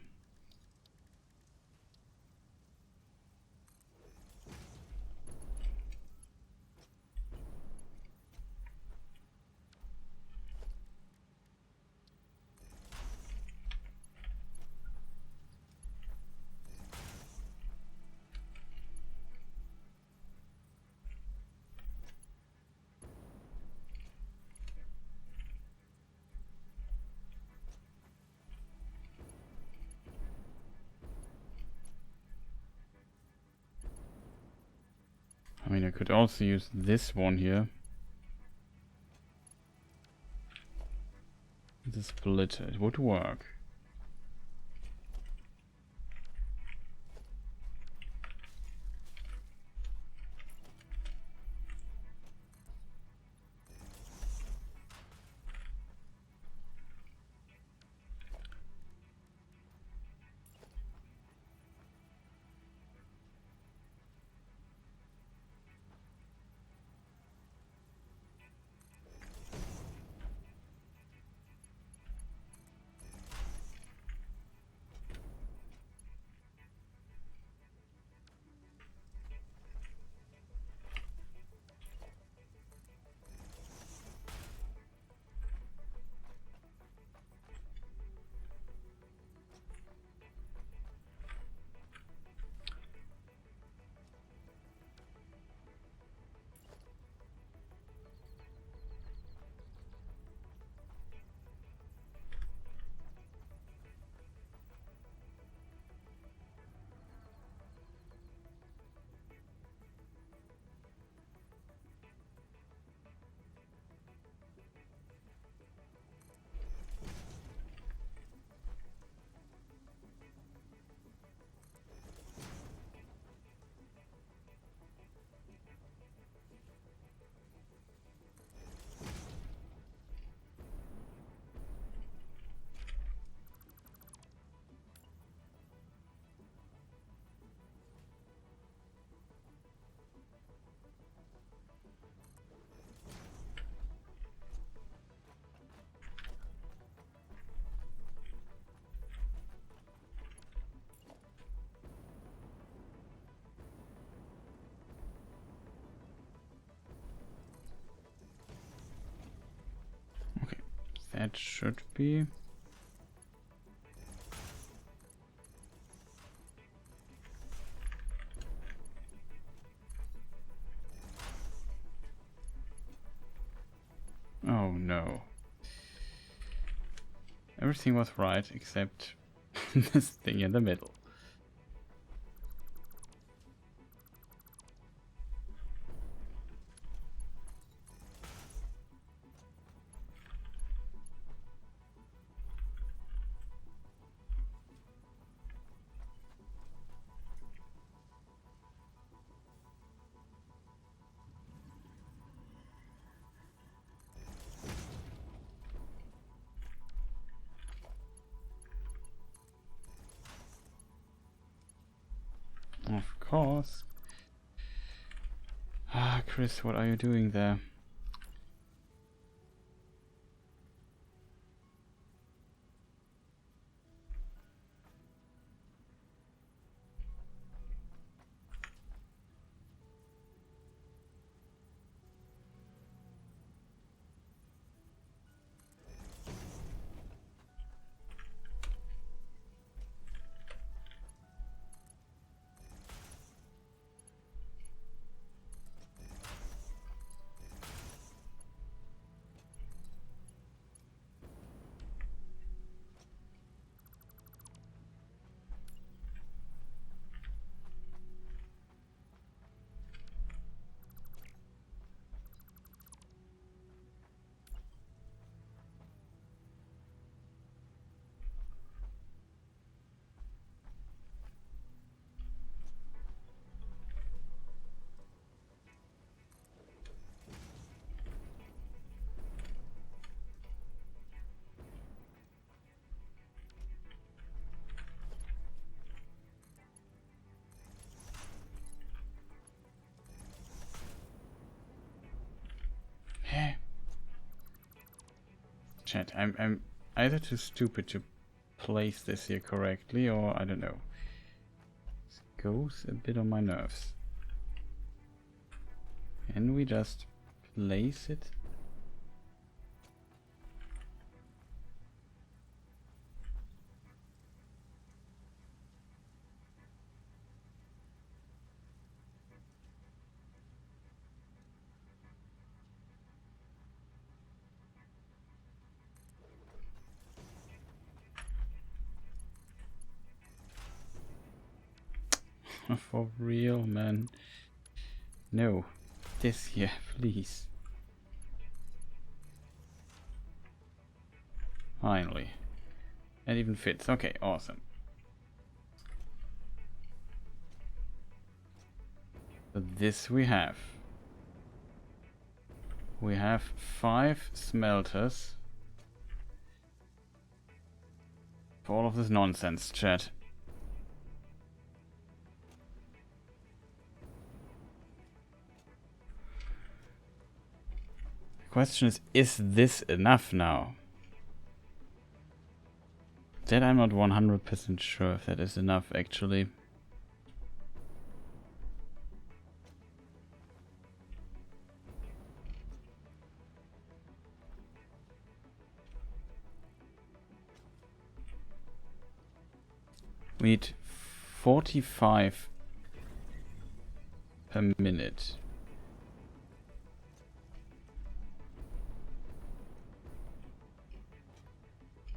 I mean, I could also use this one here. The splitter, it would work. That should be... Oh no. Everything was right except this thing in the middle. Of course. Ah, Chris, what are you doing there? Chat, I'm either too stupid to place this here correctly, or I don't know. This goes a bit on my nerves. Can we just place it? For real, man. No. This here, please. Finally. It even fits. Okay, awesome. So this we have. We have 5 smelters. For all of this nonsense, chat. Question is this enough now? That I'm not 100% sure if that is enough actually. We need 45 per minute.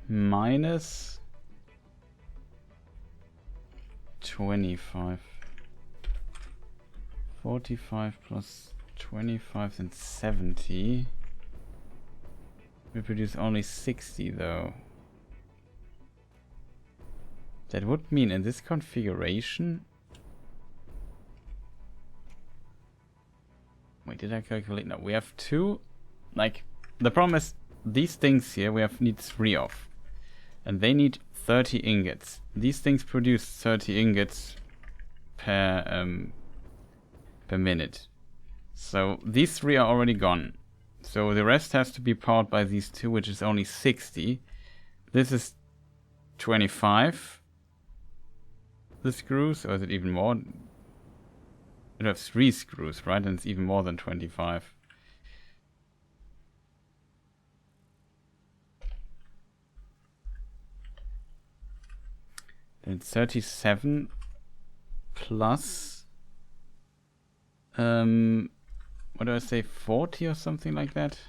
Minus 25. 45 plus 25 and 70. We produce only 60 though. That would mean in this configuration... Wait, did I calculate? No, we have 2... Like, the problem is, these things here we need 3 of. And they need 30 ingots. These things produce 30 ingots per minute. So these 3 are already gone. So the rest has to be powered by these 2, which is only 60. This is 25. The screws, or is it even more? It has 3 screws, right? And it's even more than 25. And 37 plus what do I say, 40 or something like that?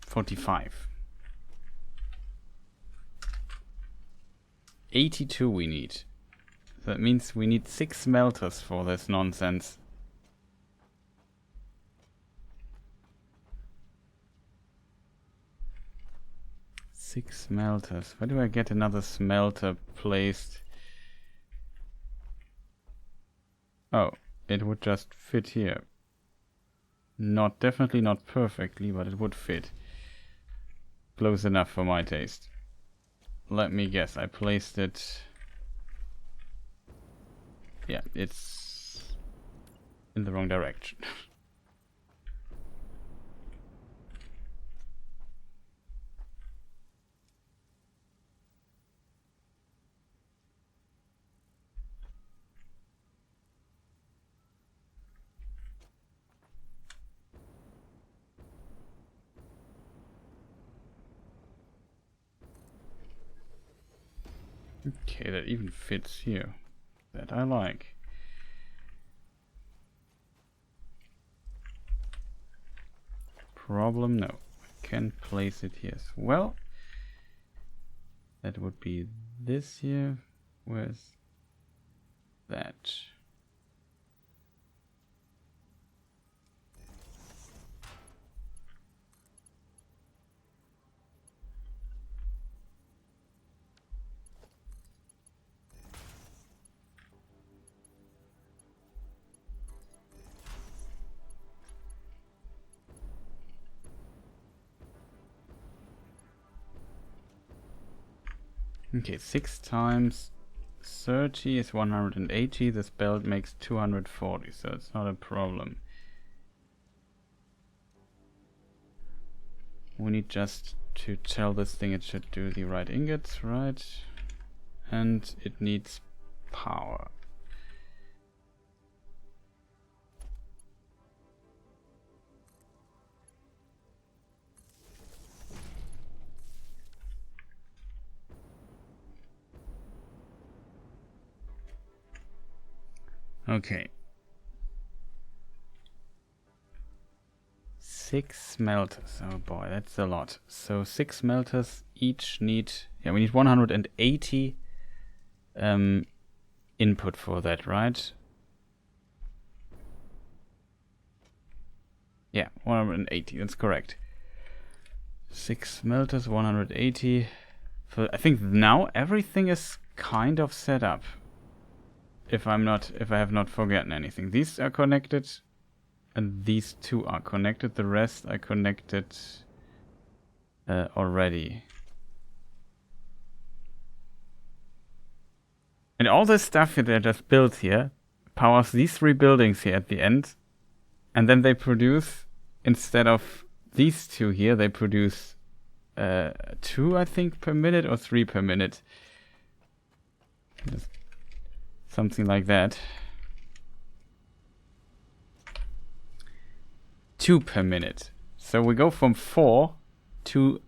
45. 82 we need. That means we need 6 smelters for this nonsense. Six smelters. Where do I get another smelter placed? Oh, it would just fit here. Definitely not perfectly, but it would fit. Close enough for my taste. Let me guess, I placed it... Yeah, it's in the wrong direction. Okay, that even fits here. That I like. Problem, no. I can place it here as well. That would be this here. Where's that? Okay, 6 times 30 is 180. This belt makes 240, so it's not a problem. We need just to tell this thing it should do the right ingots, right? And it needs power. Okay. 6 smelters. Oh boy, that's a lot. So 6 smelters each need... Yeah, we need 180 input for that, right? Yeah, 180, that's correct. 6 smelters, 180. So I think now everything is kind of set up. If I have not forgotten anything. These are connected and these two are connected. The rest I connected already. And all this stuff that I just built here powers these 3 buildings here at the end. And then they produce, instead of these 2 here, they produce 2, I think, per minute or 3 per minute. Just something like that. 2 per minute. So we go from 4 to...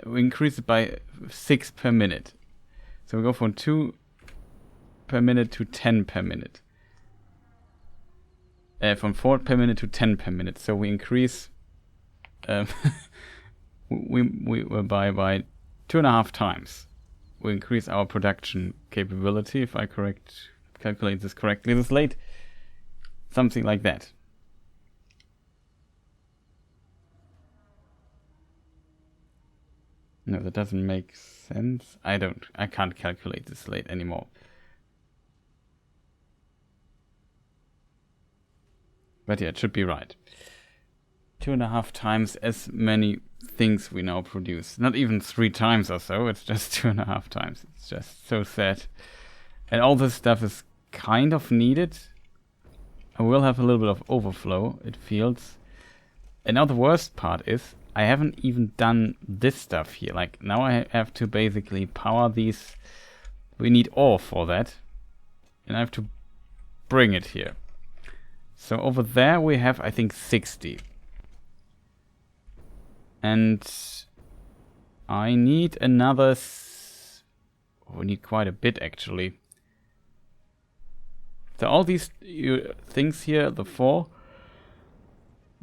we increase it by 6 per minute. So we go from 2 per minute to 10 per minute. From 4 per minute to 10 per minute. So we increase... we by 2.5 times. We increase our production capability, if I calculate this correctly this late. Something like that. No, that doesn't make sense. I can't calculate this late anymore. But yeah, it should be right. 2.5 times as many things we now produce. Not even 3 times or so, it's just 2.5 times. It's just so sad. And all this stuff is kind of needed. I will have a little bit of overflow, it feels. And now the worst part is, I haven't even done this stuff here. Like, now I have to basically power these. We need ore for that. And I have to bring it here. So over there we have, I think, 60. And I need another... we need quite a bit, actually. So all these things here, the 4,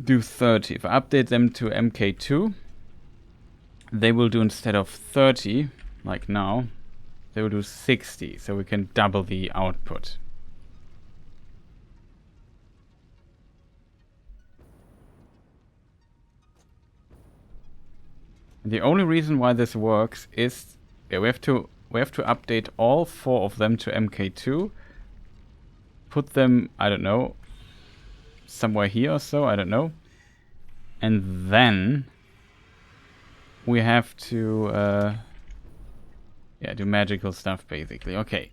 do 30. If I update them to MK2, they will do, instead of 30, like now, they will do 60. So we can double the output. The only reason why this works is we have to update all 4 of them to MK2. Put them, I don't know, somewhere here or so, I don't know. And then we have to do magical stuff, basically. Okay.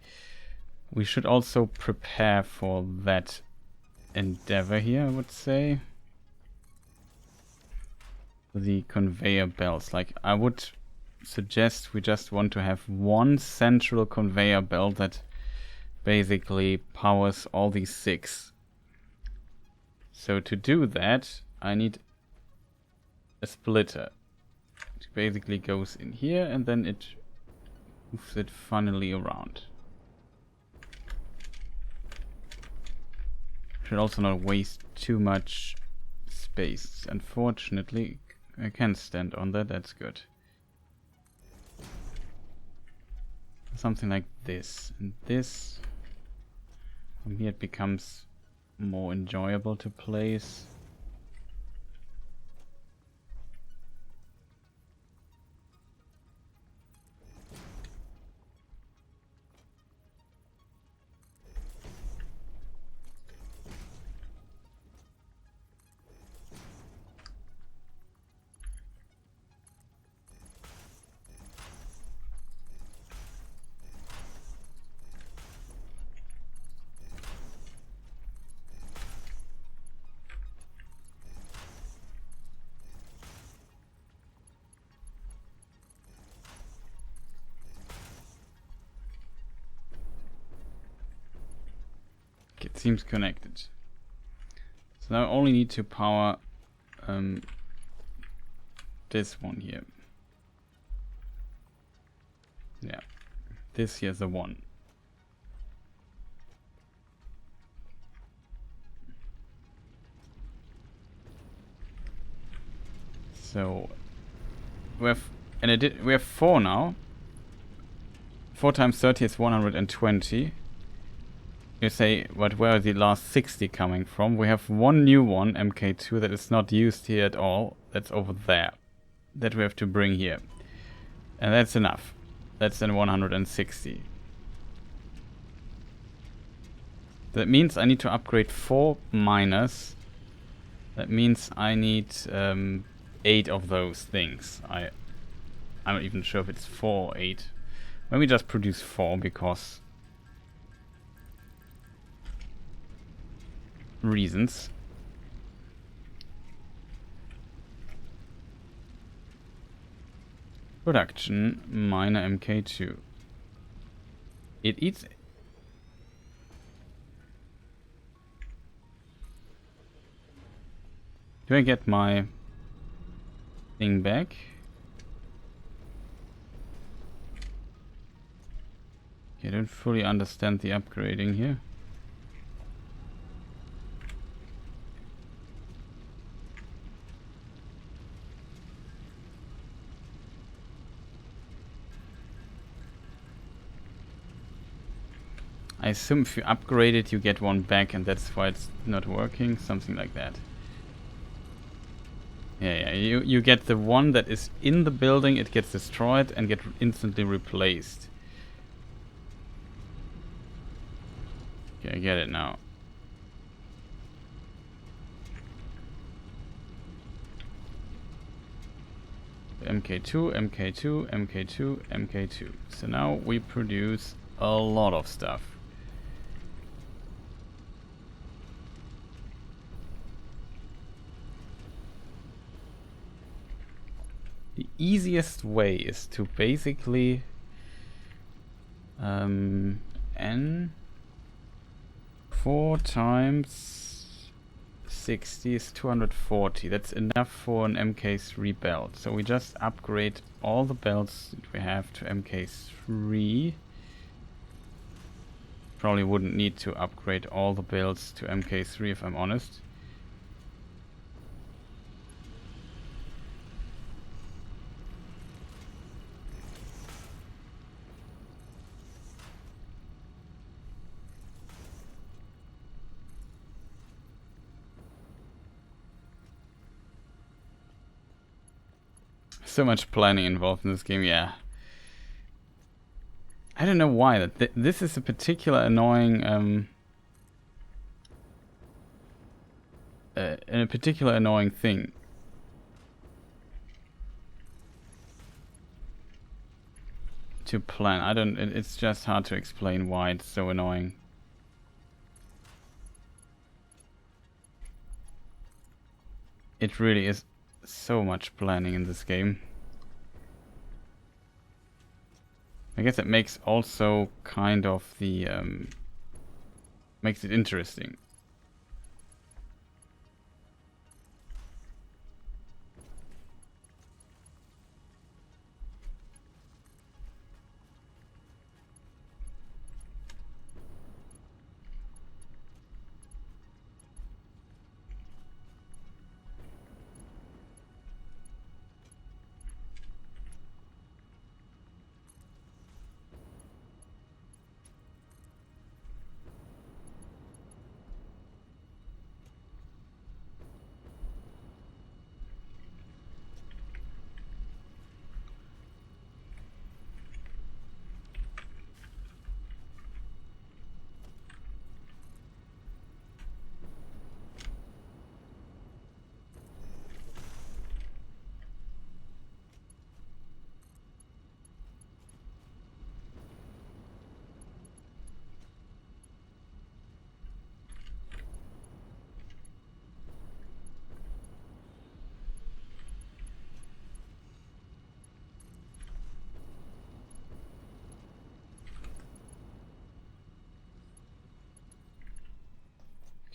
We should also prepare for that endeavor here, I would say. The conveyor belts. Like, I would suggest we just want to have one central conveyor belt that basically powers all these 6. So to do that, I need a splitter. It basically goes in here and then it moves it funnily around. Should also not waste too much space. Unfortunately, I can stand on that, that's good. Something like this. And this, from here it becomes more enjoyable to place. It seems connected. So now I only need to power this one here. Yeah, this here's the one. So we have we have 4 now. 4 times 30 is 120. You say, but where are the last 60 coming from? We have one new one, MK2, that is not used here at all. That's over there. That we have to bring here. And that's enough. That's then 160. That means I need to upgrade 4 miners. That means I need 8 of those things. I'm not even sure if it's 4 or 8. Let me just produce 4 because reasons. Production miner MK2. It eats. Do I get my thing back? Okay, I don't fully understand the upgrading here. I assume if you upgrade it, you get one back, and that's why it's not working. Something like that. Yeah, you get the one that is in the building, it gets destroyed and get instantly replaced. Okay, I get it now. MK2, MK2, MK2, MK2. So now we produce a lot of stuff. The easiest way is to basically n 4 times 60 is 240. That's enough for an MK3 belt. So we just upgrade all the belts that we have to MK3. Probably wouldn't need to upgrade all the belts to MK3 if I'm honest. So much planning involved in this game, yeah. I don't know why that this is a particular annoying a particular annoying thing. To plan. I don't it's just hard to explain why it's so annoying. It really is so much planning in this game. I guess it makes also kind of the makes it interesting.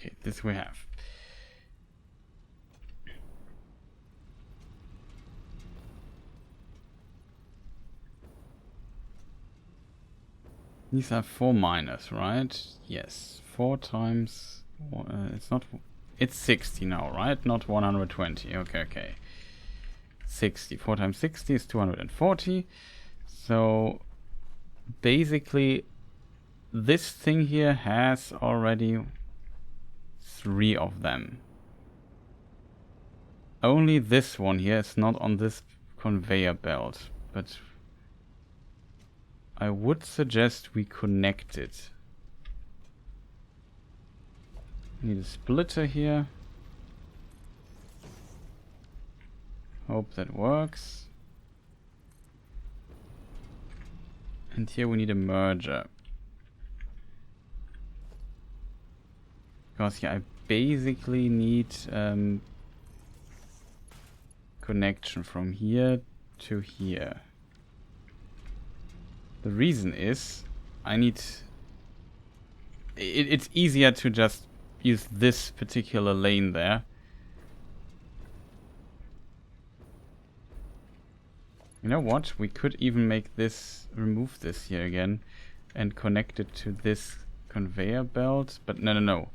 Okay, this we have. These are 4 miners, right? Yes. 4 times... it's not... It's 60 now, right? Not 120. Okay, okay. 60. 4 times 60 is 240. So... basically... this thing here has already 3 of them. Only this one here is not on this conveyor belt, but I would suggest we connect it. Need a splitter here. Hope that works. And here we need a merger. Because yeah, I basically need connection from here to here. The reason is I need... it's easier to just use this particular lane there. You know what? We could even make this, remove this here again and connect it to this conveyor belt. But no, no, no.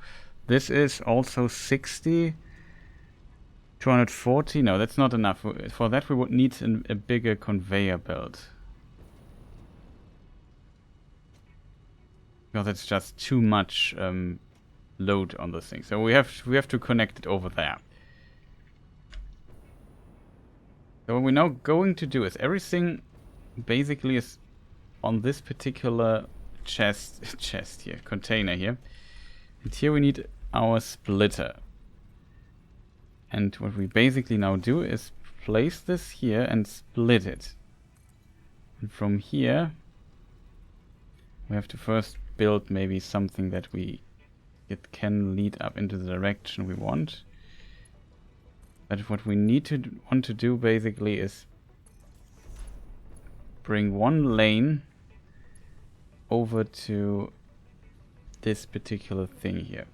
This is also 60. 240. No, that's not enough. For that we would need a bigger conveyor belt. Because it's just too much load on the thing. So we have to connect it over there. So what we're now going to do is everything basically is on this particular chest here, container here. And here we need our splitter. And what we basically now do is place this here and split it. And from here we have to first build maybe something that it can lead up into the direction we want. But what we want to do basically is bring one lane over to this particular thing here.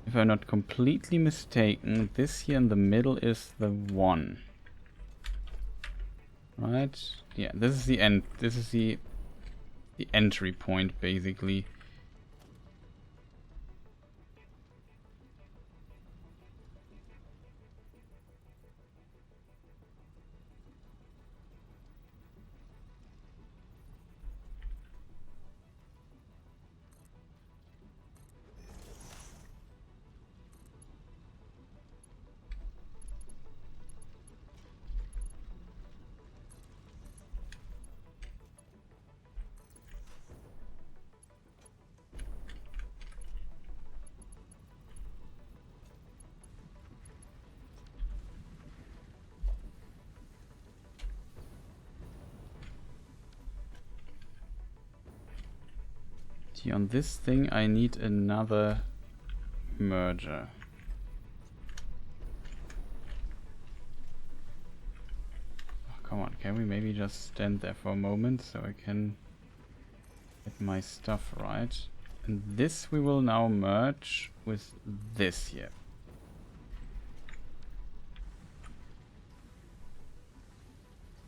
If I'm not completely mistaken, this here in the middle is the 1. Right? Yeah, this is the end. This is the entry point, basically. See, on this thing I need another merger. Oh, come on, can we maybe just stand there for a moment so I can get my stuff right? And this we will now merge with this here.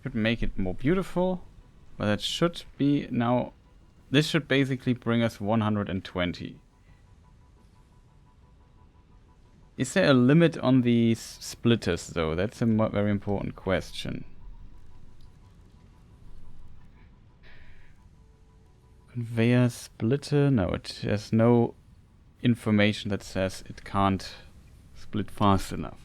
Should make it more beautiful, but that should be now. This should basically bring us 120. Is there a limit on these splitters though? That's a very important question. Conveyor splitter? No, it has no information that says it can't split fast enough.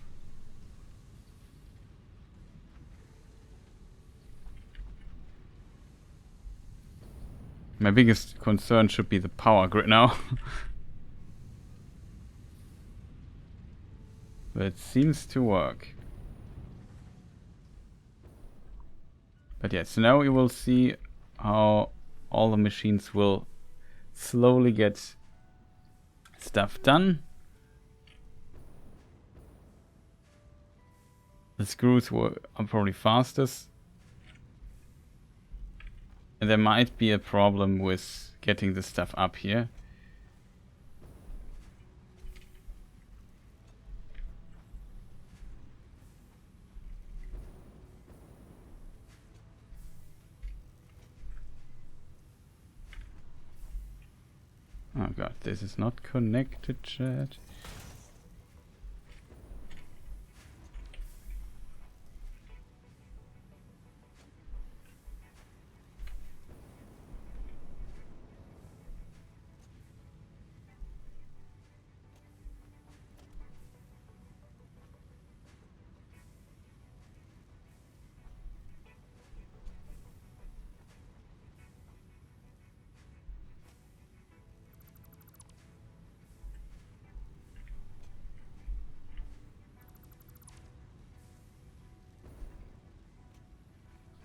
My biggest concern should be the power grid now. But it seems to work. But yeah, so now we will see how all the machines will slowly get stuff done. The screws are probably fastest. And there might be a problem with getting the stuff up here. Oh god, this is not connected, chat.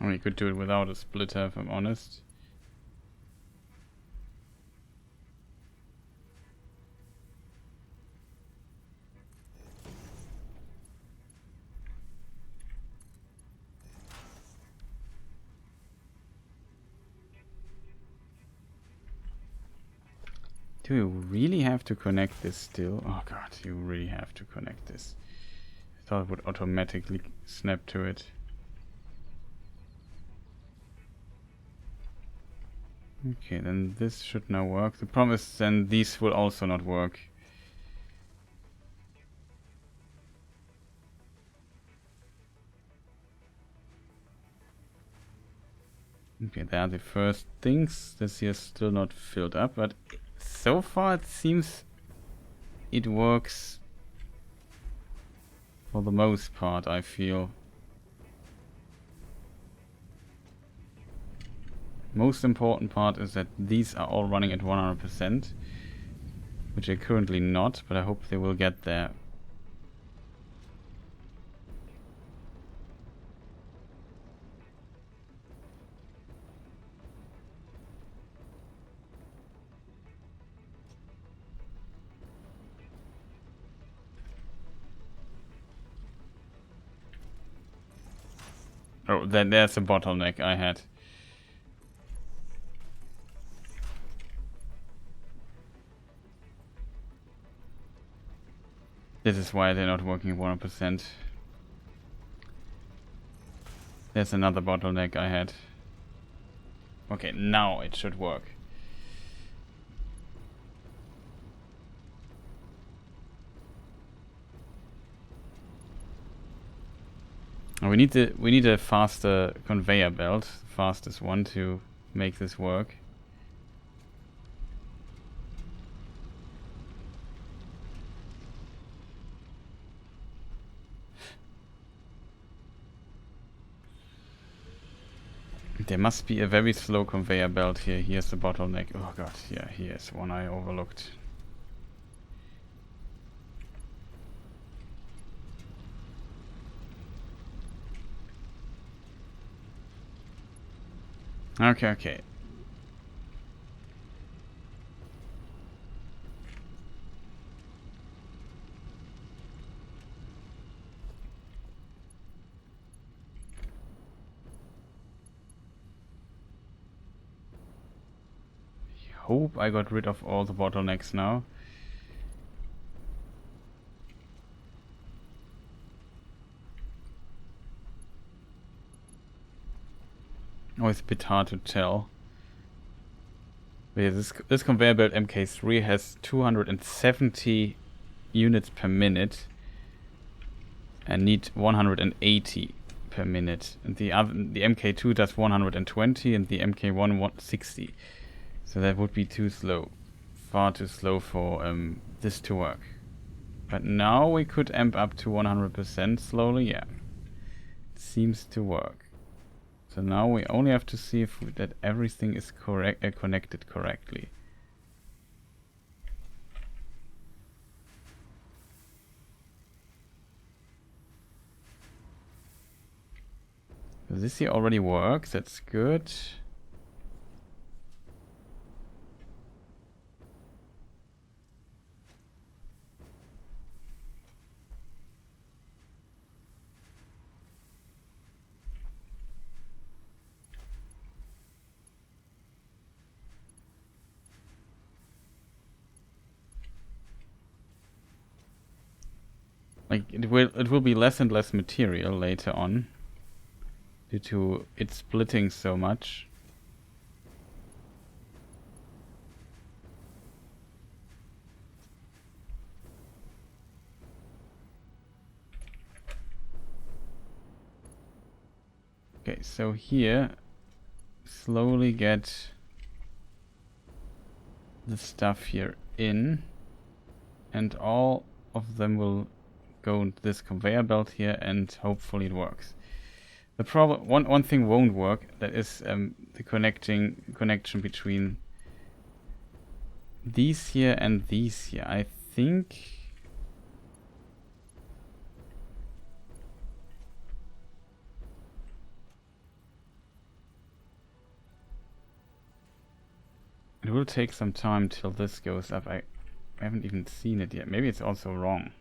I mean, you could do it without a splitter, if I'm honest. Do you really have to connect this still? Oh god, you really have to connect this. I thought it would automatically snap to it. Okay, then this should now work. The problem is then these will also not work. Okay, there are the first things. This here is still not filled up, but so far it seems it works for the most part, I feel. Most important part is that these are all running at 100%, which they're currently not, but I hope they will get there. Oh, there's a bottleneck I had. This is why they're not working 100%. There's another bottleneck I had. Okay, now it should work. We need a faster conveyor belt, fastest one, to make this work. There must be a very slow conveyor belt here. Here's the bottleneck. Oh god, yeah, here's one I overlooked. Okay. Hope I got rid of all the bottlenecks now. Oh, it's a bit hard to tell. But yeah, this conveyor belt MK3 has 270 units per minute and need 180 per minute. And the MK2 does 120 and the MK1 160. So that would be too slow. Far too slow for this to work. But now we could amp up to 100% slowly, yeah. It seems to work. So now we only have to see if that everything is connected correctly. So this here already works, that's good. Like it will be less and less material later on due to it splitting so much. Okay, so here slowly get the stuff here in, and all of them will go into this conveyor belt here, and hopefully it works. The problem, one thing won't work, that is the connection between these here and these here. I think it will take some time till this goes up. I haven't even seen it yet. Maybe it's also wrong.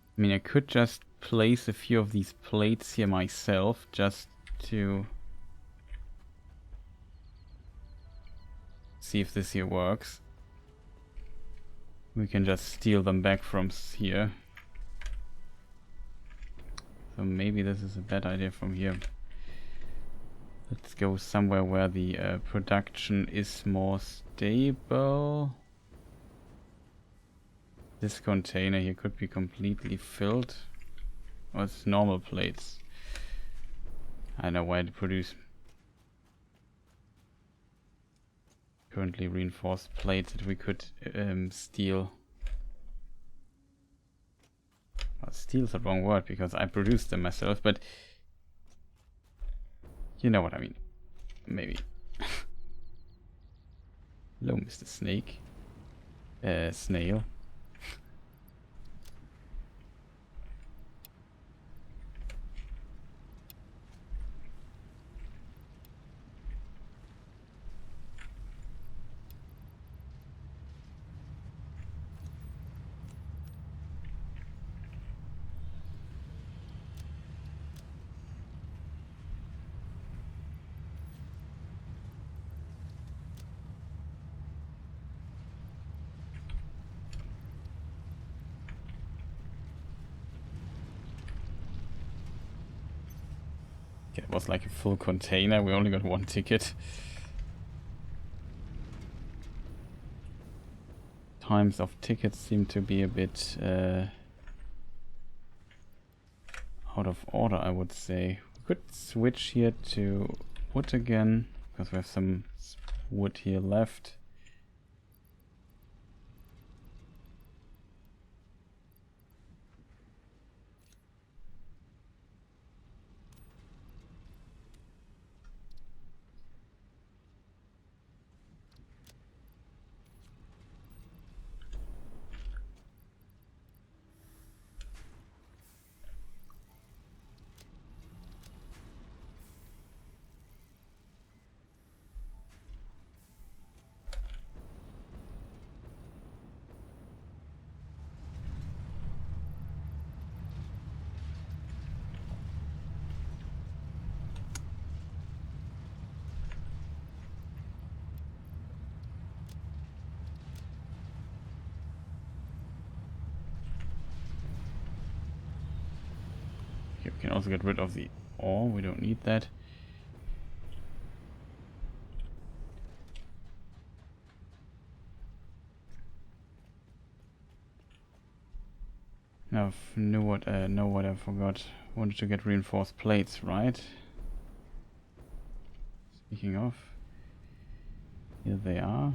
I mean, I could just place a few of these plates here myself, just to see if this here works. We can just steal them back from here. So maybe this is a bad idea from here. Let's go somewhere where the production is more stable. This container here could be completely filled. Or it's normal plates. I don't know why to produce currently reinforced plates that we could steal. Well, steal's the wrong word because I produced them myself, but you know what I mean. Maybe. Hello, Mr. Snake. Snail. It was like a full container. We only got one ticket. Times of tickets seem to be a bit out of order, I would say. We could switch here to wood again, because we have some wood here left. Okay, we can also get rid of the ore. We don't need that. Now, know what I forgot. Wanted to get reinforced plates, right? Speaking of, here they are.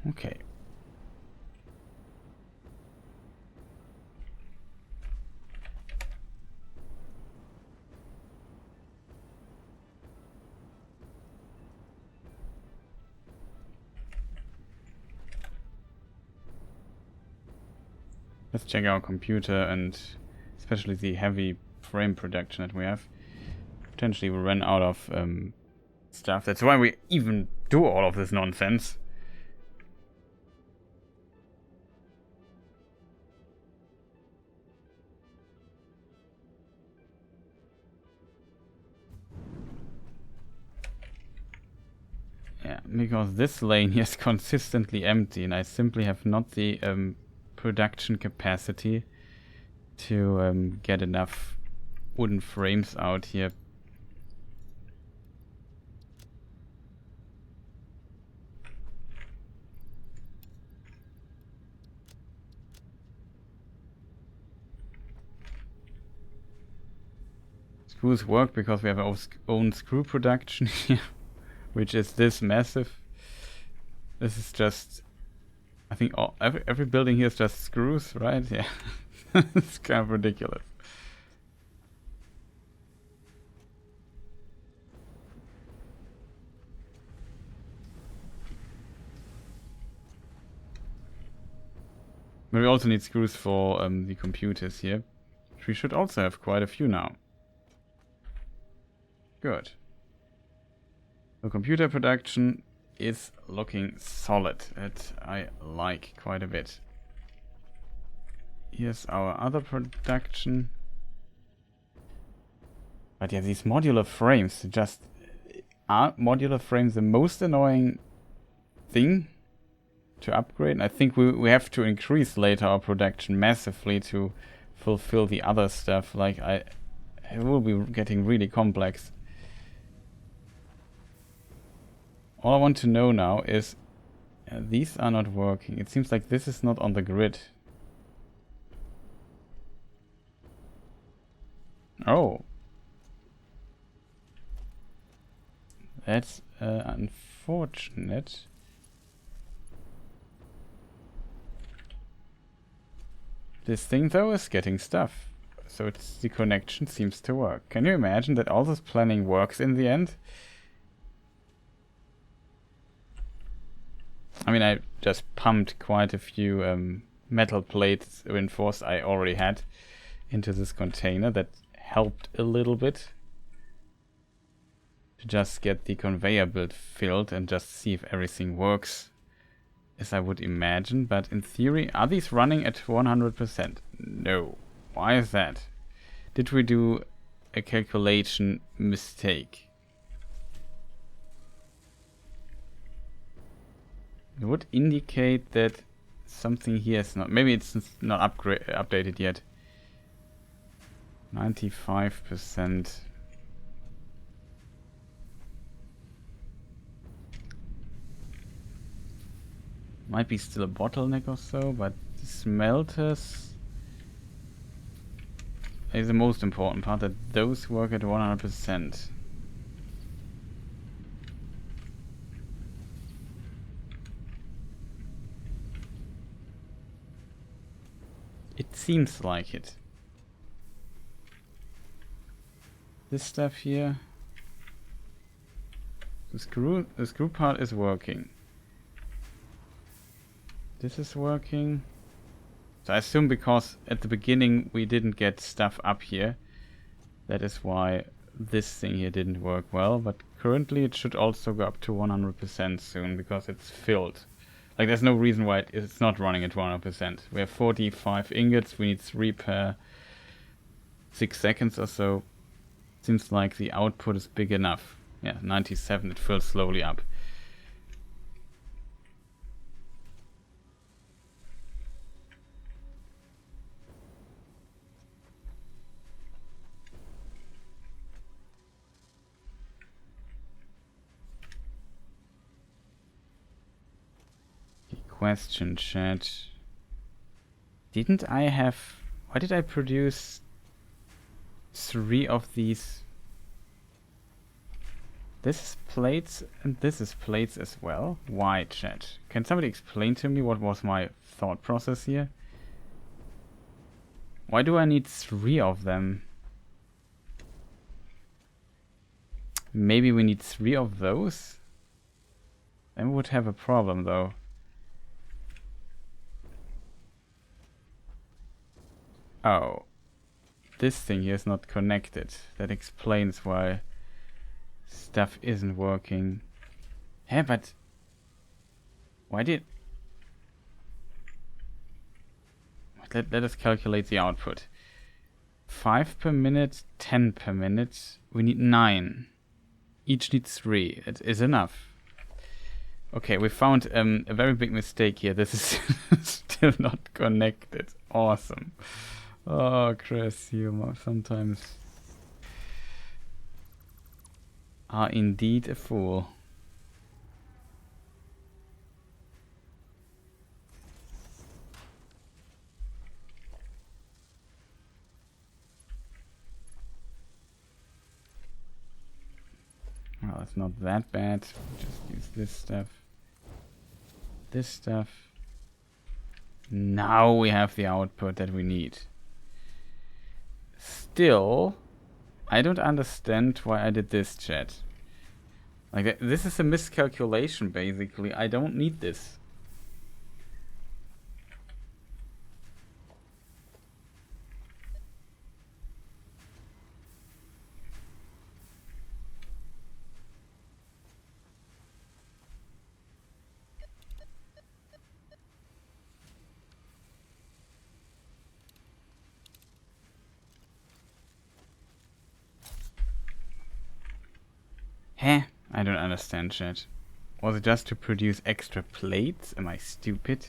Okay. Let's check our computer and especially the heavy frame production that we have. Potentially we ran out of stuff. That's why we even do all of this nonsense. Yeah, because this lane here is consistently empty and I simply have not the production capacity to get enough wooden frames out here. Screws work because we have our own screw production here, which is this massive. This is just, I think every building here is just screws, right? Yeah, it's kind of ridiculous. But we also need screws for the computers here. We should also have quite a few now. Good. The computer production is looking solid. That I like quite a bit. Here's our other production. But yeah, these modular frames just... Are modular frames the most annoying thing to upgrade? And I think we have to increase later our production massively to fulfill the other stuff. Like, it will be getting really complex. All I want to know now is these are not working. It seems like this is not on the grid. Oh. That's unfortunate. This thing though is getting stuff. So it's, the connection seems to work. Can you imagine that all this planning works in the end? I mean, I just pumped quite a few metal plates reinforced I already had into this container. That helped a little bit to just get the conveyor belt filled and just see if everything works as I would imagine. But in theory, are these running at 100%? No. Why is that? Did we do a calculation mistake? It would indicate that something here is not... Maybe it's not updated yet. 95%. Might be still a bottleneck or so, but the smelters is the most important part, that those work at 100%. It seems like it. This stuff here, the screw part is working. This is working. So I assume because at the beginning we didn't get stuff up here, that is why this thing here didn't work well. But currently it should also go up to 100% soon because it's filled. Like there's no reason why it's not running at 100%. We have 45 ingots, we need 3 per 6 seconds or so. Seems like the output is big enough. Yeah, 97, it fills slowly up. Question chat. Didn't I have... Why did I produce 3 of these? This is plates and this is plates as well. Why, chat? Can somebody explain to me what was my thought process here? Why do I need 3 of them? Maybe we need 3 of those? Then we would have a problem though. Oh, this thing here is not connected. That explains why stuff isn't working. Hey, but why did... Let us calculate the output. 5 per minute, 10 per minute. We need 9. Each needs 3. It is enough. Okay, we found a very big mistake here. This is still not connected. Awesome. Oh, Chris, you sometimes are indeed a fool. Well, it's not that bad. Just use this stuff. This stuff. Now we have the output that we need. Still, I don't understand why I did this, chat. Like, this is a miscalculation, basically. I don't need this. Huh? I don't understand, chat. Was it just to produce extra plates? Am I stupid?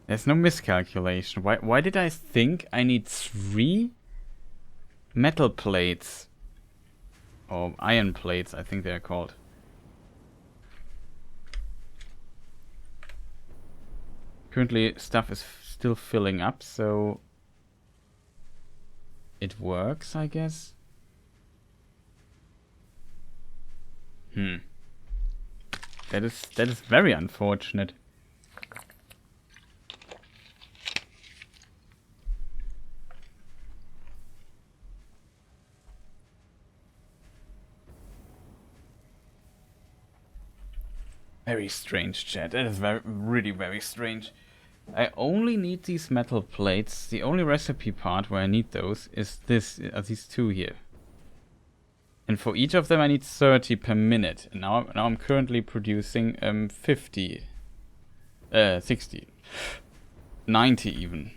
There's no miscalculation. Why did I think I need 3 metal plates? Or iron plates, I think they're called. Currently, stuff is still filling up, so it works, I guess. That is very unfortunate. Very strange, chat. That is really very strange. I only need these metal plates. The only recipe part where I need those is these two here. And for each of them I need 30 per minute. And now I'm currently producing 50. 60. 90 even.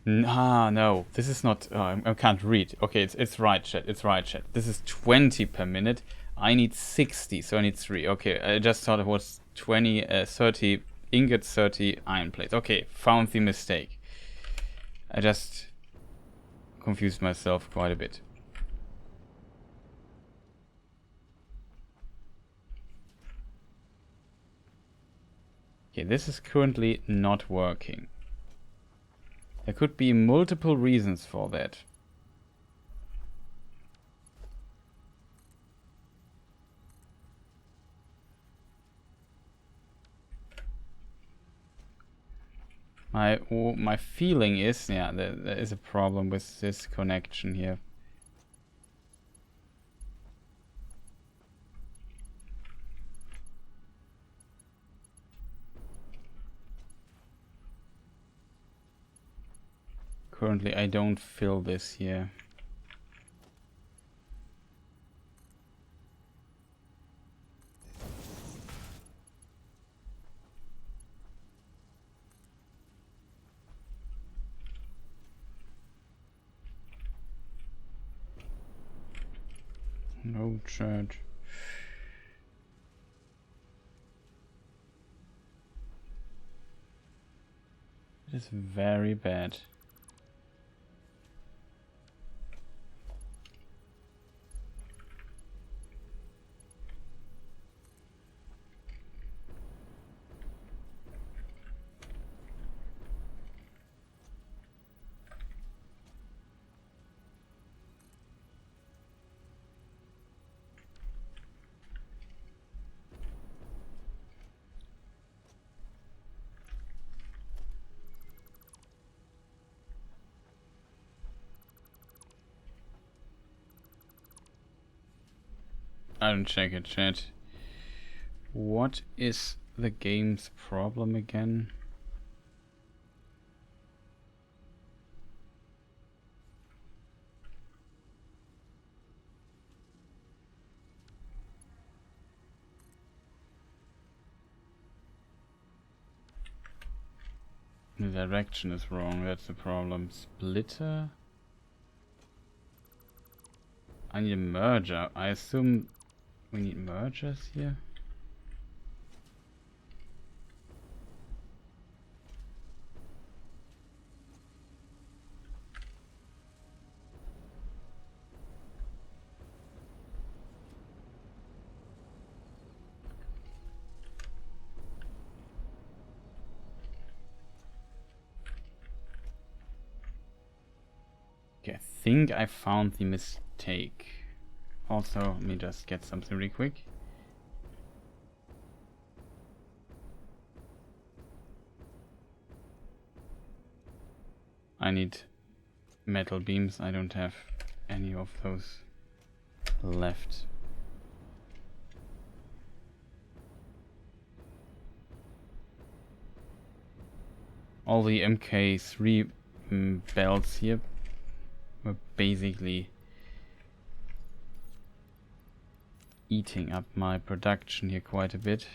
No. This is not... I can't read. Okay, it's right, chat. It's right, chat. This is 20 per minute. I need 60, so I need 3. Okay, I just thought it was 30 ingots, 30 iron plates. Okay, found the mistake. I just confused myself quite a bit. Okay, this is currently not working. There could be multiple reasons for that. My feeling is, yeah, there is a problem with this connection here. Currently, I don't fill this here. No charge. It is very bad. I don't check it, chat. What is the game's problem again? The direction is wrong, that's the problem. Splitter? I need a merger. I assume we need mergers here. Okay, I think I found the mistake. Also, let me just get something really quick. I need metal beams. I don't have any of those left. All the MK3 belts here were basically eating up my production here quite a bit.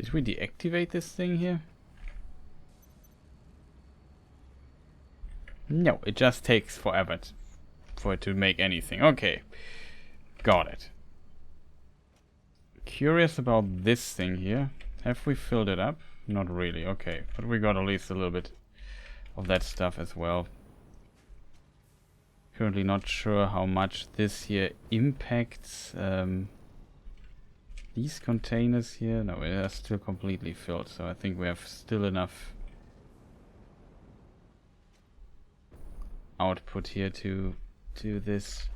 Did we deactivate this thing here? No, it just takes forever for it to make anything. Okay, got it. Curious about this thing here. Have we filled it up? Not really, okay. But we got at least a little bit of that stuff as well. Currently not sure how much this here impacts these containers here. No, they are still completely filled, so I think we have still enough output here to do this.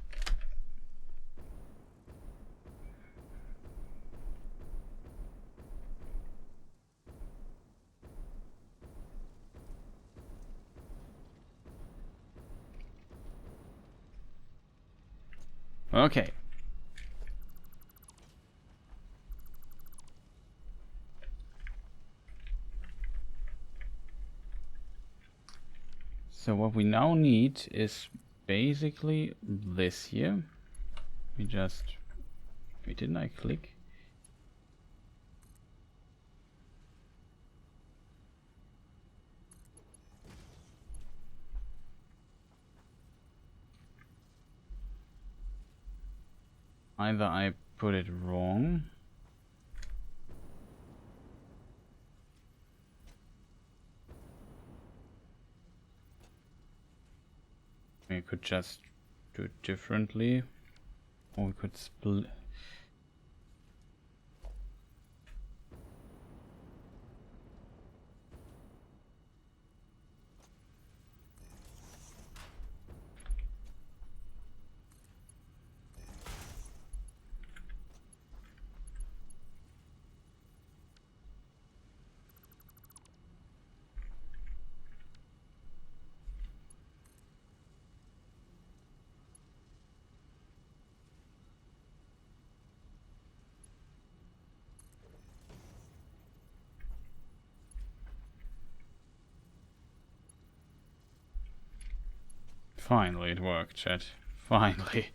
Okay. So what we now need is basically this here. Wait, didn't I click? Either I put it wrong. We could just do it differently. Or we could split. Finally it worked, chat. Finally.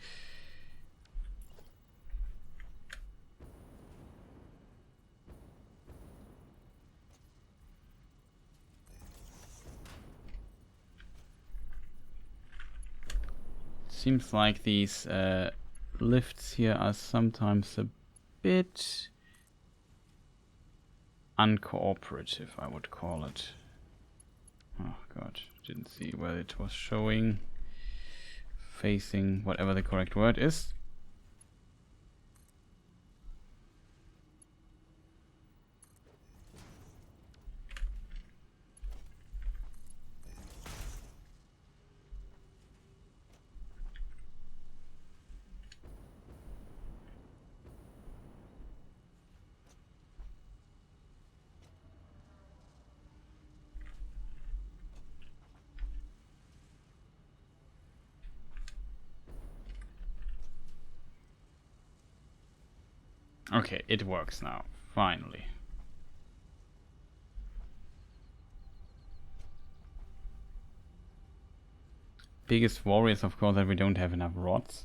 Seems like these lifts here are sometimes a bit uncooperative, I would call it. Oh god, didn't see where it was showing. Facing whatever the correct word is. Okay, it works now, finally. Biggest worry is of course that we don't have enough rods.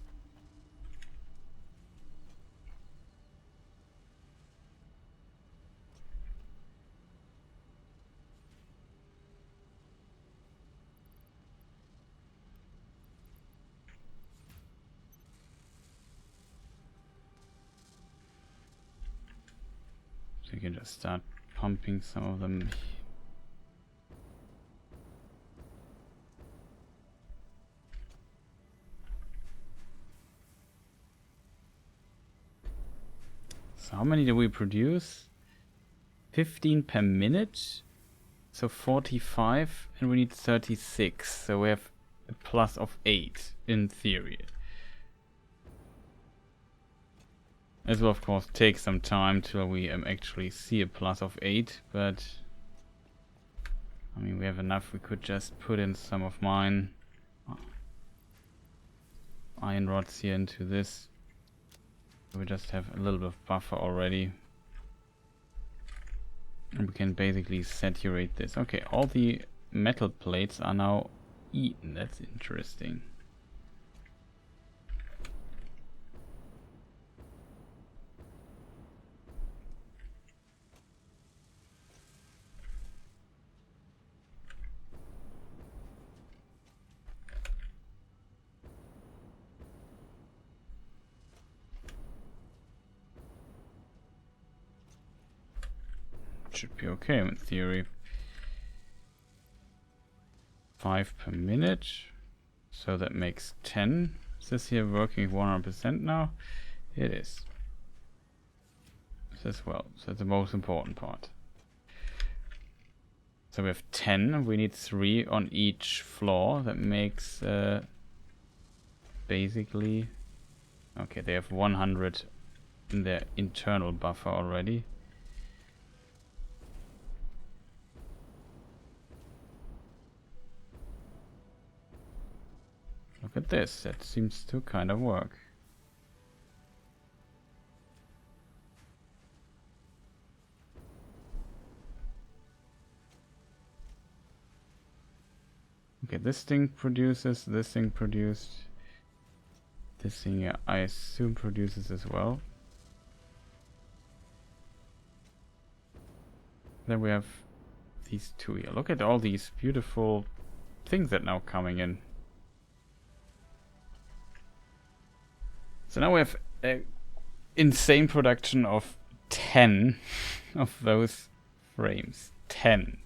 So you can just start pumping some of them. So how many do we produce? 15 per minute. So 45, and we need 36. So we have a plus of 8 in theory. This will of course take some time till we actually see a plus of 8, but I mean we have enough. We could just put in some of mine iron rods here into this. We just have a little bit of buffer already. And we can basically saturate this. Okay, all the metal plates are now eaten. That's interesting. should be okay in theory. 5 per minute. So that makes 10. Is this here working 100% now? It is. This as well. So that's the most important part. So we have 10. We need 3 on each floor. That makes basically... Okay, they have 100 in their internal buffer already. Look at this, that seems to kind of work. Okay, this thing produces, this thing produced. This thing, yeah, I assume produces as well. Then we have these two here. Look at all these beautiful things that are now coming in. So now we have an insane production of 10 of those frames. 10.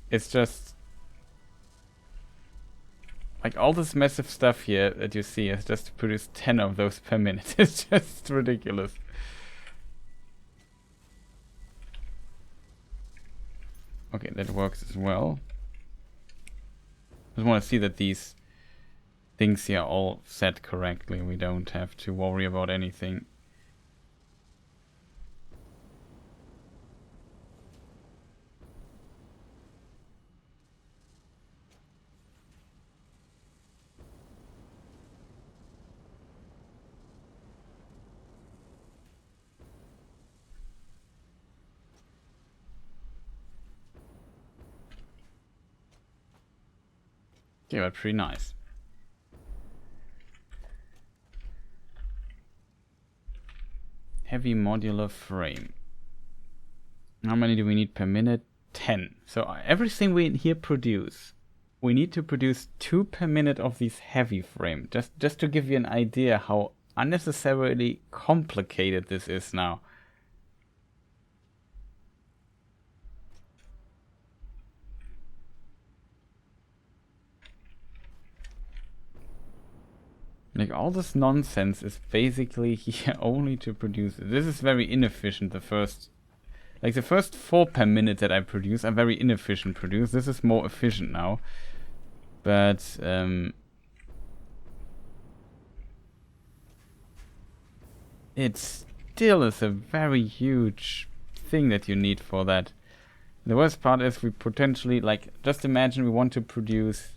It's just... like all this massive stuff here that you see is just to produce 10 of those per minute. It's just ridiculous. Okay, that works as well. Just want to see that these things here are all set correctly. We don't have to worry about anything. Yeah, but pretty nice. Heavy Modular Frame. How many do we need per minute? 10. So everything we here produce, we need to produce 2 per minute of these heavy frame. Just to give you an idea how unnecessarily complicated this is now. Like all this nonsense is basically here only to produce. This is very inefficient. The first 4 per minute that I produce are very inefficient produce. This is more efficient now. But it still is a very huge thing that you need for that. The worst part is we potentially, like, just imagine we want to produce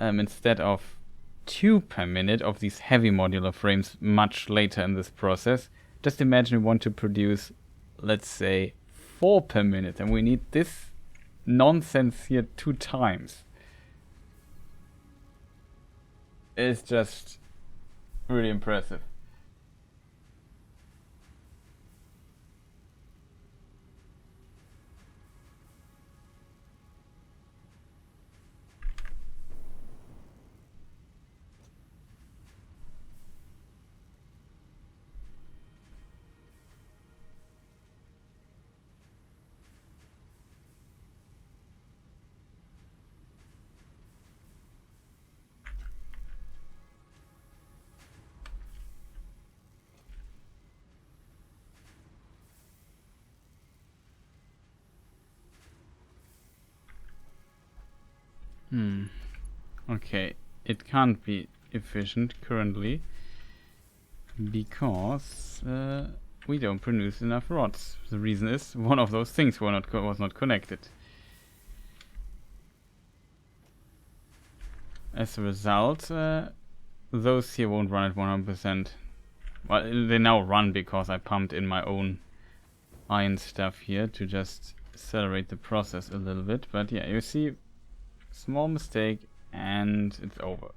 instead of 2 per minute of these heavy modular frames much later in this process. Just imagine we want to produce, let's say, 4 per minute, and we need this nonsense here 2 times. It's just really impressive. Okay, it can't be efficient currently because we don't produce enough rods. The reason is one of those things was not connected. As a result, those here won't run at 100%. Well, they now run because I pumped in my own iron stuff here to just accelerate the process a little bit. But yeah, you see, small mistake and it's over.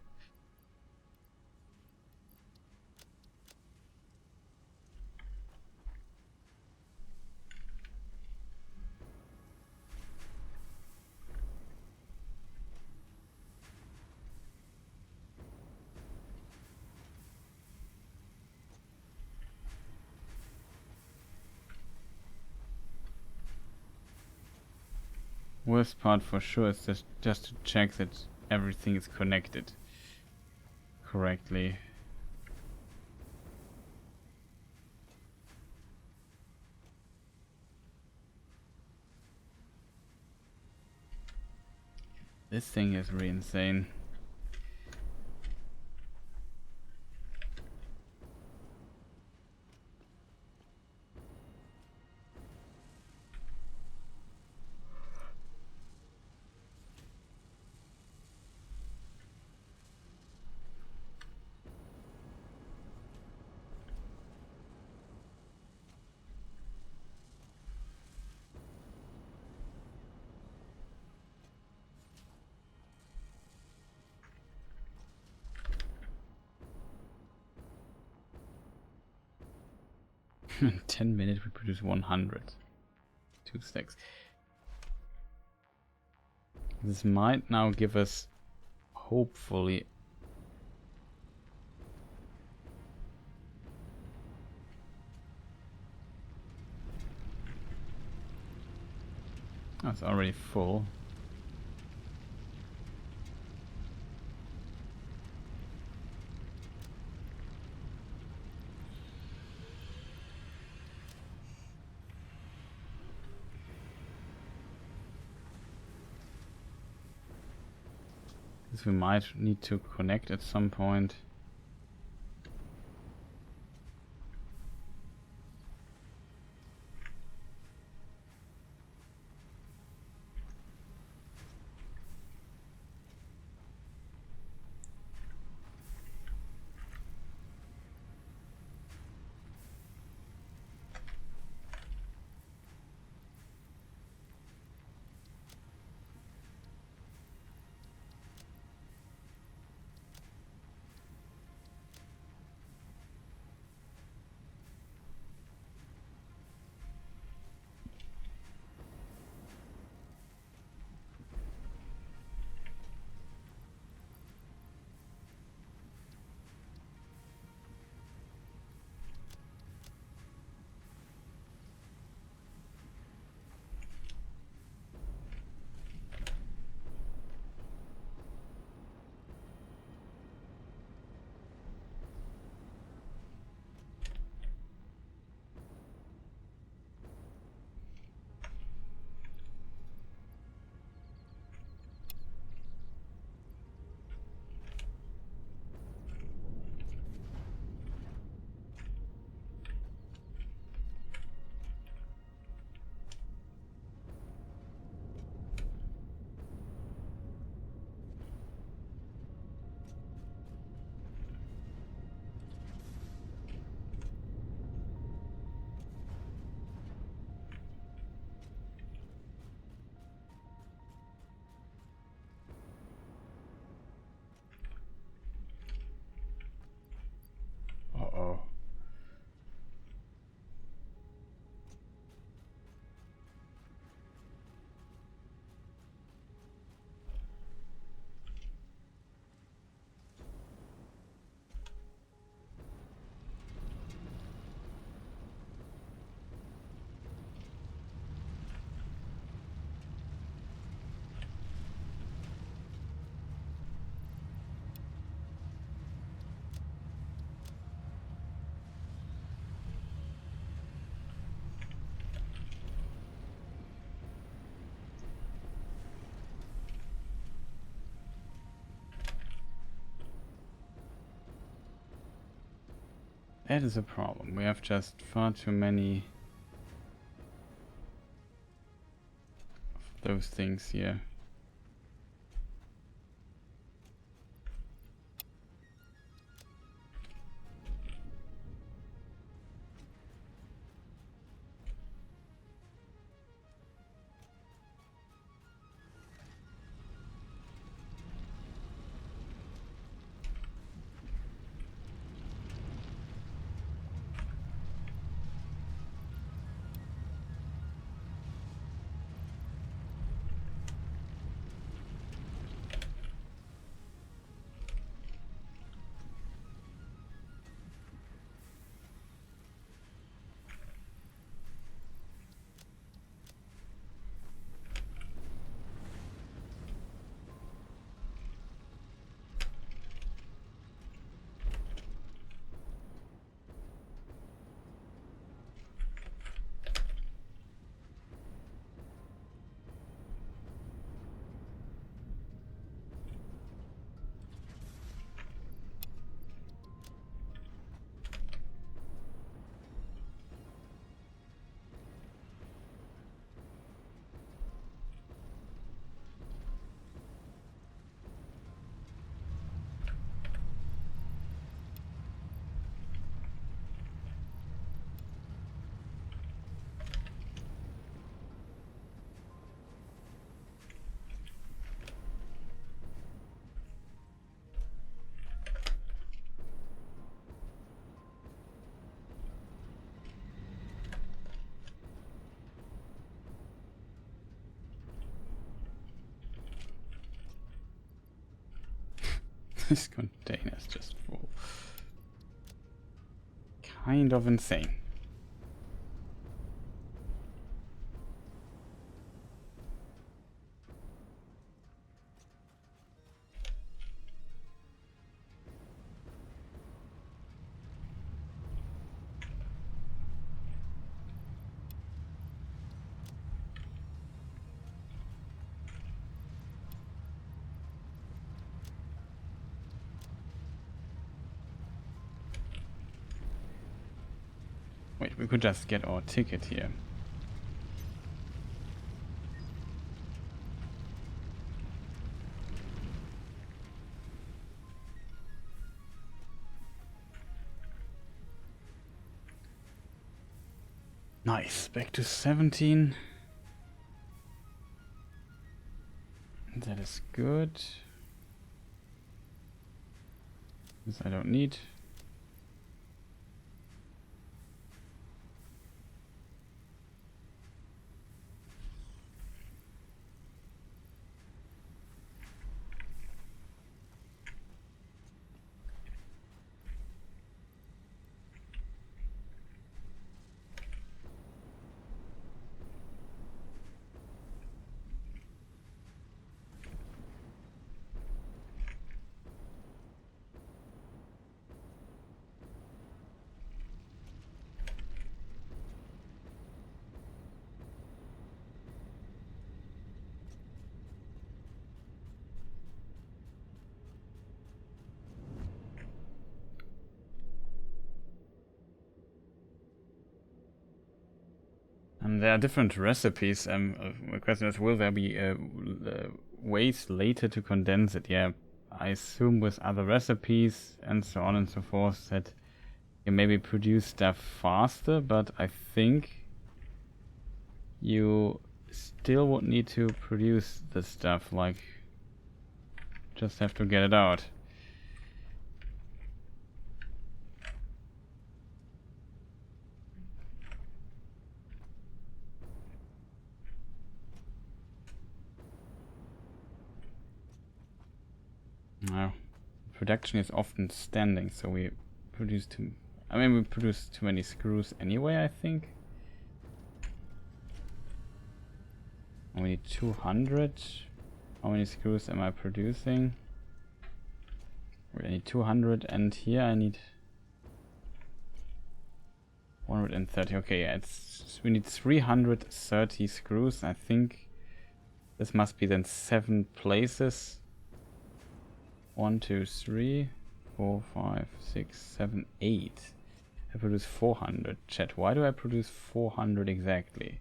Worst part for sure is just to check that everything is connected correctly. This thing is really insane. In 10 minutes we produce 100. 2 stacks. This might now give us, hopefully, oh, it's already full. This we might need to connect at some point. Uh-oh. That is a problem. We have just far too many of those things here. This container is just full. Kind of insane. Wait, we could just get our ticket here. Nice, back to 17. That is good. This I don't need. There are different recipes. My question is, will there be ways later to condense it? Yeah, I assume with other recipes and so on and so forth that you maybe produce stuff faster, but I think you still would need to produce the stuff, like just have to get it out. No, production is often standing, so we produce too. I mean, we produce too many screws anyway, I think. We need 200. How many screws am I producing? I need 200, and here I need 130. Okay, yeah, we need 330 screws. I think this must be then 7 places. 1, 2, 3, 4, 5, 6, 7, 8. I produce 400. Chat, why do I produce 400 exactly?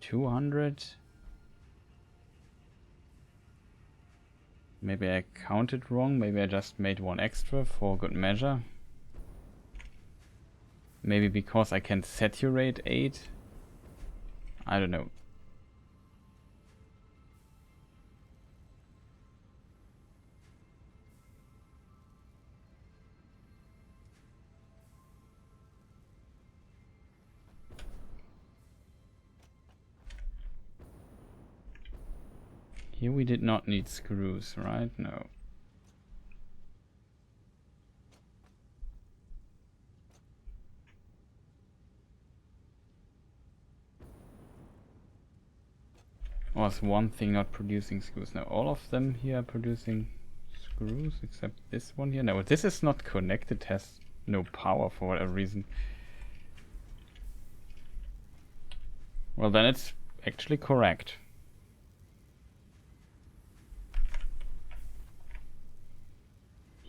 $200? Maybe I counted wrong. Maybe I just made one extra for good measure. Maybe because I can saturate 8. I don't know. Here we did not need screws, right? No. Was one thing not producing screws? Now all of them here are producing screws except this one here. No, this is not connected, has no power for whatever reason. Well, then it's actually correct.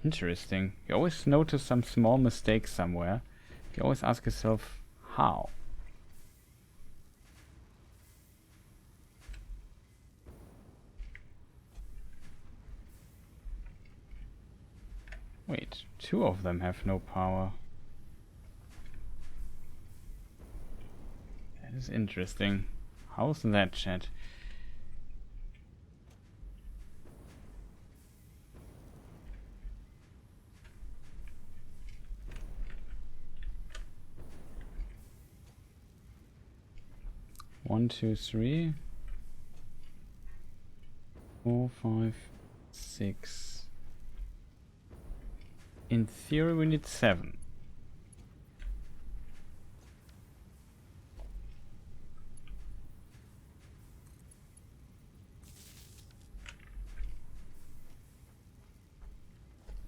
Interesting. You always notice some small mistakes somewhere. You always ask yourself, how? Wait, 2 of them have no power. That is interesting. How's that, chat? One, two, three. 4, 5, 6. In theory we need 7.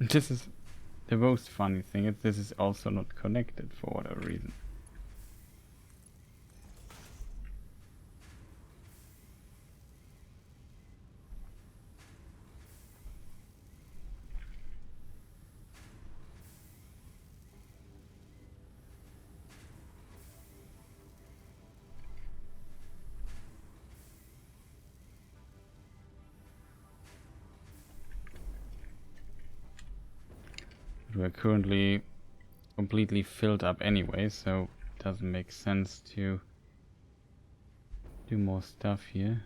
This is the most funny thing, is this is also not connected for whatever reason. We're currently completely filled up anyway, so it doesn't make sense to do more stuff here.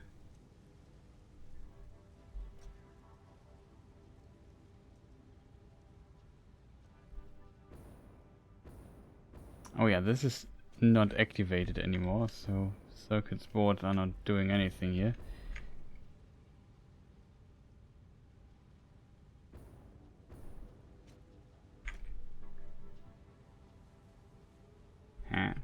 Oh yeah, this is not activated anymore, so circuit boards are not doing anything here. Huh.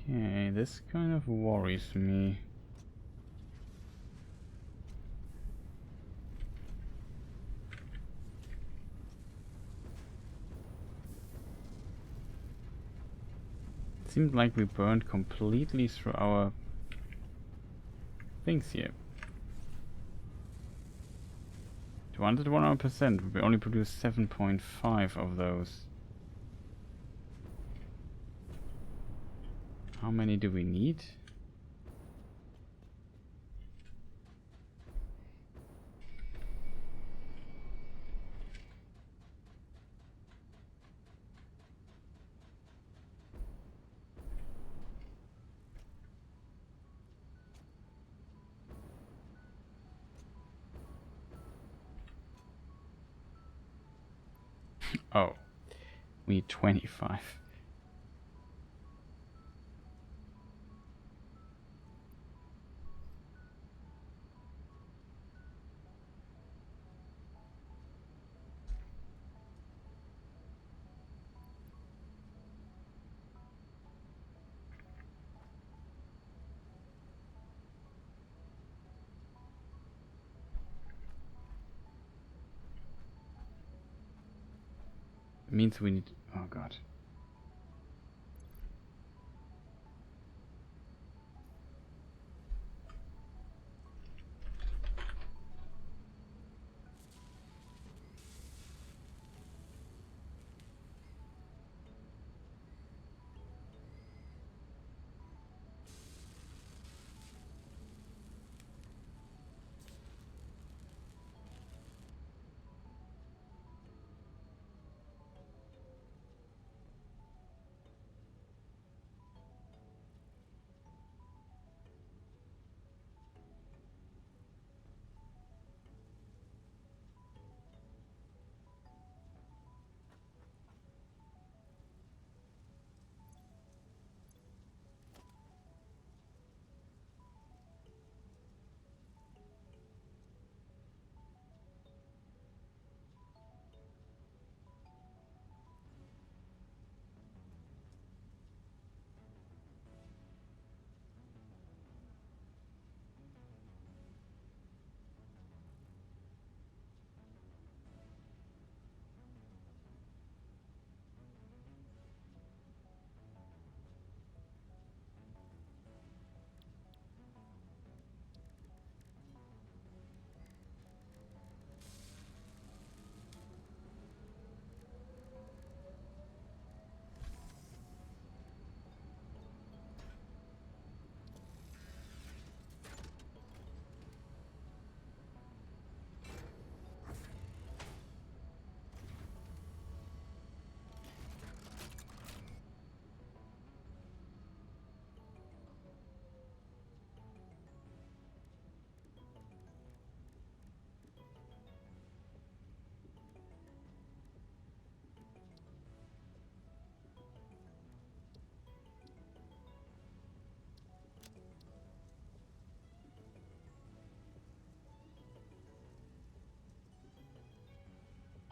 Okay, this kind of worries me. It seemed like we burned completely through our things here. 100%, we only produced 7.5 of those. How many do we need? Oh, we need 25. It means we need... oh god.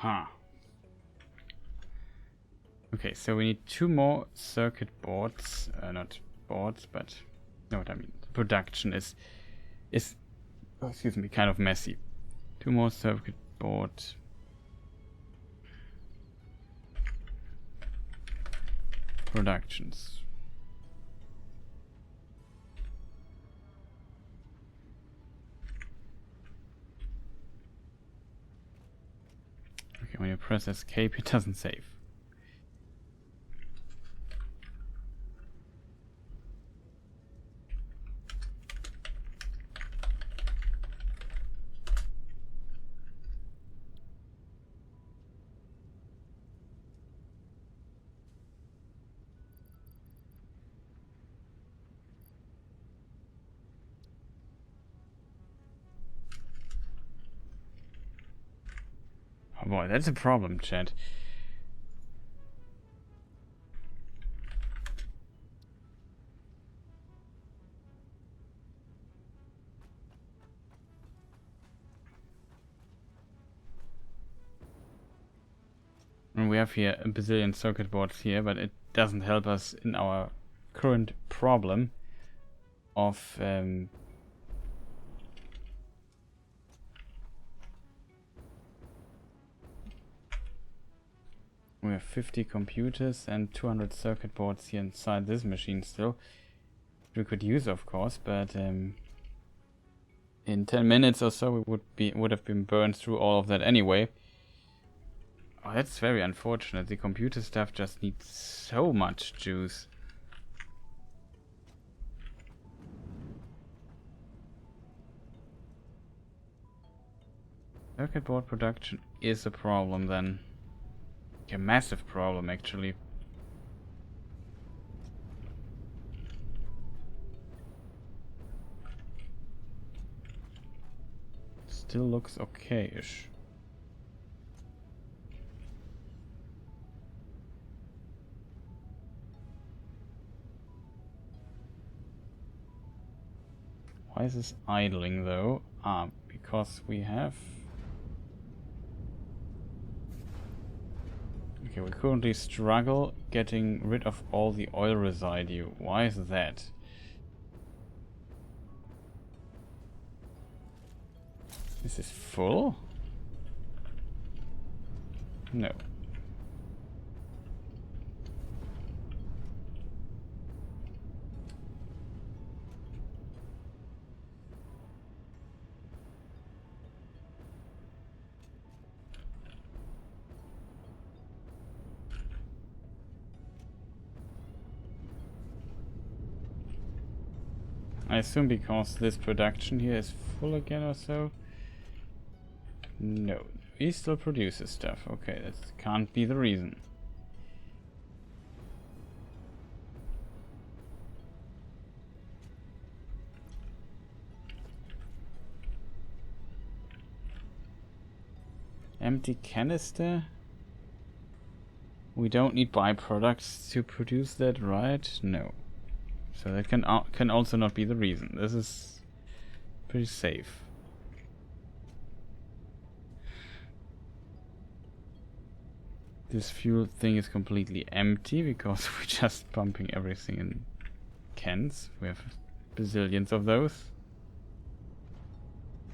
Huh. Okay, so we need 2 more circuit boards. Not boards, but you know what I mean. Production is oh, excuse me, kind of messy. 2 more circuit board productions. Okay, when you press escape, it doesn't save. Oh boy, that's a problem, chat. And we have here a bazillion circuit boards here, but it doesn't help us in our current problem of we have 50 computers and 200 circuit boards here inside this machine still. We could use, of course, but in 10 minutes or so we would have been burned through all of that anyway. Oh, that's very unfortunate. The computer stuff just needs so much juice. Circuit board production is a problem then. A massive problem actually. Still looks okay-ish. Why is this idling though? Because we have... Okay, we currently struggle getting rid of all the oil residue. Why is that? Is this full? No. I assume because this production here is full again or so. No, he still produces stuff. Okay, that can't be the reason. Empty canister? We don't need byproducts to produce that, right? No. So that can also not be the reason. This is pretty safe. This fuel thing is completely empty because we're just pumping everything in cans. We have bazillions of those.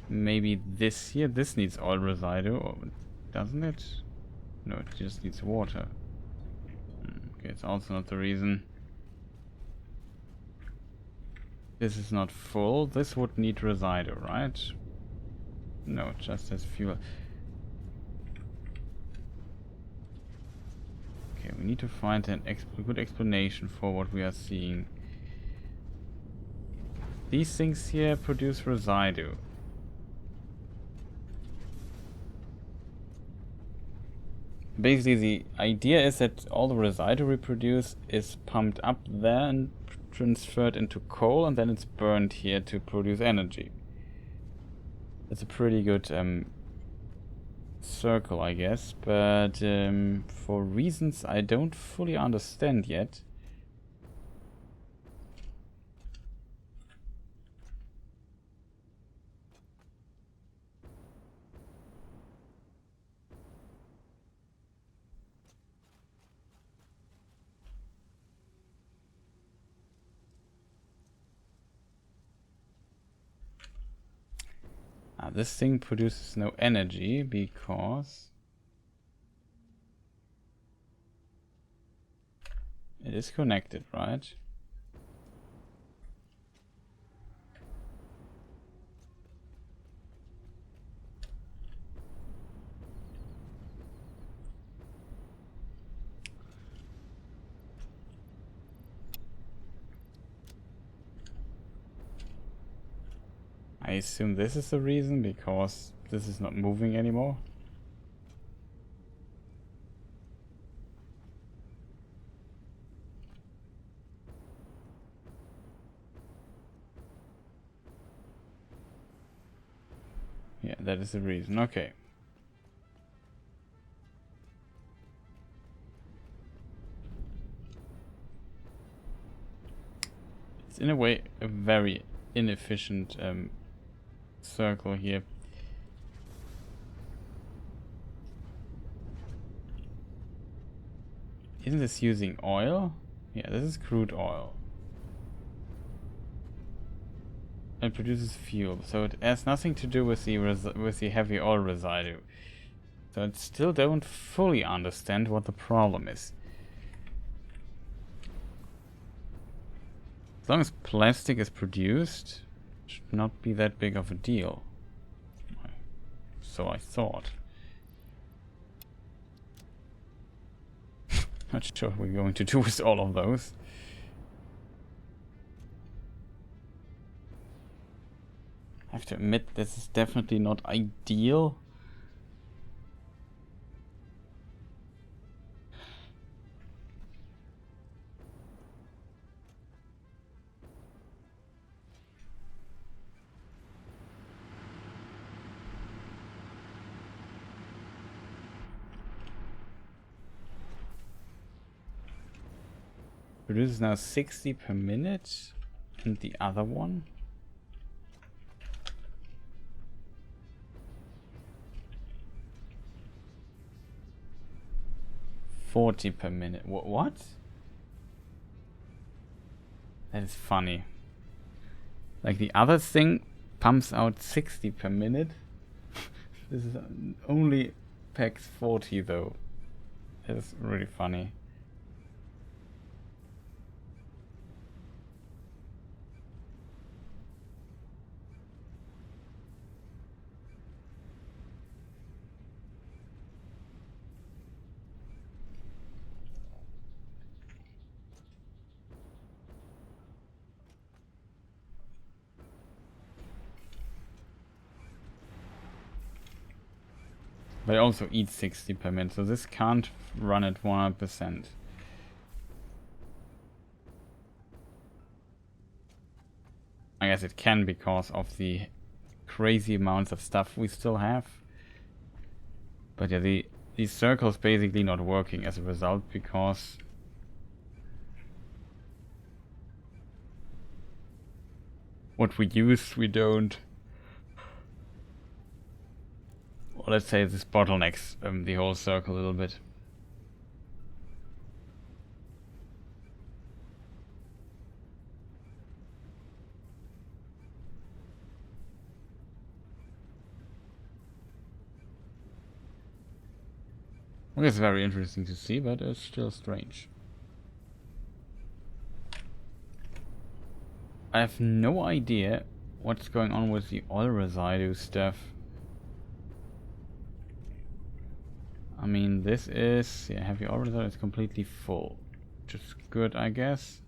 Maybe this here, this needs oil residue, or doesn't it? No, it just needs water. Okay, it's also not the reason. This is not full. This would need residue, right? No, it just has fuel. Okay, we need to find a good explanation for what we are seeing. These things here produce residue. Basically, the idea is that all the residue we produce is pumped up there and transferred into coal, and then it's burned here to produce energy. It's a pretty good circle, I guess, but for reasons I don't fully understand yet. This thing produces no energy because it is connected, right? I assume this is the reason, because this is not moving anymore. Yeah, that is the reason. Okay. It's in a way a very inefficient circle here. Isn't this using oil? Yeah, this is crude oil. It produces fuel, so it has nothing to do with the heavy oil residue. So I still don't fully understand what the problem is. As long as plastic is produced, it should not be that big of a deal. So I thought. Not sure what we're going to do with all of those. I have to admit, this is definitely not ideal. Produces now 60 per minute, and the other one? $40 per minute. What? That is funny. Like the other thing pumps out 60 per minute. This is only packs 40 though. It's really funny. But it also eats 60 per minute, so this can't run at 100%. I guess it can because of the crazy amounts of stuff we still have. But yeah, these circles basically not working as a result because what we use, we don't. Or let's say this bottlenecks the whole circle a little bit. Well, it's very interesting to see, but it's still strange. I have no idea what's going on with the oil residue stuff. I mean, this is... yeah, heavy oil residue is completely full. Which is good, I guess.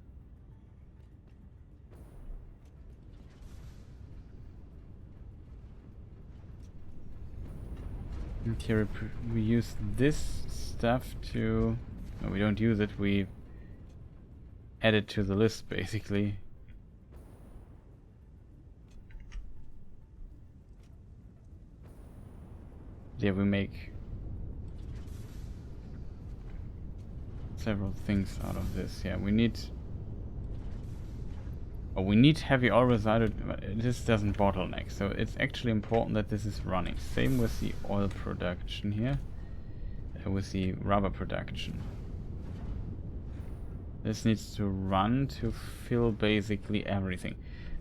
And here we use this stuff to... no, we don't use it, we add it to the list, basically. Yeah, we make several things out of this. Yeah, we need... oh, we need heavy oil residue. This doesn't bottleneck, so it's actually important that this is running. Same with the oil production here, with the rubber production. This needs to run to fill basically everything.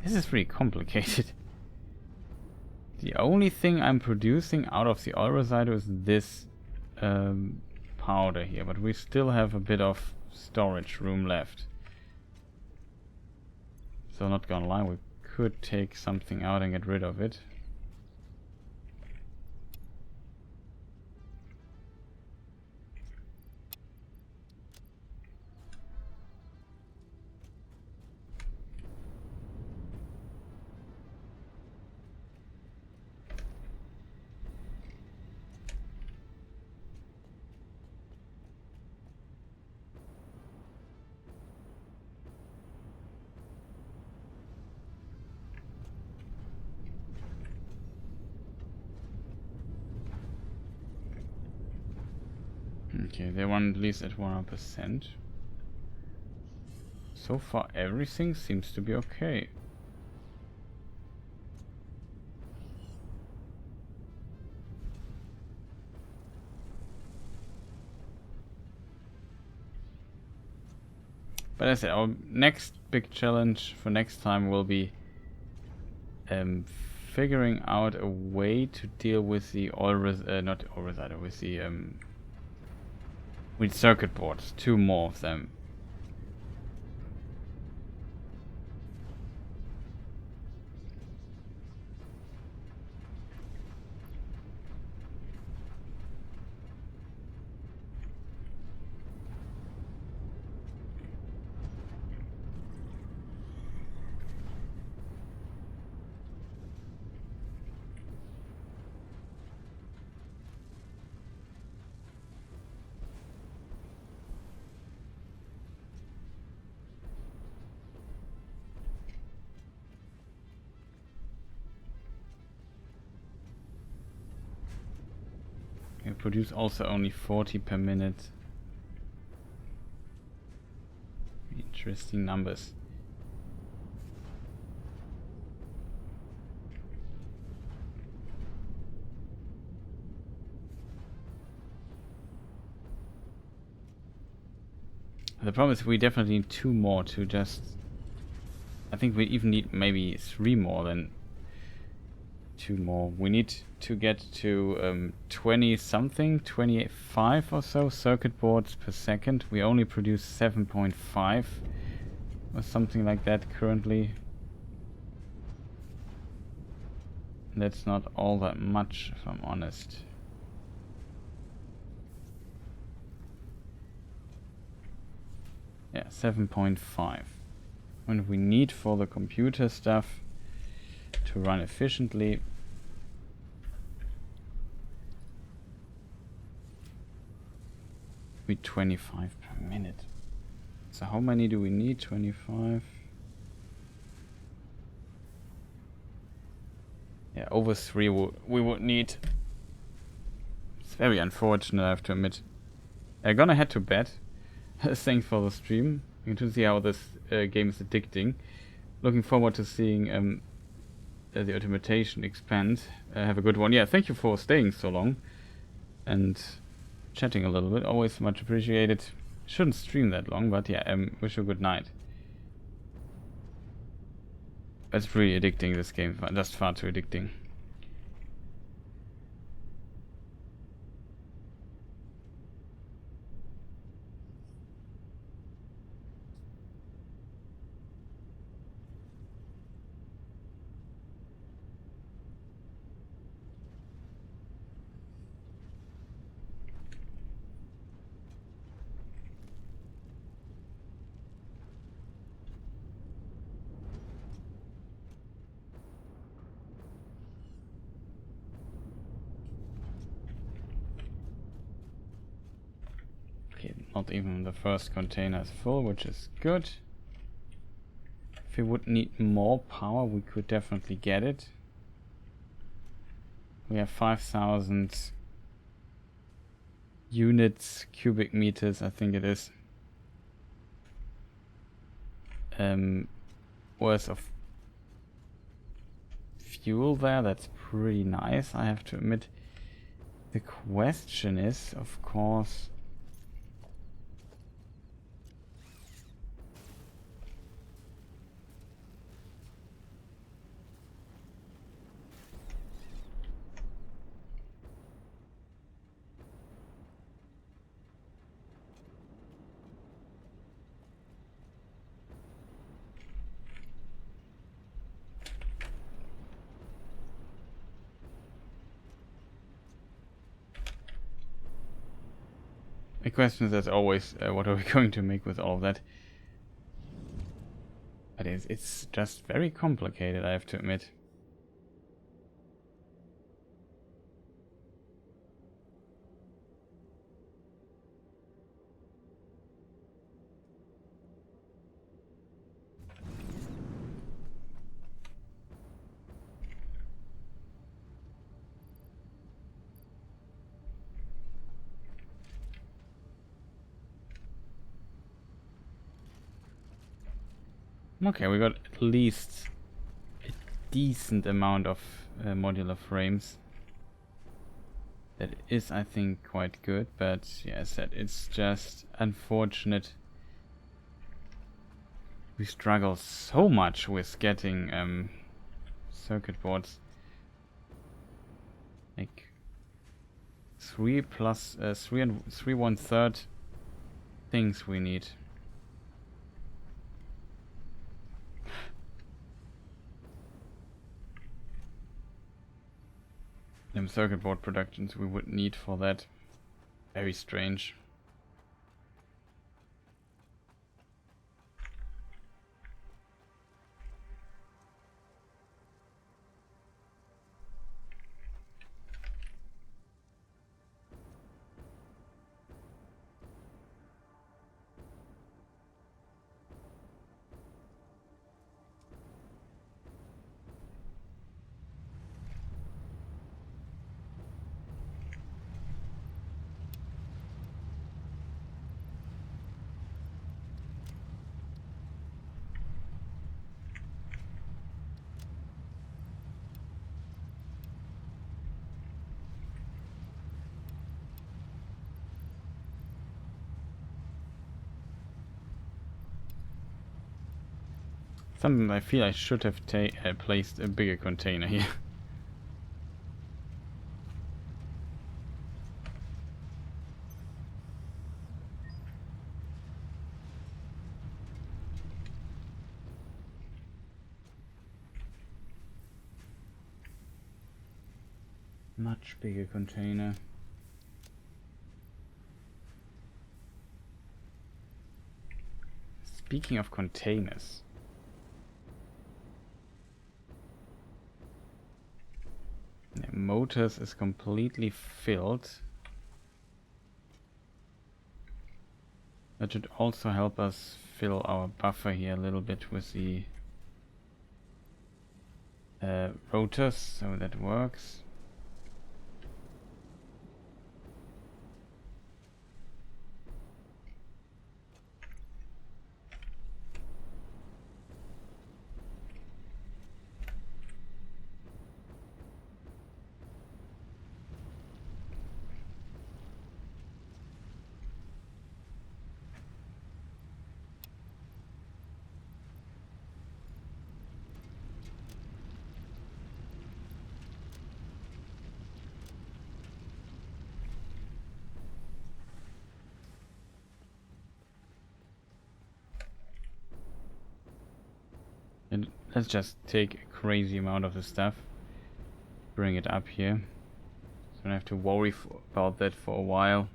This is pretty complicated. The only thing I'm producing out of the oil residue is this powder here, but we still have a bit of storage room left. So not gonna lie, we could take something out and get rid of it. Okay, they run at least at 100%. So far everything seems to be okay. But as I said, our next big challenge for next time will be figuring out a way to deal with the not oil residue, with the with circuit boards, 2 more of them. We produce also only 40 per minute. Interesting numbers. The problem is we definitely need 2 more to just... I think we even need maybe 3 more than 2 more. We need to get to 20 something, 25 or so circuit boards per second. We only produce 7.5 or something like that currently. That's not all that much, if I'm honest. Yeah, 7.5. When we need for the computer stuff to run efficiently. We 25 per minute. So how many do we need? 25. Yeah, over 3 we would need. It's very unfortunate, I have to admit. I'm gonna head to bed. Thanks for the stream. You can see how this game is addicting. Looking forward to seeing the automation expand. Have a good one. Yeah, thank you for staying so long and chatting a little bit. Always much appreciated. Shouldn't stream that long, but yeah, wish you a good night. It's really addicting, this game. Just far too addicting. Okay, not even the first container is full, which is good. If we would need more power, we could definitely get it. We have 5,000 units, cubic meters, I think it is, worth of fuel there. That's pretty nice, I have to admit. The question is, of course, The question is, as always, what are we going to make with all of that? But it's just very complicated, I have to admit. Okay, we got at least a decent amount of modular frames. That is, I think, quite good, but yeah, as I said, it's just unfortunate. We struggle so much with getting circuit boards. Like 3 plus 3 and 3 1/3 things we need. Them circuit board productions we would need for that. Very strange. Something I feel I should have placed a bigger container here. Much bigger container. Speaking of containers. The motors is completely filled. That should also help us fill our buffer here a little bit with the rotors, so that works. And let's just take a crazy amount of the stuff, bring it up here, so I don't have to worry about that for a while.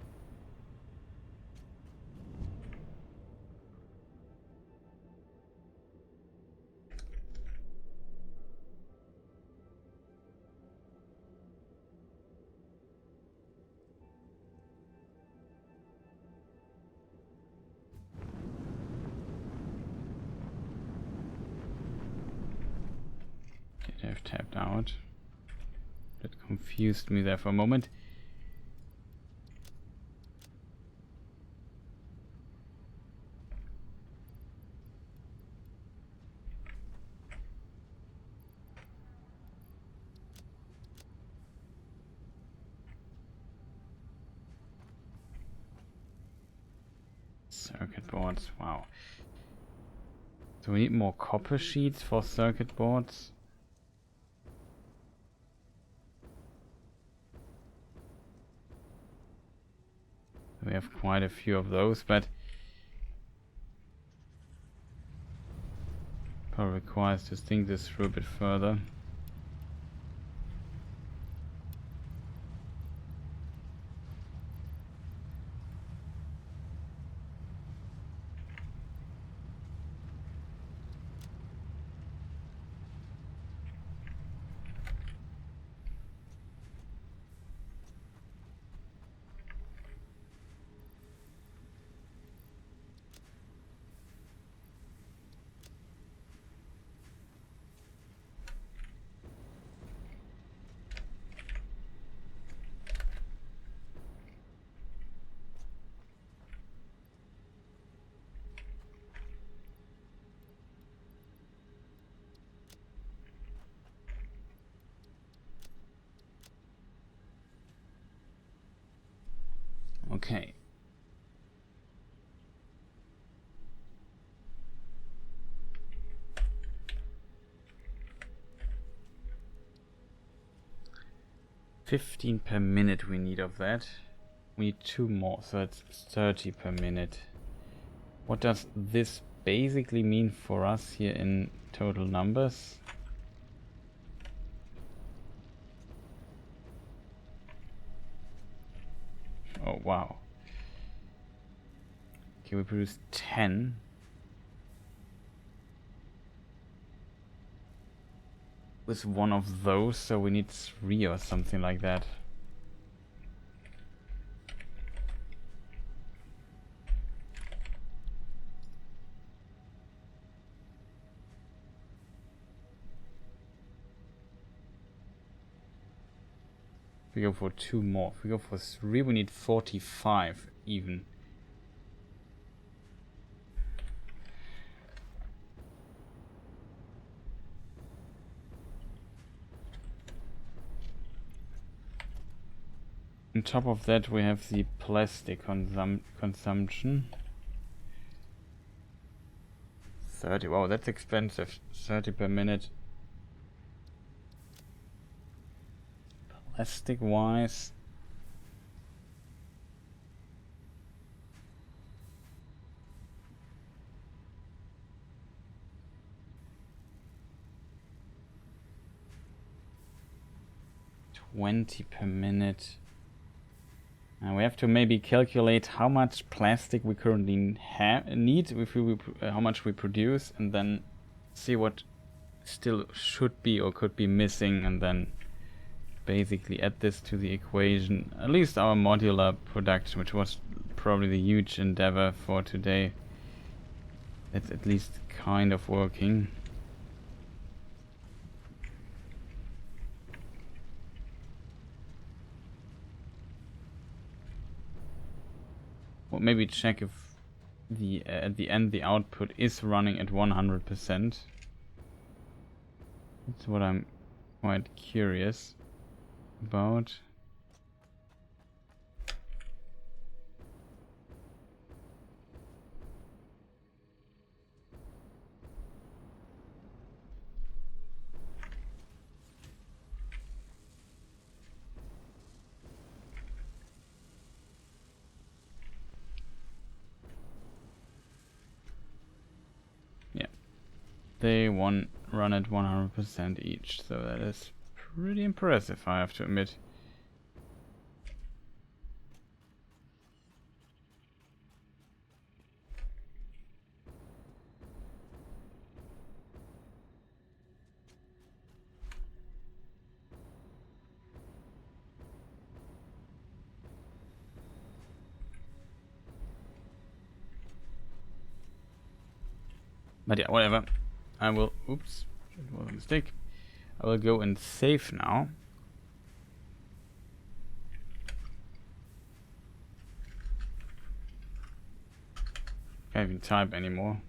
I've tapped out. That confused me there for a moment. Circuit boards, wow. So we need more copper sheets for circuit boards. We have quite a few of those, but probably requires to think this through a bit further. Okay. $15 per minute we need of that. We need 2 more, so that's 30 per minute. What does this basically mean for us here in total numbers? Oh wow. Okay, we produce 10. With one of those, so we need 3 or something like that. If we go for 2 more. If we go for 3, we need 45 even. On top of that, we have the plastic consumption. 30. Wow, that's expensive. 30 per minute. Plastic wise. $20 per minute. And we have to maybe calculate how much plastic we currently need, if we how much we produce, and then see what still should be or could be missing, and then basically add this to the equation. At least our modular production, which was probably the huge endeavor for today, it's at least kind of working. Well, maybe check if the at the end the output is running at 100%. That's what I'm quite curious about. They run at 100% each, so that is pretty impressive, I have to admit. But yeah, whatever. I will, oops, it was a mistake. I will go and save now. Can't even type anymore.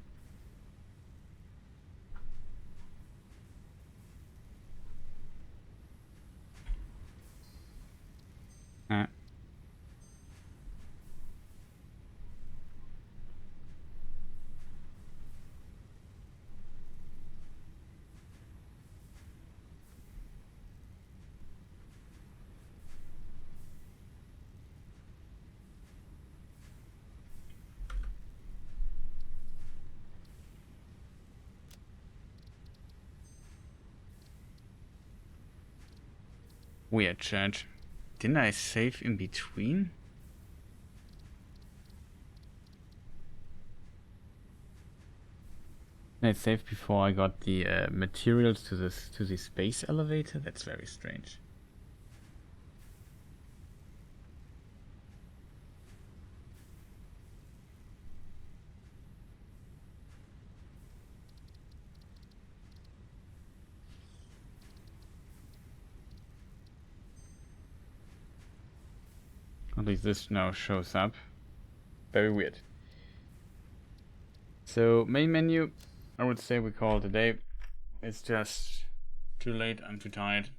Weird chat. Didn't I save in between? I saved before I got the materials to the space elevator. That's very strange. At least this now shows up. Very weird. So main menu, I would say we call it a day. It's just too late, I'm too tired.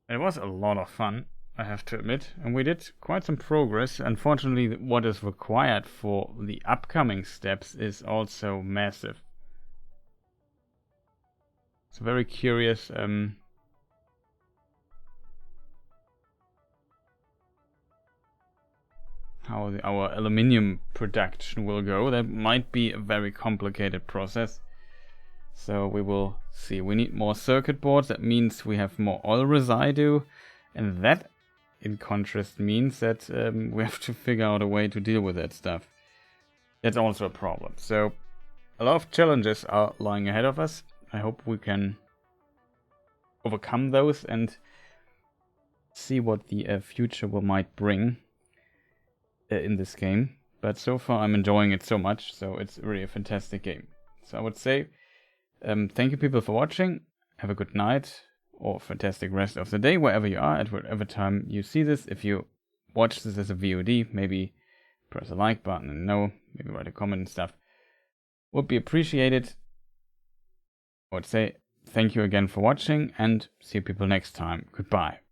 It was a lot of fun. I have to admit, and we did quite some progress. Unfortunately, what is required for the upcoming steps is also massive. So very curious how our aluminium production will go. That might be a very complicated process. So we will see. We need more circuit boards. That means we have more oil residue, and that in contrast means that we have to figure out a way to deal with that stuff. That's also a problem. So a lot of challenges are lying ahead of us. I hope we can overcome those and see what the future might bring in this game. But so far I'm enjoying it so much, so it's really a fantastic game. So I would say thank you people for watching. Have a good night or fantastic rest of the day wherever you are, at whatever time you see this. If you watch this as a VOD, maybe press a like button and maybe write a comment and stuff. Would be appreciated. I would say thank you again for watching and see you people next time. Goodbye.